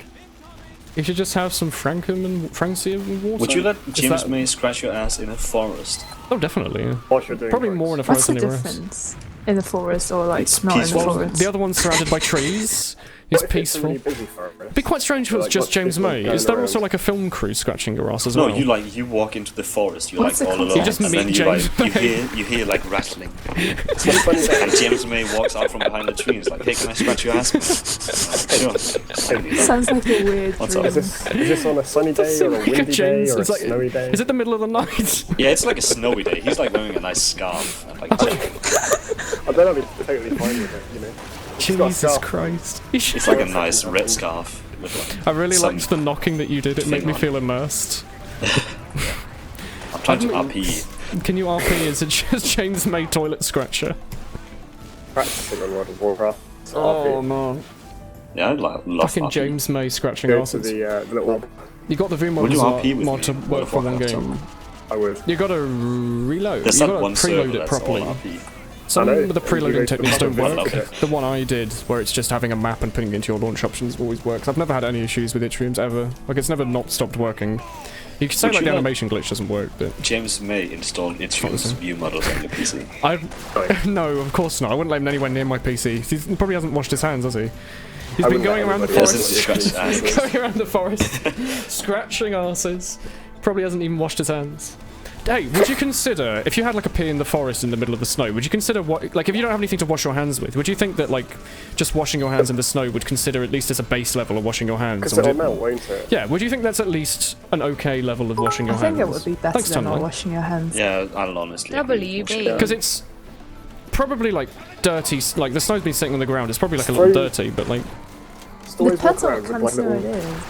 You should just have some Francium water. Would you let Is James that- May scratch your ass in a forest? Oh, definitely. Yeah. What you're doing Probably works. more in a What's forest the than anywhere else. difference? In the forest or like It's not peaceful. in the Well, forest? the other one's surrounded by trees. It's What if it's a peaceful. really busy forest? It'd be quite strange if it was Like, just lots of James people May. going Is there also around. like a film crew scratching your ass as No, well? you walk into the forest. You're What's like it all called? alone, You just and then meet you James you hear like rattling, and James May walks out from behind the tree. And is like, "Hey, can I scratch your ass?" Sure. Sounds like a weird What's dream. up? Is this on a sunny day or a Like a windy day James. or a It's like, snowy day? is it the middle of the night? Yeah, it's like a snowy day. He's like wearing a nice scarf and like. I bet I'll be totally fine with it, you know. got a Jesus scarf. Christ. It's like a nice red scarf with like. I really some- liked the knocking that you did. It made thing me on feel immersed. I'm trying to I'm- RP. Can you RP? Is it just James May toilet scratcher? Practicing on World of Warcraft. So Oh I'll man. Yeah, I love Fucking RP. James May scratching go to asses. the little orb. You got the Vim Would you mod RP with mod me to in work for one Warcraft game. somewhere? I would. You gotta reload. There's You that gotta one server preload it that's all properly. RP. Some I know, of the and you preloading go to techniques the don't bottom work. of it. The one I did, where it's just having a map and putting it into your launch options, always works. I've never had any issues with it streams ever. Like it's never not stopped working. You could say Would like you the let- animation glitch doesn't work, but James May installed Itch.io's view models on your PC. no, of course not. I wouldn't let him anywhere near my PC. He probably hasn't washed his hands, has he? He's I been wouldn't going let around the anybody He else forest, hasn't scratched his ass. going around the forest, scratching asses. Probably hasn't even washed his hands. Hey, would you consider, if you had like a pee in the forest in the middle of the snow, would you consider what, like if you don't have anything to wash your hands with, would you think that like just washing your hands in the snow would consider at least as a base level of washing your hands? Because it'll melt, won't it? Yeah, would you think that's at least an okay level of washing your I hands? think it would be better Thanks, than not Tom. washing your hands. Yeah, I'll honestly. WB. Because it's probably like dirty, like the snow's been sitting on the ground, it's probably like a little dirty, but like... Depends on what kind of snow it is.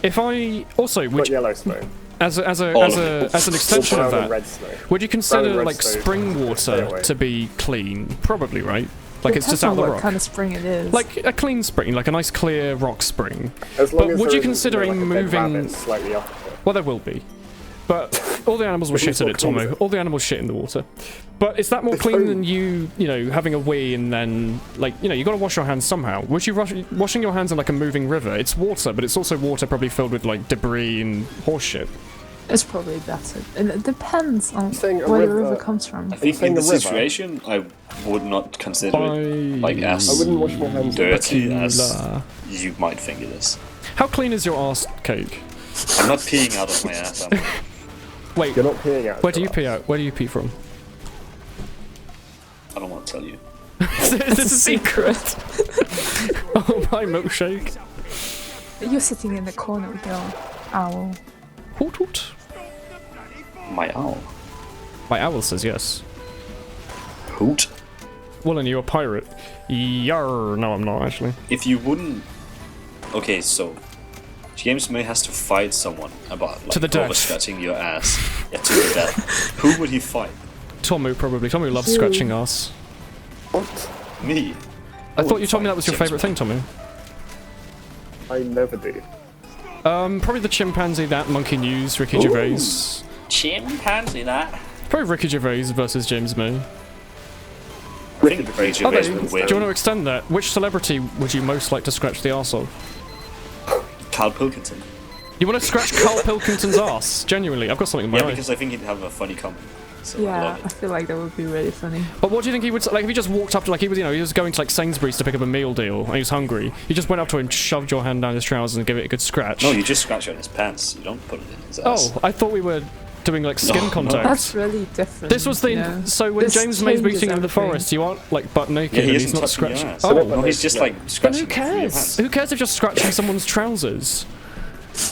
If I, also, would you, yellow snow. as an extension of that, would you consider like spring water to be clean? Probably, right? Like it's just out of the rock. What kind of spring it is. Like a clean spring, like a nice clear rock spring. As long But as would there you isn't, consider like a dead moving? rabbit slightly off it. Well, there will be. But all the animals will shit in it, Tomo. All the animals shit in the water. But is that more clean than you know, having a wee and then, like, you know, you got to wash your hands somehow. Would you washing your hands in like a moving river? It's water, but it's also water probably filled with like debris and horse shit. It's probably better. And it depends on saying a where the river- river comes from. I think in the this river. situation, I would not consider it like I as wouldn't wash my hands. dirty as Tequila. you might think it is. How clean is your arse cake? I'm not peeing out of my ass. am I? Wait, You're not peeing out. where do you pee out? Where do you pee from? I don't want to tell you. Is this a secret? Oh, my milkshake. You're sitting in the corner with your owl. Hoot hoot. My owl. My owl says yes. Hoot. Woolen, you a pirate? Yarr. No, I'm not actually. If you wouldn't... Okay, so... James May has to fight someone about like To the death. overstretching your ass. Yeah, to the death. Who would he fight? Tomu probably. Tomu loves scratching ass. What? Me. I thought you told me that was your James favourite thing, Tomu. I never do. Probably the chimpanzee, that monkey news, Ricky Gervais. Chimpanzee that. Probably Ricky Gervais versus James May. I think Ricky Okay, Gervais do would you want win. to extend that? Which celebrity would you most like to scratch the arse of? Carl Pilkington. You want to scratch Carl Pilkington's arse? Genuinely, I've got something in my Yeah, eye. because I think he'd have a funny comment. So I Yeah, love I it. feel like that would be really funny. But what do you think he would like if he just walked up to like he was, you know, he was going to like Sainsbury's to pick up a meal deal and he was hungry. You just went up to him, shoved your hand down his trousers and gave it a good scratch. No, you just scratch it on his pants. You don't put it in his ass. Oh, I thought we were doing like skin No. contact. That's really different. This was the you know? so when This James May's changes beating in the everything. forest, you aren't like butt naked Yeah, he and isn't he's not touching your scratching. ass. Oh, No, he's just like then scratching who it through your cares? pants. Who cares if you're scratching someone's trousers?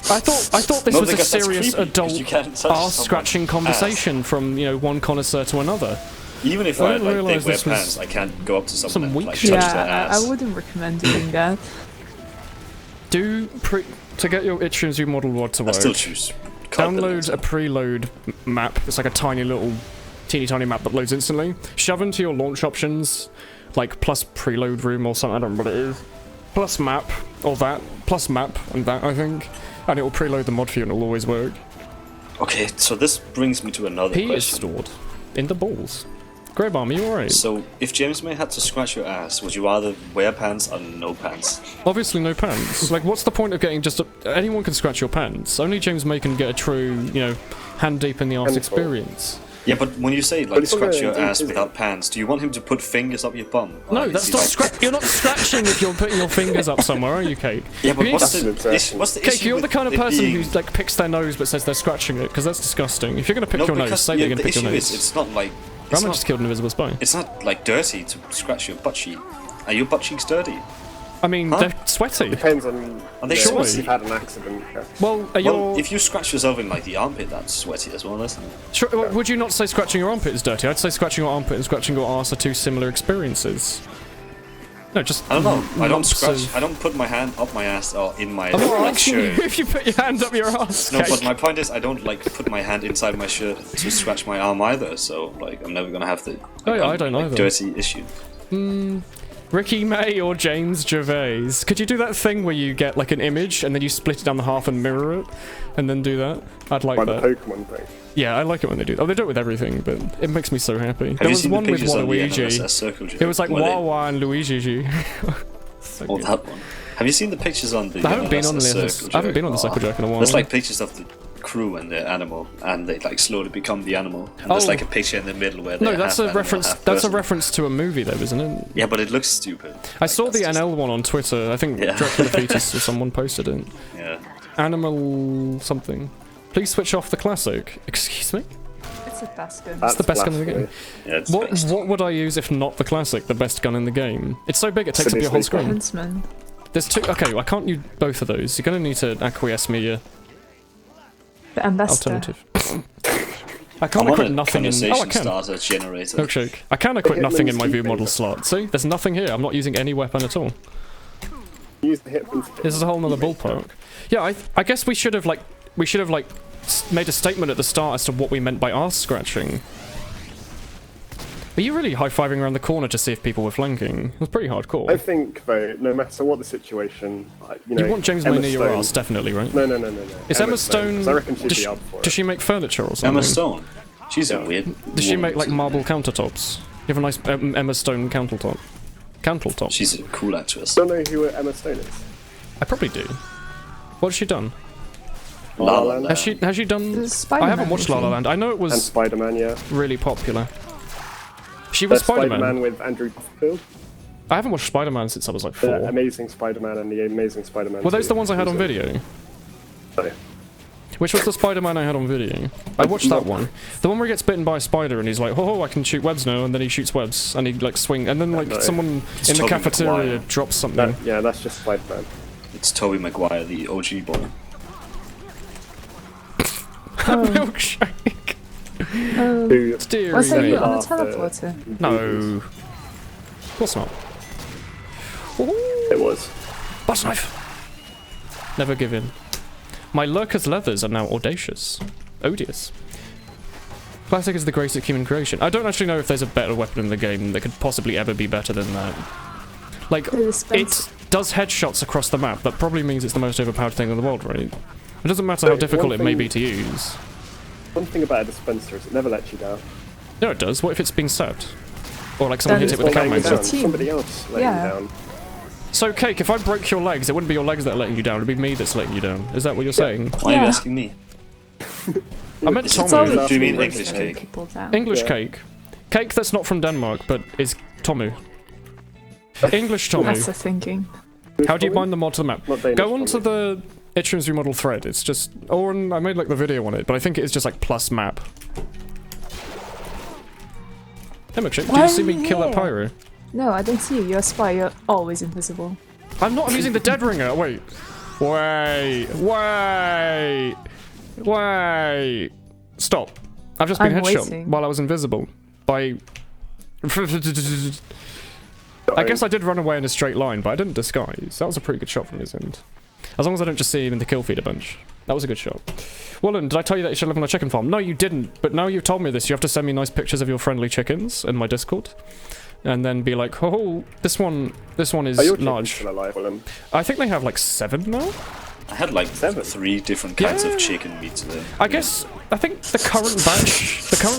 I thought this No, was a because that's serious creepy, adult because you can't touch arse someone's scratching conversation from, you know, one connoisseur to another. Even if I I had didn't like realise big wear this was pants, I can't go up to some someone and weak like shit. touch their Yeah, ass. I wouldn't recommend doing that. To get your Itch.NZ model wad to I work. still choose. Carl Download a preload map. It's like a tiny little, teeny tiny map that loads instantly. Shove into your launch options, like plus preload room or something. I don't know what it is. Plus map or that. Plus map and that I think, and it will preload the mod for you and it'll always work. Okay, so this brings me to another He is question. stored in the balls. Grey Bomb, are you alright? So, if James May had to scratch your ass, would you rather wear pants or no pants? Obviously no pants. Like, what's the point of getting just anyone can scratch your pants. Only James May can get a true, you know, hand deep in the arse Handful. experience. Yeah, but when you say like it's not scratch gonna your do, ass is it? without pants, do you want him to put fingers up your bum? No, Or that's is not he, like- you're not scratching if you're putting your fingers up somewhere, are you, Cake? Yeah, but You what's need the, to- That's what's the Cake, issue you're the with kind of it person being... who like picks their nose but says they're scratching it, because that's disgusting. If you're gonna pick No, your nose, because say that you're gonna the pick your issue nose. is, it's not like... It's Grandma not, just killed an invisible spy. it's not like dirty to scratch your butt cheek. Are your butt cheeks dirty? I mean, Huh? they're sweaty. Depends on. Are they yeah, sweaty? if you've had an accident. Yeah. Well, are Well, your... if you scratch yourself in like the armpit, that's sweaty as well, isn't it? Well, would you not say scratching your armpit is dirty? I'd say scratching your armpit and scratching your arse are two similar experiences. No, just... I don't know. I don't lumps scratch. of- I don't put my hand up my ass or in my I'm not like asking you shirt. if you put your hand up your arse, No, Cake. but my point is, I don't like put my hand inside my shirt to scratch my arm either. So like, I'm never gonna have the Oh, yeah, I don't either. dirty issue. Ricky May or James Gervais? Could you do that thing where you get like an image and then you split it down the half and mirror it, and then do that? I'd like By the that. Pokemon thing. Yeah, I like it when they do. Oh, they do it with everything, but it makes me so happy. Have There you was seen the one with pictures on the Waluigi. NLSS circle? It was like where they- Wawa and Luigi. So Oh, good. that one. Have you seen the pictures on the? I haven't been on the Circle I haven't Jerk? been on the Circle Jerk in a while. There's like pictures of the crew and the animal, and they like slowly become the animal. And there's Oh. like a picture in the middle where they No, that's a animal, reference. half That's a person. reference to a movie, though, isn't it? Yeah, but it looks stupid. I saw the that's just- NL one on Twitter. I think Yeah. Dracula Fetus or someone posted it. Yeah. Animal something. Please switch off the classic. Excuse me? That's the best gun. That's the best gun in the game. Yeah, it's best. What would I use if not the classic, the best gun in the game? It's so big it takes up your whole Seriously. screen. Huntsman. There's two. Okay, I can't use both of those. You're gonna need to acquiesce me a The ambassador. alternative. I can't I'm equip on a nothing in. Oh, I conversation can. starter generator. Milkshake. I can equip nothing in my view Hitman's model keeping. slot. See, there's nothing here. I'm not using any weapon at all. Use the Hitman. This is a whole nother ballpark. Yeah, I guess we should have like made a statement at the start as to what we meant by arse scratching. Are you really high-fiving around the corner to see if people were flanking? It was pretty hardcore. I think though, no matter what the situation, you know, You want James Emma May near your Stone- arse, definitely, right? No. Is Emma Stone? 'cause I reckon she'd does, be up for does it. she make furniture or something? Emma Stone. She's a weird. Does she woman, make like isn't marble countertops? You have a nice Emma Stone countertop. Countertop. She's a cool actress. Don't know who Emma Stone is. I probably do. What has she done? La La Land. Has she done? The I Spider-Man haven't watched La La movie. Land. I know it And was Spider-Man, yeah. really popular. She The was Spider-Man. Spider-Man with Andrew Garfield. I haven't watched Spider-Man since I was like The 4. Amazing Spider-Man and the Amazing Spider-Man. Were those 2. the ones I had on video? No. Which was the Spider-Man I had on video? I watched that one. The one where he gets bitten by a spider and he's like, oh, I can shoot webs now, and then he shoots webs, and he like swing, and then like No. someone It's in the Tobey cafeteria Maguire. drops something. Yeah, that's just Spider-Man. It's Tobey Maguire, the OG boy. Milkshake. Who Dear Was that me. you on a laugh at- teleporter? No. Of course not. It was. Boss knife. Never give in. My lurker's leathers are now audacious. Odious. Classic is the greatest human creation. I don't actually know if there's a better weapon in the game that could possibly ever be better than that. Like, The dispenser. it does headshots across the map. That probably means it's the most overpowered thing in the world, right? It doesn't matter how Wait, difficult one it may thing- be to use. One thing about a dispenser is it never lets you down. No, it does. What if it's being set? Or like someone Then hits it with a it's cat letting you mounter? down. It's a team. Somebody else letting Yeah. you down. So, Cake, if I broke your legs, it wouldn't be your legs that are letting you down. It'd be me that's letting you down. Is that what you're saying? Why are you Yeah. asking me? I meant It's It's Tomu. always Do you mean worse English letting cake? people down. English Yeah. cake. Cake that's not from Denmark, but is Tomu. English That's Tomu. the thinking. How do you bind the mod to the map? Not Danish Go onto Tomu. the Itchums remodel thread. It's just... Or I made like the video on it, but I think it is just like plus map. Hey, Milkshake, did Why you are see me you kill that here? pyro? No, I don't see you. You're a spy. You're always invisible. I'm not, I'm using the dead ringer. Wait. Wait. Stop. I've just been I'm headshot waiting. while I was invisible. By... I guess I did run away in a straight line, but I didn't disguise. That was a pretty good shot from his end. As long as I don't just see him in the kill feed a bunch. That was a good shot. Woolen, did I tell you that you should live on a chicken farm? No, you didn't. But now you've told me this, you have to send me nice pictures of your friendly chickens in my Discord. And then be like, oh, this one is Are your chickens large. still alive, Willem? I think they have like 7 now? I had like 3 different kinds Yeah. of chicken meat today. I think the current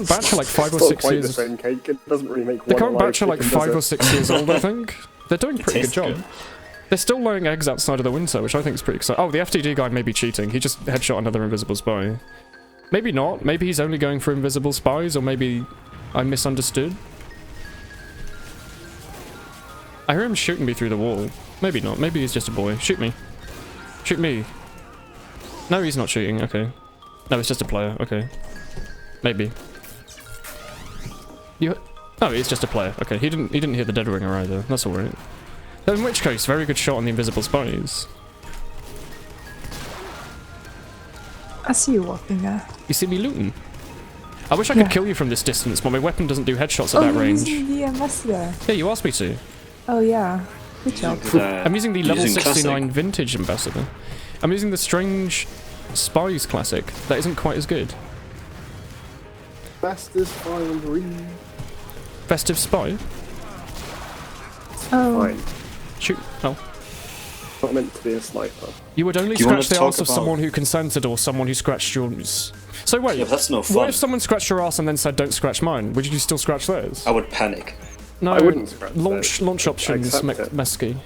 batch are like 5 or It's not 6 quite the years. same cake. It doesn't really make The one current alive batch are like chicken, 5 or does 6 years old, I think. They're doing a pretty good tastes job. good. They're still laying eggs outside of the window, which I think is pretty exciting. Oh, the FTD guy may be cheating. He just headshot another invisible spy. Maybe not. Maybe he's only going for invisible spies, or maybe I misunderstood. I hear him shooting me through the wall. Maybe not. Maybe he's just a boy. Shoot me. Shoot me. No, he's not shooting. Okay. No, it's just a player. Okay. Maybe. You... Oh, it's just a player. Okay, he didn't hear the dead ringer either. That's alright. In which case, very good shot on the invisible spies. I see you walking there. You see me looting? I wish I could Yeah. kill you from this distance, but my weapon doesn't do headshots at Oh, that you're range. using the ambassador. Yeah, you asked me to. Oh yeah. Good job. I'm using the level Using 69 classic. vintage ambassador. I'm using the strange spies classic. That isn't quite as good. Fastest find read. Festive spy? Oh. Fine. Shoot. Oh. Not meant to be a sniper. You would only Do you wanna scratch the talk arse of about- someone who consented or someone who scratched yours. So wait, Yeah, but that's no what fun. if someone scratched your ass and then said don't scratch mine? Would you still scratch theirs? I would panic. No, I wouldn't scratch launch theirs. options, accept it. Mesky.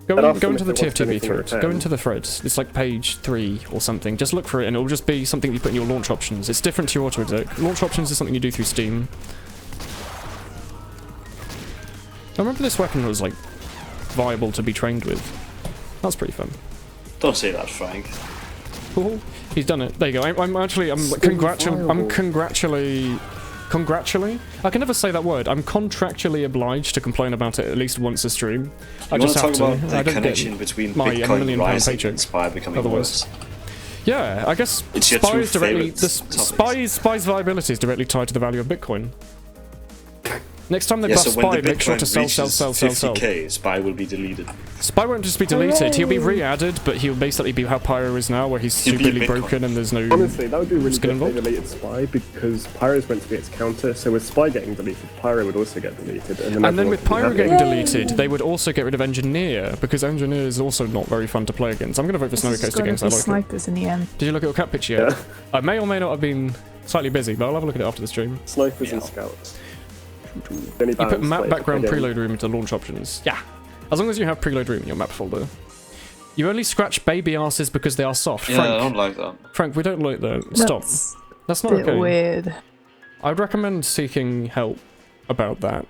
I'd Go ask them into if the they wanted TFTV anything in thread. Go return. into the thread. It's like page 3 or something. Just look for it and it'll just be something you put in your launch options. It's different to your auto attack. Launch options is something you do through Steam. I remember this weapon was like viable to be trained with. That's pretty fun. Don't say that, Frank. Cool. He's done it. There you go. Congratulate. I can never say that word. I'm contractually obliged to complain about it at least once a stream. I You just want to have talk to. about I the don't connection get between my Bitcoin £1 million rising paycheck and SPY becoming otherwise. worse? Yeah, I guess It's your two SPY's directly. favourite SPY's viability is directly tied to the value of Bitcoin. Next time they Yeah, buff so when SPY, the make sure to Bitcoin sell. reaches 50k, SPY will be deleted. SPY won't just be deleted, he'll be Hooray. re-added, but he'll basically be how Pyro is now, where he's He'll be stupidly Bitcoin. broken and there's no Honestly, that would be really skin good if they involved. deleted Spy, because Pyro's meant to be its counter, so with Spy getting deleted, Pyro would also get deleted. And then And then with everyone Pyro would be getting happy. deleted, they would also get rid of Engineer, because Engineer is also not very fun to play against. I'm going to vote for Snowy This is Coast gonna against, I be like it. snipers in the end. Did you look at your cat picture yet? Yeah. I may or may not have been slightly busy, but I'll have a look at it after the stream. Snipers and scouts. You put map background preload room into launch options. Yeah. As long as you have preload room in your map folder. You only scratch baby asses because they are soft. Yeah, I don't like that. Frank, we don't like that. Stop. That's That's a not bit okay. weird. I'd recommend seeking help about that.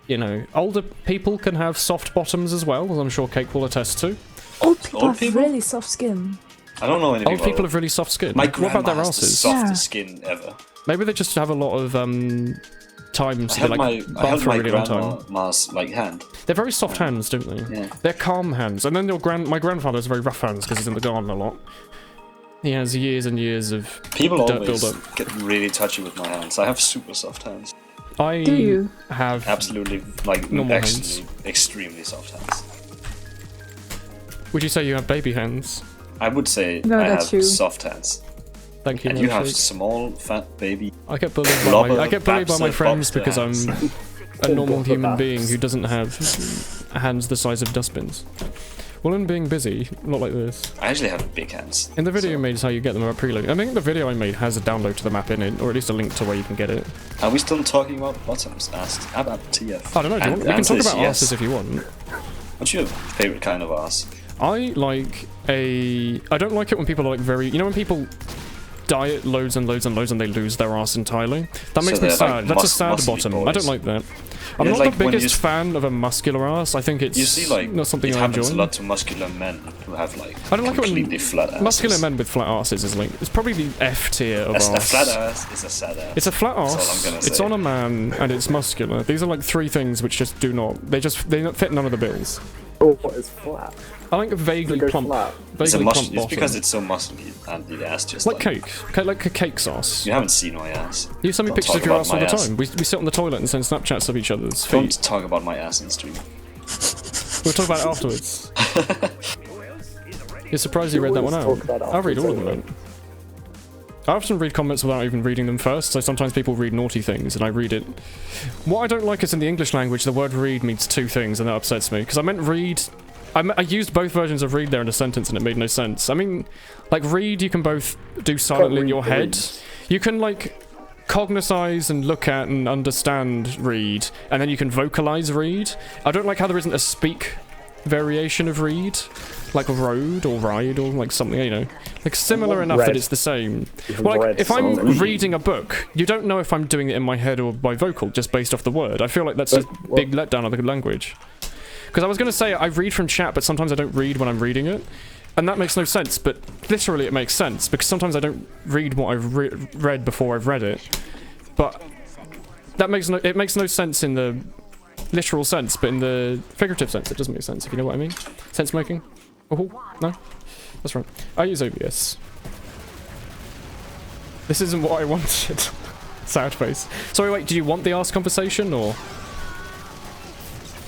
You know, older people can have soft bottoms as well, as I'm sure Cake will attest to. Old people Old have people? really soft skin. I don't know anything Old about people it. have really soft skin. My What about their grandma has the asses? softest Yeah. skin ever. Maybe they just have a lot of time I to held like my bath for a really long time. grandma's like hand. They're very soft hands, don't they? Yeah. They're calm hands. And then my grandfather has very rough hands because he's in the garden a lot. He has years and years of People dirt always build-up. get really touchy with my hands. I have super soft hands. I Do you? have. Absolutely, like Normal actually extremely soft hands. Would you say you have baby hands? I would say No, I that's have you. soft hands. Thank you. And you have Milkshake. small, fat baby. I get bullied by Blobber, my Babster, friends Bobster because I'm hands. a normal Blobber human Babs. being who doesn't have hands the size of dustbins. Well, in being busy, not like this. I actually have big hands. In the video you made is how you get them about preloading. I think the video I made has a download to the map in it, or at least a link to where you can get it. Are we still talking about bottoms? Asked about TF. I don't know, we can talk about asses if you want. What's your favorite kind of ass? I don't like it when people are like very... You know when people diet loads and loads and loads and they lose their ass entirely? That makes me they're, sad. like, That's a sad muscly bottom. I boys. don't like that. I'm Yeah, not like the when biggest you- fan of a muscular ass. I think it's You see, like, not something it I happens enjoy. a lot to muscular men who have, like, I don't like it when completely flat asses. muscular men with flat asses is like... It's probably the F tier of A ass. flat ass is a sad ass. It's a flat That's all ass, I'm gonna it's say. on a man, and it's muscular. These are like three things which just do not... They don't fit none of the bills. Oh, what is flat? I like vaguely It goes plump... flat. It's, a Vaguely plump it's bottom. because it's so muscly and the ass just Like cake. Like a cake sauce. You haven't seen my ass. You send me Don't pictures talk of your about ass all my the ass. time. We sit on the toilet and send Snapchats of each other's Don't feet. talk about my ass in stream. We'll talk about it afterwards. You're surprised you read that one Always talk out. about it I'll read all of afterwards them out. I often read comments without even reading them first, so sometimes people read naughty things and I read it. What I don't like is in the English language the word read means two things and that upsets me, because I meant read... I used both versions of read there in a sentence and it made no sense. I mean, like read you can both do silently in read your the head. reads. You can like cognitize and look at and understand read, and then you can vocalize read. I don't like how there isn't a speak variation of read, like road or ride or like something, you know, like similar enough that Read. it's the same. You Well, like, read if I'm something. reading a book, you don't know if I'm doing it in my head or by vocal, just based off the word. I feel like that's a But big letdown of the language. Because I was going to say I read from chat, but sometimes I don't read when I'm reading it. And that makes no sense, but literally it makes sense, because sometimes I don't read what I've read before I've read it. But that makes no sense in the literal sense, but in the figurative sense it doesn't make sense, if you know what I mean. Sense making? Oh, no? That's right. I use OBS. This isn't what I wanted. Sad face. Sorry, wait, do you want the ass conversation, or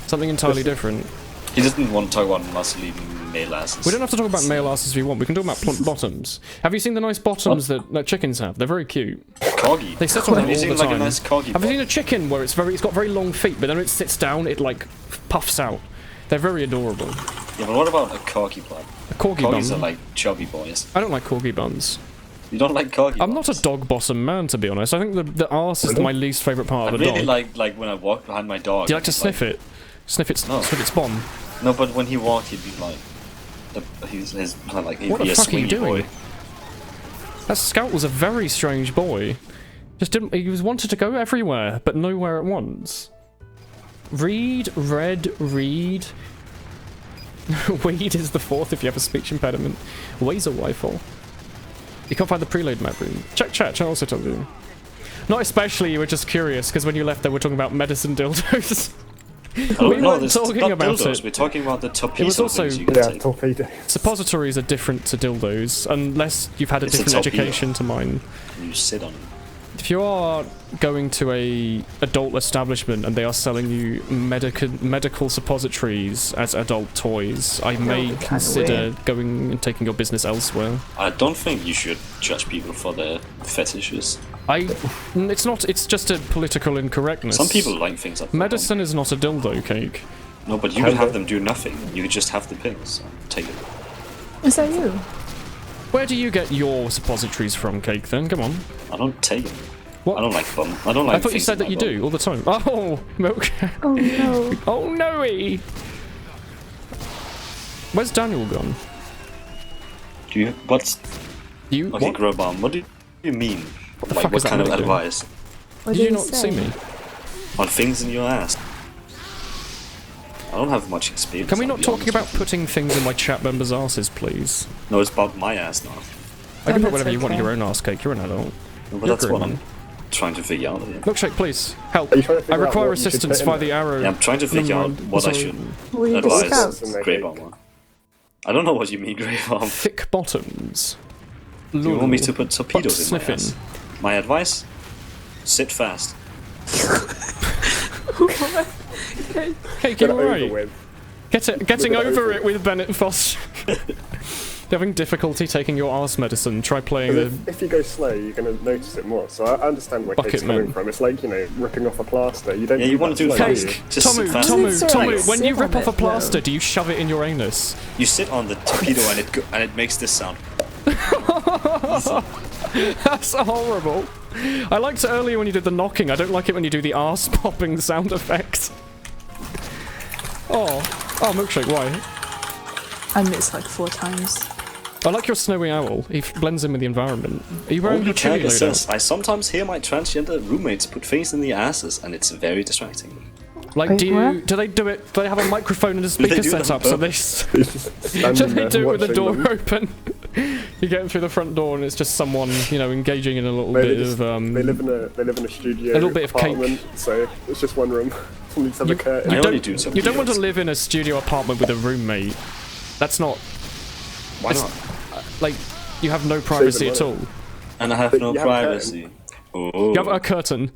something entirely different? He doesn't want to talk about muscly male asses. We don't have to talk about male asses if you want. We can talk about plump bottoms. Have you seen the nice bottoms that chickens have? They're very cute. Corgi. They sit on them Have you all seen the like time. a nice corgi? Have you seen a chicken where it's got very long feet, but then when it sits down, it like puffs out? They're very adorable. Yeah, but what about a corgi blood? A corgi Corgis bum. are like chubby boys. I don't like corgi buns. You don't like corgi? I'm not a dog bottom man, to be honest. I think the arse is my least favourite part I of a really dog. like when I walk behind my dog. Do you like to he's sniff it? Sniff its No. bum? No, but when he walked, he'd be like, he'd What be the a fuck are you swingy doing? boy. That scout was a very strange boy. He was wanted to go everywhere, but nowhere at once. Read, read, read. Weed is the fourth if you have a speech impediment. Ways a rifle. You can't find the preload map room. Check chat, I also told you. Not especially, you were just curious, because when you left they were talking about medicine dildos. Oh, We no, weren't this talking not about dildos. it. We're talking about the torpedo It was also- things you can Yeah, take. torpedo. Suppositories are different to dildos, unless you've had a It's a different torpedo. education to mine. You sit on it. If you are going to a adult establishment and they are selling you medical suppositories as adult toys, I may kinda consider weird. going and taking your business elsewhere. I don't think you should judge people for their fetishes. It's not. It's just a political incorrectness. Some people like things like Medicine is not a dildo cake. No, but you could have them do nothing. You could just have the pills. Take it. Is that you? Where do you get your suppositories from, Cake? Then come on. I don't take them. What? I don't like bum. I don't like. I thought you things said in that you my bum. do all the time. Oh, milk. Oh no. Oh no-y. Where's Daniel gone? Do you? What's? You? Okay, What? Grobam. What do you mean? the Like, fuck what is that kind of milk doing? advice What Did you he not say? see me? on things in your ass? I don't have much experience. Can we I'll not be talk honest about with you. putting things in my chat members' asses, please? No, it's about my ass now. I can Oh, put that's whatever you want in okay. your own ass, Cake. You're an adult. No, but You're that's what grown. I'm trying to figure out here. Milkshake, please help. Are you trying to I figure out require what you should assistance put in via there? the arrow. Yeah, I'm trying to figure out number- what I sorry. should Were you the advise scouts? Scouts. Grey Bomber. I don't know what you mean, Grey Bomber. Thick bottoms. Do you want me to put torpedoes Butt in my sniffing. ass? My advice? Sit fast. Cake, Get you it over alright? with. Getting Look at over it. it with Bennett Foster. Having difficulty taking your arse medicine, try playing the... If you go slow, you're going to notice it more. So I understand where Bucket Kate's coming man. from. It's like, you know, ripping off a plaster. You don't. Yeah, you want to do that slow, fast. do you? Just sit fast. Tomu, when you Sit rip on off a it, plaster, though. do you shove it in your anus? You sit on the torpedo and it makes this sound. That's horrible. I liked it earlier when you did the knocking. I don't like it when you do the arse popping sound effect. Oh, Milkshake, why? I missed like 4 times. I like your snowy owl. He blends in with the environment. Are you wearing Only your chili Kagger loadout? says, I sometimes hear my transgender roommates put things in the asses and it's very distracting. Like, Wait, do what? they do it? Do they have a microphone and a speaker do set that up so on they? Standing Do they there do it with the watching door them. open? You get in through the front door and it's just someone, you know, engaging in a little They bit just- of They live in a studio. a little bit of cake. apartment, So it's just one room. Needs to have a curtain. I You only don't- do some You don't want to videos. live in a studio apartment with a roommate. That's not Why not? like you have no privacy at money. all. And I have But no you have a curtain. privacy. Oh. You have a curtain.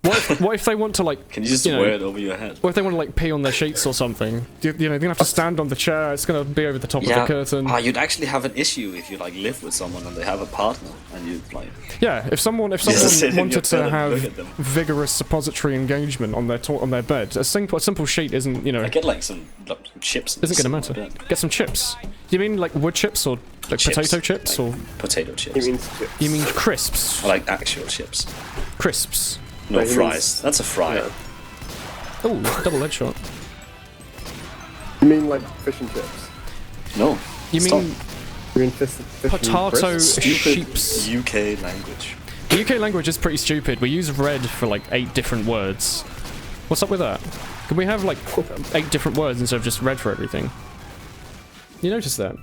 What if they want to like? Can you just know, wear it over your head? What if they want to like pee on their sheets or something? You know, they're gonna have to stand on the chair. It's gonna be over the top of the curtain. You'd actually have an issue if you like live with someone and they have a partner and you like. Yeah, if someone sit in your wanted bed to and look have at them. vigorous suppository engagement on their bed, a simple sheet isn't, you know, I get like some chips. And isn't gonna sit on matter. my bed. Get some chips. You mean like wood chips or like Chips. potato chips Like or potato He chips. means chips. you mean crisps? Or like actual chips. Crisps. No No, he fries. means- That's a fry. Yeah. Oh, double headshot. You mean like fish and chips? No. You Stop. mean You mean fish and potato crisps? Stupid sheeps? UK language. The UK language is pretty stupid. We use red for like 8 different words. What's up with that? Can we have like 8 different words instead of just red for everything? You notice that?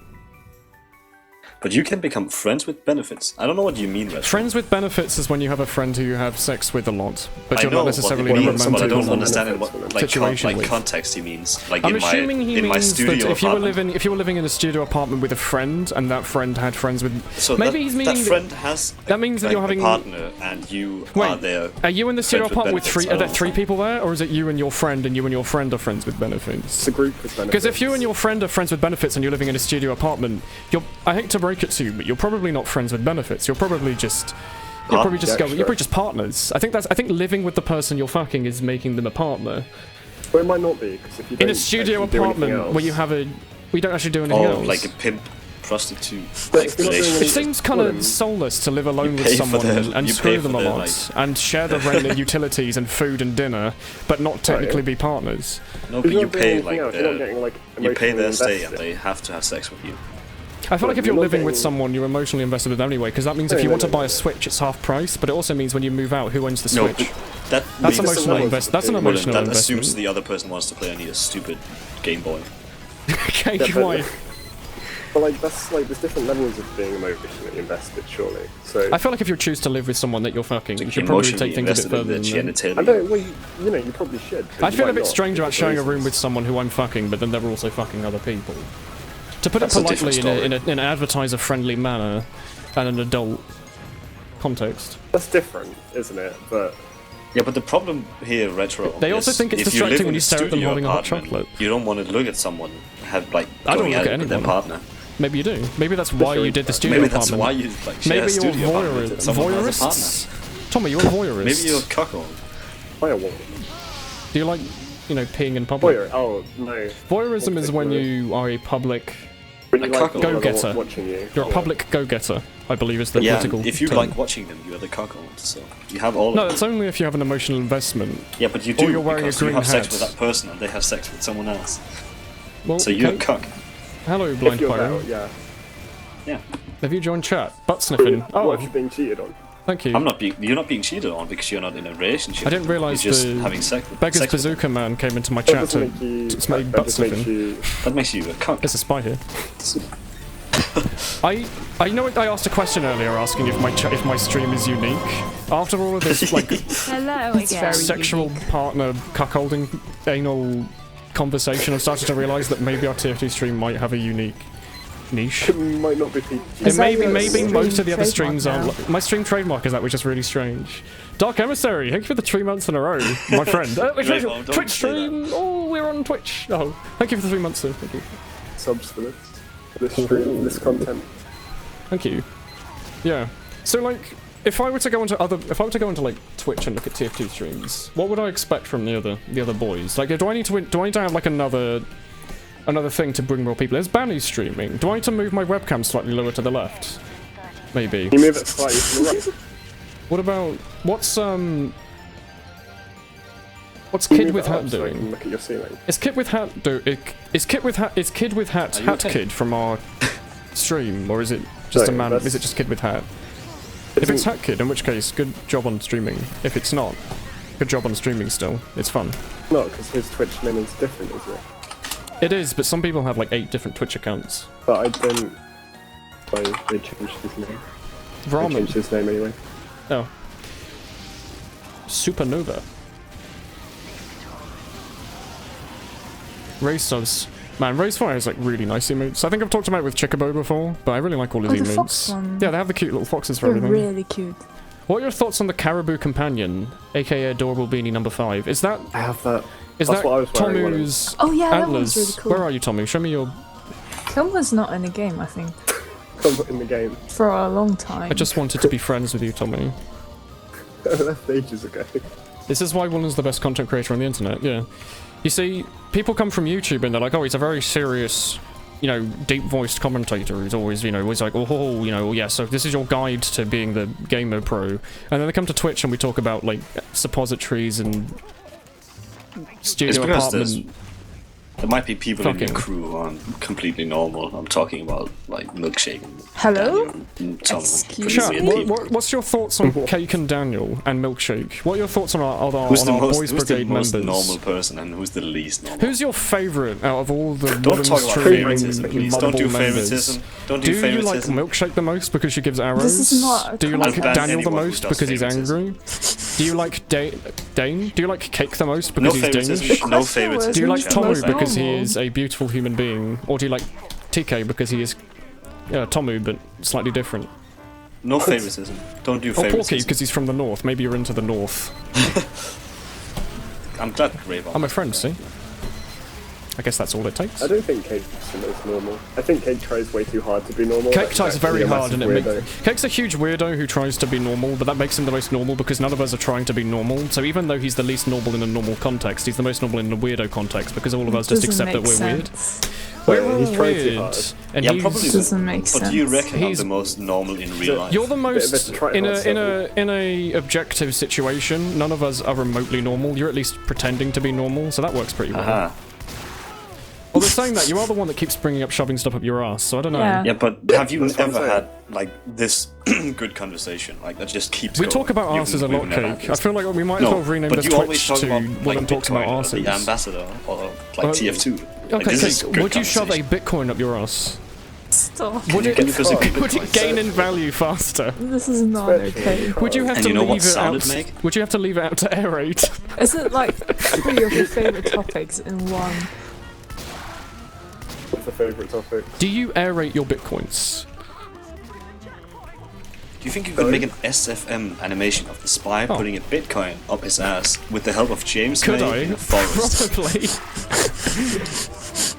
But you can become friends with benefits. I don't know what you mean, Red. Friends with benefits is when you have a friend who you have sex with a lot, but I you're know not necessarily what in it a means, but I romantic don't or understand in what situation with. context he means. Like I'm in my assuming he in my means that studio if you were apartment. living in a studio apartment with a friend, and that friend had friends with, So maybe that, he's meaning that friend has. that means that you're having- a partner, and you are Wait, there. are you in the studio friends with apartment with benefits. 3? I Are there don't 3 know. people there, or is it you and your friend are friends with benefits? It's a group with benefits. Because if you and your friend are friends with benefits and you're living in a studio apartment, I hate to break it to you, but you're probably not friends with benefits. You're probably just Yeah, you're sure. probably just partners. I think living with the person you're fucking is making them a partner. But it might not be because if you In don't a studio actually do anything apartment where you else- have we don't actually do anything Oh, else. like a pimp prostitute But like if you're not doing relationship. It seems kind Woolen. of soulless to live alone You with pay for someone their- and you screw pay them for a their, lot and share the rent and utilities and food and dinner, but not technically be partners. No, If but you're you not doing pay anything like else, you're not getting, like, you pay their emotionally stay and invested. they have to have sex with you. I feel like if you're you're not living with getting- someone, you're emotionally invested with them anyway, because that means if No, you no, want to no, buy no. a Switch, it's half price, but it also means when you move out, who owns the No, Switch? that That's means emotional like- investment. That's an Woolen, emotional that investment. assumes the other person wants to play on your stupid Game Boy. Okay, Yeah, but- why? But like that's like there's different levels of being emotionally invested, surely. So I feel like if you choose to live with someone that you're fucking, you should probably take things a bit further than that. I don't. Well, you know, you probably should. I feel a bit strange about sharing a room with someone who I'm fucking, but then they're also fucking other people. To put it politely, in an advertiser-friendly manner, and an adult context. That's different, isn't it? But yeah, but the problem here, Retro. They also think it's distracting when you stare at them holding a hot chocolate. You don't want to look at someone have like I don't going look out at with their anyone. partner. Maybe you do. Maybe that's why you did the studio Maybe that's apartment. why you like share Maybe a you're studio apartment with someone who has a voyeurists. Tommy, you're a voyeurist. Maybe you're a cuckold. firewall. Do you like, you know, peeing in public? Voyeur. Oh no. Voyeurism is when you are a public When you like go-getter. watching you. You're a public go-getter, I believe is the Yeah, political if you term. like watching them, you are the cuckold. So you have all. No, of it's them. only if you have an emotional investment. Yeah, but you or do you're wearing because a green you have sex hat. with that person and they have sex with someone else. Well, So you're a okay. cuck. Hello, If Blind you're Pyro. out, yeah. Yeah. Have you joined chat? Butt sniffing. What Oh, have you been cheated on? thank you. I'm not being. You're not being cheated on because you're not in a relationship. I didn't realise you're just the having sex. Beggar's sex with them. Bazooka Man came into my That chat doesn't to make you. smell That butt just makes sniffing. you. That makes you a cuck. There's a spy here. I know I asked a question earlier asking if my stream is unique. After all of this like Hello It's again. very sexual partner cuckolding anal conversation, I've started to realise that maybe our TFT stream might have a unique niche. It might not be PG. And Is that maybe your most of the other stream streams are. trademark now? My stream trademark is that, which is really strange. Dark Emissary, thank you for the 3 months in a row, my friend. Rainbow, don't Twitch say that. stream. Oh, we're on Twitch. Oh, thank you for the 3 months, sir. Thank you. Subs for this stream, this content. Thank you. Yeah. So like, if I were to go into like Twitch and look at TF2 streams, what would I expect from the other boys? Like, do I need to have like another thing to bring more people? Is Banny streaming? Do I need to move my webcam slightly lower to the left? Maybe. You move it slightly to the right. What about what's You Kid move with it Hat up so I doing? can look at your ceiling. Is Kid with Hat is Kid with Hat Are you Hat okay? Kid from our stream, or is it just No, a man? that's- Is it just Kid with Hat? If it's Hat Kid, in which case, good job on streaming. If it's not, good job on streaming still. It's fun. No, because his Twitch name is different, isn't it? It is, but some people have like 8 different Twitch accounts. But I don't. So they changed his name. They Ramen. changed his name anyway. Oh. Supernova. Raise subs. Man, Raise Fire is like really nice emotes. I think I've talked about it with Chickabo before, but I really like all his Oh, the emotes. fox one. Yeah, they have the cute little foxes for They're everything. really cute. What are your thoughts on the Caribou Companion, aka Adorable Beanie number 5? Is that I have that. is That's that what I was wearing when it Tomu's Oh yeah, that antlers? one's really cool. Where are you, Tomu? Show me your. Tomo's not in the game, I think, Come in the game. for a long time. I just wanted to be friends with you, Tomu. I left ages ago. This is why Woolen's the best content creator on the internet, yeah. You see, people come from YouTube and they're like, oh, he's a very serious, you know, deep-voiced commentator. He's always, you know, always like, oh, you know, yeah, so this is your guide to being the gamer pro. And then they come to Twitch and we talk about, like, suppositories and It's studio because apartment. there might be people in Fucking. your crew who are completely normal. I'm talking about like Milkshake and Hello? Daniel and Tom. Excuse Chat, me? what's your thoughts on Cake and Daniel and Milkshake? What are your thoughts on our Who's the Boys most Brigade members? normal person and who's the least normal? Who's your favourite out of all the Don't talk about streaming favoritism, please. Don't do moddable members? favoritism. Don't Do do you like favoritism. Milkshake the most because she gives arrows? This is not a Do you like I've banned Daniel the anyone who most does because he's favoritism. angry? Do you like Dane? Do you like Cake the most No because he's favoritism. Danish? The No question was, favoritism. Do you like who's the Tomu most because he normal? is a beautiful human being? Or do you like TK because he is Tomu but slightly different? No favoritism. Don't do Or Porky favoritism. because he's from the north. Maybe you're into the north. I'm glad Grave I'm a friend, see? I guess that's all it takes. I don't think Cake's the most normal. I think Cake tries way too hard to be normal. Cake That's tries very actually a hard and it massive makes... weirdo. Cake's a huge weirdo who tries to be normal, but that makes him the most normal because none of us are trying to be normal. So even though he's the least normal in a normal context, he's the most normal in a weirdo context because all of us just Doesn't accept that make we're weird. sense. We're Yeah, all he's trying too weird. hard. And Yeah, he's... probably. Doesn't make But do you sense. reckon I'm He's- the most normal in real life? You're the of most a try in hard a objective situation. None of us are remotely normal. You're at least pretending to be normal, so that works pretty well. Aha. Although saying that, you are the one that keeps bringing up shoving stuff up your ass. So I don't know. Yeah. Yeah, but have you That's what I'm ever saying. had like this good conversation? Like that just keeps We going? talk about You've- asses a we've lot, never had Cake. I this. feel like we might as No, well rename but this you always Twitch talk to about, Woolen like, Talks About Bitcoin or Asses. the ambassador or like TF2. Like, Okay, this is Cake, good would you shove a conversation. Bitcoin up your ass? Stop. Would you it, get physical would it gain in value faster? This is not okay. Would you have And to you know what leave it sound out? it make? Would you have to leave it out to aerate? Is it like 3 of your favorite topics in one? What's the favourite topic? Do you aerate your bitcoins? Do you think you could make an SFM animation of the spy putting a Bitcoin up his ass with the help of James Could May I? in a forest? Probably.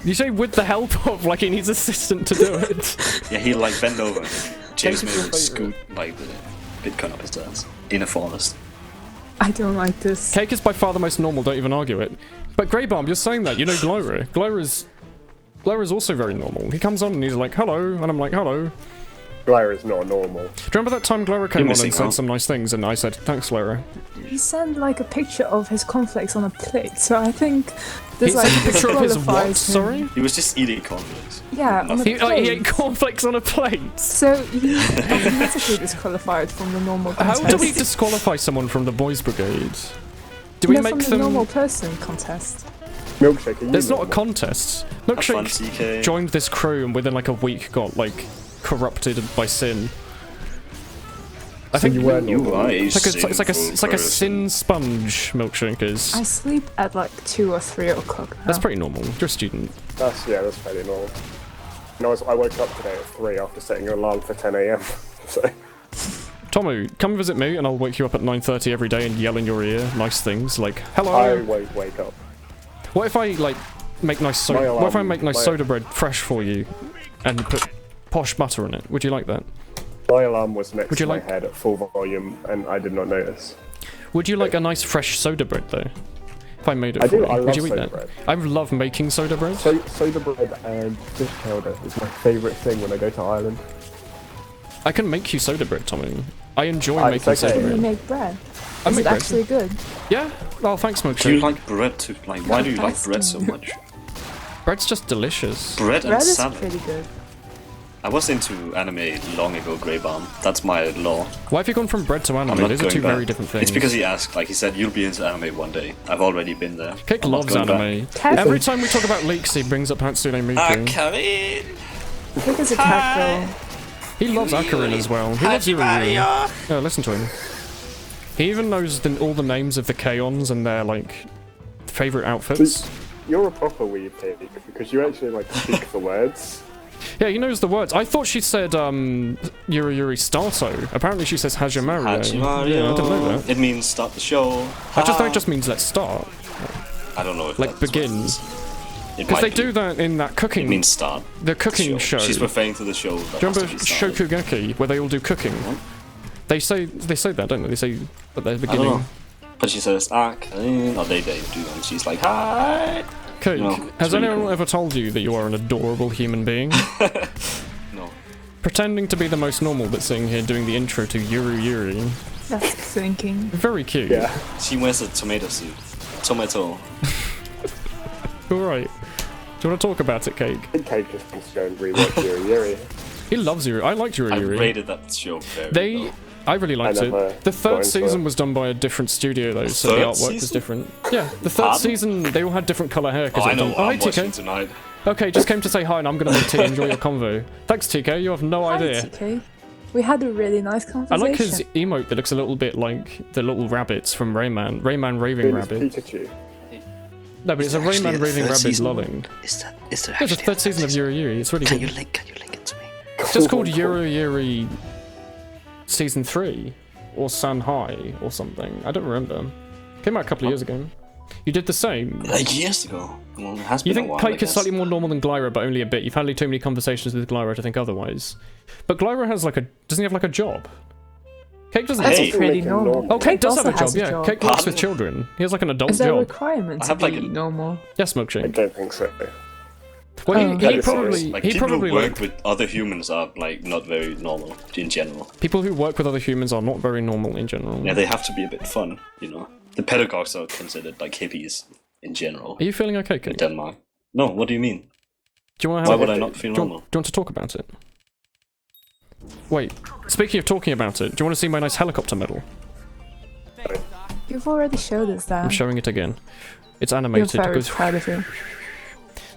You say with the help of, like he needs assistant to do it. Yeah, he'll like bend over. James May your would scoot like the Bitcoin up his ass in a forest. I don't like this. Cake is by far the most normal, don't even argue it. But Greybarm, you're saying that, you know Gloria. Gloria's also very normal. He comes on and he's like, hello, and I'm like, hello. Glare is not normal. Do you remember that time Gloria came You're on and missing said out. some nice things, and I said, thanks, Gloria. He sent like a picture of his cornflakes on a plate, so I think there's He like sent a picture of his what? disqualifies him. Sorry? He was just eating cornflakes. Yeah, on a He plate. ate cornflakes on a plate. So he automatically disqualified from the normal How contest. do we disqualify someone from the boys' brigade? Do we No, make from the them? normal person contest? Milkshake, are you It's not a normal? contest. Have fun, Milkshake CK. joined this crew and within like a week got like corrupted by sin. I think you were You normal. are a it's like a sinful sin sponge. Milkshake is. I sleep at like 2 or 3 o'clock now. That's pretty normal. You're a student. That's fairly normal. And I woke up today at 3 after setting an alarm for 10 AM. So Tomu, come visit me and I'll wake you up at 9:30 every day and yell in your ear nice things like hello. I won't wake up. What if I like make nice My soda? What if I alarm- make nice my- soda bread fresh for you and put posh butter in it? Would you like that? My alarm was next Would you to my like- head at full volume and I did not notice. Would you like a nice fresh soda bread though? If I made it I for do, you, I would love you eat soda that? bread. I love making soda bread. Soda bread and fish powder is my favourite thing when I go to Ireland. I can make you soda bread, Tommy. I enjoy It's making okay. soda Can you bread. make bread? I Is make it bread. actually good? Yeah. Oh, thanks, Do you Milkshake. like bread too? Like, why do you like bread so much? Bread's just delicious. Bread and Bread is salad. pretty good. I was into anime long ago, Greybarm. That's my law. Why have you gone from bread to I'm anime? not Those are going two back. very different things. It's because he asked, like he said, you'll be into anime one day. I've already been there. Cake I'm not loves going back. anime. Cat- Every time we talk about leaks, he brings up Hatsune Miku. Come in. I think it's a cat girl. He loves Akarin as well. He loves Yuri. Yeah, listen to him. He even knows all the names of the Kaons and their like favorite outfits. You're a proper weeb pig because you actually like speak the words. Yeah, he knows the words. I thought she said Yuri Starto. Apparently she says Hajimaro. Hachimaru. Yeah, I didn't know that. It means start the show. I just think it just means let's start. I don't know if Like that's what begin. it is. It Because might they be. do that in that cooking. It means start. the cooking show. She's referring to the show. That Do you has remember to be started. Shokugeki, where they all do cooking? They say that, don't they? They say at the I don't beginning. know. But she says, or they do, and she's like, hi! Cake, No, has it's really anyone cool. ever told you that you are an adorable human being? No. Pretending to be the most normal but sitting here doing the intro to Yuri. That's thinking. Very cute. Yeah. She wears a tomato suit. Tomato. Alright. Do you want to talk about it, Cake? I think Cake just wants to go and rewatch Yuri. He loves Yuri. I liked I Yuri. rated that show very They... low. I really liked I never it. The got third into season it. was done by a different studio though, so the third artwork was season? different. Yeah, the third Pardon? season they all had different colour hair. Oh, I it know was what done- I'm hi, watching TK. tonight. Okay, just came to say hi and I'm gonna make tea. Enjoy your convo. Thanks, TK. You have no Hi, idea. TK. We had a really nice I conversation. like his emote that looks a little bit like the little rabbits from Rayman. Rayman Raving It's Rabbit. Pikachu. No, but it's a Actually, Rayman the Raving third Rabbit season. lolling. Is there There's a actually third season of Yuri Yuri. It's really Can good. you link it to me? It's just called Yuri Yuri Season 3 or San High or something. I don't remember. Came out a couple of years ago. You did the same. Like years ago. Well, it has been You a think while, I Pike is guess. slightly more normal than Glyra, but only a bit. You've had too many conversations with Glyra to think otherwise. But Glyra has like doesn't he have like a job? Cake doesn't. That's Hey. pretty Make him normal. normal. Oh, Cake does have also a job. has a Yeah, job. Cake works with Pardon? children. He has like an adult Is there a job. requirement I to have, like, be a- normal? Yes, I milkshake. don't think so. Well, Oh. he That is probably serious. Like, he people probably who work like with other humans are like not very normal in general. people who work with other humans are not very normal in general. Yeah, they have to be a bit fun, you know. The pedagogues are considered like hippies in general Are you feeling okay, in Cake? Denmark. No, what do you mean? Do you want Why to have? would I not feel Do you, normal? want to talk about it? Wait. Speaking of talking about it, do you want to see my nice helicopter medal? You've already showed us that. I'm showing it again. It's You're animated. It very goes. proud of you.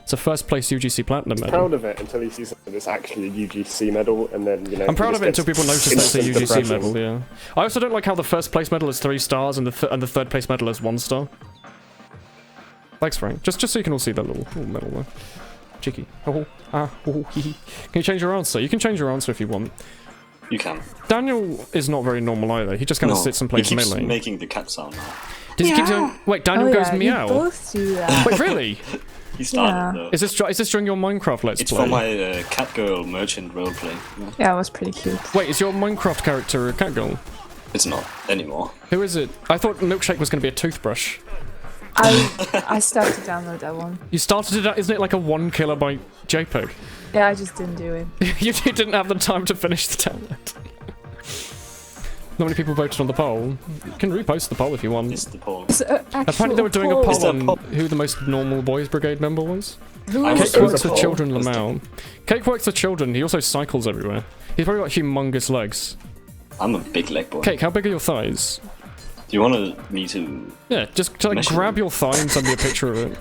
It's a first place UGC Platinum medal. Proud of it until he sees that it's actually a UGC medal, and then I'm proud of it until people notice that's a instant UGC depression. medal. Yeah. I also don't like how the first place medal is 3 stars and the third place medal is 1 star. Thanks, Frank. Just so you can all see that little medal there. Cheeky. Oh, hee hee. Can you change your answer? You can change your answer if you want. You can. Daniel is not very normal either. He just kind of sits and plays he keeps melee. making the cat sound now. Does he keep doing? Wait, Daniel goes meow. You both do that. Wait, really? He started Yeah. though. Is this during your Minecraft Let's It's Play? for my cat girl merchant roleplay. Yeah, it was pretty cute. Wait, is your Minecraft character a cat girl? It's not anymore. Who is it? I thought Milkshake was going to be a toothbrush. I started to download that one. You started it out, isn't it like a 1 kilobyte JPEG? Yeah, I just didn't do it. You didn't have the time to finish the download. Not many people voted on the poll. You can repost the poll if you want. It's the poll. Apparently they were doing a Is poll there a on poll? who the most normal Boys Brigade member was. Who I is was- Cake There was works a with poll. children, Lamau. Cake works with children, he also cycles everywhere. He's probably got humongous legs. I'm a big leg boy. Cake, how big are your thighs? Do you want me to? Yeah, just to, like, Measure grab them. your thigh and send me a picture of it.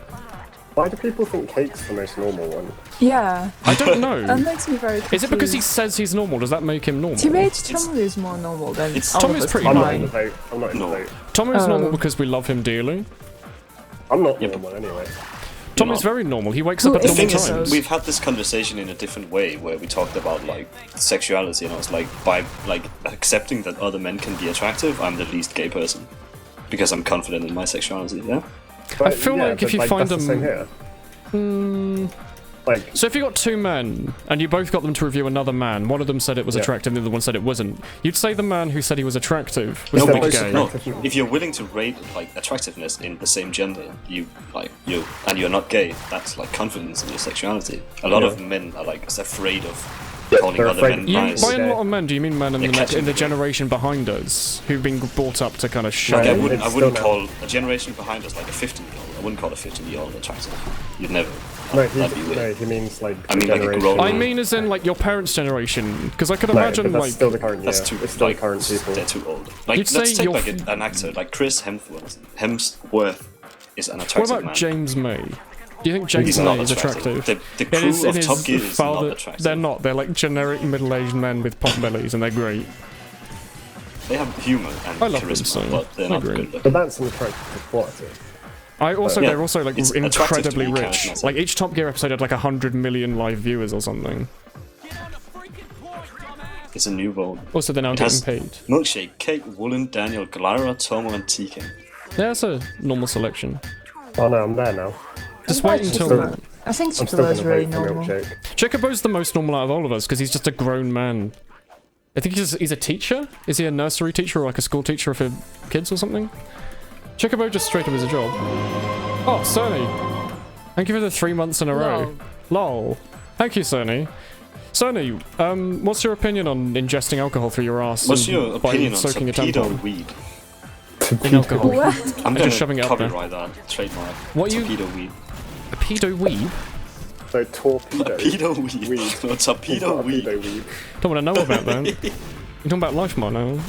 Why do people think Cake's the most normal one? Yeah, I don't know. that makes me very confused. Is it because he says he's normal? Does that make him normal? Teenage Tommy is more normal than It's- all of Tommy's us pretty I'm not normal. in the vote. I'm not in the No. vote. Tom is Oh. normal because we love him dearly. I'm not Yeah, but- normal anyway. Tom You're is not. very normal. He wakes Who up at is The thing normal is, times. we've had this conversation in a different way where we talked about like sexuality, and I was like, by like accepting that other men can be attractive, I'm the least gay person because I'm confident in my sexuality. Yeah. But, feel yeah, like if but, you find that's the them- same here. Like, So if you got 2 men and you both got them to review another man, one of them said it was Yeah. attractive, the other one said it wasn't. You'd say the man who said he was attractive was No, the but big it's gay. not- No, if you're willing to rate like attractiveness in the same gender, and you're not gay, that's like confidence in your sexuality. A lot of men are like afraid of calling they're other afraid men of You, nice. by a Yeah. lot of men, do you mean men in They're the, catching in the the- generation behind us who've been brought up to kind of Like shut I Yeah, wouldn't, it's I wouldn't still call a generation behind us like a 15-year-old. I wouldn't call a 15-year-old attractive. You'd never. no, That'd be weird. he means like I mean, like a generation. grown- I mean as in like your parents' generation, because I could No, imagine but that's like... still the current. That's Yeah, too it's still like the current people. they're too old. Like You'd let's say take you're like f- an actor like Chris Hemsworth. Hemsworth is an What attractive about man. James May? Do you think James He's May not is attractive? The crew In of his Top Gear is father- not attractive. They're not. They're like generic middle-aged men with pot bellies, and they're great. They have humor and I love them charisma, so. but they're I not agree. good But looking. that's an attractive quality. Yeah. They're also like It's attractive to incredibly be rich. charismatic. Like each Top Gear episode had like 100 million live viewers or something. It's a new vote. Also, they're now It getting has paid. Milkshake, Cake, Woolen, Daniel, Glyra, Tomo, and TK. Yeah, that's a normal selection. Oh no, I'm there now. Just I wait like until... Chocobo. I think I'm still Chocobo gonna is really vote for normal. Milkshake. Chocobo's the most normal out of all of us because he's just a grown man. I think he's a teacher? Is he a nursery teacher or like a school teacher for kids or something? Chocobo just straight up as a job. Oh, Cerny. Thank you for the 3 months in a row. Lol. Thank you, Cerny. Cerny, what's your opinion on ingesting alcohol through your ass? What's and your by opinion on soaking a torpedo tampon weed? in alcohol? What? I'm just gonna shoving it up there. copyright that trademark. What you- torpedo weed? A pedo weeb? So torpedo. Torpedo weed. Weed. No, torpedo Torpedo weed. weed. Don't want to know about that. You're talking about Lifemar now.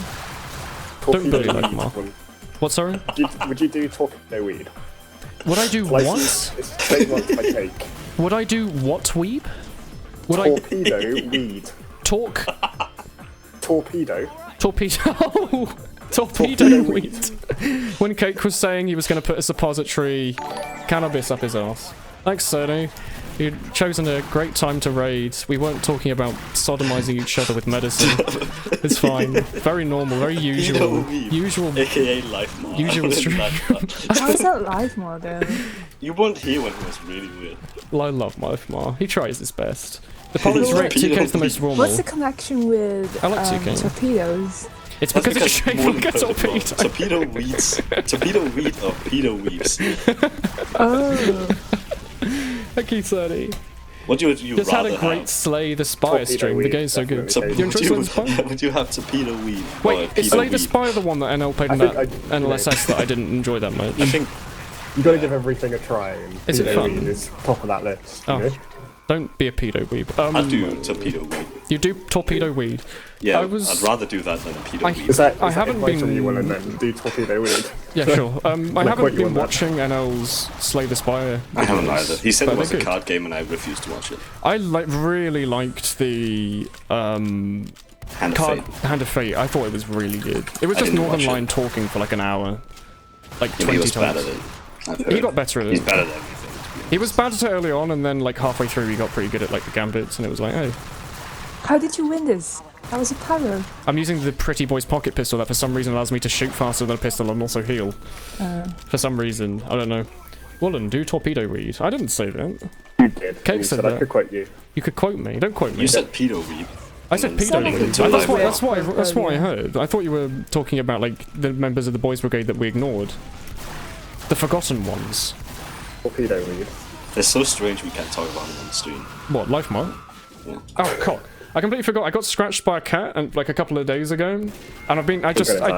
Torpedo bully weed. like Mark. What, sorry? Would you do torpedo weed? Would I do Like, what? It's trademarked by Cake. Would I do what weeb? Would I Torpedo weed. talk Torpedo. torpedo? Torpedo weed. When Cake was saying he was going to put a suppository cannabis up his ass. Thanks, Cerny. You'd chosen a great time to raid. We weren't talking about sodomizing each other with medicine. It's fine. Very normal, very usual. weed. Usual. AKA Life Mar. Usual stream. How is that live more though? You weren't here when it was really weird. I love Lifemar. He tries his best. The problem is Rick, Torpedo 2K's the most normal. What's the connection with I like 2K. torpedoes? It's That's because it's shaped more like a than torpedo. Torpedo weeds. Torpedo weed or pedo weaves. Oh, Thank you, Cerny. What do you Just had rather a great have? Slay the Spire Torpedo stream. The weed, game's so good. definitely. Do you enjoy Slay the Spire? Would you have torpedo weed? or Wait, is pedo Slay the weed? Spire the one that NL played in I that think NLSS that I didn't enjoy that much? I think You gotta give everything a try, and Is it pedo fun? weed is top of that list. Oh. You know? Don't be a pedo weeb. I'd do torpedo weed. You do torpedo weed. Yeah, I was- I'd rather do that than pedo I- weed. Is that I is that haven't advice from been- you, Woolen, then do torpedo weed? Yeah, sure. I quote haven't you been on that. watching NL's Slay the Spire. I haven't videos, either. He said but it was they're a good. card game, and I refused to watch it. I really liked the Hand of card Fate. Hand of Fate. I thought it was really good. It was I just didn't Northern watch it. Line talking for like an hour, like Yeah, 20 he was bad times. at it. I've heard. He got better at He's it. bad at everything. He was bad at it early on, and then like halfway through, he got pretty good at like the gambits, and it was like, oh, How did you win this? That was a power. I'm using the Pretty Boy's pocket pistol that for some reason allows me to shoot faster than a pistol and also heal. For some reason, I don't know. Woolen, do torpedo weed. I didn't say that. You did. Cake You said said I that. could quote you. You could quote me. Don't quote me. You said pedo weed. I said pedo Sounded weed. like That's what I heard. I thought you were talking about like the members of the boys' brigade that we ignored. The forgotten ones. Torpedo weed. They're so strange we can't talk about them on the stream. What, Life Mark? Yeah. Oh, cock. I completely forgot. I got scratched by a cat and like a couple of days ago, and I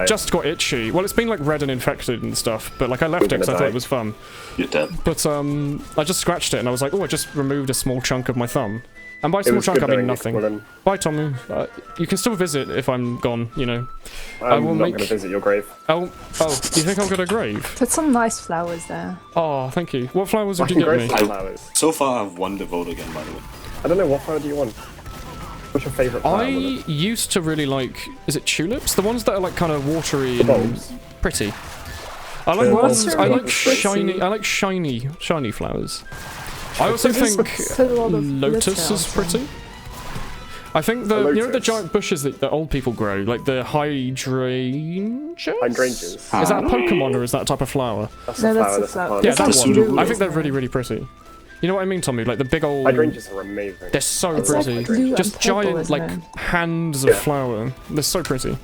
just got itchy. Well, it's been like red and infected and stuff, but like I left it because I thought it was fun. You're dead. But I just scratched it and I was like, oh, I just removed a small chunk of my thumb. And by It small was chunk, good I mean knowing you, nothing. Woolen. Bye, Tommy. You can still visit if I'm gone. You know. I'm will not make- going to visit your grave. Oh, you think I'll get a grave? Put some nice flowers there. Oh, thank you. What flowers would I you can get grow me? some flowers. So far, I've won the vote again, by the way. I don't know, what flower do you want? What's your favourite flower? I Woolen? used to really like, is it tulips? The ones that are like kind of watery and bulbs. pretty. I like The ones. bulbs I are like pretty. shiny. I like shiny flowers. I also think Put a lot of lotus glitter is on pretty. I think the A you know the lotus. giant bushes that old people grow, like the hydrangeas. Hydrangeas. Is that a Pokemon or is that a type of flower? That's No, a that's flower. a That's a flower. plant. Yeah, It's that like one. blue, I think they're isn't really it? really pretty. You know what I mean, Tommy? Like the big old. Hydrangeas are amazing. They're so It's like pretty. blue and Just purple, giant isn't like it? hands of Yeah. flower. They're so pretty.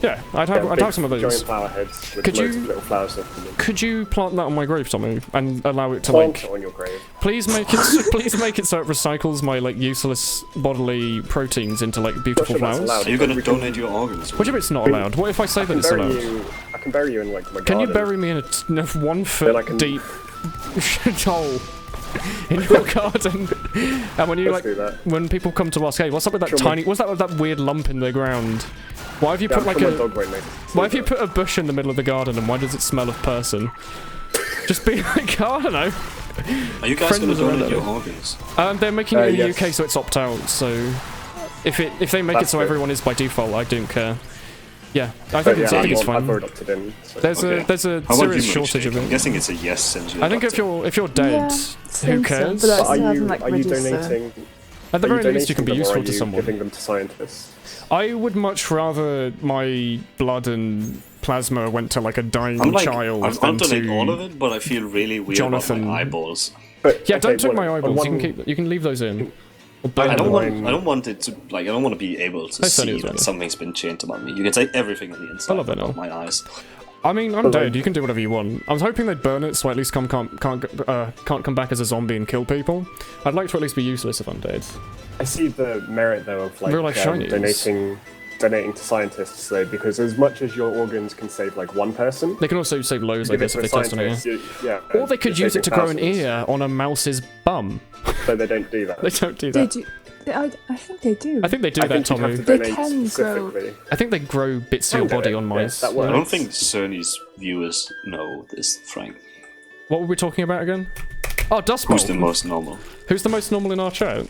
Yeah, I'd Yeah, have big some of those. Giant flower heads with Could loads you- of little flowers left in them. Could you plant that on my grave, Tommy, and allow it to Plant like? it on your grave. Please make it. Please make it so it recycles my like useless bodily proteins into like beautiful Not sure that's flowers. allowed. Are you going to We can- donate your organs? What do you mean it's not allowed? What if I say that it's allowed? I can bury you in like my Can you garden. bury me in a 1 foot I can- deep hole in your garden? And when you Let's do like, that. when people come to ask, hey, what's up with that Sure, tiny? What's that with that weird lump in the ground? Why have you Yeah, put I'm like sure my a? dog won't notice. Why have you put a bush in the middle of the garden, and why does it smell of person? Just be like, I don't know. Are you guys going to friends around donate your it. organs? They're making it in the Yes. UK, so it's opt out. So if they make it That's so good. everyone is by default, I don't care. Yeah, I But think yeah, it's, I think it's I've fine. already opted in. So. There's Okay. a How about serious you, shortage Milkshake? of I'm it. guessing it's a yes since you I think adopted. if you're dead, Yeah, who think so, cares? but I Are still haven't you like donating? registered. At the Are you very least, you can be donating them, or useful are to you someone. Giving them to scientists. I would much rather my blood and plasma went to like a dying I'm like, child I'll than donate to. all of it, but I feel really weird Jonathan. about my eyeballs. But, Yeah, okay, don't take well, my on eyeballs. one- You can leave those in. Or I burn don't them. want. I don't want it to like. I don't want to be able to I said it see as well. that something's been changed about me. You can take everything on the inside love it of now. my eyes. I mean, I'm But, dead. like- You can do whatever you want. I was hoping they'd burn it, so I at least can't come back as a zombie and kill people. I'd like to at least be useless if I'm dead. I see the merit though of like Real life shinies. donating to scientists though, because as much as your organs can save like one person, They can also save loads, I give it guess, to if a they test on it. scientist, yeah. Or they could you're use it to saving grow an thousands. ear on a mouse's bum. So they don't do that. They don't do They that. do. I think they do. I think they do I that, think you'd have Tommy. to They donate can grow- specifically. I think they grow bits of your Can do body it, on yeah, mice. that I works. don't think Cerny's viewers know this, Frank. What were we talking about again? Oh, Dust Bowl. Who's the most normal? Who's the most normal in our chat?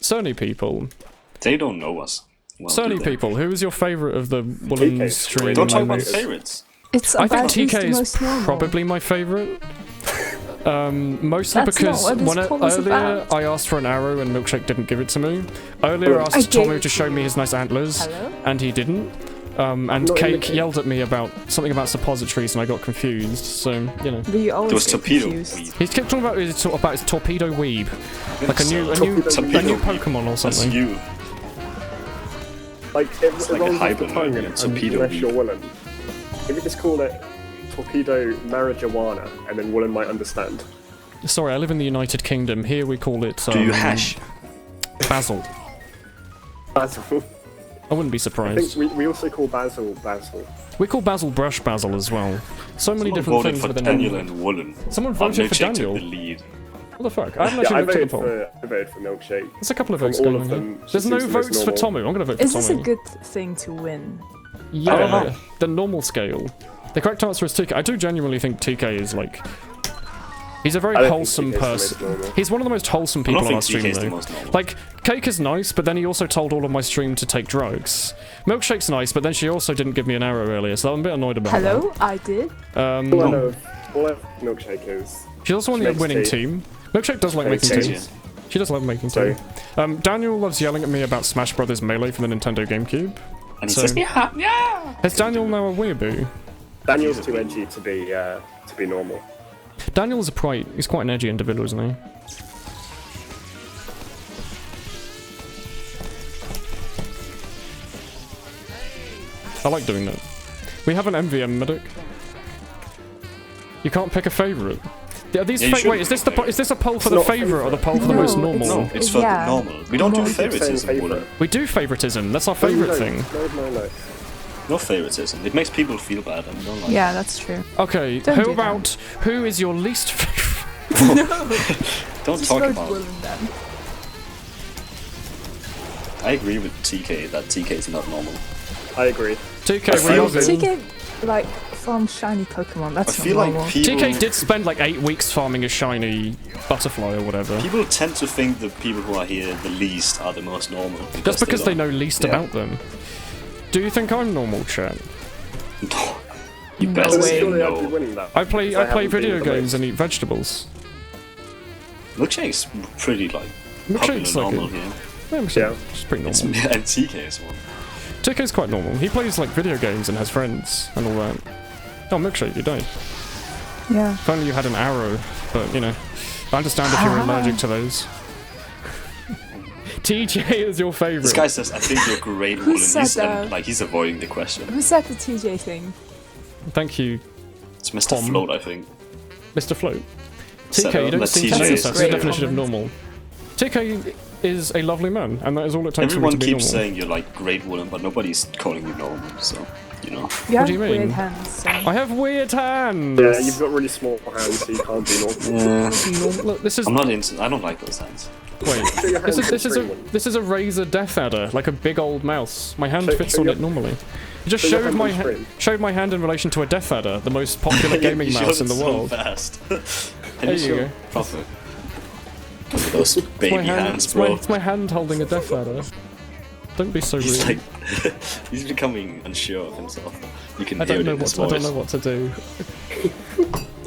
Cerny people. They don't know us. Well, do Cerny they? people. Who is your favourite of the Woolen TK's stream? Don't talk about Notice. favorites. It's I think about who's TK the is most normal. probably my favourite. Mostly That's because not what this when poll is earlier about. I asked for an arrow and Milkshake didn't give it to me. Earlier I I asked gave Tomu it to show me his nice antlers, Hello? and he didn't. And Not in the Cake game. yelled at me about something about suppositories, and I got confused. So you know, But you always There was get torpedo confused. weed. he kept talking about his torpedo weeb, like a new Torpedo Pokemon or That's something. you. Like It's like a rolls off the hybrid, tongue like, and torpedo unless weed. you're Woolen. If we just call it torpedo marijuana, and then Woolen might understand. Sorry, I live in the United Kingdom. Here we call it. Do you hash? Basil? Basil. I wouldn't be I surprised. think we also call basil basil. We call basil brush basil as well. So many Someone different voted things for within Daniel it. and Woolen. Someone Oh, voted for Milkshake took Daniel. the lead. What the fuck? I haven't Yeah, actually I looked at the voted poll. for Milkshake. There's a couple of From votes all going of on them, here. she There's no seems the most votes for normal. Tomu. I'm gonna vote for Is this a Tommy. good thing to win? Yeah, don't know. the normal scale. The correct answer is TK. I do genuinely think TK is like... He's a very I don't wholesome think TK is the person. most normal. He's one of the most wholesome I don't people on our think stream, TK is the though. most normal. Like, Cake is nice, but then he also told all of my stream to take drugs. Milkshake's nice, but then she also didn't give me an arrow earlier, so I'm a bit annoyed about Hello, I did. that. All of Milkshake is. She's also on the Makes winning tea. team. Milkshake does like Makes making tea. tea. She does love making Sorry. tea. Daniel loves yelling at me about Smash Brothers Melee for the Nintendo GameCube. And he So- says, yeah. Is Daniel now a weeaboo? Daniel's too edgy to be normal. Daniel's he's quite an edgy individual, isn't he? I like doing that. We have an MVM medic. You can't pick a favourite. Are these Yeah, you should wait, is this a poll for the not a favourite or the poll for the No, most it's- normal? No, it's for Yeah. normal. We don't do Normal. favoritism, Favourite. Woolen. We do favoritism. That's our No, you favourite don't. thing. No. No favoritism. It makes people feel bad and we don't like Yeah, that's true. Okay, Don't who do about who is your least favourite? Don't Just talk vote about it. Woolen then. I agree with TK that TK is not normal. I agree. TK, I we feel all do. TK, like, from shiny Pokemon, I that's feel not normal. like people... TK did spend like 8 weeks farming a shiny butterfly or whatever. People tend to think the people who are here the least are the most normal. That's because they don't. know least Yeah. about them. Do you think I'm normal, chat? No. You No better way. say Surely I'd be no. winning that. I play Because haven't video been the games most. and eat vegetables. Milkshake's pretty like popular Milkshake's like normal a, here. yeah, Yeah. it's pretty It's, normal. and TK is one. TK's quite normal. He plays like video games and has friends and all that. Oh, Milkshake, you died. Yeah. If only you had an arrow, but you know, I understand if you're allergic to those. TJ is your favourite. This guy says, I think you're great, Who Woolen. said He's, that? like, he's avoiding the question. Who said the TJ thing? Thank you, It's Mr. Tom. Float, I think. Mr. Float. Said TK, you that don't seem TJ to is that's the great. definition of normal. TK is a lovely man, and that is all it takes Everyone for me to be keeps normal. saying you're like great, Woolen, but nobody's calling you normal, so, you know. You have do you mean? weird hands, so... I have weird hands! Yeah, you've got really small hands, so you can't be normal. Look, this is... I'm not into... I don't like those hands. Wait, Show your hands this is a free one. this is a Razer Death Adder, like a big old mouse. My hand Show- fits show on your- it normally. You just show your showed hand my on screen. showed my hand in relation to a Death Adder, the most popular gaming You mouse showed in the it so world. fast. There And you you show go. proper. Those baby hands, bro. It's my hand holding a Death Adder. Don't be so rude. He's like, he's becoming unsure of himself. You can I hear don't it know in his what I voice. don't know what to do.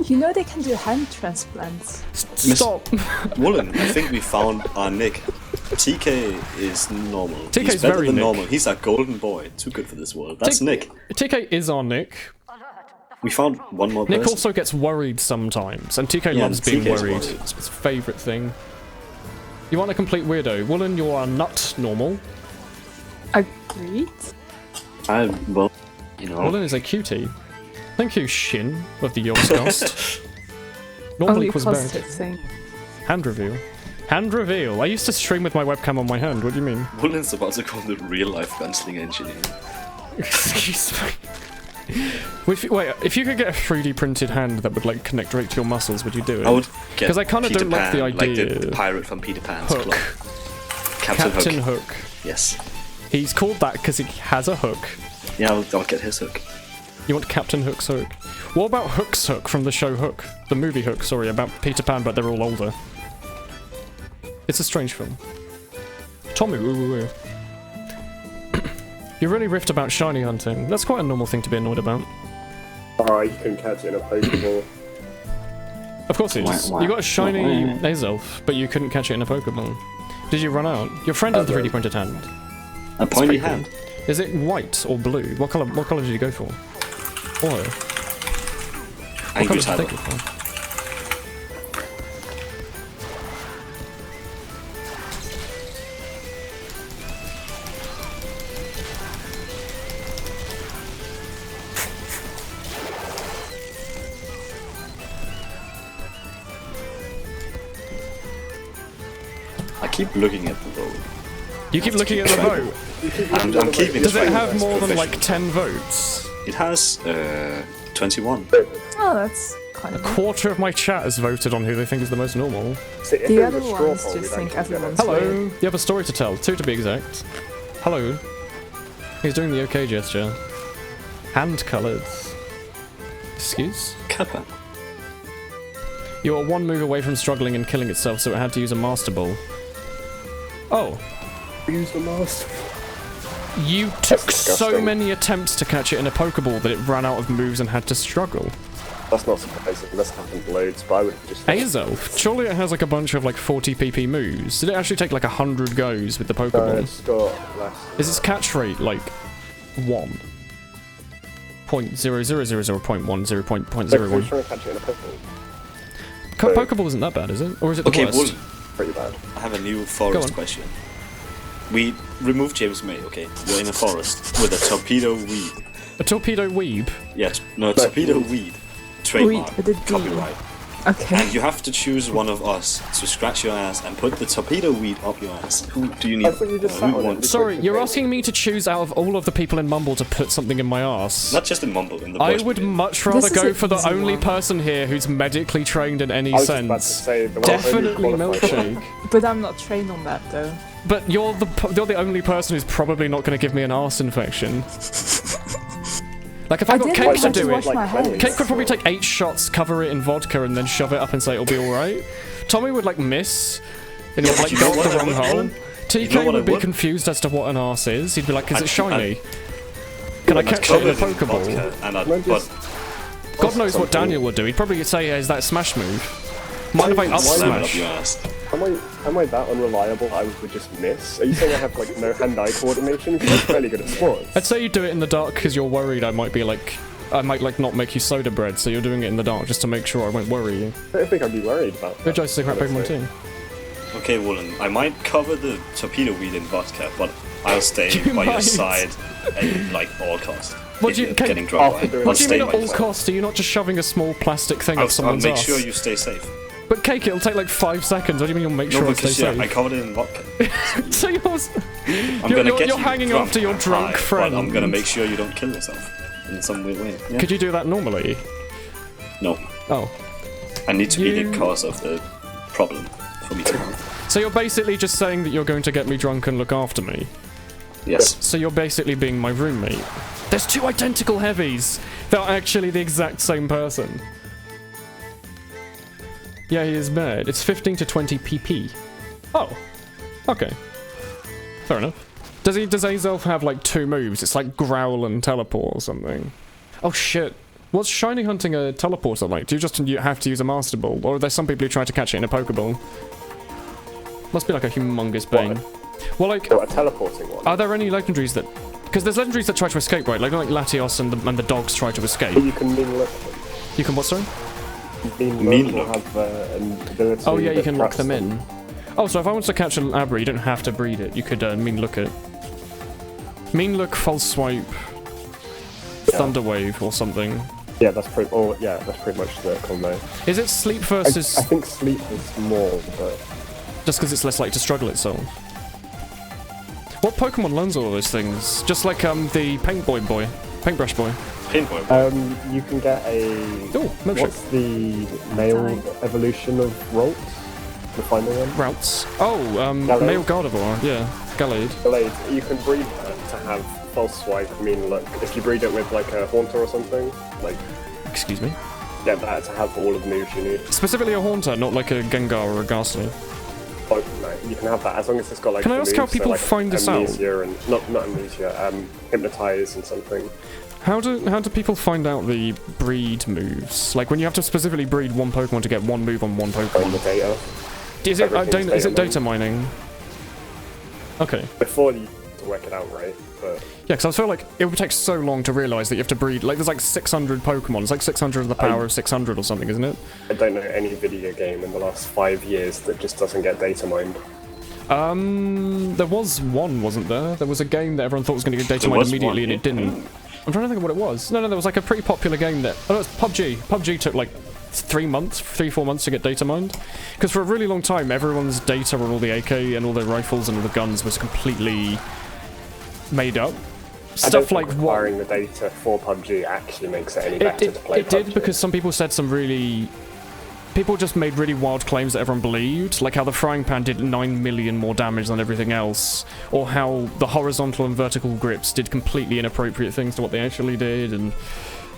You know they can do hand transplants. Stop. Woolen, I think we found our Nick. TK is normal. TK is He's better very than Nick. normal. He's a golden boy. Too good for this world. That's Tick- Nick. TK is our Nick. We found one more Nick person. also gets worried sometimes, and TK Yeah, loves being TK is worried. worried. It's his favourite thing. You want a complete weirdo? Woolen, you are not normal. Agreed. Well, you know. Woolen is a cutie. Thank you, Shin, of the Yogscast. Normal Only equals positive bad. thing. Hand reveal. Hand reveal. I used to stream with my webcam on my hand. What do you mean? Woolen's about to call the real life gunslinger engineer. Excuse me. Wait, if you could get a 3D printed hand that would like connect right to your muscles, would you do it? I would get 'Cause I kinda Peter don't like the Pan, idea. Like the pirate from Peter Pan's Hook. club. Captain Captain Hook. Hook. Yes. He's called that because he has a hook. Yeah, I'll get his hook. You want Captain Hook's hook? What about Hook's Hook from the show Hook? The movie Hook, sorry, about Peter Pan, but they're all older. It's a strange film. Tommy, woo woo woo. You're really riffed about shiny hunting. That's quite a normal thing to be annoyed about. Oh, you can catch it in a Pokeball. Of course it is. You got a shiny Azelf, but you couldn't catch it in a Pokeball. Did you run out? Your friend has the 3D printed hand. A pointy pretty cool. hand. Is it white or blue? What colour did you go for? Oil. I What colour use did you either. take it for? I keep looking at the vote. You keep looking at the vote. I'm keeping Does it track have of more than like professional. 10 votes? It has 21. Oh, that's kind of. Quarter of my chat has voted on who they think is the most normal. See, if The it was other a straw ones poll, just we don't think get it. everyone's Hello, weird. you have a story to tell, 2 to be exact. Hello. He's doing the OK gesture. Hand colours. Excuse? Kappa. You are one move away from struggling and killing itself, so it had to use a Master Ball. Oh. Use the master. You took so disgusting. many attempts to catch it in a Pokeball that it ran out of moves and had to struggle. That's not surprising. That's happened loads, but I would just... Azelf? Surely it has like a bunch of like 40 PP moves. Did it actually take like 100 goes with the No, Pokeball? it's got less. Is its catch rate like 1? 0.0000, 0.10, 0.01? Who's trying to catch it in a Pokeball? Pokeball isn't that bad, is it? Or is it the Okay, worst? Woolen. Pretty bad. I have a new Go forest on. question. We removed James May, okay? You're in a forest with a torpedo weed. A torpedo weeb? Yes, no, torpedo weed. Trademark, with a D. copyright. Okay. And you have to choose one of us to scratch your ass and put the torpedo weed up your ass. Who do you need? I thought you just who sat on it. wants? Sorry, you're asking me to choose out of all of the people in Mumble to put something in my ass? Not just in Mumble, in the I voice would video. much rather This is go an for the easy only one. person here who's medically trained in any I was just about to sense. say the one Definitely only qualified. Milkshake. But I'm not trained on that though. But you're the only person who's probably not going to give me an arse infection. Like if I got didn't Cake to want to do wash it, my hands. Cake would probably take 8 shots, cover it in vodka, and then shove it up and say it'll be alright. Tommy would like miss, and he'd like You go know up the what I wrong would, hole. Woolen? TK You know what I would be would? confused as to what an arse is. He'd be like, is it shiny? I'd Can I catch it in a cover in Pokeball? vodka, and I'd, Can I but just- God knows what Something. Daniel would do. He'd probably say, is that smash move? Mind if I up slam it up smash? your ass. Am I that unreliable I would just miss? Are you saying I have like no hand-eye coordination? Because I'm fairly good at sports. I'd say you do it in the dark because you're worried I might like not make you soda bread, so you're doing it in the dark just to make sure I won't worry you. I don't think I'd be worried about that. Good choice to crap Pokemon honestly. team. Okay, Woolen, I might cover the torpedo weed in vodka, but I'll stay You by your might. side at like all costs. What If do you- you're can- getting drunk After by doing it, What I'll do you stay mean at by all your side. costs? Are you not just shoving a small plastic thing up I'll someone's make ass? sure you stay safe. But Cake, it'll take like 5 seconds. What do you mean you'll make No, sure I stay because yeah, safe? I covered it in vodka. So you're I'm gonna get you're you hanging drunk after your and drunk high, friend. But I'm gonna make sure you don't kill yourself in some weird way. Yeah? Could you do that normally? No, Oh. I need to be You- the cause of the problem for me to help. So you're basically just saying that you're going to get me drunk and look after me. Yes. So you're basically being my roommate. There's 2 identical heavies! They're actually the exact same person. Yeah, he is bad. It's 15 to 20 PP. Oh. Okay. Fair enough. Does Azelf have like 2 moves? It's like Growl and Teleport or something. Oh shit. What's shiny hunting a teleporter like? Do you have to use a Master Ball? Or are there some people who try to catch it in a Pokeball? Must be like a humongous bane. Well, like, No, a teleporting one. are there any legendaries that... Because there's legendaries that try to escape, right? Like Latios and the dogs try to escape. But you can mean look. You can what, sorry? Mean Mean look will look. have an ability. Oh yeah, you that can lock traps them in. Oh, so if I wanted to catch an Abra, you don't have to breed it. You could mean look it. Mean look, false swipe, thunder wave or something. Yeah, that's pretty. Oh, yeah, that's pretty much the combo. Is it sleep I versus think sleep is more, but just because it's less likely to struggle itself? What Pokemon learns all of those things? Just like the paintbrush boy. Paintball. you can get a. Oh, milkshake. What's the male evolution of Rolt? The final one. Routes. Oh, Gallade. male Gardevoir. Yeah, Gallade. Delayed. You can breed that to have false swipe. Mean look. If you breed it with like a Haunter or something, like Excuse me. get that to have all of the moves you need. Specifically a Haunter, not like a Gengar or a Ghastly. Oh, no, you can have that as long as it's got like. Can I the ask how moves, so, people like, find this out? amnesia and not amnesia. Hypnotize and something. How do people find out the breed moves? Like when you have to specifically breed one Pokemon to get one move on one On Pokemon. the data. Is it everything's is it data data mining? Okay. Before you to work it out right, but Yeah, because I feel like it would take so long to realise that you have to breed. Like there's like 600 Pokemon. It's like 600 of the power of 600 or something, isn't it? I don't know any video game in the last 5 years that just doesn't get data mined. There was one, wasn't there? There was a game that everyone thought was going to get data There mined was immediately, one, and it yeah. didn't. I'm trying to think of what it was. No, there was like a pretty popular game that. Oh, no, it's PUBG. PUBG took like 3 months, 3-4 months to get data mined. Because for a really long time, everyone's data on all the AK and all their rifles and all the guns was completely made up. I don't Stuff like think what. acquiring the data for PUBG actually makes it any better to play It did PUBG. because some people said some really. People just made really wild claims that everyone believed, like how the frying pan did 9 million more damage than everything else, or how the horizontal and vertical grips did completely inappropriate things to what they actually did, and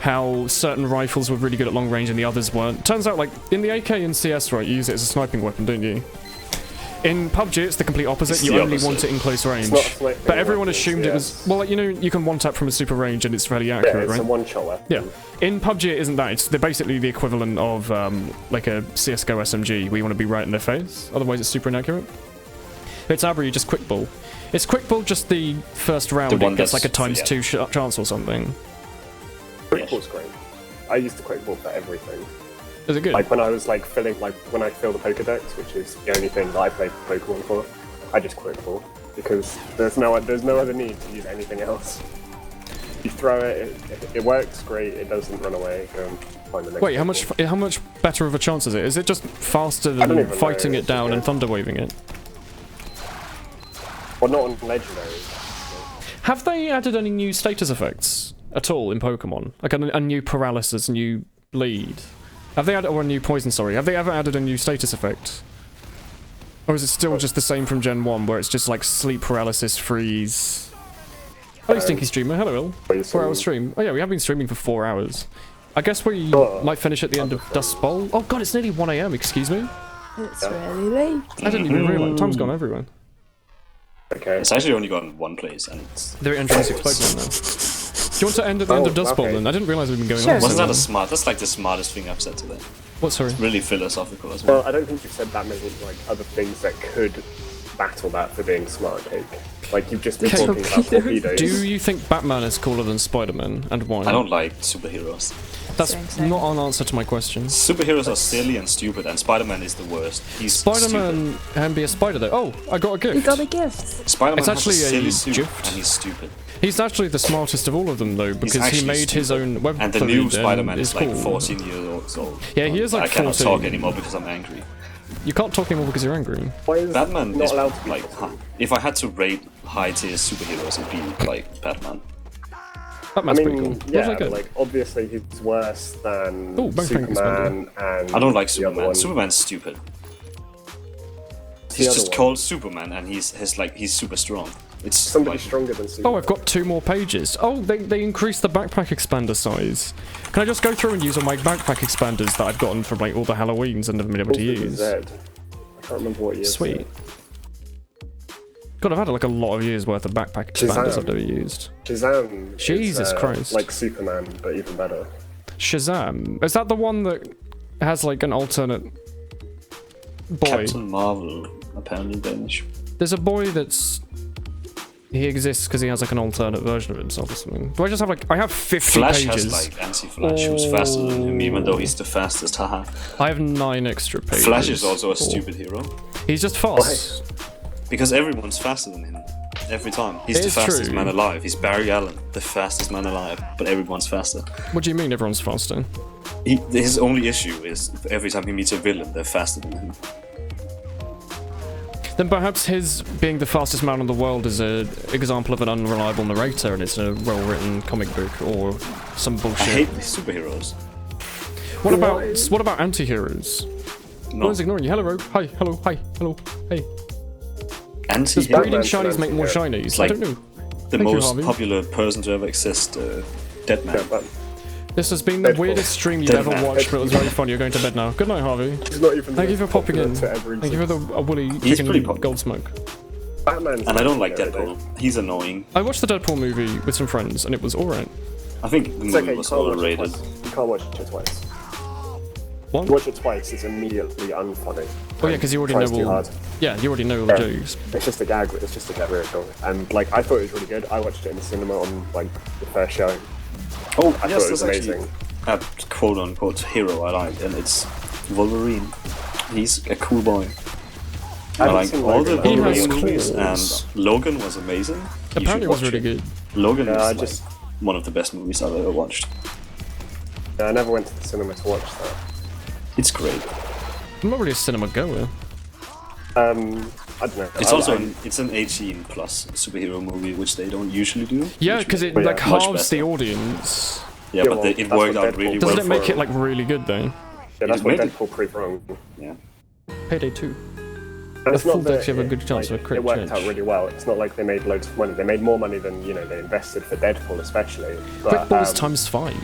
how certain rifles were really good at long range and the others weren't. Turns out, like, in the AK and CS, right, you use it as a sniping weapon, don't you? In PUBG, it's the complete opposite. It's you the only opposite. want it in close range. It's not a sniping But everyone weapon, assumed it was... Well, like, you know, you can one-tap from a super range and it's fairly accurate, Yeah, it's right? a one-shot weapon. Yeah. In PUBG, it isn't that. They're basically the equivalent of, like a CSGO SMG, where you want to be right in their face. Otherwise, it's super inaccurate. If it's Abra, you just quick ball. It's quick ball just the first round. one It gets like a that's- ×2 chance or something. Quickball's great. I used to quickball for everything. Is it good? Like when I was like when I fill the Pokedex, which is the only thing that I play Pokemon for, I just quickball because there's no other need to use anything else. You throw it, it works great. It doesn't run away. Go and find the next. Wait, Pokeball. how much better of a chance is it? Is it just faster don't than even fighting know, it down and yeah. thunder waving it? Well, not on legendary. Have they added any new status effects at all in Pokemon? Like a new paralysis, new bleed? Have they added, or a new poison, sorry. Have they ever added a new status effect? Or is it still just the same from Gen 1, where it's just like sleep paralysis, freeze? Hello, Stinky Streamer. Hello, Will. 4 hour stream. Oh yeah, we have been streaming for 4 hours. I guess we might finish at the end of Dust Bowl. Oh god, it's nearly 1 AM, excuse me. It's really late. I didn't even realise. Time's gone everywhere. Okay. It's actually only gone one place, and it's... They're at 106 Pokemon now. Do you want to end at the end of Dust Bowl okay. then? I didn't realise we've been going Sure. on so Wasn't that long. a smart? That's like the smartest thing I've said today. What, sorry? Really philosophical as well. Well, I don't think you've said that many like other things that could battle that for being smart, Cake. Like you've just been Okay. talking about torpedoes. Do you think Batman is cooler than Spider-Man, and why? I don't like superheroes. That's Same. not an answer to my question. Superheroes are silly and stupid, and Spider-Man is the worst. He's Spider-Man can be a spider though. Oh, I got a gift. You got a gift. stupid. Spider-Man It's actually has a a silly suit, gift. and he's stupid. He's actually the smartest of all of them though, because he actually made his stupid. own web And the fluid new and Spider-Man it's is like cool. 14 years old. Yeah, he is like I cannot 14. talk anymore because I'm angry. You can't talk anymore because you're angry. Why is Batman not is allowed to be like, if I had to rate high-tier superheroes, it'd be like Batman. I Batman's pretty mean, cool. yeah, What was I but, like obviously he's worse than Ooh, Bang Bang Superman and I don't like the other Superman. one. Superman's stupid. The He's other just one. called Superman, and he's super strong. It's Somebody like, stronger than Superman. Oh, I've got 2 more pages. Oh, they increased the backpack expander size. Can I just go through and use all my backpack expanders that I've gotten from like all the Halloweens and never been able to use? Z. I can't remember what year. Sweet. God, I've had like a lot of years worth of backpack expanders I've never used. Shazam. Jesus is, Christ. Like Superman, but even better. Shazam. Is that the one that has like an alternate boy? Captain Marvel, apparently Danish. There's a boy that's... He exists because he has like an alternate version of himself or something. Do I just have like... I have 50 Flash pages. has like anti-Flash, who's faster than him, even though he's the fastest. Haha. I have 9 extra pages. Flash is also a Cool. stupid hero He's just fast. because everyone's faster than him. Every time. He's It the is fastest true. man alive. He's Barry Allen, the fastest man alive, but everyone's faster. What do you mean everyone's faster? His only issue is every time he meets a villain, they're faster than him. Then perhaps his being the fastest man in the world is an example of an unreliable narrator and it's a well-written comic book or some I bullshit. hate these superheroes. What about anti-heroes? No No. one's ignoring you. Hello, Rogue. Hi, hello, hi, hello, hey. Does Anti-hero. breeding Batman's an shinies make more anti-hero. shinies? Like- I don't know. The Thank you, most Harvey. popular person to ever exist, Deadman. Yeah, but This has been the Deadpool. weirdest stream you've Deadman. ever watched, but it was very fun. You're going to bed now. Good night, Harvey. he's not even. Thank you for popping in. To ever Thank you for the woolly He's chicken pretty popular. gold smoke. Batman's And I don't like anti-hero, Deadpool. He's annoying. I watched the Deadpool movie with some friends and it was alright. I think the It's movie okay, you was can't watch it overrated. twice. You can't watch it twice. What? You watch it twice, it's immediately unfunny. Oh yeah, because you already Tries know too all. hard. Yeah, you already know all the Yeah. jokes. It's just a gag. It's just a gag vehicle. And like, I thought it was really good. I watched it in the cinema on like the first showing. Oh, I yes, thought it was there's actually amazing. a quote-unquote hero I like, and it's Wolverine. He's a cool boy. I haven't like seen all the Logan. He has Wolverine movies, claws. and Logan was amazing. You Apparently should it was watch really good. Logan Yeah, is I like just- one of the best movies I've ever watched. Yeah, I never went to the cinema to watch that. It's great. I'm not really a cinema goer. I don't know. It's I- also I- it's an 18 plus superhero movie, which they don't usually do. Yeah, which because it But yeah, like much halves the better. audience. Yeah, Yeah, but well, it that's worked what out Deadpool really does. well. Doesn't it make for it like really good though? yeah, that's it what made it- Deadpool proved wrong. Yeah. Payday 2. And it's full not that decks, you have a good chance of a crit it worked change. out really well. It's not like they made loads of money. They made more money than they invested for Deadpool, especially. But Quick balls times 5.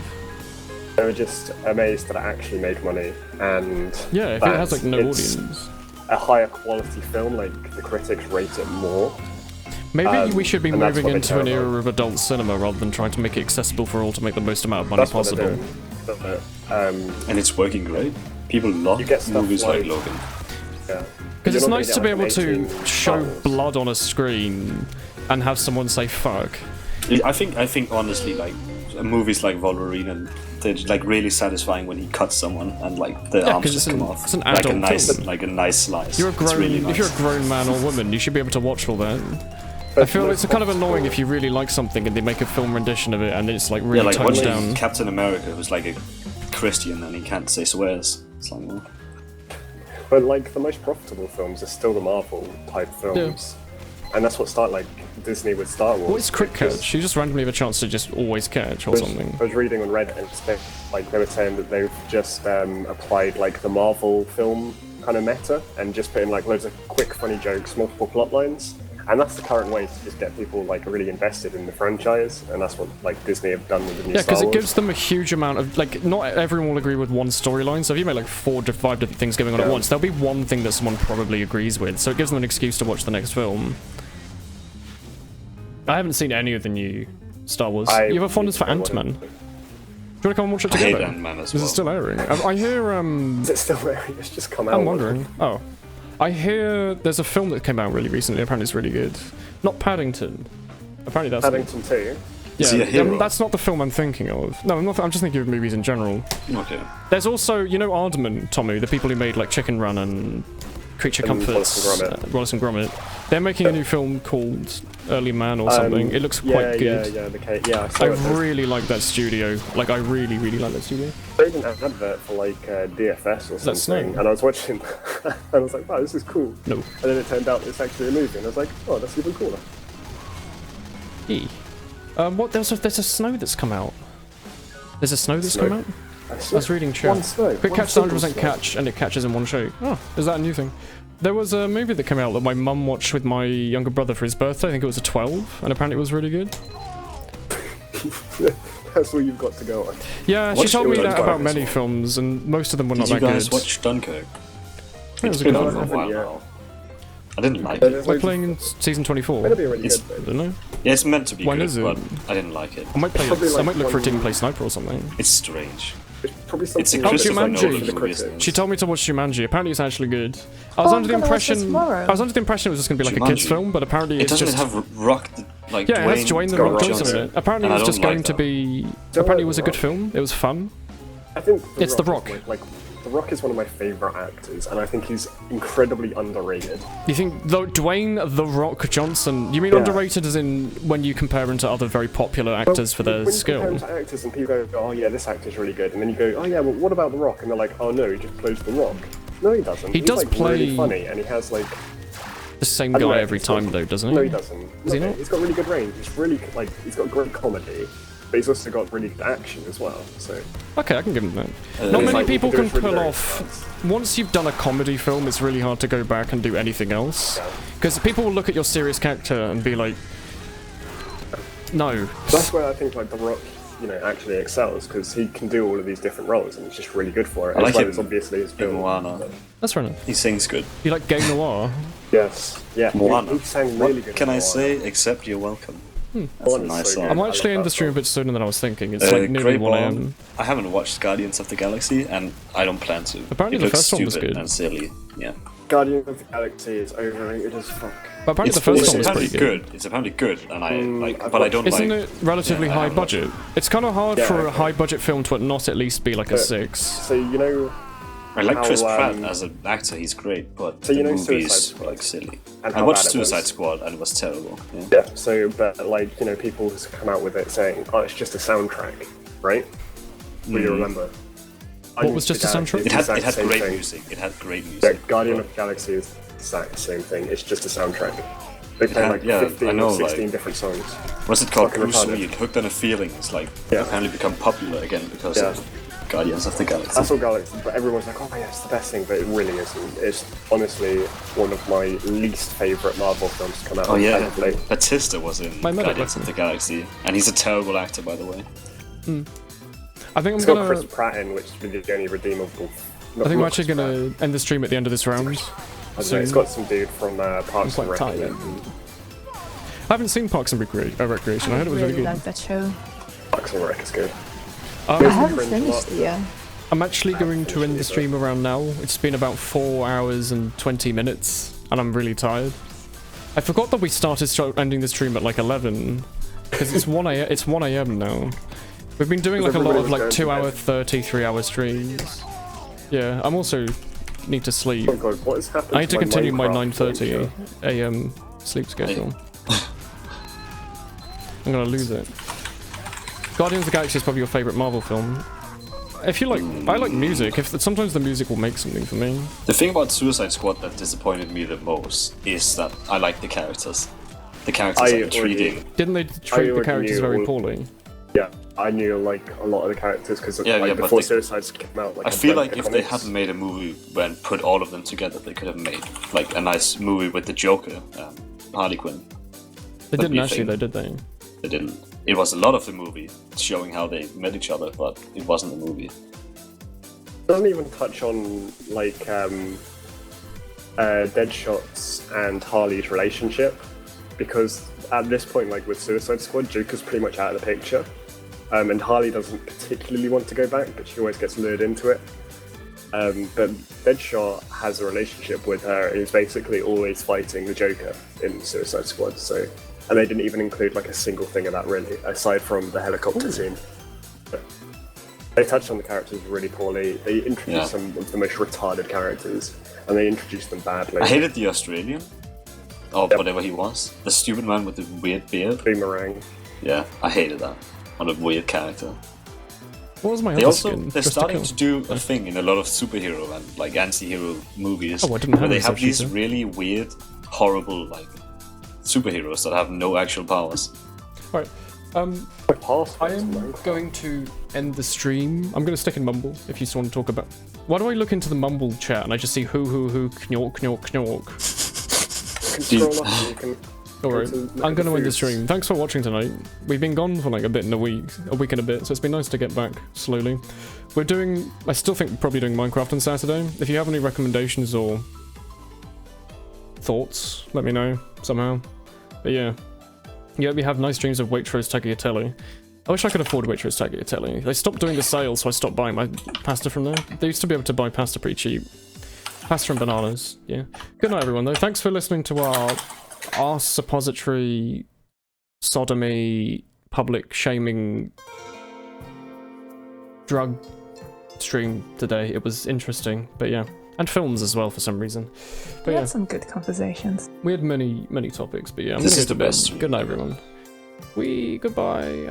They were just amazed that it actually made money, and Yeah, if it that has like no it's audience. a higher quality film, like the critics rate it more. Maybe we should be and that's moving what they into care an about. era of adult cinema rather than trying to make it accessible for all to make the most amount of money That's what possible. they're doing. But, And it's working great. People love You get stuff movies like like- Logan. yeah. Because it's You're not nice to gonna be get, able like, to 18 show stars. blood on a screen and have someone say fuck. I think honestly, like movies like Wolverine, and they're like really satisfying when he cuts someone and like the Yeah, arms 'cause just it's come an- off. it's an like a adult nice, film. like a nice slice. You're a It's grown, really nice. if you're a grown man or woman, you should be able to watch all that. I feel it's kind of annoying if you really like something and they make a film rendition of it and it's like really yeah, like toned watching down. Captain America, who's like a Christian and he can't say swears. It's like, well, But like the most profitable films are still the Marvel type films, and that's what started like Disney with Star Wars. What is Quick Catch? You just randomly have a chance to just always catch or something. I was reading on Reddit, and like they were saying that they've just applied like the Marvel film kind of meta and just put in like loads of quick, funny jokes, multiple plot lines, and that's the current way to just get people like really invested in the franchise, and that's what like Disney have done with the new Yeah, Star because it Wars. gives them a huge amount of, like, not everyone will agree with one storyline, so if you make like 4 to 5 different things going on at Yeah. once, there'll be one thing that someone probably agrees with, so it gives them an excuse to watch the next film. I haven't seen any of the new Star Wars. You have a fondness for I wanna- Ant-Man? Do you want to come and watch it I hate together? Ant-Man as Is well. it still airing? I hear, Is it still there? It's just come out. I'm wondering. Oh. I hear there's a film that came out really recently, apparently it's really good. Not Paddington. Apparently that's... Paddington 2. Is he a hero? that's not the film I'm thinking of. No, I'm just thinking of movies in general. Okay. There's also, you know Aardman, Tommy, the people who made like Chicken Run and Creature And Comforts, Wallace and Gromit. Wallace and Gromit. They're making a new film called Early Man or something. It looks quite good. Yeah, I saw I it. There's- really like that studio. Like, I really, really like that studio. They even had an advert for like DFS or that something, Snow? and I was watching, and I was like, wow, this is cool. No. And then it turned out it's actually a movie, and I was like, oh, that's even cooler. E. What? There's a Snow that's come out. There's a Snow that's Snow. come out? I was reading chat. One Snow. Quick one Catch is single 100% Snow. catch, and it catches in one shake. Oh, is that a new thing? There was a movie that came out that my mum watched with my younger brother for his birthday. I think it was a 12, and apparently it was really good. That's all you've got to go on. Yeah, she Watched told it me with that Dunkirk about as many well. films, and most of them were Did not you that guys good. watch Dunkirk? It was It's a been good on one. for a haven't while yet. now. I didn't like But it. there's We're loads playing in season 24. It'll be really It's- good. I Though. don't know. Yeah, it's meant to be When good, is it? but I didn't like it. I might play Probably it. I like might look for a team one- to play Sniper or something. It's strange. It's probably something. It's a Oh, Christopher Jumanji. Nolan for the movie, critics. isn't it? She told me to watch Jumanji. Apparently, it's actually good. I was Oh, under the I'm gonna watch this impression. tomorrow. I was under the impression it was just going to be like a kids' Jumanji. film, but apparently It it's doesn't just. have Rock, like Yeah, it has Dwayne the got Rock Rock Johnson in Johnson. it. Apparently, And I it's just don't going like to that. be. Don't Apparently, like it was a The good Rock. film. It was fun. I think It's The is Rock. The Rock is one of my favorite actors, and I think he's incredibly underrated. You think though Dwayne the Rock Johnson? You mean Yeah. underrated as in when you compare him to other very popular actors for their when you compare skill? him to actors, and people go, "Oh yeah, this actor's really good," and then you go, "Oh yeah, well, what about The Rock?" And they're like, "Oh no, he just plays The Rock." No, he doesn't. He He's does like, play- really funny, and he has like. The same I don't guy know, every it's not- time though, doesn't he? No, he doesn't. Does he No, not? He's got really good range. He's really like he's got great comedy, but he's also got really good action as well. So Okay, I can give him that. Uh, Not it's many like people he can goes really pull very off. fast. Once you've done a comedy film, it's really hard to go back and do anything else. Yeah. Because people will look at your serious character and be like, no. That's where I think like The Rock, you know, actually excels because he can do all of these different roles, and he's just really good for it. I like as well him as obviously his in film. Moana. That's fair enough. He sings good. You like gay noir? Yes, yeah. Moana. He sang really good. What can in I Moana. say except you're welcome? That's a Moana's nice so song. good. I'm I actually love in the that stream a song. bit sooner than I was thinking. It's like nearly Great 1 Wall. AM. I haven't watched Guardians of the Galaxy, and I don't plan to. Apparently it the looks first one was stupid good. and silly. Yeah, Guardians of the Galaxy is overrated as fuck. But apparently the first one was pretty good. It's apparently good, and I like, I've but I don't Isn't like. it relatively Yeah, I high haven't watched budget? It's kind of hard Yeah, for a okay. high budget film to not at least be like a But- 6. So you know, I like Chris how, Pratt um, as an actor; he's great, but So you the know Suicide movies Squad? like silly. And I how watched bad it was? Suicide Squad, and it was terrible. Yeah. yeah. So, but like you know, people has come out with it saying, "Oh, it's just a soundtrack," right? Will you remember? What was just a soundtrack? It had great music. It had great Yeah, music. Guardian but- of the Galaxy is the exact same thing. It's just a soundtrack. They play Yeah, like yeah, 15 I know, or 16 like- different songs. What's it called? fucking Bruce retarded. Lee, Hooked on a Feeling. It's like Yeah. apparently become popular again because Yeah. of Guardians of the Galaxy. That's all Galaxy, but everyone's like, "Oh yeah, it's the best thing," but it really isn't. It's honestly one of my least favorite Marvel films to come out. Oh yeah, thankfully. Batista was in My medic Guardians of the Galaxy, and he's a terrible actor, by the way. I think I'm It's got gonna. Chris Pratt in, which is the only redeemable. I think we're actually gonna end the stream at the end of this round. So it's got some dude from Parks and quite Rec. in tired. it. I haven't seen Parks and Recreation. I heard it was really good. like that show. Parks and Rec is good. I haven't finished it yet. I'm actually going to end the stream around now. It's been about 4 hours and 20 minutes, and I'm really tired. I forgot that we started ending the stream at like 11, because it's 1 a.m. It's 1 a.m. now. We've been doing like a lot of like 2 hour, 30, 3 hour streams. Yeah, I'm also need to sleep. Oh god, what has happened? I need to continue my Minecraft 9:30 a.m. sleep schedule. I'm gonna lose it. Guardians of the Galaxy is probably your favorite Marvel film. If you like, I like music. Sometimes the music will make something for me. The thing about Suicide Squad that disappointed me the most is that I like the characters. The characters are intriguing. Didn't they treat the characters very poorly? Yeah, I knew like a lot of the characters because but before Suicide came out. Like, I feel like if they hadn't made a movie and put all of them together, they could have made like a nice movie with the Joker, Harley Quinn. They didn't actually, though, did they? They didn't. It was a lot of the movie showing how they met each other, but it wasn't a movie. It doesn't even touch on like Deadshot's and Harley's relationship, because at this point, like with Suicide Squad, Joker's pretty much out of the picture, and Harley doesn't particularly want to go back, but she always gets lured into it. But Deadshot has a relationship with her and is basically always fighting the Joker in Suicide Squad. So, and they didn't even include like a single thing of that really, aside from the helicopter scene. They touched on the characters really poorly. They introduced some of the most retarded characters, and they introduced them badly. I hated the Australian, or whatever he was. The stupid man with the weird beard. Boomerang. Yeah, I hated that. What a weird character. What was my They're starting Testicle? to do a thing in a lot of superhero and like anti-hero movies Oh, I didn't have where they this have actually, these so. really weird, horrible like superheroes that have no actual powers. Right. I am going to end the stream. I'm going to stick in Mumble if you still want to talk about. Why do I look into the Mumble chat and I just see who, knork, knork, knork? Alright, I'm going to end the stream. Thanks for watching tonight. We've been gone for like a week and a bit, so it's been nice to get back slowly. I still think we're probably doing Minecraft on Saturday. If you have any recommendations or thoughts, let me know somehow. But yeah. Yeah, we have nice dreams of Waitrose tagliatelle. I wish I could afford Waitrose tagliatelle. They stopped doing the sale, so I stopped buying my pasta from there. They used to be able to buy pasta pretty cheap. Pasta and bananas, yeah. Good night, everyone, though. Thanks for listening to our suppository, sodomy, public shaming, drug stream today. It was interesting, but yeah. And films as well for some reason. But We yeah, had some good conversations. we had many topics, but yeah. This is the best stream. Good night, everyone. Goodbye.